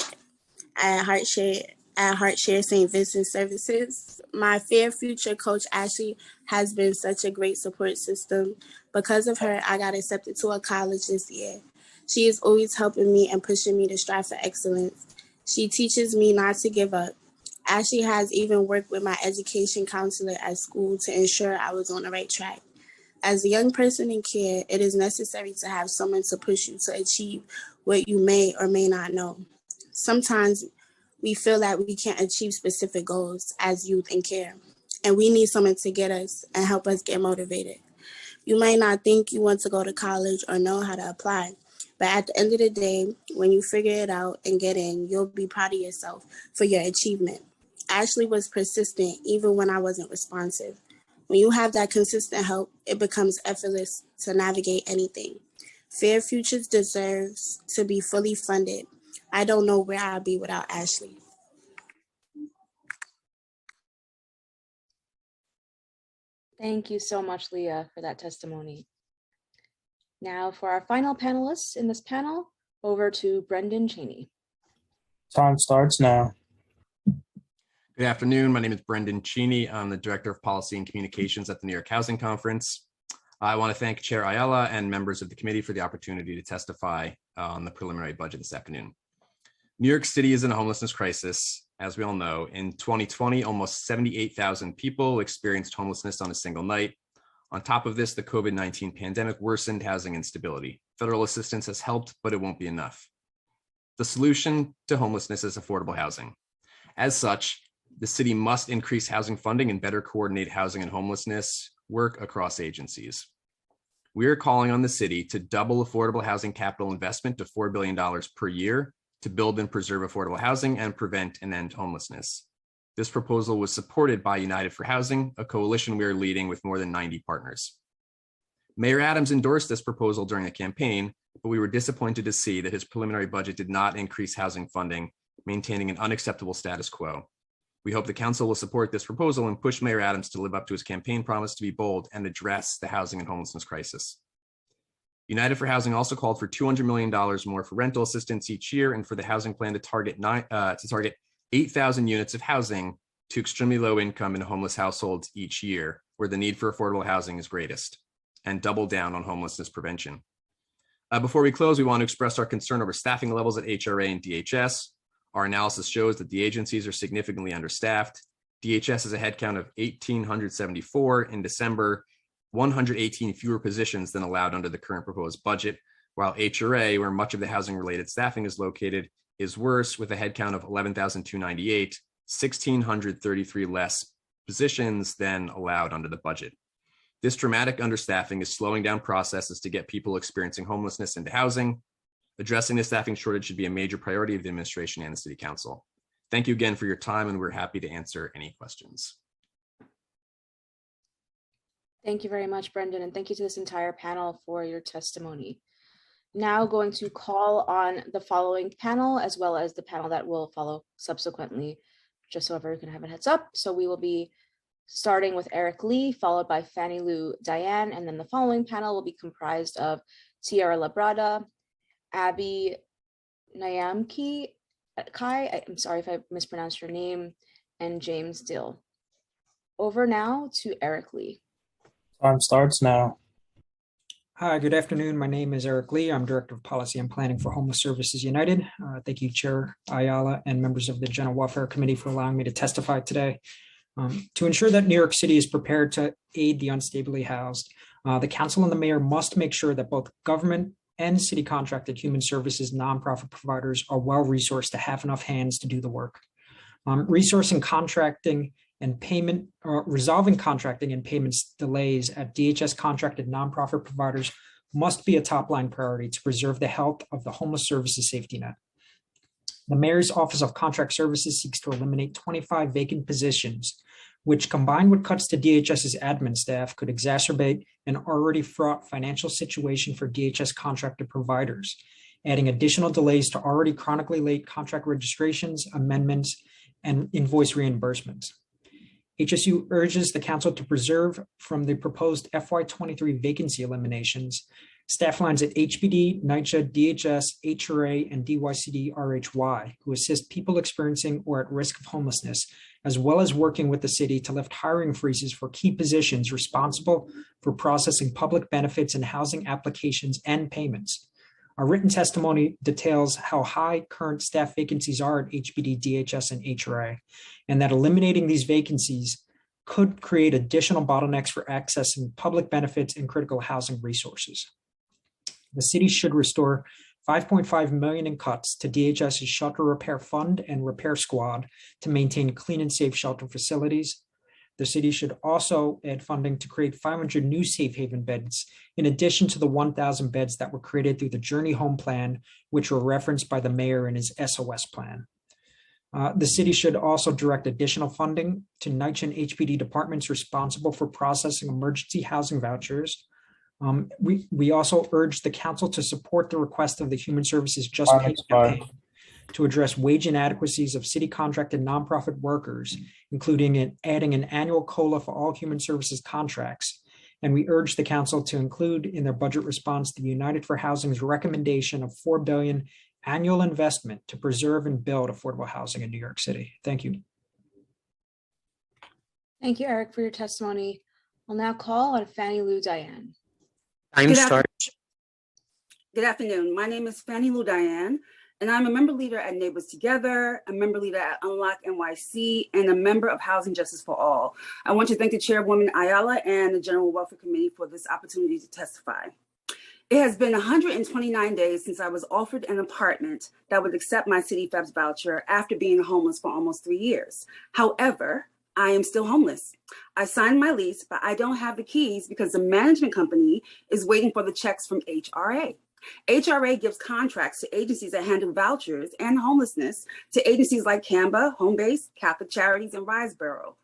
at HeartShare St. Vincent Services. My Fair Future coach, Ashley, has been such a great support system. Because of her, I got accepted to a college this year. She is always helping me and pushing me to strive for excellence. She teaches me not to give up. Ashley has even worked with my education counselor at school to ensure I was on the right track. As a young person in care, it is necessary to have someone to push you to achieve what you may or may not know. Sometimes we feel that we can't achieve specific goals as youth in care, and we need someone to get us and help us get motivated. You may not think you want to go to college or know how to apply, but at the end of the day, when you figure it out and get in, you'll be proud of yourself for your achievement. Ashley was persistent even when I wasn't responsive. When you have that consistent help, it becomes effortless to navigate anything. Fair Futures deserves to be fully funded. I don't know where I'd be without Ashley. Thank you so much, Leah, for that testimony. Now for our final panelists in this panel, over to Brendan Cheney. Time starts now. Good afternoon. My name is Brendan Cheney. I'm the Director of Policy and Communications at the New York Housing Conference. I want to thank Chair Ayala and members of the committee for the opportunity to testify on the preliminary budget this afternoon. New York City is in a homelessness crisis. As we all know, in 2020, almost 78,000 people experienced homelessness on a single night. On top of this, the COVID-19 pandemic worsened housing instability. Federal assistance has helped, but it won't be enough. The solution to homelessness is affordable housing. As such, the city must increase housing funding and better coordinate housing and homelessness work across agencies. We are calling on the city to double affordable housing capital investment to $4 billion per year to build and preserve affordable housing and prevent and end homelessness. This proposal was supported by United for Housing, a coalition we are leading with more than 90 partners. Mayor Adams endorsed this proposal during the campaign, but we were disappointed to see that his preliminary budget did not increase housing funding, maintaining an unacceptable status quo. We hope the council will support this proposal and push Mayor Adams to live up to his campaign promise to be bold and address the housing and homelessness crisis. United for Housing also called for $200 million more for rental assistance each year and for the housing plan to target 8,000 units of housing to extremely low income and homeless households each year, where the need for affordable housing is greatest, and double down on homelessness prevention. Before we close, we want to express our concern over staffing levels at HRA and DHS. Our analysis shows that the agencies are significantly understaffed. DHS has a headcount of 1,874 in December, 118 fewer positions than allowed under the current proposed budget, while HRA, where much of the housing-related staffing is located, is worse with a headcount of 11,298, 1,633 less positions than allowed under the budget. This dramatic understaffing is slowing down processes to get people experiencing homelessness into housing. Addressing the staffing shortage should be a major priority of the administration and the City Council. Thank you again for your time, and we're happy to answer any questions. Thank you very much, Brendan, and thank you to this entire panel for your testimony. Now going to call on the following panel, as well as the panel that will follow subsequently, just so everyone can have a heads up. So we will be starting with Eric Lee, followed by Fannie Lou Diane, and then the following panel will be comprised of Tiara Labrada, Abby Nyamki Kai, I'm sorry if I mispronounced your name, and James Dill. Over now to Eric Lee. Time starts now. Hi, good afternoon. My name is Eric Lee. I'm Director of Policy and Planning for Homeless Services United. Thank you, Chair Ayala and members of the General Welfare Committee for allowing me to testify today. To ensure that New York City is prepared to aid the unstably housed, the Council and the Mayor must make sure that both government and city contracted human services nonprofit providers are well-resourced to have enough hands to do the work. Resourcing contracting and payment, resolving contracting and payments delays at DHS contracted nonprofit providers must be a top-line priority to preserve the health of the homeless services safety net. The Mayor's Office of Contract Services seeks to eliminate 25 vacant positions, which combined with cuts to DHS's admin staff could exacerbate an already fraught financial situation for DHS contracted providers, adding additional delays to already chronically late contract registrations, amendments, and invoice reimbursements. HSU urges the Council to preserve from the proposed FY23 vacancy eliminations staff lines at HPD, NYCHA, DHS, HRA, and DYCD-RHY, who assist people experiencing or at risk of homelessness, as well as working with the city to lift hiring freezes for key positions responsible for processing public benefits and housing applications and payments. Our written testimony details how high current staff vacancies are at HPD, DHS, and HRA, and that eliminating these vacancies could create additional bottlenecks for accessing public benefits and critical housing resources. The city should restore $5.5 million in cuts to DHS's shelter repair fund and repair squad to maintain clean and safe shelter facilities. The city should also add funding to create 500 new safe haven beds, in addition to the 1,000 beds that were created through the Journey Home Plan, which were referenced by the mayor in his SOS plan. The city should also direct additional funding to NYCHA and HPD departments responsible for processing emergency housing vouchers. We also urge the Council to support the request of the Human Services Just Pay campaign to address wage inadequacies of city contracted nonprofit workers, including adding an annual COLA for all human services contracts. And we urge the Council to include in their budget response the United for Housing's recommendation of $4 billion annual investment to preserve and build affordable housing in New York City. Thank you. Thank you, Eric, for your testimony. I'll now call on Fannie Lou Diane. Time Good starts. Good afternoon. My name is Fannie Lou Diane, and I'm a member leader at Neighbors Together, a member leader at Unlock NYC, and a member of Housing Justice for All. I want to thank the Chairwoman Ayala and the General Welfare Committee for this opportunity to testify. It has been 129 days since I was offered an apartment that would accept my City FEPS voucher after being homeless for almost 3 years. However, I am still homeless. I signed my lease, but I don't have the keys because the management company is waiting for the checks from HRA. HRA gives contracts to agencies that handle vouchers and homelessness to agencies like Canva, Homebase, Catholic Charities, and Riseboro.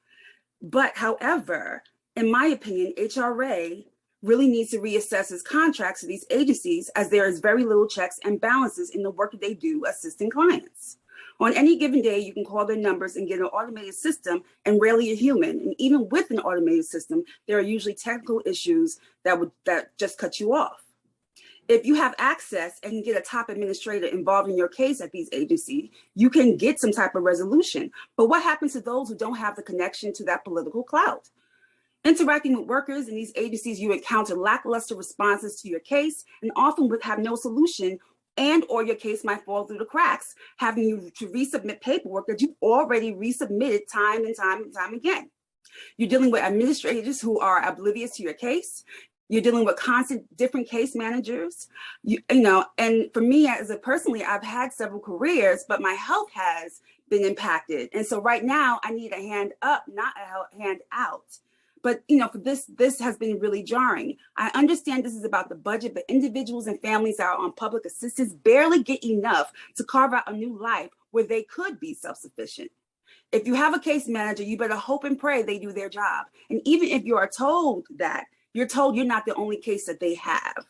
But however, in my opinion, HRA really needs to reassess its contracts to these agencies as there is very little checks and balances in the work that they do assisting clients. On any given day, you can call their numbers and get an automated system and rarely a human. And even with an automated system, there are usually technical issues that just cut you off. If you have access and can get a top administrator involved in your case at these agencies, you can get some type of resolution. But what happens to those who don't have the connection to that political clout? Interacting with workers in these agencies, you encounter lackluster responses to your case and often would have no solution, and or your case might fall through the cracks, having you to resubmit paperwork that you've already resubmitted time and time again. You're dealing with administrators who are oblivious to your case. You're dealing with constant different case managers, and for me personally, I've had several careers, but my health has been impacted. And so right now I need a hand up, not a hand out. But for this has been really jarring. I understand this is about the budget, but individuals and families that are on public assistance barely get enough to carve out a new life where they could be self-sufficient. If you have a case manager, you better hope and pray they do their job. And even if you are told that, you're told you're not the only case that they have.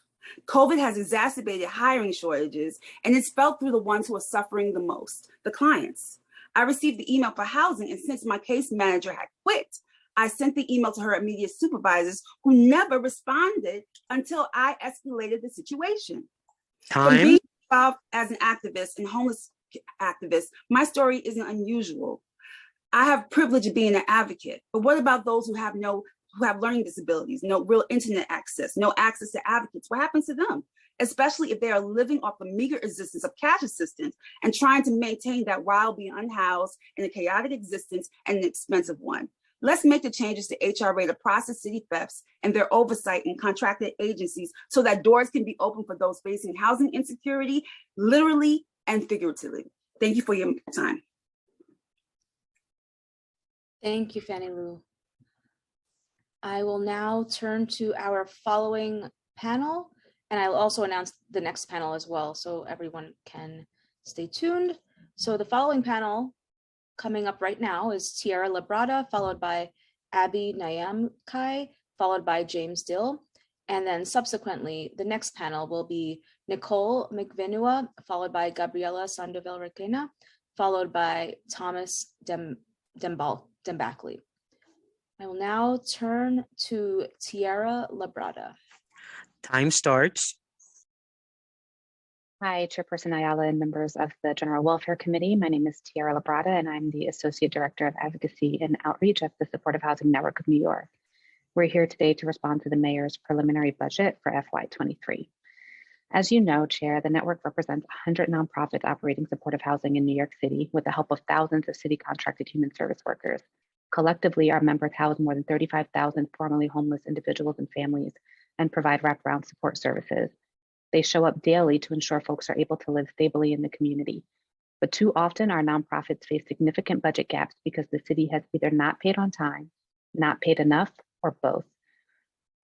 COVID has exacerbated hiring shortages, and it's felt through the ones who are suffering the most, the clients. I received the email for housing, and since my case manager had quit, I sent the email to her immediate supervisors who never responded until I escalated the situation. From being involved as an activist and homeless activist, my story isn't unusual. I have privilege of being an advocate, but what about those who have learning disabilities, no real internet access, no access to advocates? What happens to them? Especially if they are living off the meager existence of cash assistance and trying to maintain that while being unhoused in a chaotic existence and an expensive one. Let's make the changes to HRA to process city FEPS and their oversight in contracted agencies so that doors can be open for those facing housing insecurity, literally and figuratively. Thank you for your time. Thank you, Fannie Lou. I will now turn to our following panel, and I'll also announce the next panel as well, so everyone can stay tuned. So the following panel coming up right now is Tiara Labrada, followed by Abby Nyamkai, followed by James Dill. And then subsequently, the next panel will be Nicole McVinua, followed by Gabriela Sandoval-Requena, followed by Thomas Dembackley. I will now turn to Tiara Labrada. Time starts. Hi, Chairperson Ayala and members of the General Welfare Committee. My name is Tiara Labrada, and I'm the Associate Director of Advocacy and Outreach at the Supportive Housing Network of New York. We're here today to respond to the Mayor's preliminary budget for FY23. As you know, Chair, the network represents 100 nonprofits operating supportive housing in New York City with the help of thousands of city contracted human service workers. Collectively, our members house more than 35,000 formerly homeless individuals and families and provide wraparound support services. They show up daily to ensure folks are able to live stably in the community. But too often, our nonprofits face significant budget gaps because the city has either not paid on time, not paid enough, or both.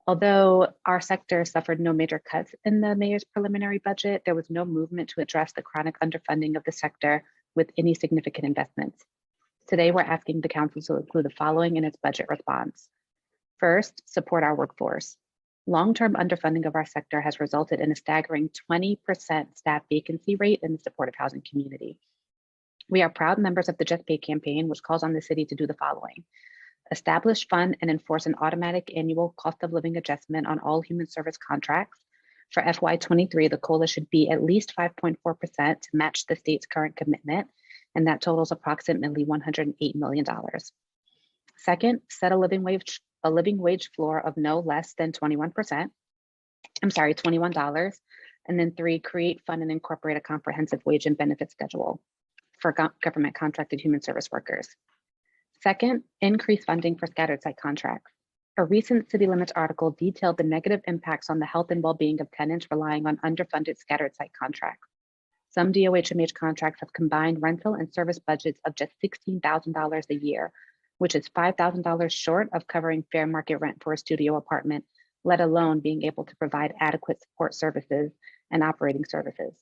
Although our sector suffered no major cuts in the Mayor's preliminary budget, there was no movement to address the chronic underfunding of the sector with any significant investments. Today, we're asking the Council to include the following in its budget response. First, support our workforce. Long-term underfunding of our sector has resulted in a staggering 20% staff vacancy rate in the supportive housing community. We are proud members of the Just Pay campaign, which calls on the city to do the following. Establish, fund, and enforce an automatic annual cost of living adjustment on all human service contracts. For FY23, the COLA should be at least 5.4% to match the state's current commitment, and that totals approximately $108 million. Second, set a living wage floor of no less than 21%. $21. And then 3, create, fund, and incorporate a comprehensive wage and benefit schedule for government contracted human service workers. Second, increase funding for scattered site contracts. A recent City Limits article detailed the negative impacts on the health and well-being of tenants relying on underfunded scattered site contracts. Some DOHMH contracts have combined rental and service budgets of just $16,000 a year, which is $5,000 short of covering fair market rent for a studio apartment, let alone being able to provide adequate support services and operating services.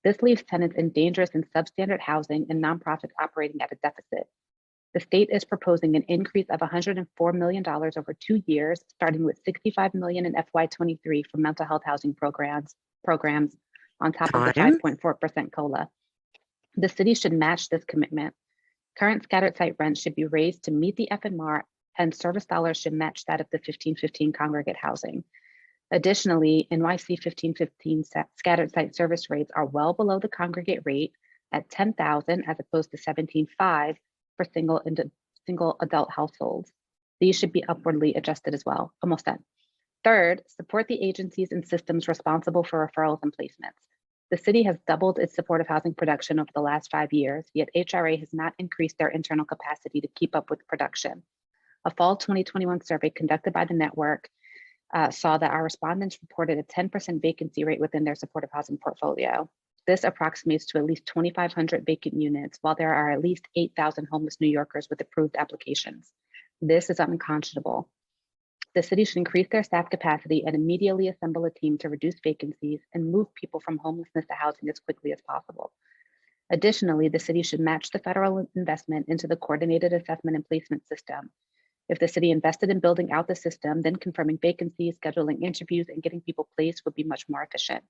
This leaves tenants in dangerous and substandard housing and nonprofits operating at a deficit. The state is proposing an increase of $104 million over 2 years, starting with $65 million in FY23 for mental health housing programs on top of the 5.4% COLA. The city should match this commitment. Current scattered site rents should be raised to meet the FMR, and service dollars should match that of the 1515 congregate housing. Additionally, NYC 1515 scattered site service rates are well below the congregate rate at $10,000 as opposed to $17,500 for single adult households. These should be upwardly adjusted as well. Almost done. Third, support the agencies and systems responsible for referrals and placements. The city has doubled its supportive housing production over the last 5 years, yet HRA has not increased their internal capacity to keep up with production. A fall 2021 survey conducted by the network saw that our respondents reported a 10% vacancy rate within their supportive housing portfolio. This approximates to at least 2,500 vacant units, while there are at least 8,000 homeless New Yorkers with approved applications. This is unconscionable. The city should increase their staff capacity and immediately assemble a team to reduce vacancies and move people from homelessness to housing as quickly as possible. Additionally, the city should match the federal investment into the coordinated assessment and placement system. If the city invested in building out the system, then confirming vacancies, scheduling interviews, and getting people placed would be much more efficient.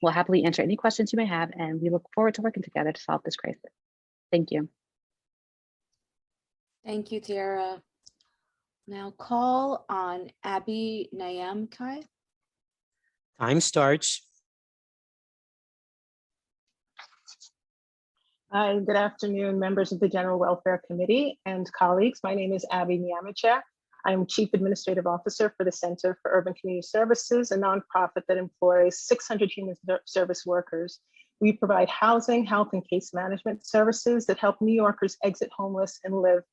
We'll happily answer any questions you may have, and we look forward to working together to solve this crisis. Thank you. Thank you, Tiara. Now call on Abby Nayamkai. Time starts. Hi, good afternoon, members of the General Welfare Committee and colleagues. My name is Abby Nyamichak. I'm Chief Administrative Officer for the Center for Urban Community Services, a nonprofit that employs 600 human service workers. We provide housing, health, and case management services that help New Yorkers exit homeless and live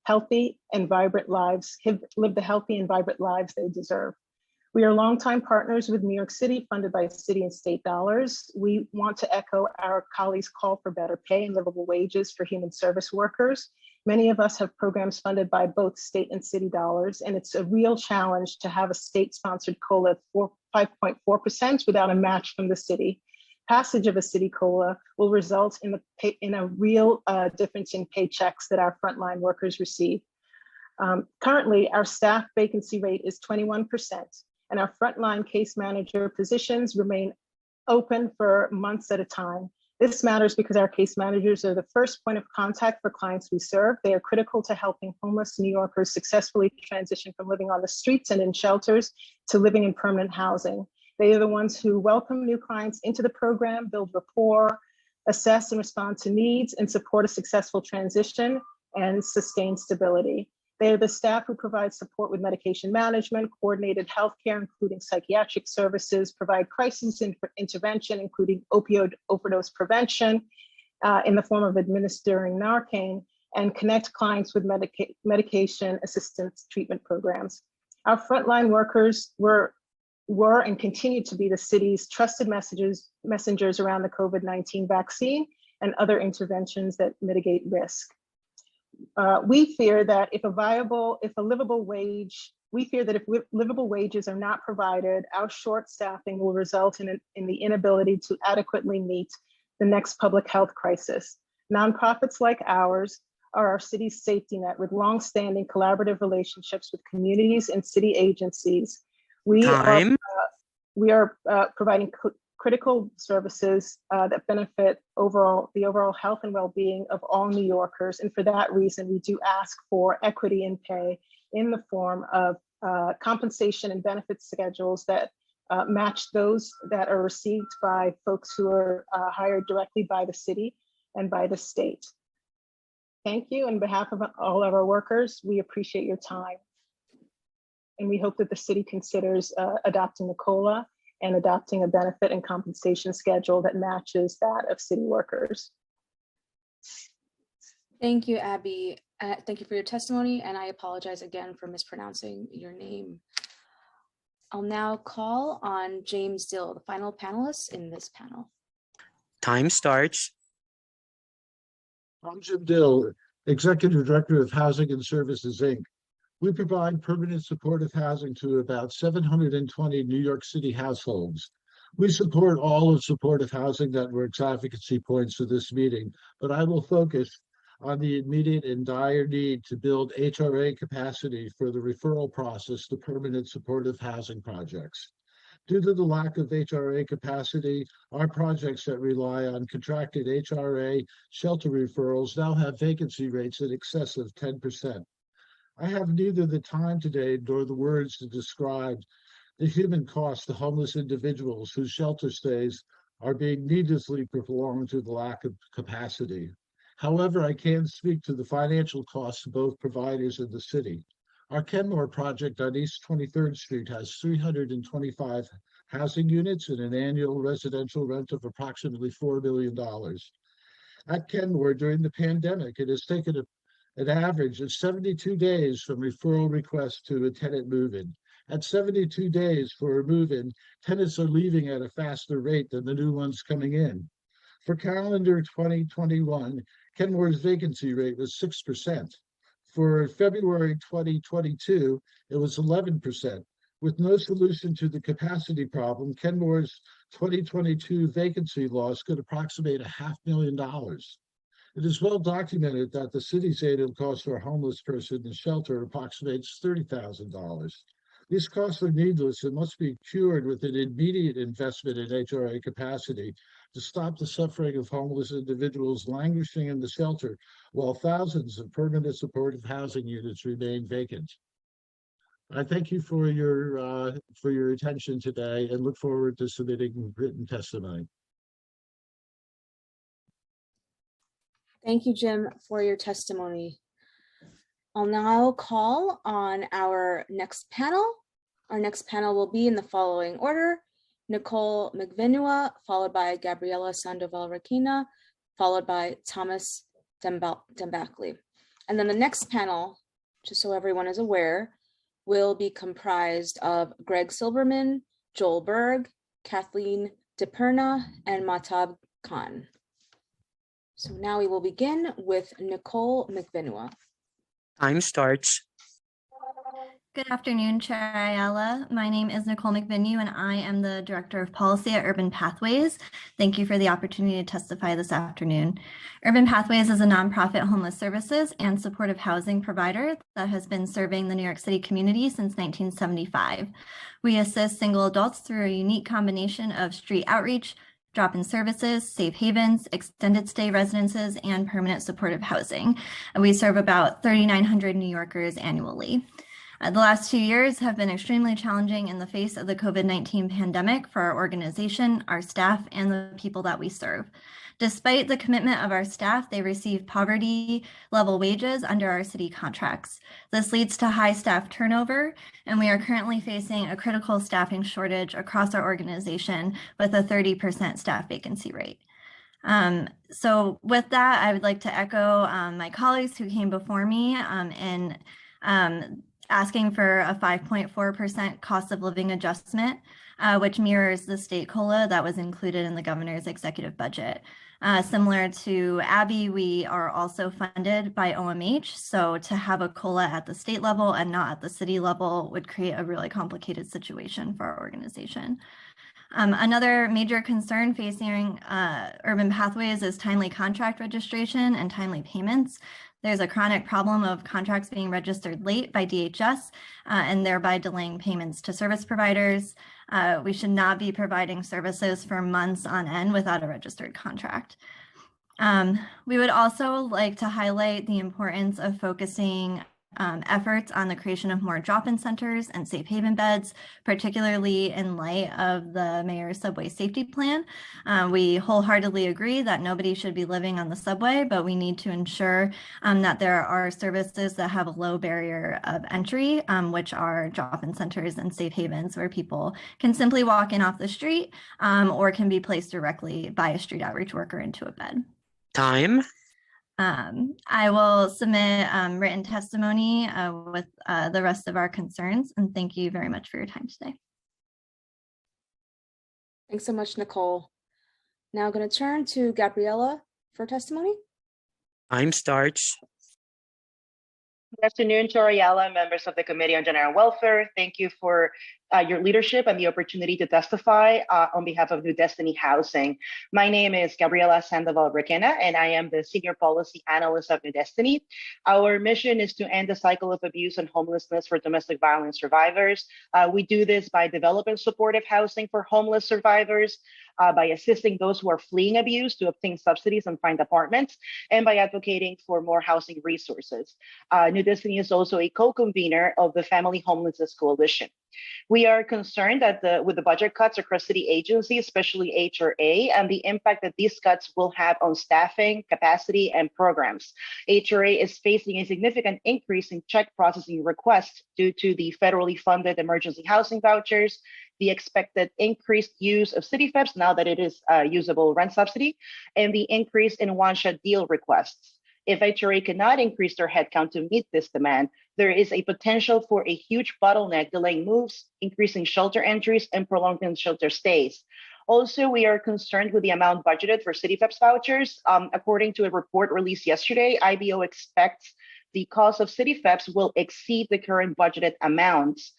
healthy and vibrant lives, live the healthy and vibrant lives they deserve. We are longtime partners with New York City, funded by city and state dollars. We want to echo our colleagues' call for better pay and livable wages for human service workers. Many of us have programs funded by both state and city dollars, and it's a real challenge to have a state-sponsored COLA of 5.4% without a match from the city. Passage of a city COLA will result in a real difference in paychecks that our frontline workers receive. Currently, our staff vacancy rate is 21%, and our frontline case manager positions remain open for months at a time. This matters because our case managers are the first point of contact for clients we serve. They are critical to helping homeless New Yorkers successfully transition from living on the streets and in shelters to living in permanent housing. They are the ones who welcome new clients into the program, build rapport, assess and respond to needs, and support a successful transition and sustain stability. They are the staff who provide support with medication management, coordinated healthcare, including psychiatric services, provide crisis intervention, including opioid overdose prevention in the form of administering Narcan, and connect clients with medication assistance treatment programs. Our frontline workers were and continue to be the city's trusted messengers around the COVID-19 vaccine and other interventions that mitigate risk. We fear that if livable wages are not provided, our short staffing will result in the inability to adequately meet the next public health crisis. Nonprofits like ours are our city's safety net with longstanding collaborative relationships with communities and city agencies. We are providing critical services that benefit the overall health and well-being of all New Yorkers. And for that reason, we do ask for equity in pay in the form of compensation and benefit schedules that match those that are received by folks who are hired directly by the city and by the state. Thank you. On behalf of all of our workers, we appreciate your time. And we hope that the city considers adopting the COLA and adopting a benefit and compensation schedule that matches that of city workers. Thank you, Abby. Thank you for your testimony, and I apologize again for mispronouncing your name. I'll now call on James Dill, the final panelist in this panel. Time starts. I'm Jim Dill, Executive Director of Housing and Services, Inc. We provide permanent supportive housing to about 720 New York City households. We support all of Supportive Housing Network's advocacy points for this meeting, but I will focus on the immediate and dire need to build HRA capacity for the referral process to permanent supportive housing projects. Due to the lack of HRA capacity, our projects that rely on contracted HRA shelter referrals now have vacancy rates in excess of 10%. I have neither the time today nor the words to describe the human cost to homeless individuals whose shelter stays are being needlessly prolonged due to the lack of capacity. However, I can speak to the financial costs of both providers in the city. Our Kenmore project on East 23rd Street has 325 housing units and an annual residential rent of approximately $4 million. At Kenmore, during the pandemic, it has taken an average of 72 days from referral request to a tenant move-in. At 72 days for a move-in, tenants are leaving at a faster rate than the new ones coming in. For calendar 2021, Kenmore's vacancy rate was 6%. For February 2022, it was 11%. With no solution to the capacity problem, Kenmore's 2022 vacancy loss could approximate $500,000. It is well documented that the city's annual cost for a homeless person in shelter approximates $30,000. These costs are needless and must be cured with an immediate investment in HRA capacity to stop the suffering of homeless individuals languishing in the shelter while thousands of permanent supportive housing units remain vacant. I thank you for your attention today and look forward to submitting written testimony. Thank you, Jim, for your testimony. I'll now call on our next panel. Our next panel will be in the following order: Nicole McVinua, followed by Gabriela Sandoval-Requena, followed by Thomas Dembackley. And then the next panel, just so everyone is aware, will be comprised of Greg Silberman, Joel Berg, Kathleen DePerna, and Mahtab Khan. So now we will begin with Nicole McVinua. Time starts. Good afternoon, Chair Ayala. My name is Nicole McVinue, and I am the Director of Policy at Urban Pathways. Thank you for the opportunity to testify this afternoon. Urban Pathways is a nonprofit homeless services and supportive housing provider that has been serving the New York City community since 1975. We assist single adults through a unique combination of street outreach, drop-in services, safe havens, extended stay residences, and permanent supportive housing. We serve about 3,900 New Yorkers annually. The last 2 years have been extremely challenging in the face of the COVID-19 pandemic for our organization, our staff, and the people that we serve. Despite the commitment of our staff, they receive poverty-level wages under our city contracts. This leads to high staff turnover, and we are currently facing a critical staffing shortage across our organization with a 30% staff vacancy rate. So with that, I would like to echo my colleagues who came before me in asking for a 5.4% cost of living adjustment, which mirrors the state COLA that was included in the governor's executive budget. Similar to Abby, we are also funded by OMH, so to have a COLA at the state level and not at the city level would create a really complicated situation for our organization. Another major concern facing Urban Pathways is timely contract registration and timely payments. There's a chronic problem of contracts being registered late by DHS and thereby delaying payments to service providers. We should not be providing services for months on end without a registered contract. We would also like to highlight the importance of focusing efforts on the creation of more drop-in centers and safe haven beds, particularly in light of the mayor's subway safety plan. We wholeheartedly agree that nobody should be living on the subway, but we need to ensure that there are services that have a low barrier of entry, which are drop-in centers and safe havens where people can simply walk in off the street or can be placed directly by a street outreach worker into a bed. Time. I will submit written testimony with the rest of our concerns, and thank you very much for your time today. Thanks so much, Nicole. Now going to turn to Gabriella for testimony. Time starts. Good afternoon, Chair Ayala, members of the Committee on General Welfare. Thank you for your leadership and the opportunity to testify on behalf of New Destiny Housing. My name is Gabriela Sandoval Requena, and I am the Senior Policy Analyst of New Destiny. Our mission is to end the cycle of abuse and homelessness for domestic violence survivors. We do this by developing supportive housing for homeless survivors, by assisting those who are fleeing abuse to obtain subsidies and find apartments, and by advocating for more housing resources. New Destiny is also a co-convener of the Family Homelessness Coalition. We are concerned that with the budget cuts across city agencies, especially HRA, and the impact that these cuts will have on staffing, capacity, and programs. HRA is facing a significant increase in check processing requests due to the federally funded emergency housing vouchers, the expected increased use of city FEPs now that it is a usable rent subsidy, and the increase in one-shot deal requests. If HRA cannot increase their headcount to meet this demand, there is a potential for a huge bottleneck, delaying moves, increasing shelter entries, and prolonging shelter stays. Also, we are concerned with the amount budgeted for city FEPs vouchers. According to a report released yesterday, IBO expects the cost of city FEPs will exceed the current budgeted amounts.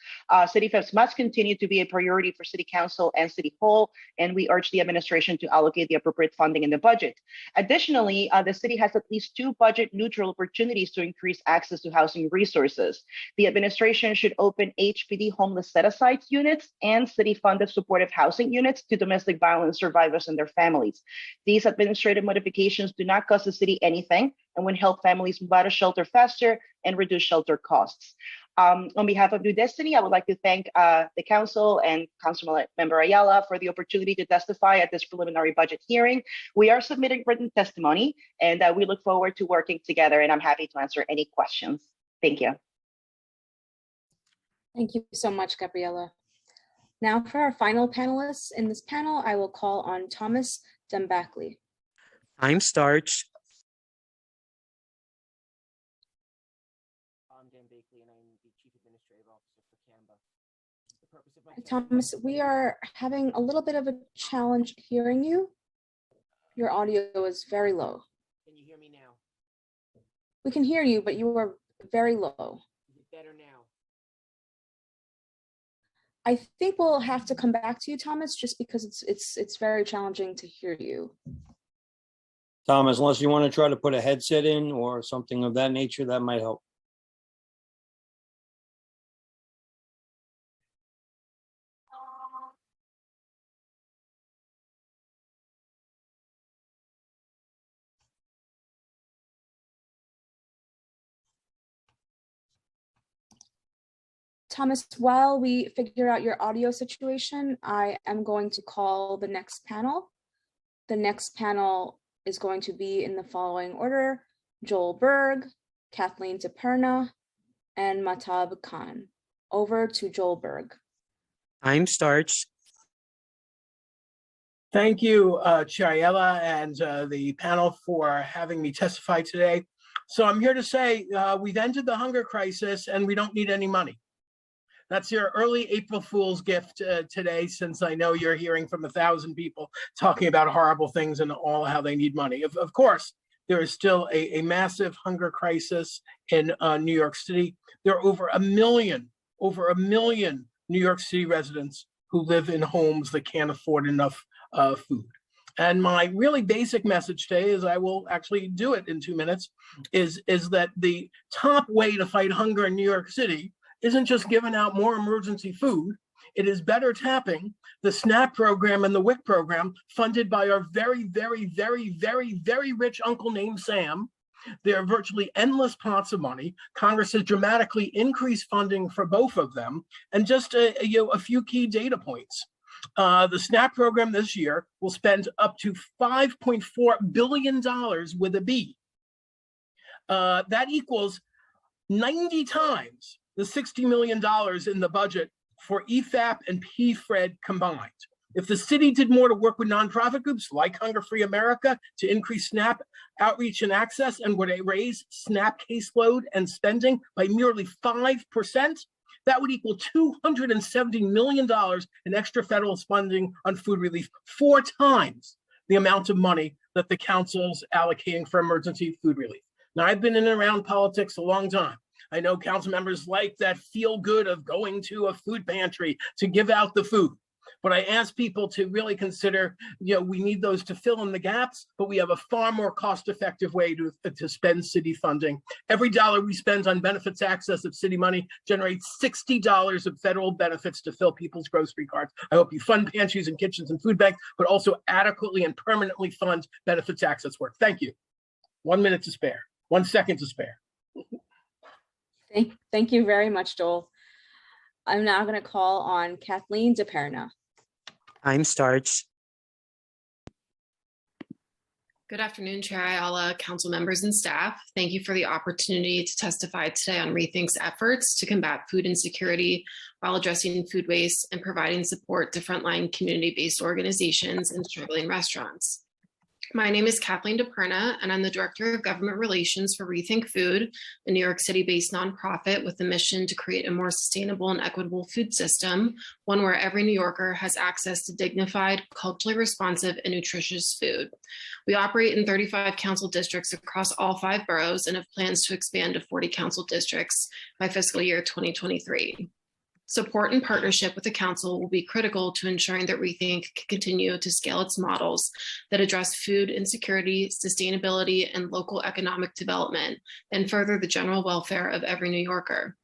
City FEPs must continue to be a priority for City Council and City Hall, and we urge the administration to allocate the appropriate funding in the budget. Additionally, the city has at least 2 budget-neutral opportunities to increase access to housing resources. The administration should open HPD homeless set-aside units and city-funded supportive housing units to domestic violence survivors and their families. These administrative modifications do not cost the city anything and would help families move out of shelter faster and reduce shelter costs. On behalf of New Destiny, I would like to thank the council and Councilmember Ayala for the opportunity to testify at this preliminary budget hearing. We are submitting written testimony, and we look forward to working together, and I'm happy to answer any questions. Thank you. Thank you so much, Gabriella. Now for our final panelists in this panel, I will call on Thomas Dembackley. Time starts. Thomas, we are having a little bit of a challenge hearing you. Your audio is very low. Can you hear me now? We can hear you, but you are very low. Is it better now? I think we'll have to come back to you, Thomas, just because it's very challenging to hear you. Thomas, unless you want to try to put a headset in or something of that nature, that might help. Thomas, while we figure out your audio situation, I am going to call the next panel. The next panel is going to be in the following order: Joel Berg, Kathleen DePerna, and Mahtab Khan. Over to Joel Berg. Time starts. Thank you, Chair Ayala and the panel for having me testify today. So I'm here to say we've ended the hunger crisis and we don't need any money. That's your early April Fool's gift today, since I know you're hearing from 1,000 people talking about horrible things and all how they need money. Of course, there is still a massive hunger crisis in New York City. There are over a million New York City residents who live in homes that can't afford enough food. And my really basic message today is, I will actually do it in 2 minutes, is that the top way to fight hunger in New York City isn't just giving out more emergency food. It is better tapping the SNAP program and the WIC program funded by our very, very, very, very, very rich uncle named Sam, There are virtually endless pots of money. Congress has dramatically increased funding for both of them. And just a few key data points. The SNAP program this year will spend up to $5.4 billion with a B. That equals 90 times the $60 million in the budget for EFAP and PFRED combined. If the city did more to work with nonprofit groups like Hunger Free America to increase SNAP outreach and access and would raise SNAP caseload and spending by nearly 5%, that would equal $270 million in extra federal funding on food relief, 4 times the amount of money that the council's allocating for emergency food relief. Now, I've been in and around politics a long time. I know council members like that feel good of going to a food pantry to give out the food. But I ask people to really consider, we need those to fill in the gaps, but we have a far more cost-effective way to spend city funding. Every dollar we spend on benefits access of city money generates $60 of federal benefits to fill people's grocery carts. I hope you fund pantries and kitchens and food banks, but also adequately and permanently fund benefits access work. Thank you. 1 minute to spare, 1 second to spare. Thank you very much, Joel. I'm now going to call on Kathleen DePerna. Time starts. Good afternoon, Chair Ayala, council members and staff. Thank you for the opportunity to testify today on Rethink's efforts to combat food insecurity while addressing food waste and providing support to frontline community-based organizations and struggling restaurants. My name is Kathleen DePerna, and I'm the Director of Government Relations for Rethink Food, a New York City-based nonprofit with the mission to create a more sustainable and equitable food system, one where every New Yorker has access to dignified, culturally responsive, and nutritious food. We operate in 35 council districts across all 5 boroughs and have plans to expand to 40 council districts by fiscal year 2023. Support and partnership with the council will be critical to ensuring that Rethink can continue to scale its models that address food insecurity, sustainability, and local economic development, and further the general welfare of every New Yorker.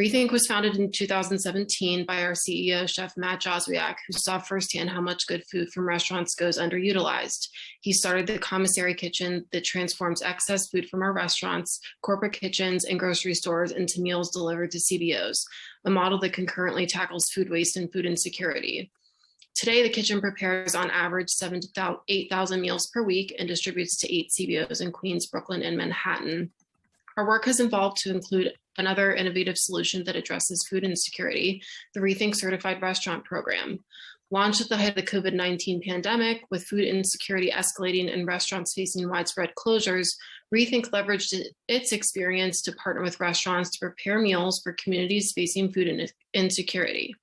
Rethink was founded in 2017 by our CEO, Chef Matt Joswiak, who saw firsthand how much good food from restaurants goes underutilized. He started the commissary kitchen that transforms excess food from our restaurants, corporate kitchens, and grocery stores into meals delivered to CBOs, a model that concurrently tackles food waste and food insecurity. Today, the kitchen prepares on average 7,000 to 8,000 meals per week and distributes to 8 CBOs in Queens, Brooklyn, and Manhattan. Our work has evolved to include another innovative solution that addresses food insecurity, the Rethink Certified Restaurant Program. Launched at the height of the COVID-19 pandemic, with food insecurity escalating and restaurants facing widespread closures, Rethink leveraged its experience to partner with restaurants to prepare meals for communities facing food insecurity.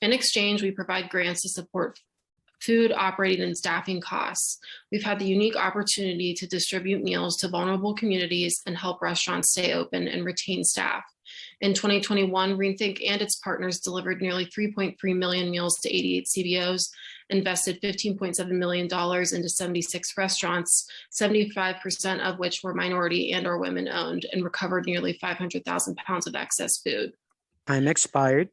In exchange, we provide grants to support food operating and staffing costs. We've had the unique opportunity to distribute meals to vulnerable communities and help restaurants stay open and retain staff. In 2021, Rethink and its partners delivered nearly 3.3 million meals to 88 CBOs, invested $15.7 million into 76 restaurants, 75% of which were minority and or women owned, and recovered nearly 500,000 pounds of excess food. Time expired.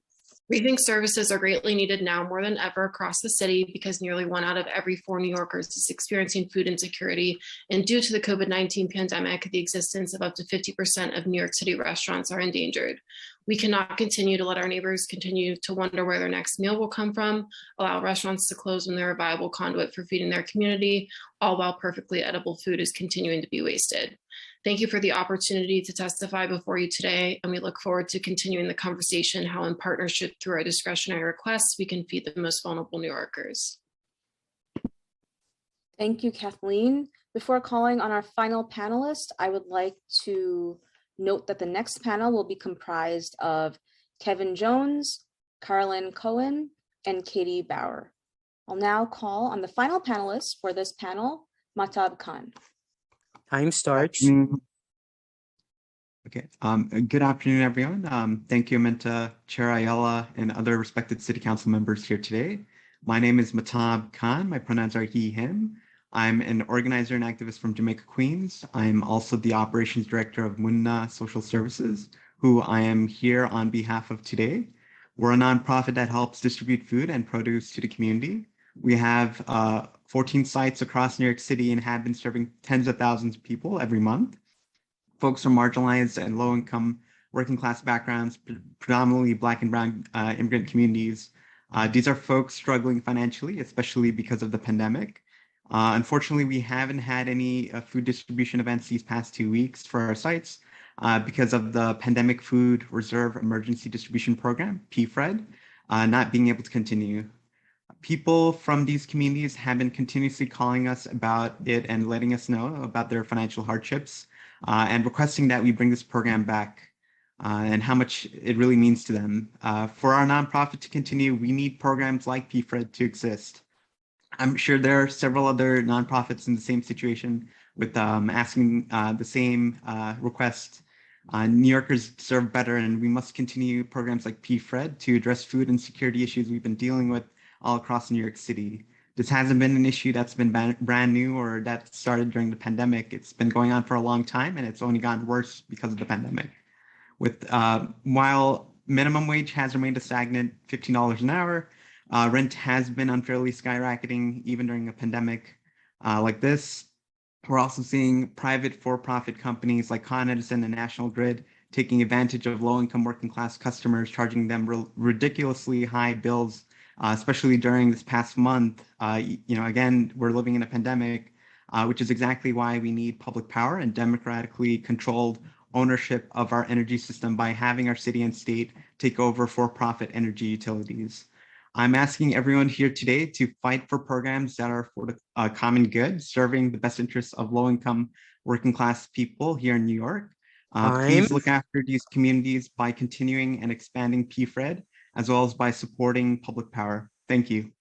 Rethink services are greatly needed now more than ever across the city because nearly 1 out of every 4 New Yorkers is experiencing food insecurity. And due to the COVID-19 pandemic, the existence of up to 50% of New York City restaurants are endangered. We cannot continue to let our neighbors continue to wonder where their next meal will come from, allow restaurants to close when they're a viable conduit for feeding their community, all while perfectly edible food is continuing to be wasted. Thank you for the opportunity to testify before you today, and we look forward to continuing the conversation how in partnership through our discretionary requests, we can feed the most vulnerable New Yorkers. Thank you, Kathleen. Before calling on our final panelist, I would like to note that the next panel will be comprised of Kevin Jones, Carolyn Cohen, and Katie Bauer. I'll now call on the final panelist for this panel, Mahtab Khan. Time starts. Okay. Good afternoon, everyone. Thank you, Aminta, Chair Ayala, and other respected City Council members here today. My name is Mahtab Khan. My pronouns are he, him. I'm an organizer and activist from Jamaica, Queens. I'm also the operations director of Munna Social Services, who I am here on behalf of today. We're a nonprofit that helps distribute food and produce to the community. We have 14 sites across New York City and have been serving tens of thousands of people every month. folks from marginalized and low-income working class backgrounds, predominantly Black and Brown immigrant communities. These are folks struggling financially, especially because of the pandemic. Unfortunately, we haven't had any food distribution events these past 2 weeks for our sites because of the Pandemic Food Reserve Emergency Distribution Program, PFRED, not being able to continue. People from these communities have been continuously calling us about it and letting us know about their financial hardships and requesting that we bring this program back and how much it really means to them. For our nonprofit to continue, we need programs like PFRED to exist. I'm sure there are several other nonprofits in the same situation with asking the same request. New Yorkers deserve better, and we must continue programs like PFRED to address food insecurity issues we've been dealing with all across New York City. This hasn't been an issue that's been brand new or that started during the pandemic. It's been going on for a long time, and it's only gotten worse because of the pandemic. While minimum wage has remained a stagnant $15 an hour, rent has been unfairly skyrocketing even during a pandemic like this. We're also seeing private for-profit companies like Con Edison and National Grid taking advantage of low-income working class customers, charging them ridiculously high bills, especially during this past month. Again, we're living in a pandemic, which is exactly why we need public power and democratically controlled ownership of our energy system by having our city and state take over for-profit energy utilities. I'm asking everyone here today to fight for programs that are for the common good, serving the best interests of low-income working class people here in New York. Please look after these communities by continuing and expanding PFRED, as well as by supporting public power. Thank you.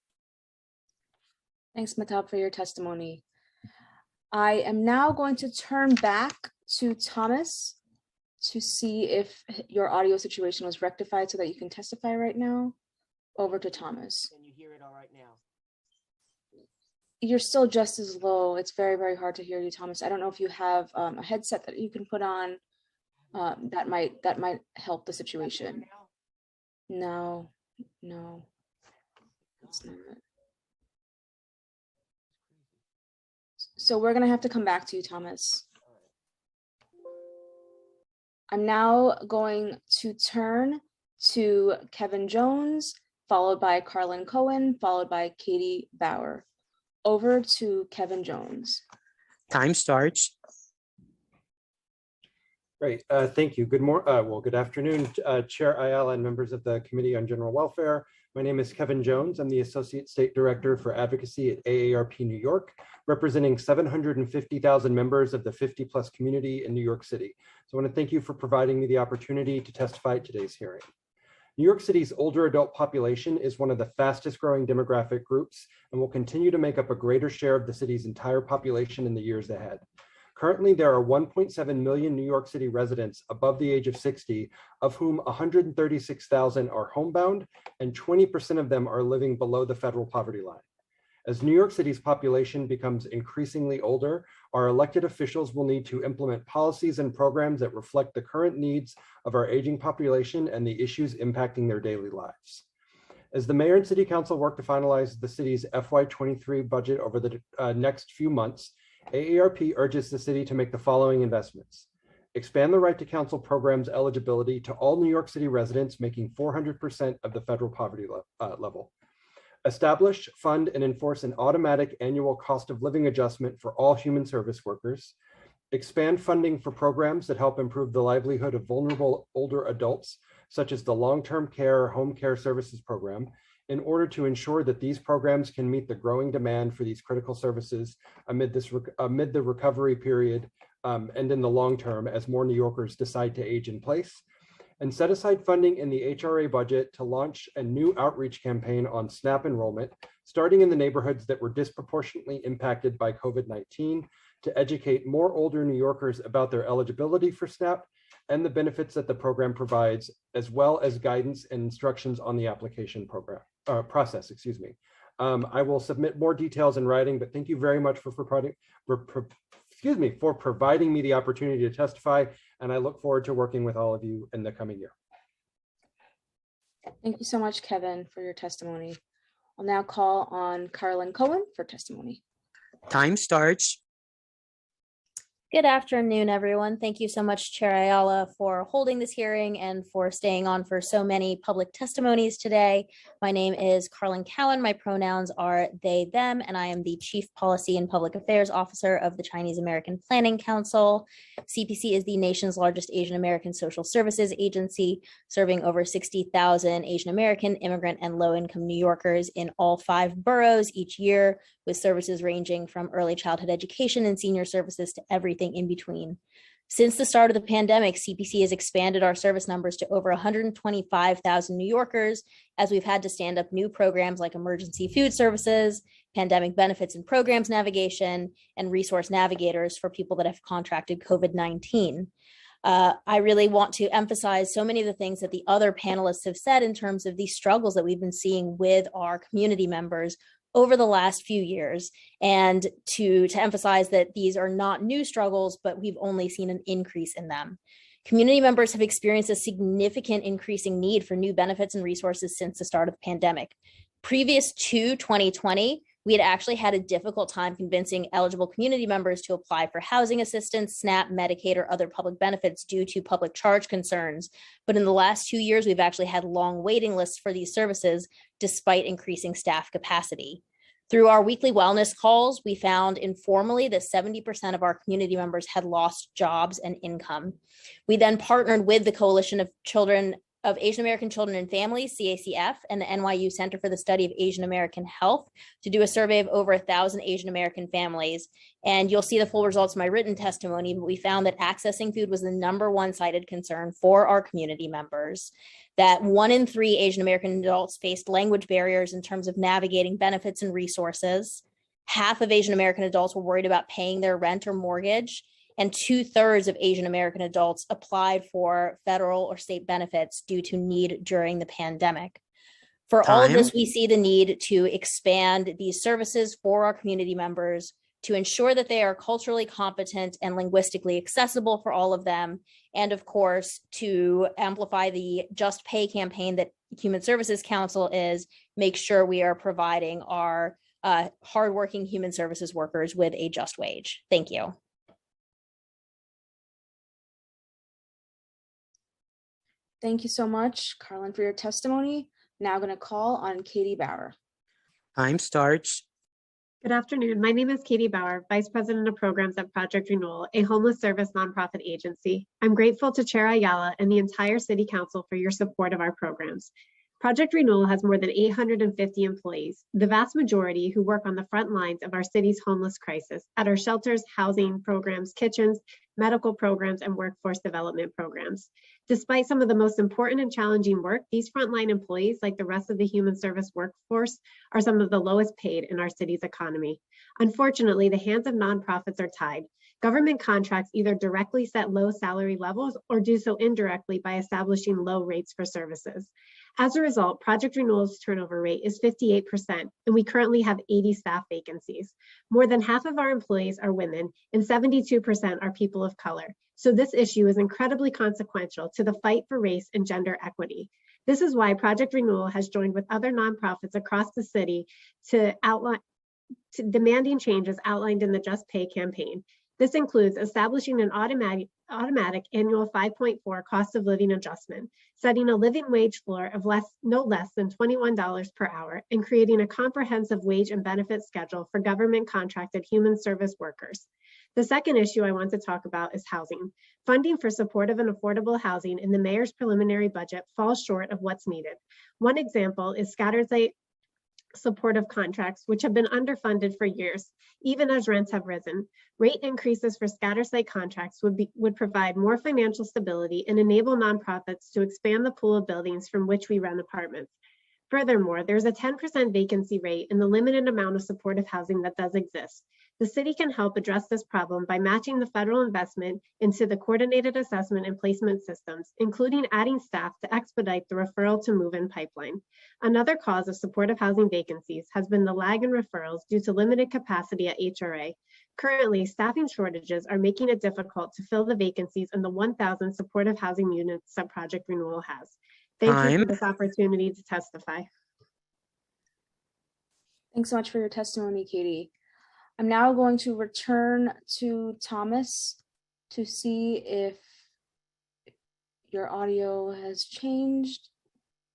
Thanks, Mahtab, for your testimony. I am now going to turn back to Thomas to see if your audio situation was rectified so that you can testify right now. Over to Thomas. Can you hear it all right now? You're still just as low. It's very, very hard to hear you, Thomas. I don't know if you have a headset that you can put on. That might help the situation. No, it's not. So we're gonna have to come back to you, Thomas. I'm now going to turn to Kevin Jones, followed by Carlin Cohen, followed by Katie Bauer. Over to Kevin Jones. Time starts. Great, thank you. Good afternoon, Chair Ayala and members of the Committee on General Welfare. My name is Kevin Jones. I'm the Associate State Director for Advocacy at AARP New York, representing 750,000 members of the 50+ community in New York City. So I want to thank you for providing me the opportunity to testify at today's hearing. New York City's older adult population is one of the fastest growing demographic groups and will continue to make up a greater share of the city's entire population in the years ahead. Currently, there are 1.7 million New York City residents above the age of 60, of whom 136,000 are homebound and 20% of them are living below the federal poverty line. As New York City's population becomes increasingly older, our elected officials will need to implement policies and programs that reflect the current needs of our aging population and the issues impacting their daily lives. As the mayor and city council work to finalize the city's FY23 budget over the next few months, AARP urges the city to make the following investments. Expand the right to counsel program's eligibility to all New York City residents making 400% of the federal poverty level. Establish, fund, and enforce an automatic annual cost of living adjustment for all human service workers. Expand funding for programs that help improve the livelihood of vulnerable older adults, such as the long-term care home care services program, in order to ensure that these programs can meet the growing demand for these critical services amid the recovery period and in the long term as more New Yorkers decide to age in place. And set aside funding in the HRA budget to launch a new outreach campaign on SNAP enrollment, starting in the neighborhoods that were disproportionately impacted by COVID-19, to educate more older New Yorkers about their eligibility for SNAP and the benefits that the program provides, as well as guidance and instructions on the application process. I will submit more details in writing, but thank you very much for providing me the opportunity to testify, and I look forward to working with all of you in the coming year. Thank you so much, Kevin, for your testimony. I'll now call on Carlin Cohen for testimony. Time starts. Good afternoon, everyone. Thank you so much, Chair Ayala, for holding this hearing and for staying on for so many public testimonies today. My name is Carlin Cowan. My pronouns are they, them, and I am the Chief Policy and Public Affairs Officer of the Chinese American Planning Council. CPC is the nation's largest Asian American social services agency, serving over 60,000 Asian American, immigrant, and low-income New Yorkers in all 5 boroughs each year, with services ranging from early childhood education and senior services to everything in between. Since the start of the pandemic, CPC has expanded our service numbers to over 125,000 New Yorkers, as we've had to stand up new programs like emergency food services, pandemic benefits and programs navigation, and resource navigators for people that have contracted COVID-19. I really want to emphasize so many of the things that the other panelists have said in terms of these struggles that we've been seeing with our community members over the last few years, and to emphasize that these are not new struggles, but we've only seen an increase in them. Community members have experienced a significant increasing need for new benefits and resources since the start of the pandemic. Previous to 2020, we had actually had a difficult time convincing eligible community members to apply for housing assistance, SNAP, Medicaid, or other public benefits due to public charge concerns. But in the last 2 years, we've actually had long waiting lists for these services, despite increasing staff capacity. Through our weekly wellness calls, we found informally that 70% of our community members had lost jobs and income. We then partnered with the Coalition of Asian American Children and Families, CACF, and the NYU Center for the Study of Asian American Health to do a survey of over 1,000 Asian American families. And you'll see the full results of my written testimony, but we found that accessing food was the #1 cited concern for our community members, that 1 in 3 Asian American adults faced language barriers in terms of navigating benefits and resources. Half of Asian American adults were worried about paying their rent or mortgage, and 2/3 of Asian American adults applied for federal or state benefits due to need during the pandemic. For all of this, we see the need to expand these services for our community members to ensure that they are culturally competent and linguistically accessible for all of them, and of course, to amplify the Just Pay campaign that Human Services Council is, make sure we are providing our hardworking human services workers with a just wage. Thank you. Thank you so much, Carlin, for your testimony. Now going to call on Katie Bauer. Time starts. Good afternoon. My name is Katie Bauer, Vice President of Programs at Project Renewal, a homeless service nonprofit agency. I'm grateful to Chair Ayala and the entire City Council for your support of our programs. Project Renewal has more than 850 employees, the vast majority who work on the front lines of our city's homeless crisis at our shelters, housing programs, kitchens, medical programs, and workforce development programs. Despite some of the most important and challenging work, these frontline employees, like the rest of the human service workforce, are some of the lowest paid in our city's economy. Unfortunately, the hands of nonprofits are tied. Government contracts either directly set low salary levels or do so indirectly by establishing low rates for services. As a result, Project Renewal's turnover rate is 58%, and we currently have 80 staff vacancies. More than half of our employees are women, and 72% are people of color. So this issue is incredibly consequential to the fight for race and gender equity. This is why Project Renewal has joined with other nonprofits across the city to demanding changes outlined in the Just Pay campaign. This includes establishing an automatic annual 5.4 cost of living adjustment, setting a living wage floor of no less than $21 per hour, and creating a comprehensive wage and benefit schedule for government contracted human service workers. The second issue I want to talk about is housing. Funding for supportive and affordable housing in the mayor's preliminary budget falls short of what's needed. One example is scattered site supportive contracts, which have been underfunded for years, even as rents have risen. Rate increases for scatter site contracts would provide more financial stability and enable nonprofits to expand the pool of buildings from which we rent apartments. Furthermore, there's a 10% vacancy rate in the limited amount of supportive housing that does exist. The city can help address this problem by matching the federal investment into the coordinated assessment and placement systems, including adding staff to expedite the referral to move-in pipeline. Another cause of supportive housing vacancies has been the lag in referrals due to limited capacity at HRA. Currently, staffing shortages are making it difficult to fill the vacancies in the 1,000 supportive housing units that Project Renewal has. Thank you for this opportunity to testify. Thanks so much for your testimony, Katie. I'm now going to return to Thomas to see if your audio has changed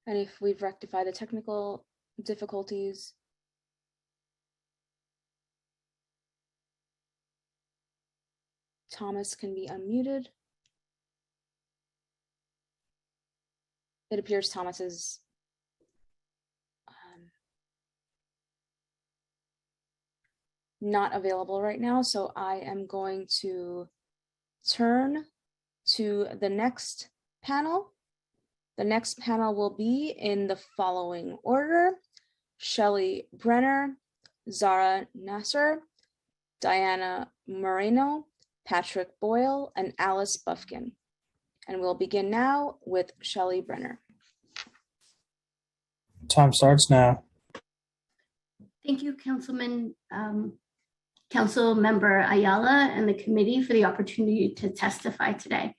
and if we've rectified the technical difficulties. Thomas can be unmuted. It appears Thomas is not available right now, so I am going to turn to the next panel. The next panel will be in the following order: Shelley Brenner, Zara Nasser, Diana Moreno, Patrick Boyle, and Alice Buffkin. And we'll begin now with Shelley Brenner. Time starts now. Thank you, Council Member Ayala and the committee for the opportunity to testify today.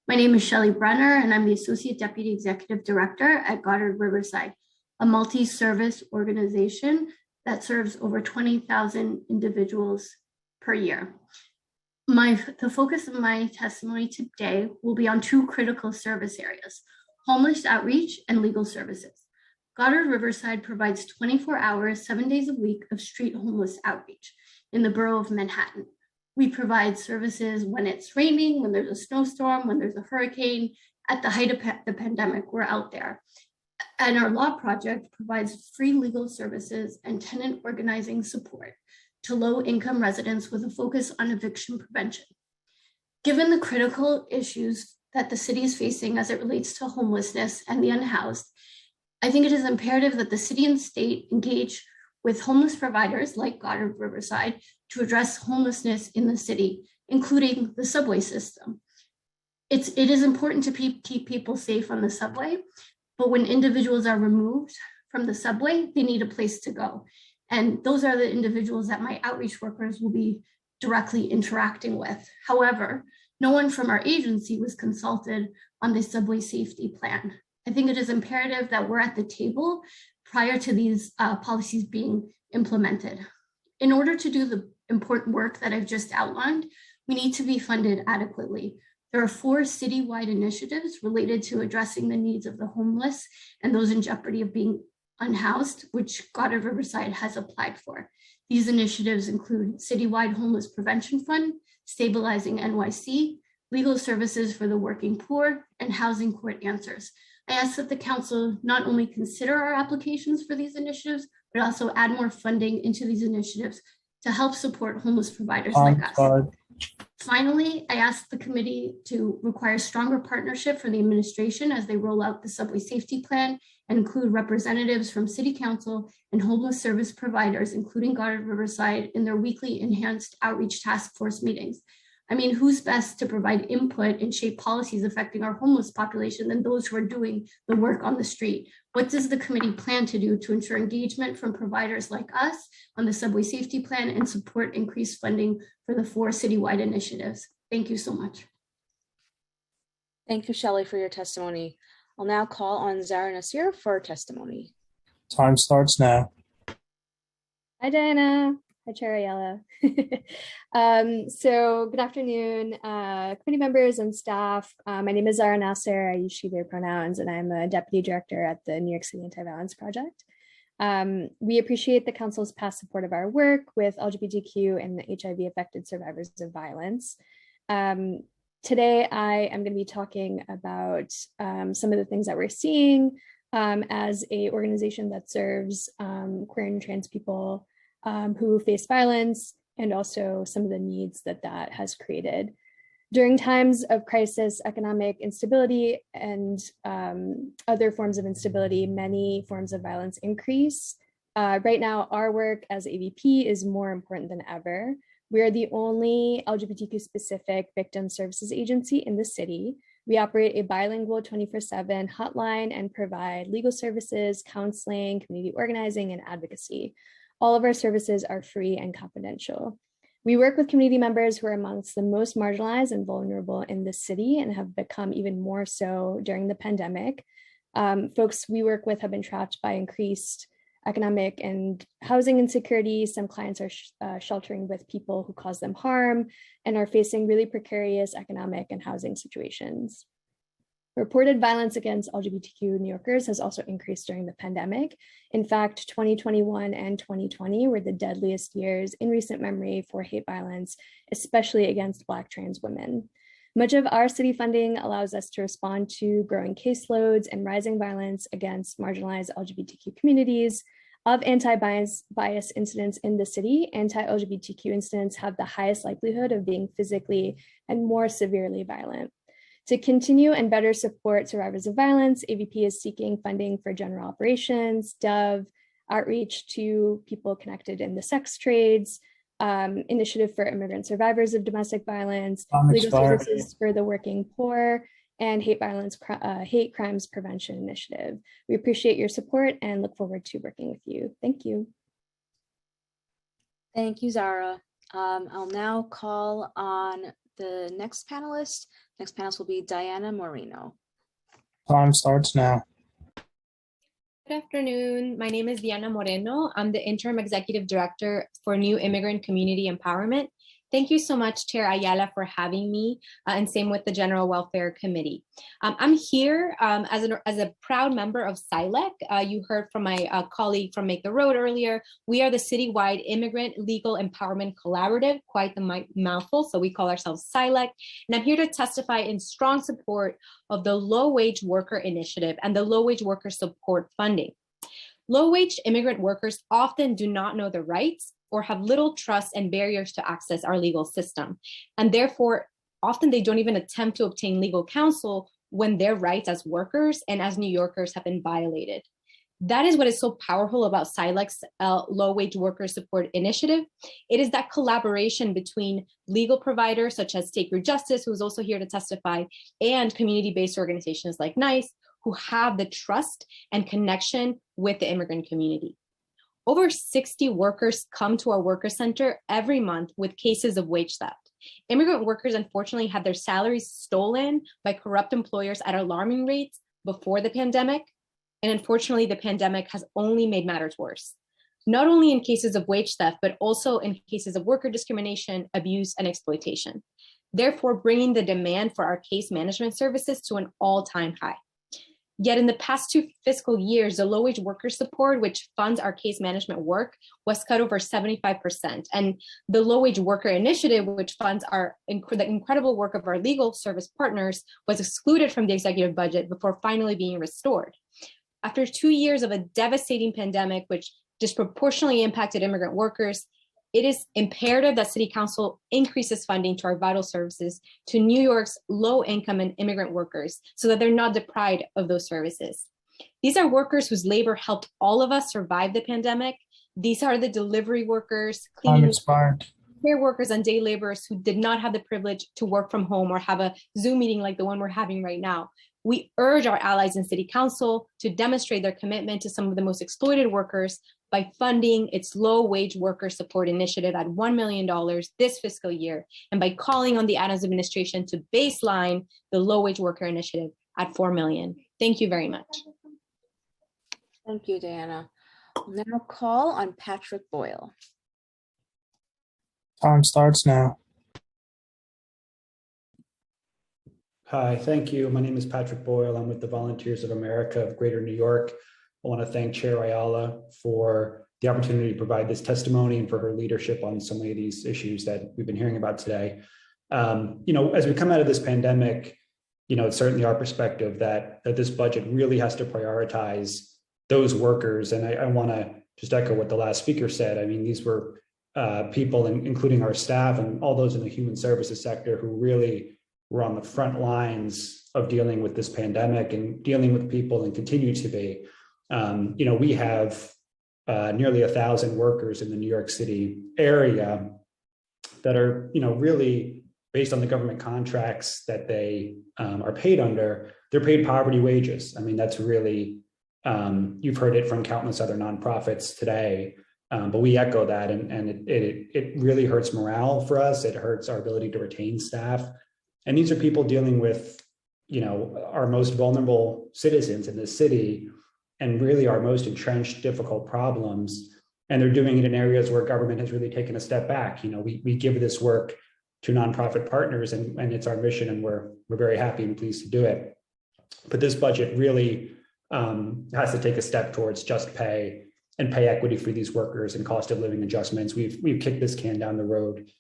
My name is Shelley Brenner, and I'm the Associate Deputy Executive Director at Goddard Riverside, a multi-service organization that serves over 20,000 individuals per year. The focus of my testimony today will be on two critical service areas: homeless outreach and legal services. Goddard Riverside provides 24 hours, 7 days a week of street homeless outreach in the borough of Manhattan. We provide services when it's raining, when there's a snowstorm, when there's a hurricane. At the height of the pandemic, we're out there. And our law project provides free legal services and tenant organizing support to low-income residents with a focus on eviction prevention. Given the critical issues that the city is facing as it relates to homelessness and the unhoused, I think it is imperative that the city and state engage with homeless providers like Goddard Riverside to address homelessness in the city, including the subway system. It is important to keep people safe on the subway, but when individuals are removed from the subway, they need a place to go. And those are the individuals that my outreach workers will be directly interacting with. However, no one from our agency was consulted on the subway safety plan. I think it is imperative that we're at the table prior to these policies being implemented. In order to do the important work that I've just outlined, we need to be funded adequately. There are 4 citywide initiatives related to addressing the needs of the homeless and those in jeopardy of being unhoused, which Goddard Riverside has applied for. These initiatives include Citywide Homeless Prevention Fund, Stabilizing NYC, Legal Services for the Working Poor, and Housing Court Answers. I ask that the council not only consider our applications for these initiatives, but also add more funding into these initiatives to help support homeless providers like us. Finally, I ask the committee to require stronger partnership for the administration as they roll out the subway safety plan and include representatives from city council and homeless service providers, including Goddard Riverside, in their weekly enhanced outreach task force meetings. I mean, who's best to provide input and shape policies affecting our homeless population than those who are doing the work on the street? What does the committee plan to do to ensure engagement from providers like us on the subway safety plan and support increased funding for the 4 citywide initiatives? Thank you so much. Thank you, Shelley, for your testimony. I'll now call on Zara Nasir for testimony. Time starts now. Hi, Diana. Hi, Chair Ayala. So good afternoon, committee members and staff. My name is Zara Nasser. I use she, their pronouns, and I'm a deputy director at the New York City Anti-Violence Project. We appreciate the council's past support of our work with LGBTQ and HIV-affected survivors of violence. Today, I am going to be talking about some of the things that we're seeing as an organization that serves queer and trans people who face violence, and also some of the needs that that has created. During times of crisis, economic instability, and other forms of instability, many forms of violence increase. Right now, our work as AVP is more important than ever. We are the only LGBTQ specific victim services agency in the city. We operate a bilingual 24/7 hotline and provide legal services, counseling, community organizing, and advocacy. All of our services are free and confidential. We work with community members who are amongst the most marginalized and vulnerable in the city and have become even more so during the pandemic. Folks we work with have been trapped by increased economic and housing insecurity. Some clients are sheltering with people who cause them harm and are facing really precarious economic and housing situations. Reported violence against LGBTQ New Yorkers has also increased during the pandemic. In fact, 2021 and 2020 were the deadliest years in recent memory for hate violence, especially against Black trans women. Much of our city funding allows us to respond to growing caseloads and rising violence against marginalized LGBTQ communities. Of anti-bias incidents in the city, anti-LGBTQ incidents have the highest likelihood of being physically and more severely violent. To continue and better support survivors of violence, AVP is seeking funding for general operations, DOVE, outreach to people connected in the sex trades, initiative for immigrant survivors of domestic violence, legal services for the working poor, and hate crimes prevention initiative. We appreciate your support and look forward to working with you. Thank you. Thank you, Zara. I'll now call on the next panelist. Next panelist will be Diana Moreno. Time starts now. Good afternoon. My name is Diana Moreno. I'm the Interim Executive Director for New Immigrant Community Empowerment. Thank you so much, Chair Ayala, for having me, and same with the General Welfare Committee. I'm here as a proud member of SILEC. You heard from my colleague from Make the Road earlier. We are the citywide Immigrant Legal Empowerment Collaborative, quite the mouthful, so we call ourselves SILEC. And I'm here to testify in strong support of the Low Wage Worker Initiative and the Low Wage Worker Support Funding. Low-wage immigrant workers often do not know their rights or have little trust and barriers to access our legal system. And therefore, often they don't even attempt to obtain legal counsel when their rights as workers and as New Yorkers have been violated. That is what is so powerful about SILEC's Low-Wage Worker Support Initiative. It is that collaboration between legal providers such as Take Your Justice, who's also here to testify, and community-based organizations like NYCE, who have the trust and connection with the immigrant community. Over 60 workers come to our worker center every month with cases of wage theft. Immigrant workers unfortunately had their salaries stolen by corrupt employers at alarming rates before the pandemic. And unfortunately, the pandemic has only made matters worse, not only in cases of wage theft, but also in cases of worker discrimination, abuse, and exploitation. Therefore, bringing the demand for our case management services to an all-time high. Yet in the past 2 fiscal years, the low-wage worker support, which funds our case management work, was cut over 75%. And the low-wage worker initiative, which funds the incredible work of our legal service partners, was excluded from the executive budget before finally being restored. After 2 years of a devastating pandemic, which disproportionately impacted immigrant workers, it is imperative that City Council increases funding to our vital services to New York's low-income and immigrant workers so that they're not deprived of those services. These are workers whose labor helped all of us survive the pandemic. These are the delivery workers, cleaning care workers, and day laborers who did not have the privilege to work from home or have a Zoom meeting like the one we're having right now. We urge our allies in City Council to demonstrate their commitment to some of the most exploited workers by funding its low-wage worker support initiative at $1 million this fiscal year, and by calling on the Adams administration to baseline the low-wage worker initiative at $4 million. Thank you very much. Thank you, Diana. We'll now call on Patrick Boyle. Time starts now. Hi, thank you. My name is Patrick Boyle. I'm with the Volunteers of America of Greater New York. I want to thank Chair Ayala for the opportunity to provide this testimony and for her leadership on so many of these issues that we've been hearing about today. As we come out of this pandemic, it's certainly our perspective that this budget really has to prioritize those workers. And I want to just echo what the last speaker said. I mean, these were people, including our staff and all those in the human services sector, who really were on the front lines of dealing with this pandemic and dealing with people and continue to be. We have nearly 1,000 workers in the New York City area that are, really based on the government contracts that they are paid under, they're paid poverty wages. I mean, that's really, you've heard it from countless other nonprofits today, but we echo that, and it really hurts morale for us. It hurts our ability to retain staff. And these are people dealing with, our most vulnerable citizens in the city. and really our most entrenched, difficult problems. And they're doing it in areas where government has really taken a step back. We give this work to nonprofit partners, and it's our mission, and we're very happy and pleased to do it. But this budget really has to take a step towards just pay and pay equity for these workers and cost of living adjustments. We've kicked this can down the road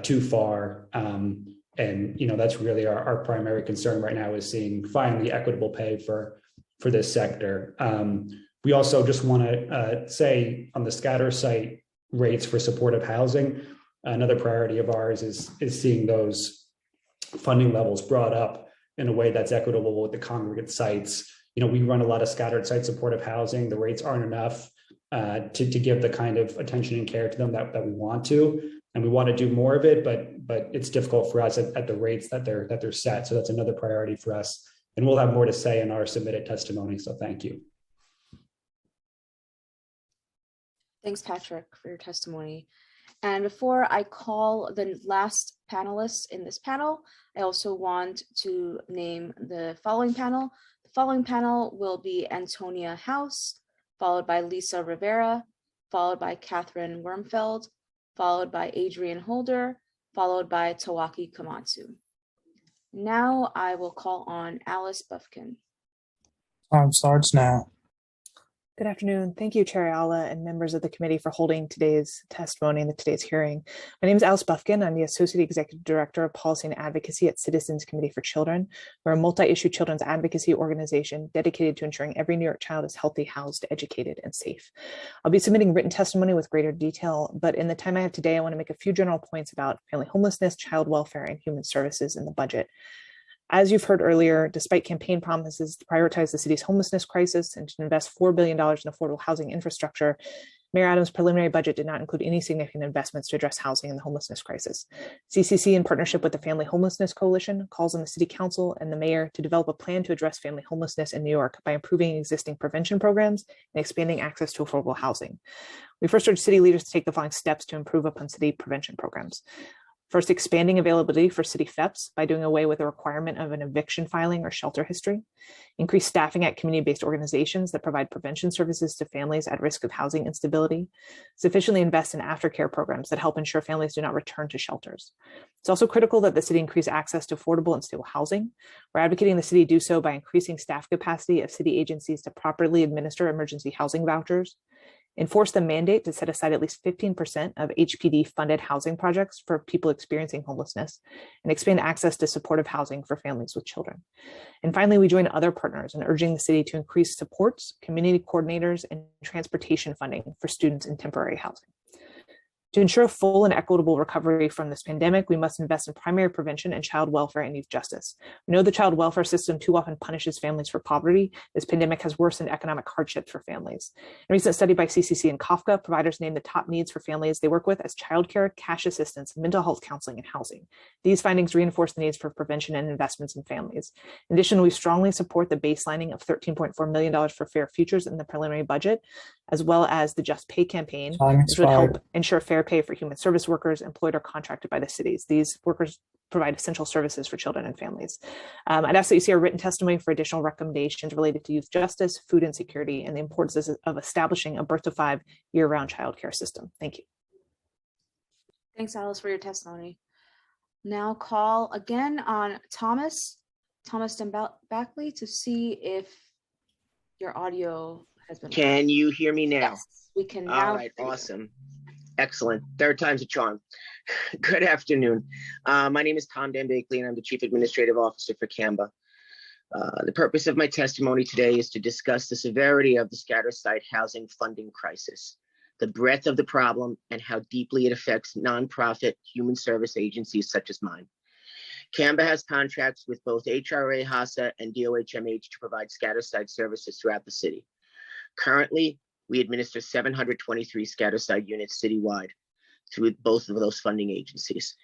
too far. And that's really our primary concern right now, is seeing finally equitable pay for this sector. We also just want to say on the scatter site rates for supportive housing, another priority of ours is seeing those funding levels brought up in a way that's equitable with the congregate sites. We run a lot of scattered site supportive housing. The rates aren't enough to give the kind of attention and care to them that we want to, and we want to do more of it, but it's difficult for us at the rates that they're set. So that's another priority for us, and we'll have more to say in our submitted testimony. So thank you. Thanks, Patrick, for your testimony. And before I call the last panelists in this panel, I also want to name the following panel. The following panel will be Antonia House, followed by Lisa Rivera, followed by Catherine Wormfeld, followed by Adrian Holder, followed by Tawaki Komatsu. Now I will call on Alice Buffkin. Time starts now. Good afternoon. Thank you, Chair Ayala and members of the committee for holding today's testimony and today's hearing. My name is Alice Buffkin. I'm the Associate Executive Director of Policy and Advocacy at Citizens Committee for Children. We're a multi-issue children's advocacy organization dedicated to ensuring every New York child is healthy, housed, educated, and safe. I'll be submitting written testimony with greater detail, but in the time I have today, I want to make a few general points about family homelessness, child welfare, and human services in the budget. As you've heard earlier, despite campaign promises to prioritize the city's homelessness crisis and to invest $4 billion in affordable housing infrastructure, Mayor Adams' preliminary budget did not include any significant investments to address housing and the homelessness crisis. CCC, in partnership with the Family Homelessness Coalition, calls on the City Council and the Mayor to develop a plan to address family homelessness in New York by improving existing prevention programs and expanding access to affordable housing. We first urge city leaders to take the following steps to improve upon city prevention programs. First, expanding availability for city FEPs by doing away with the requirement of an eviction filing or shelter history. Increase staffing at community-based organizations that provide prevention services to families at risk of housing instability. Sufficiently invest in aftercare programs that help ensure families do not return to shelters. It's also critical that the city increase access to affordable and stable housing. We're advocating the city do so by increasing staff capacity of city agencies to properly administer emergency housing vouchers. Enforce the mandate to set aside at least 15% of HPD-funded housing projects for people experiencing homelessness, and expand access to supportive housing for families with children. And finally, we join other partners in urging the city to increase supports, community coordinators, and transportation funding for students in temporary housing. To ensure full and equitable recovery from this pandemic, we must invest in primary prevention and child welfare and youth justice. We know the child welfare system too often punishes families for poverty. This pandemic has worsened economic hardships for families. In a recent study by CCC and Kafka, providers named the top needs for families they work with as childcare, cash assistance, mental health counseling, and housing. These findings reinforce the needs for prevention and investments in families. In addition, we strongly support the baselining of $13.4 million for fair futures in the preliminary budget, as well as the Just Pay campaign, which would help ensure fair pay for human service workers employed or contracted by the cities. These workers provide essential services for children and families. I'd ask that you see our written testimony for additional recommendations related to youth justice, food insecurity, and the importance of establishing a birth to 5 year-round childcare system. Thank you. Thanks, Alice, for your testimony. Now call again on Thomas Dembackley to see if your audio has been. Can you hear me now? Yes, we can now. All right, awesome. Excellent. Third time's a charm. Good afternoon. My name is Tom Dembackley, and I'm the Chief Administrative Officer for CAMBA. The purpose of my testimony today is to discuss the severity of the scatter site housing funding crisis, the breadth of the problem, and how deeply it affects nonprofit human service agencies such as mine. CAMBA has contracts with both HRA, HASA, and DOHMH to provide scatter site services throughout the city. Currently, we administer 723 scatter site units citywide through both of those funding agencies.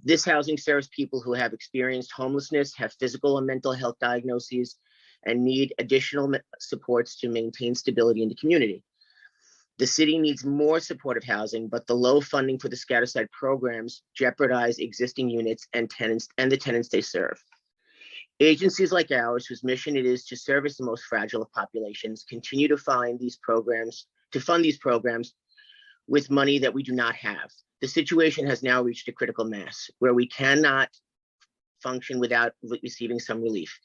This housing serves people who have experienced homelessness, have physical and mental health diagnoses, and need additional supports to maintain stability in the community. The city needs more supportive housing, but the low funding for the scatter site programs jeopardize existing units and the tenants they serve. Agencies like ours, whose mission it is to service the most fragile of populations, continue to fund these programs with money that we do not have. The situation has now reached a critical mass where we cannot function without receiving some relief.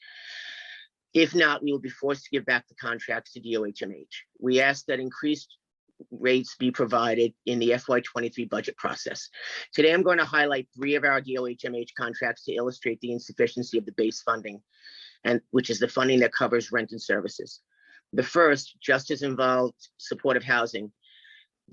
If not, we will be forced to give back the contracts to DOHMH. We ask that increased rates be provided in the FY23 budget process. Today, I'm going to highlight 3 of our DOHMH contracts to illustrate the insufficiency of the base funding, and which is the funding that covers rent and services. The first, Justice Involved Supportive Housing,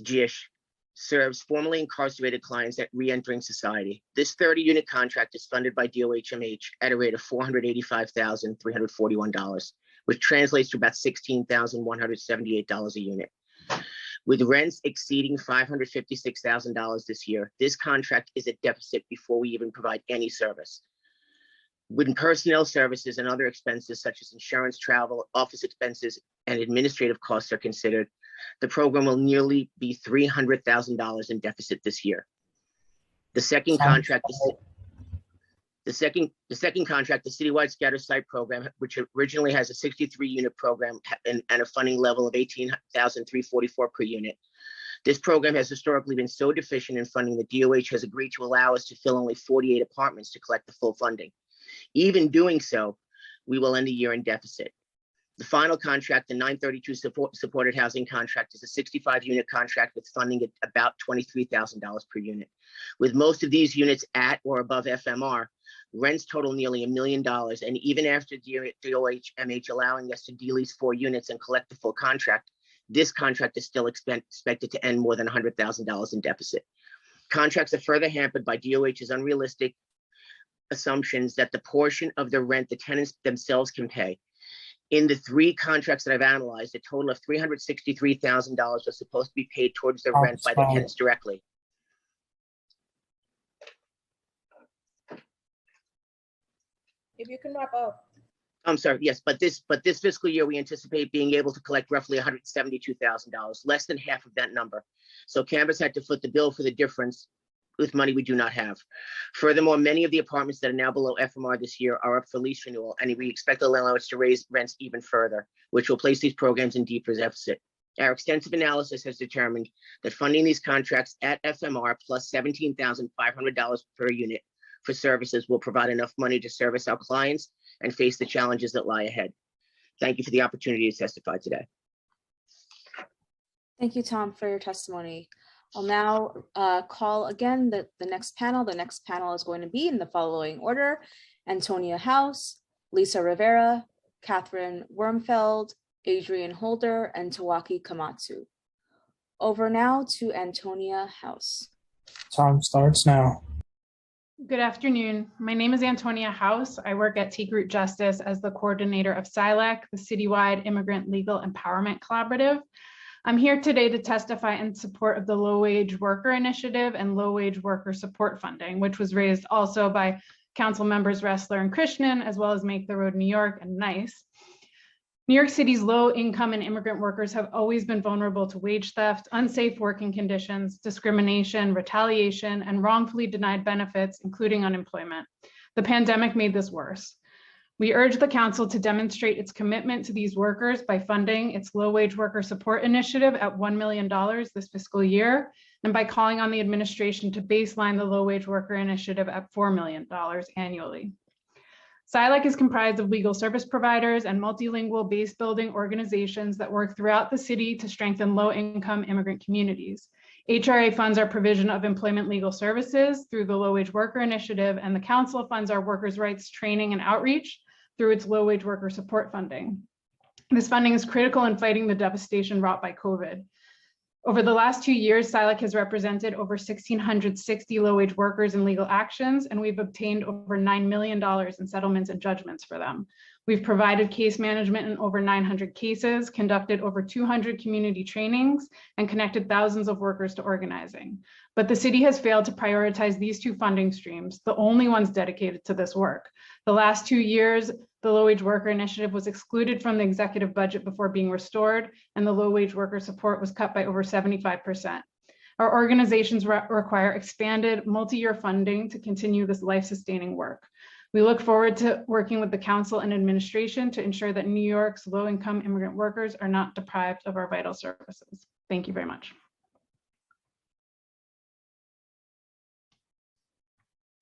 JISH, serves formerly incarcerated clients at re-entering society. This 30-unit contract is funded by DOHMH at a rate of $485,341, which translates to about $16,178 a unit. With rents exceeding $556,000 this year, this contract is a deficit before we even provide any service. When personnel services and other expenses such as insurance, travel, office expenses, and administrative costs are considered, the program will nearly be $300,000 in deficit this year. The second contract, the citywide scatter site program, which originally has a 63-unit program and a funding level of $18,344 per unit. This program has historically been so deficient in funding that DOH has agreed to allow us to fill only 48 apartments to collect the full funding. Even doing so, we will end the year in deficit. The final contract, the 932 supported housing contract, is a 65-unit contract with funding at about $23,000 per unit. With most of these units at or above FMR, rents total nearly $1 million, and even after DOHMH allowing us to de-lease 4 units and collect the full contract, this contract is still expected to end more than $100,000 in deficit. Contracts are further hampered by DOH's unrealistic assumptions that the portion of the rent the tenants themselves can pay. In the 3 contracts that I've analyzed, a total of $363,000 was supposed to be paid towards the rent by the tenants directly. If you can wrap up. I'm sorry, yes, but this fiscal year, we anticipate being able to collect roughly $172,000, less than half of that number. So Canvas had to foot the bill for the difference with money we do not have. Furthermore, many of the apartments that are now below FMR this year are up for lease renewal, and we expect the landlords to raise rents even further, which will place these programs in deeper deficit. Our extensive analysis has determined that funding these contracts at FMR plus $17,500 per unit for services will provide enough money to service our clients and face the challenges that lie ahead. Thank you for the opportunity to testify today. Thank you, Tom, for your testimony. I'll now call again the next panel. The next panel is going to be in the following order: Antonia House, Lisa Rivera, Catherine Wormfeld, Adrian Holder, and Tawaki Kamatsu. Over now to Antonia House. Time starts now. Good afternoon. My name is Antonia House. I work at Take Root Justice as the coordinator of SILAC, the Citywide Immigrant Legal Empowerment Collaborative. I'm here today to testify in support of the Low Wage Worker Initiative and Low Wage Worker Support Funding, which was raised also by Council members Ressler and Krishnan, as well as Make the Road New York and NICE. New York City's low-income and immigrant workers have always been vulnerable to wage theft, unsafe working conditions, discrimination, retaliation, and wrongfully denied benefits, including unemployment. The pandemic made this worse. We urge the Council to demonstrate its commitment to these workers by funding its Low Wage Worker Support Initiative at $1 million this fiscal year, and by calling on the administration to baseline the Low Wage Worker Initiative at $4 million annually. SILAC is comprised of legal service providers and multilingual base building organizations that work throughout the city to strengthen low-income immigrant communities. HRA funds our provision of employment legal services through the Low Wage Worker Initiative, and the Council funds our workers' rights training and outreach through its Low Wage Worker Support Funding. This funding is critical in fighting the devastation wrought by COVID. Over the last 2 years, SILAC has represented over 1,660 low-wage workers in legal actions, and we've obtained over $9 million in settlements and judgments for them. We've provided case management in over 900 cases, conducted over 200 community trainings, and connected thousands of workers to organizing. But the city has failed to prioritize these 2 funding streams, the only ones dedicated to this work. The last 2 years, the Low Wage Worker Initiative was excluded from the executive budget before being restored, and the low wage worker support was cut by over 75%. Our organizations require expanded multi-year funding to continue this life-sustaining work. We look forward to working with the council and administration to ensure that New York's low-income immigrant workers are not deprived of our vital services. Thank you very much.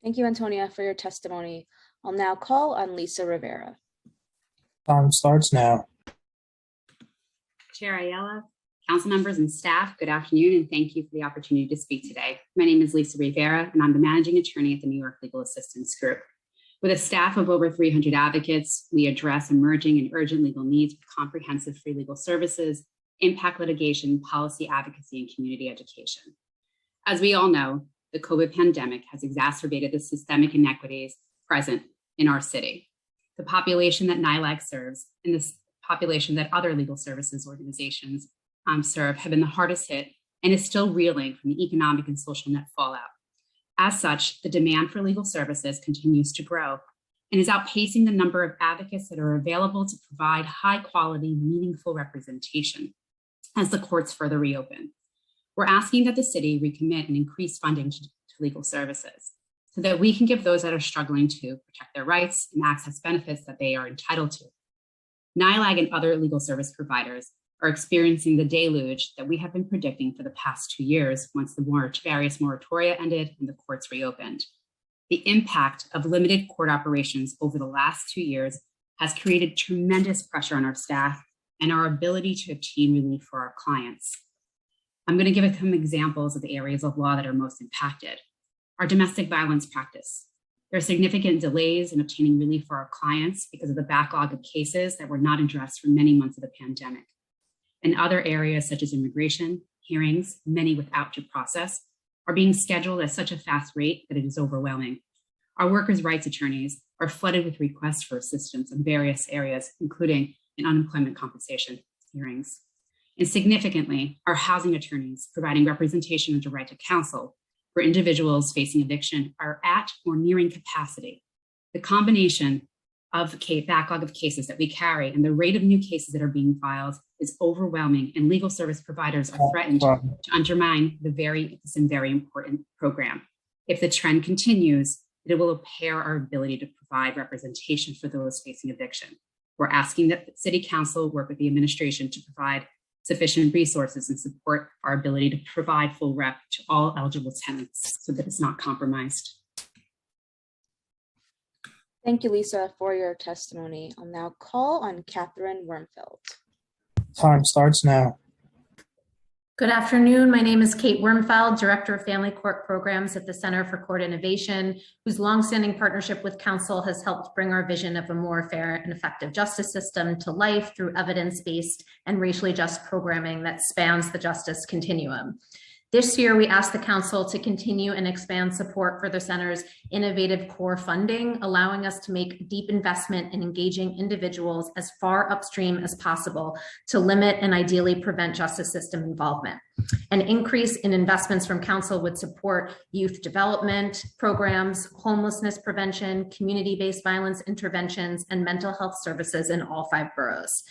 Thank you, Antonia, for your testimony. I'll now call on Lisa Rivera. Time starts now. Chair Ayala, council members and staff, good afternoon, and thank you for the opportunity to speak today. My name is Lisa Rivera, and I'm the managing attorney at the New York Legal Assistance Group. With a staff of over 300 advocates, we address emerging and urgent legal needs with comprehensive free legal services, impact litigation, policy advocacy, and community education. As we all know, the COVID pandemic has exacerbated the systemic inequities present in our city. The population that NYLAG serves and the population that other legal services organizations serve have been the hardest hit and is still reeling from the economic and social net fallout. As such, the demand for legal services continues to grow and is outpacing the number of advocates that are available to provide high quality, meaningful representation as the courts further reopen. We're asking that the city recommit and increase funding to legal services so that we can give those that are struggling to protect their rights and access benefits that they are entitled to. NYLAG and other legal service providers are experiencing the deluge that we have been predicting for the past 2 years once the various moratoria ended and the courts reopened. The impact of limited court operations over the last 2 years has created tremendous pressure on our staff and our ability to obtain relief for our clients. I'm going to give some examples of the areas of law that are most impacted. Our domestic violence practice. There are significant delays in obtaining relief for our clients because of the backlog of cases that were not addressed for many months of the pandemic. And other areas such as immigration, hearings, many without due process, are being scheduled at such a fast rate that it is overwhelming. Our workers' rights attorneys are flooded with requests for assistance in various areas, including in unemployment compensation hearings. And significantly, our housing attorneys providing representation under right to counsel for individuals facing eviction are at or nearing capacity. The combination of the backlog of cases that we carry and the rate of new cases that are being filed is overwhelming, and legal service providers are threatened to undermine this very important program. If the trend continues, it will impair our ability to provide representation for those facing eviction. We're asking that the City Council work with the administration to provide sufficient resources and support our ability to provide full rep to all eligible tenants so that it's not compromised. Thank you, Lisa, for your testimony. I'll now call on Catherine Wormfeld. Time starts now. Good afternoon. My name is Kate Wormfeld, Director of Family Court Programs at the Center for Court Innovation, whose longstanding partnership with Council has helped bring our vision of a more fair and effective justice system to life through evidence-based and racially just programming that spans the justice continuum. This year, we asked the Council to continue and expand support for the Center's innovative core funding, allowing us to make deep investment in engaging individuals as far upstream as possible to limit and ideally prevent justice system involvement. An increase in investments from Council would support youth development programs, homelessness prevention, community-based violence interventions, and mental health services in all 5 boroughs.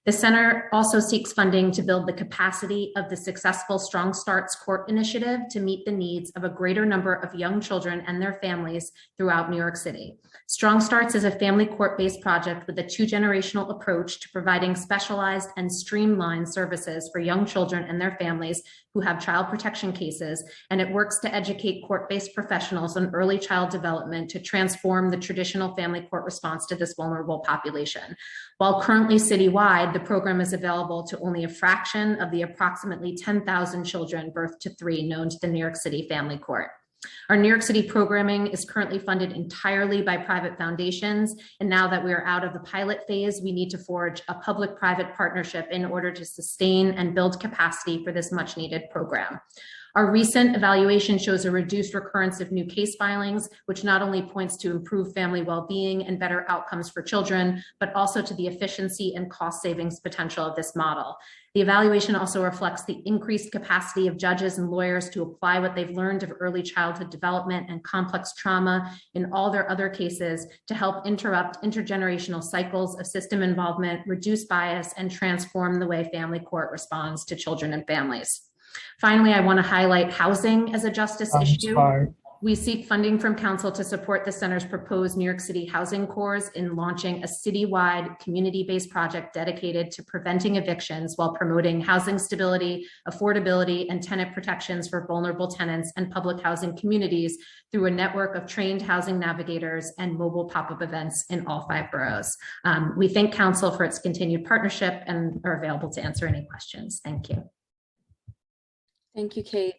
The Center also seeks funding to build the capacity of the successful Strong Starts Court Initiative to meet the needs of a greater number of young children and their families throughout New York City. Strong Starts is a family court-based project with a 2-generational approach to providing specialized and streamlined services for young children and their families who have child protection cases, and it works to educate court-based professionals on early child development to transform the traditional family court response to this vulnerable population. While currently citywide, the program is available to only a fraction of the approximately 10,000 children birth to 3 known to the New York City Family Court. Our New York City programming is currently funded entirely by private foundations, and now that we are out of the pilot phase, we need to forge a public-private partnership in order to sustain and build capacity for this much-needed program. Our recent evaluation shows a reduced recurrence of new case filings, which not only points to improved family well-being and better outcomes for children, but also to the efficiency and cost savings potential of this model. The evaluation also reflects the increased capacity of judges and lawyers to apply what they've learned of early childhood development and complex trauma in all their other cases to help interrupt intergenerational cycles of system involvement, reduce bias, and transform the way family court responds to children and families. Finally, I want to highlight housing as a justice issue. We seek funding from council to support the center's proposed New York City housing cores in launching a citywide community-based project dedicated to preventing evictions while promoting housing stability, affordability, and tenant protections for vulnerable tenants and public housing communities through a network of trained housing navigators and mobile pop-up events in all 5 boroughs. We thank council for its continued partnership and are available to answer any questions. Thank you. Thank you, Kate,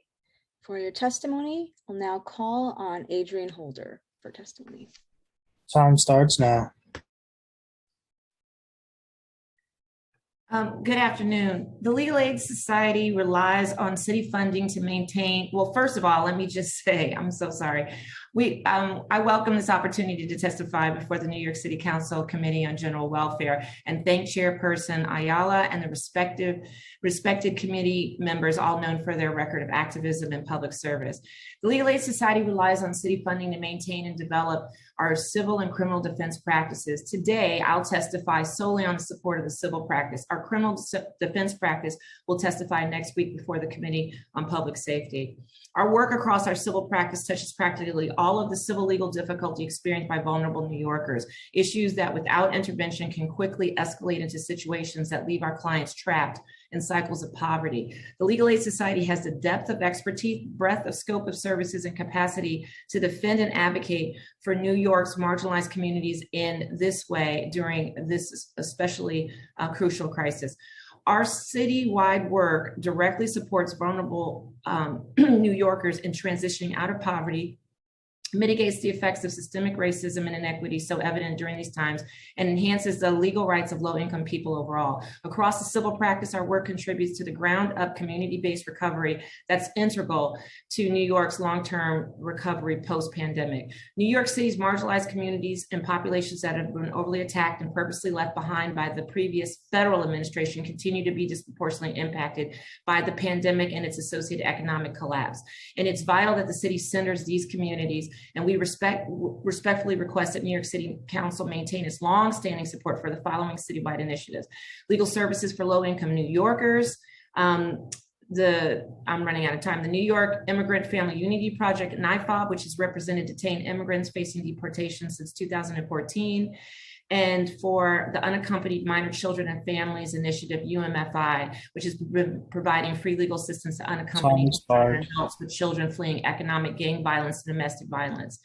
for your testimony. I'll now call on Adrian Holder for testimony. Time starts now. Good afternoon. The Legal Aid Society relies on city funding to maintain, well, first of all, let me just say, I'm so sorry. I welcome this opportunity to testify before the New York City Council Committee on General Welfare and thank Chairperson Ayala and the respected committee members, all known for their record of activism and public service. The Legal Aid Society relies on city funding to maintain and develop our civil and criminal defense practices. Today, I'll testify solely on the support of the civil practice. Our criminal defense practice will testify next week before the Committee on Public Safety. Our work across our civil practice touches practically all of the civil legal difficulty experienced by vulnerable New Yorkers, issues that without intervention can quickly escalate into situations that leave our clients trapped in cycles of poverty. The Legal Aid Society has the depth of expertise, breadth of scope of services, and capacity to defend and advocate for New York's marginalized communities in this way during this especially crucial crisis. Our citywide work directly supports vulnerable New Yorkers in transitioning out of poverty, mitigates the effects of systemic racism and inequity so evident during these times, and enhances the legal rights of low-income people overall. Across the civil practice, our work contributes to the ground-up community-based recovery that's integral to New York's long-term recovery post-pandemic. New York City's marginalized communities and populations that have been overly attacked and purposely left behind by the previous federal administration continue to be disproportionately impacted by the pandemic and its associated economic collapse. And it's vital that the city centers these communities, and we respectfully request that New York City Council maintain its long-standing support for the following citywide initiatives: legal services for low-income New Yorkers, I'm running out of time, the New York Immigrant Family Unity Project, NYFOB, which has represented detained immigrants facing deportation since 2014, and for the Unaccompanied Minor Children and Families Initiative, UMFI, which is providing free legal assistance to unaccompanied adults with children fleeing economic, gang violence, and domestic violence.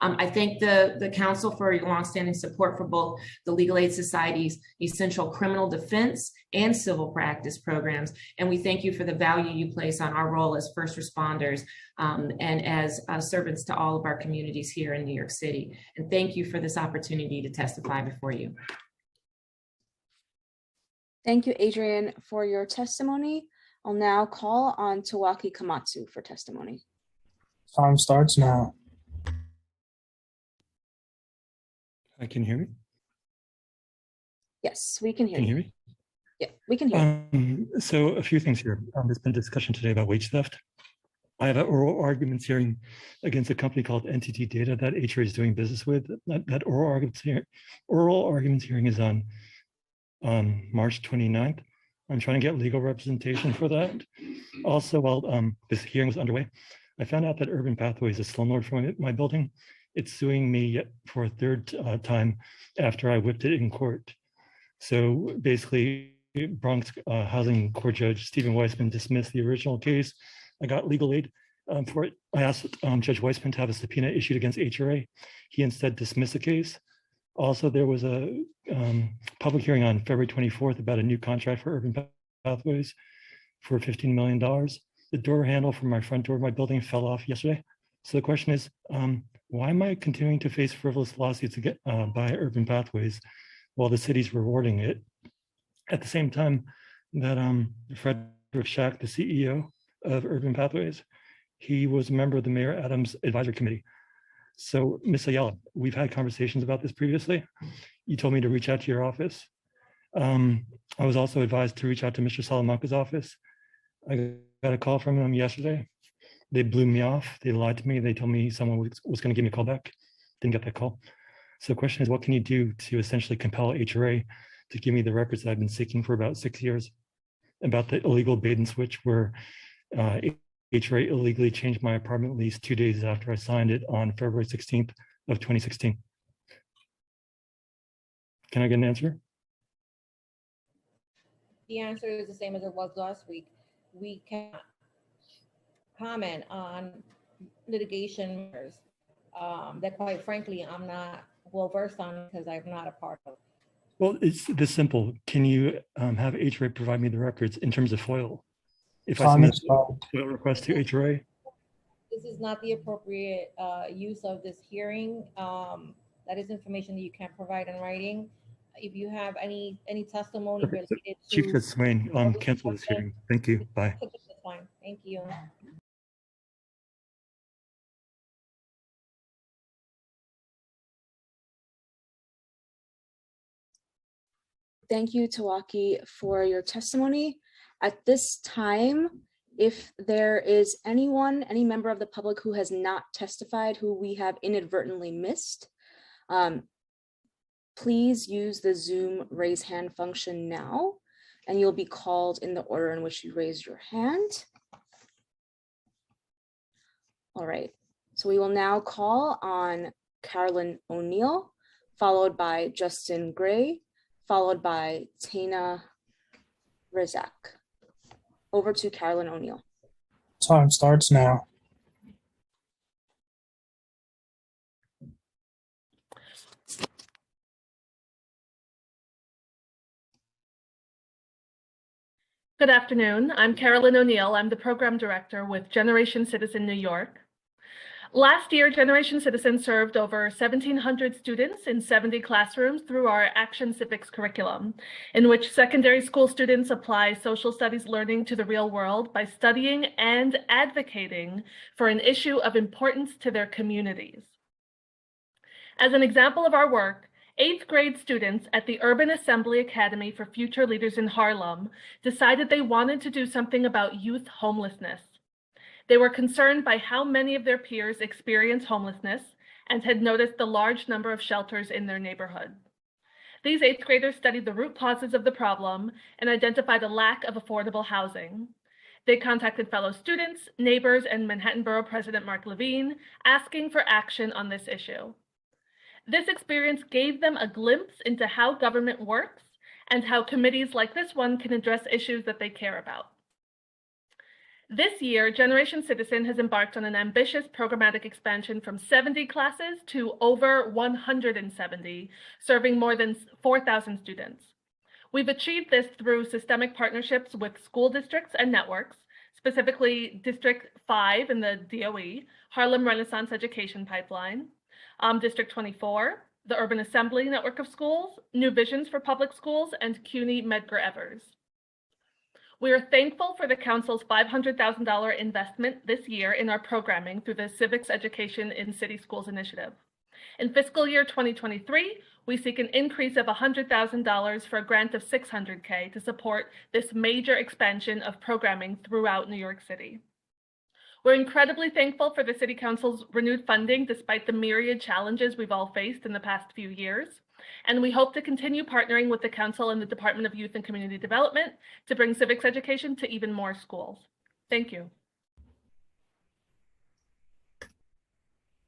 I thank the council for your longstanding support for both the Legal Aid Society's essential criminal defense and civil practice programs. And we thank you for the value you place on our role as first responders and as servants to all of our communities here in New York City. And thank you for this opportunity to testify before you. Thank you, Adrian, for your testimony. I'll now call on Tawaki Komatsu for testimony. Time starts now. Can you hear me? Yes, we can hear you. you. Can you hear me? Yeah, we can hear you. So a few things here. There's been discussion today about wage theft. I have an oral arguments hearing against a company called NTT Data that HRA is doing business with. That oral arguments hearing is on March 29th. I'm trying to get legal representation for that. Also, while this hearing was underway, I found out that Urban Pathways, a slumlord from my building, it's suing me for a third time after I whipped it in court. So basically, Bronx Housing Court Judge Stephen Weissman dismissed the original case. I got legal aid for it. I asked Judge Weissman to have a subpoena issued against HRA. He instead dismissed the case. Also, there was a public hearing on February 24th about a new contract for Urban Pathways for $15 million. The door handle from my front door of my building fell off yesterday. So the question is, why am I continuing to face frivolous lawsuits by Urban Pathways while the city's rewarding it? At the same time that Frederick Schack, the CEO of Urban Pathways, he was a member of the Mayor Adams Advisory Committee. So, Ms. Ayala, we've had conversations about this previously. You told me to reach out to your office. I was also advised to reach out to Mr. Salamanca's office. I got a call from them yesterday. They blew me off. They lied to me. They told me someone was going to give me a call back. Didn't get that call. So the question is, what can you do to essentially compel HRA to give me the records that I've been seeking for about 6 years about the illegal bait and switch where HRA illegally changed my apartment lease 2 days after I signed it on February 16th of 2016. Can I get an answer? The answer is the same as it was last week. We cannot comment on litigation matters that, quite frankly, I'm not well versed on because I'm not a part of. Well, it's this simple. Can you have HRA provide me the records in terms of FOIL? If I submit a FOIL request to HRA? This is not the appropriate use of this hearing. That is information that you can't provide in writing. If you have any testimony Okay, related to Chief Judge Swain, cancel this hearing. Thank you. Bye. that's fine. Thank you. Thank you, Tawaki, for your testimony. At this time, if there is anyone, any member of the public who has not testified, who we have inadvertently missed, please use the Zoom raise hand function now, and you'll be called in the order in which you raised your hand. All right, so we will now call on Carolyn O'Neill, followed by Justin Gray, followed by Tana Rizak. Over to Carolyn O'Neill. Time starts now. Good afternoon. I'm Carolyn O'Neill. I'm the program director with Generation Citizen New York. Last year, Generation Citizen served over 1,700 students in 70 classrooms through our Action Civics curriculum, in which secondary school students apply social studies learning to the real world by studying and advocating for an issue of importance to their communities. As an example of our work, 8th grade students at the Urban Assembly Academy for Future Leaders in Harlem decided they wanted to do something about youth homelessness. They were concerned by how many of their peers experience homelessness and had noticed the large number of shelters in their neighborhood. These 8th graders studied the root causes of the problem and identified a lack of affordable housing. They contacted fellow students, neighbors, and Manhattan Borough President Mark Levine, asking for action on this issue. This experience gave them a glimpse into how government works and how committees like this one can address issues that they care about. This year, Generation Citizen has embarked on an ambitious programmatic expansion from 70 classes to over 170, serving more than 4,000 students. We've achieved this through systemic partnerships with school districts and networks, specifically District 5 in the DOE, Harlem Renaissance Education Pipeline, District 24, the Urban Assembly Network of Schools, New Visions for Public Schools, and CUNY Medgar Evers. We are thankful for the Council's $500,000 investment this year in our programming through the Civics Education in City Schools initiative. In fiscal year 2023, we seek an increase of $100,000 for a grant of $600K to support this major expansion of programming throughout New York City. We're incredibly thankful for the City Council's renewed funding despite the myriad challenges we've all faced in the past few years. And we hope to continue partnering with the Council and the Department of Youth and Community Development to bring civics education to even more schools. Thank you.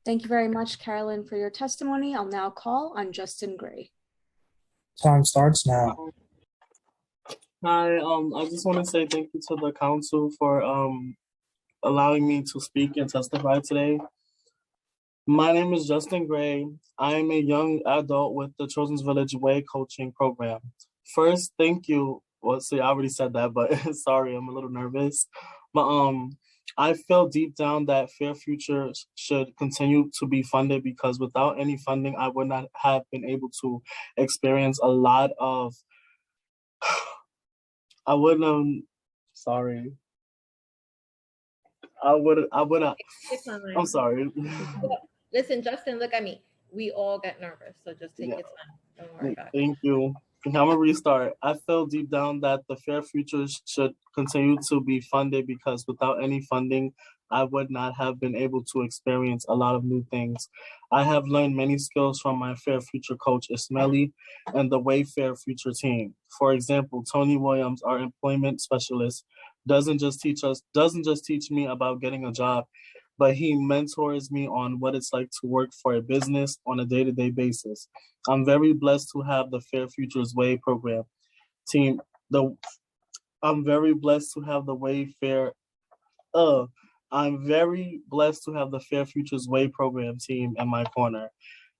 Thank you very much, Carolyn, for your testimony. I'll now call on Justin Gray. Time starts now. Hi, I just want to say thank you to the council for allowing me to speak and testify today. My name is Justin Gray. I am a young adult with the Children's Village Way coaching program. First, thank you. Well, see, I already said that, but sorry, I'm a little nervous. But I feel deep down that Fair Future should continue to be funded because without any funding, I would not have been able to experience a lot of, I would have, sorry. I would have, I'm sorry. Listen, Justin, look at me. We all get nervous, so just take your time. Don't worry about it. Thank you. I'm gonna restart. I feel deep down that the Fair Future should continue to be funded because without any funding, I would not have been able to experience a lot of new things. I have learned many skills from my Fair Future coach, Ismaili, and the Wayfair Future team. For example, Tony Williams, our employment specialist, doesn't just teach me about getting a job, but he mentors me on what it's like to work for a business on a day-to-day basis. I'm very blessed to have the Fair Futures Way program team. I'm very blessed to have the Wayfair. I'm very blessed to have the Fair Futures Way program team in my corner,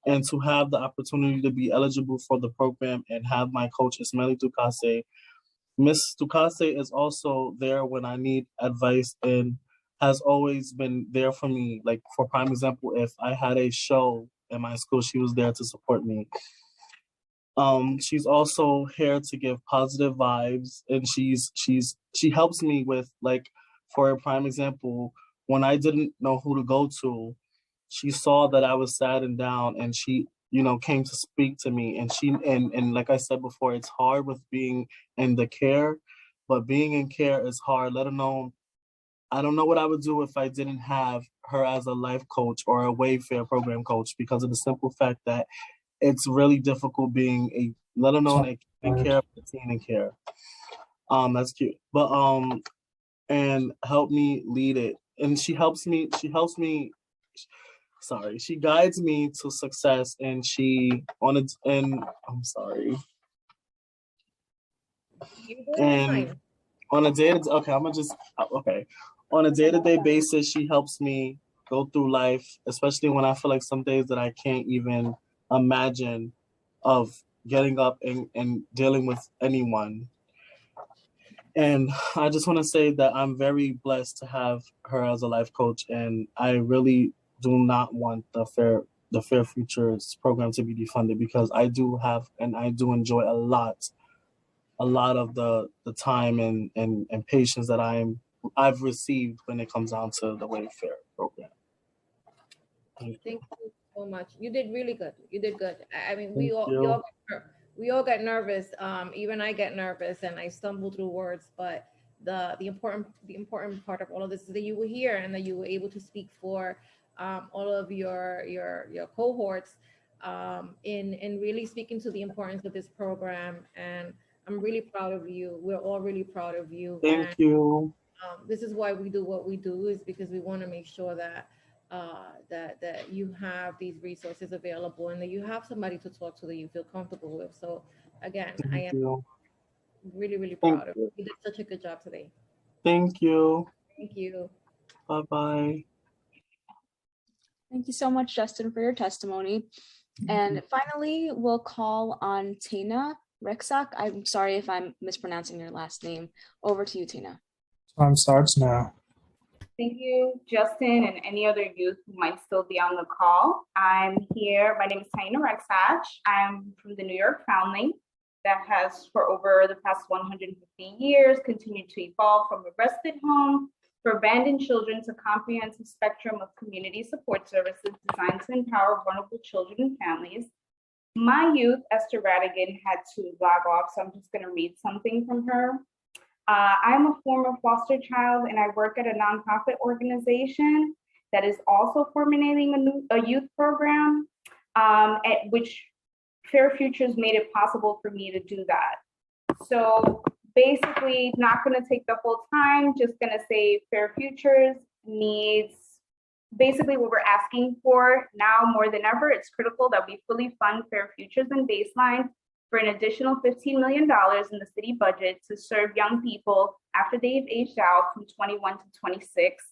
and to have the opportunity to be eligible for the program and have my coach Ismaili Tukase. Miss Tukase is also there when I need advice and has always been there for me. Like, for prime example, if I had a show in my school, she was there to support me. She's also here to give positive vibes, and she helps me with, like, for a prime example, when I didn't know who to go to, she saw that I was sad and down, and she, came to speak to me. And like I said before, it's hard with being in the care, but being in care is hard, let alone, I don't know what I would do if I didn't have her as a life coach or a Wayfair program coach, because of the simple fact that it's really difficult being let alone a in care, a teen in care. That's cute. But and help me lead it. And she guides me to success, and I'm sorry. And on a day-to-day basis, she helps me go through life, especially when I feel like some days that I can't even imagine of getting up and dealing with anyone. And I just want to say that I'm very blessed to have her as a life coach, and I really do not want the Fair Futures program to be defunded, because I do enjoy a lot of the time and patience that I've received when it comes down to the Wayfair program. Thank you so much. You did really good. You did good. I mean, we all get nervous. Even I get nervous and I stumble through words. But the important part of all of this is that you were here and that you were able to speak for all of your cohorts in really speaking to the importance of this program. And I'm really proud of you. We're all really proud of you. Thank you. This is why we do what we do, is because we want to make sure that that you have these resources available and that you have somebody to talk to that you feel comfortable with. So again, I am really, really proud of you. You did such a good job today. Thank you. Thank you. Bye-bye. Thank you so much, Justin, for your testimony. And finally, we'll call on Tina Rexak. I'm sorry if I'm mispronouncing your last name. Over to you, Tina. Time starts now. Thank you, Justin, and any other youth who might still be on the call. I'm here. My name is Taina Rexach. I'm from the New York Foundling that has, for over the past 150 years, continued to evolve from a respite home for abandoned children to a comprehensive spectrum of community support services designed to empower vulnerable children and families. My youth, Esther Radigan, had to log off, so I'm just going to read something from her. I'm a former foster child, and I work at a nonprofit organization that is also formulating a youth program, at which Fair Futures made it possible for me to do that. So basically, not going to take the whole time, just going to say Fair Futures needs, basically what we're asking for now more than ever, it's critical that we fully fund Fair Futures and Baseline for an additional $15 million in the city budget to serve young people after they've aged out from 21 to 26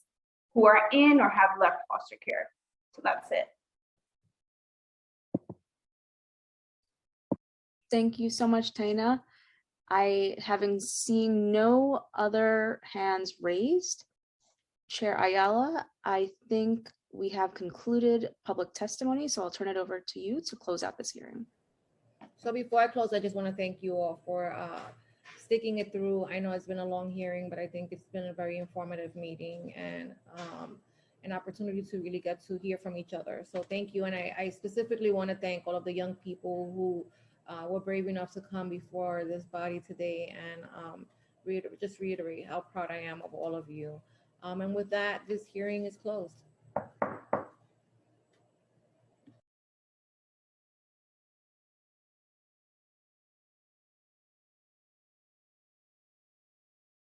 who are in or have left foster care. So that's it. Thank you so much, Taina. Having seen no other hands raised, Chair Ayala, I think we have concluded public testimony, so I'll turn it over to you to close out this hearing. So before I close, I just want to thank you all for sticking it through. I know it's been a long hearing, but I think it's been a very informative meeting and an opportunity to really get to hear from each other. So thank you. And I specifically want to thank all of the young people who were brave enough to come before this body today and just reiterate how proud I am of all of you. And with that, this hearing is closed.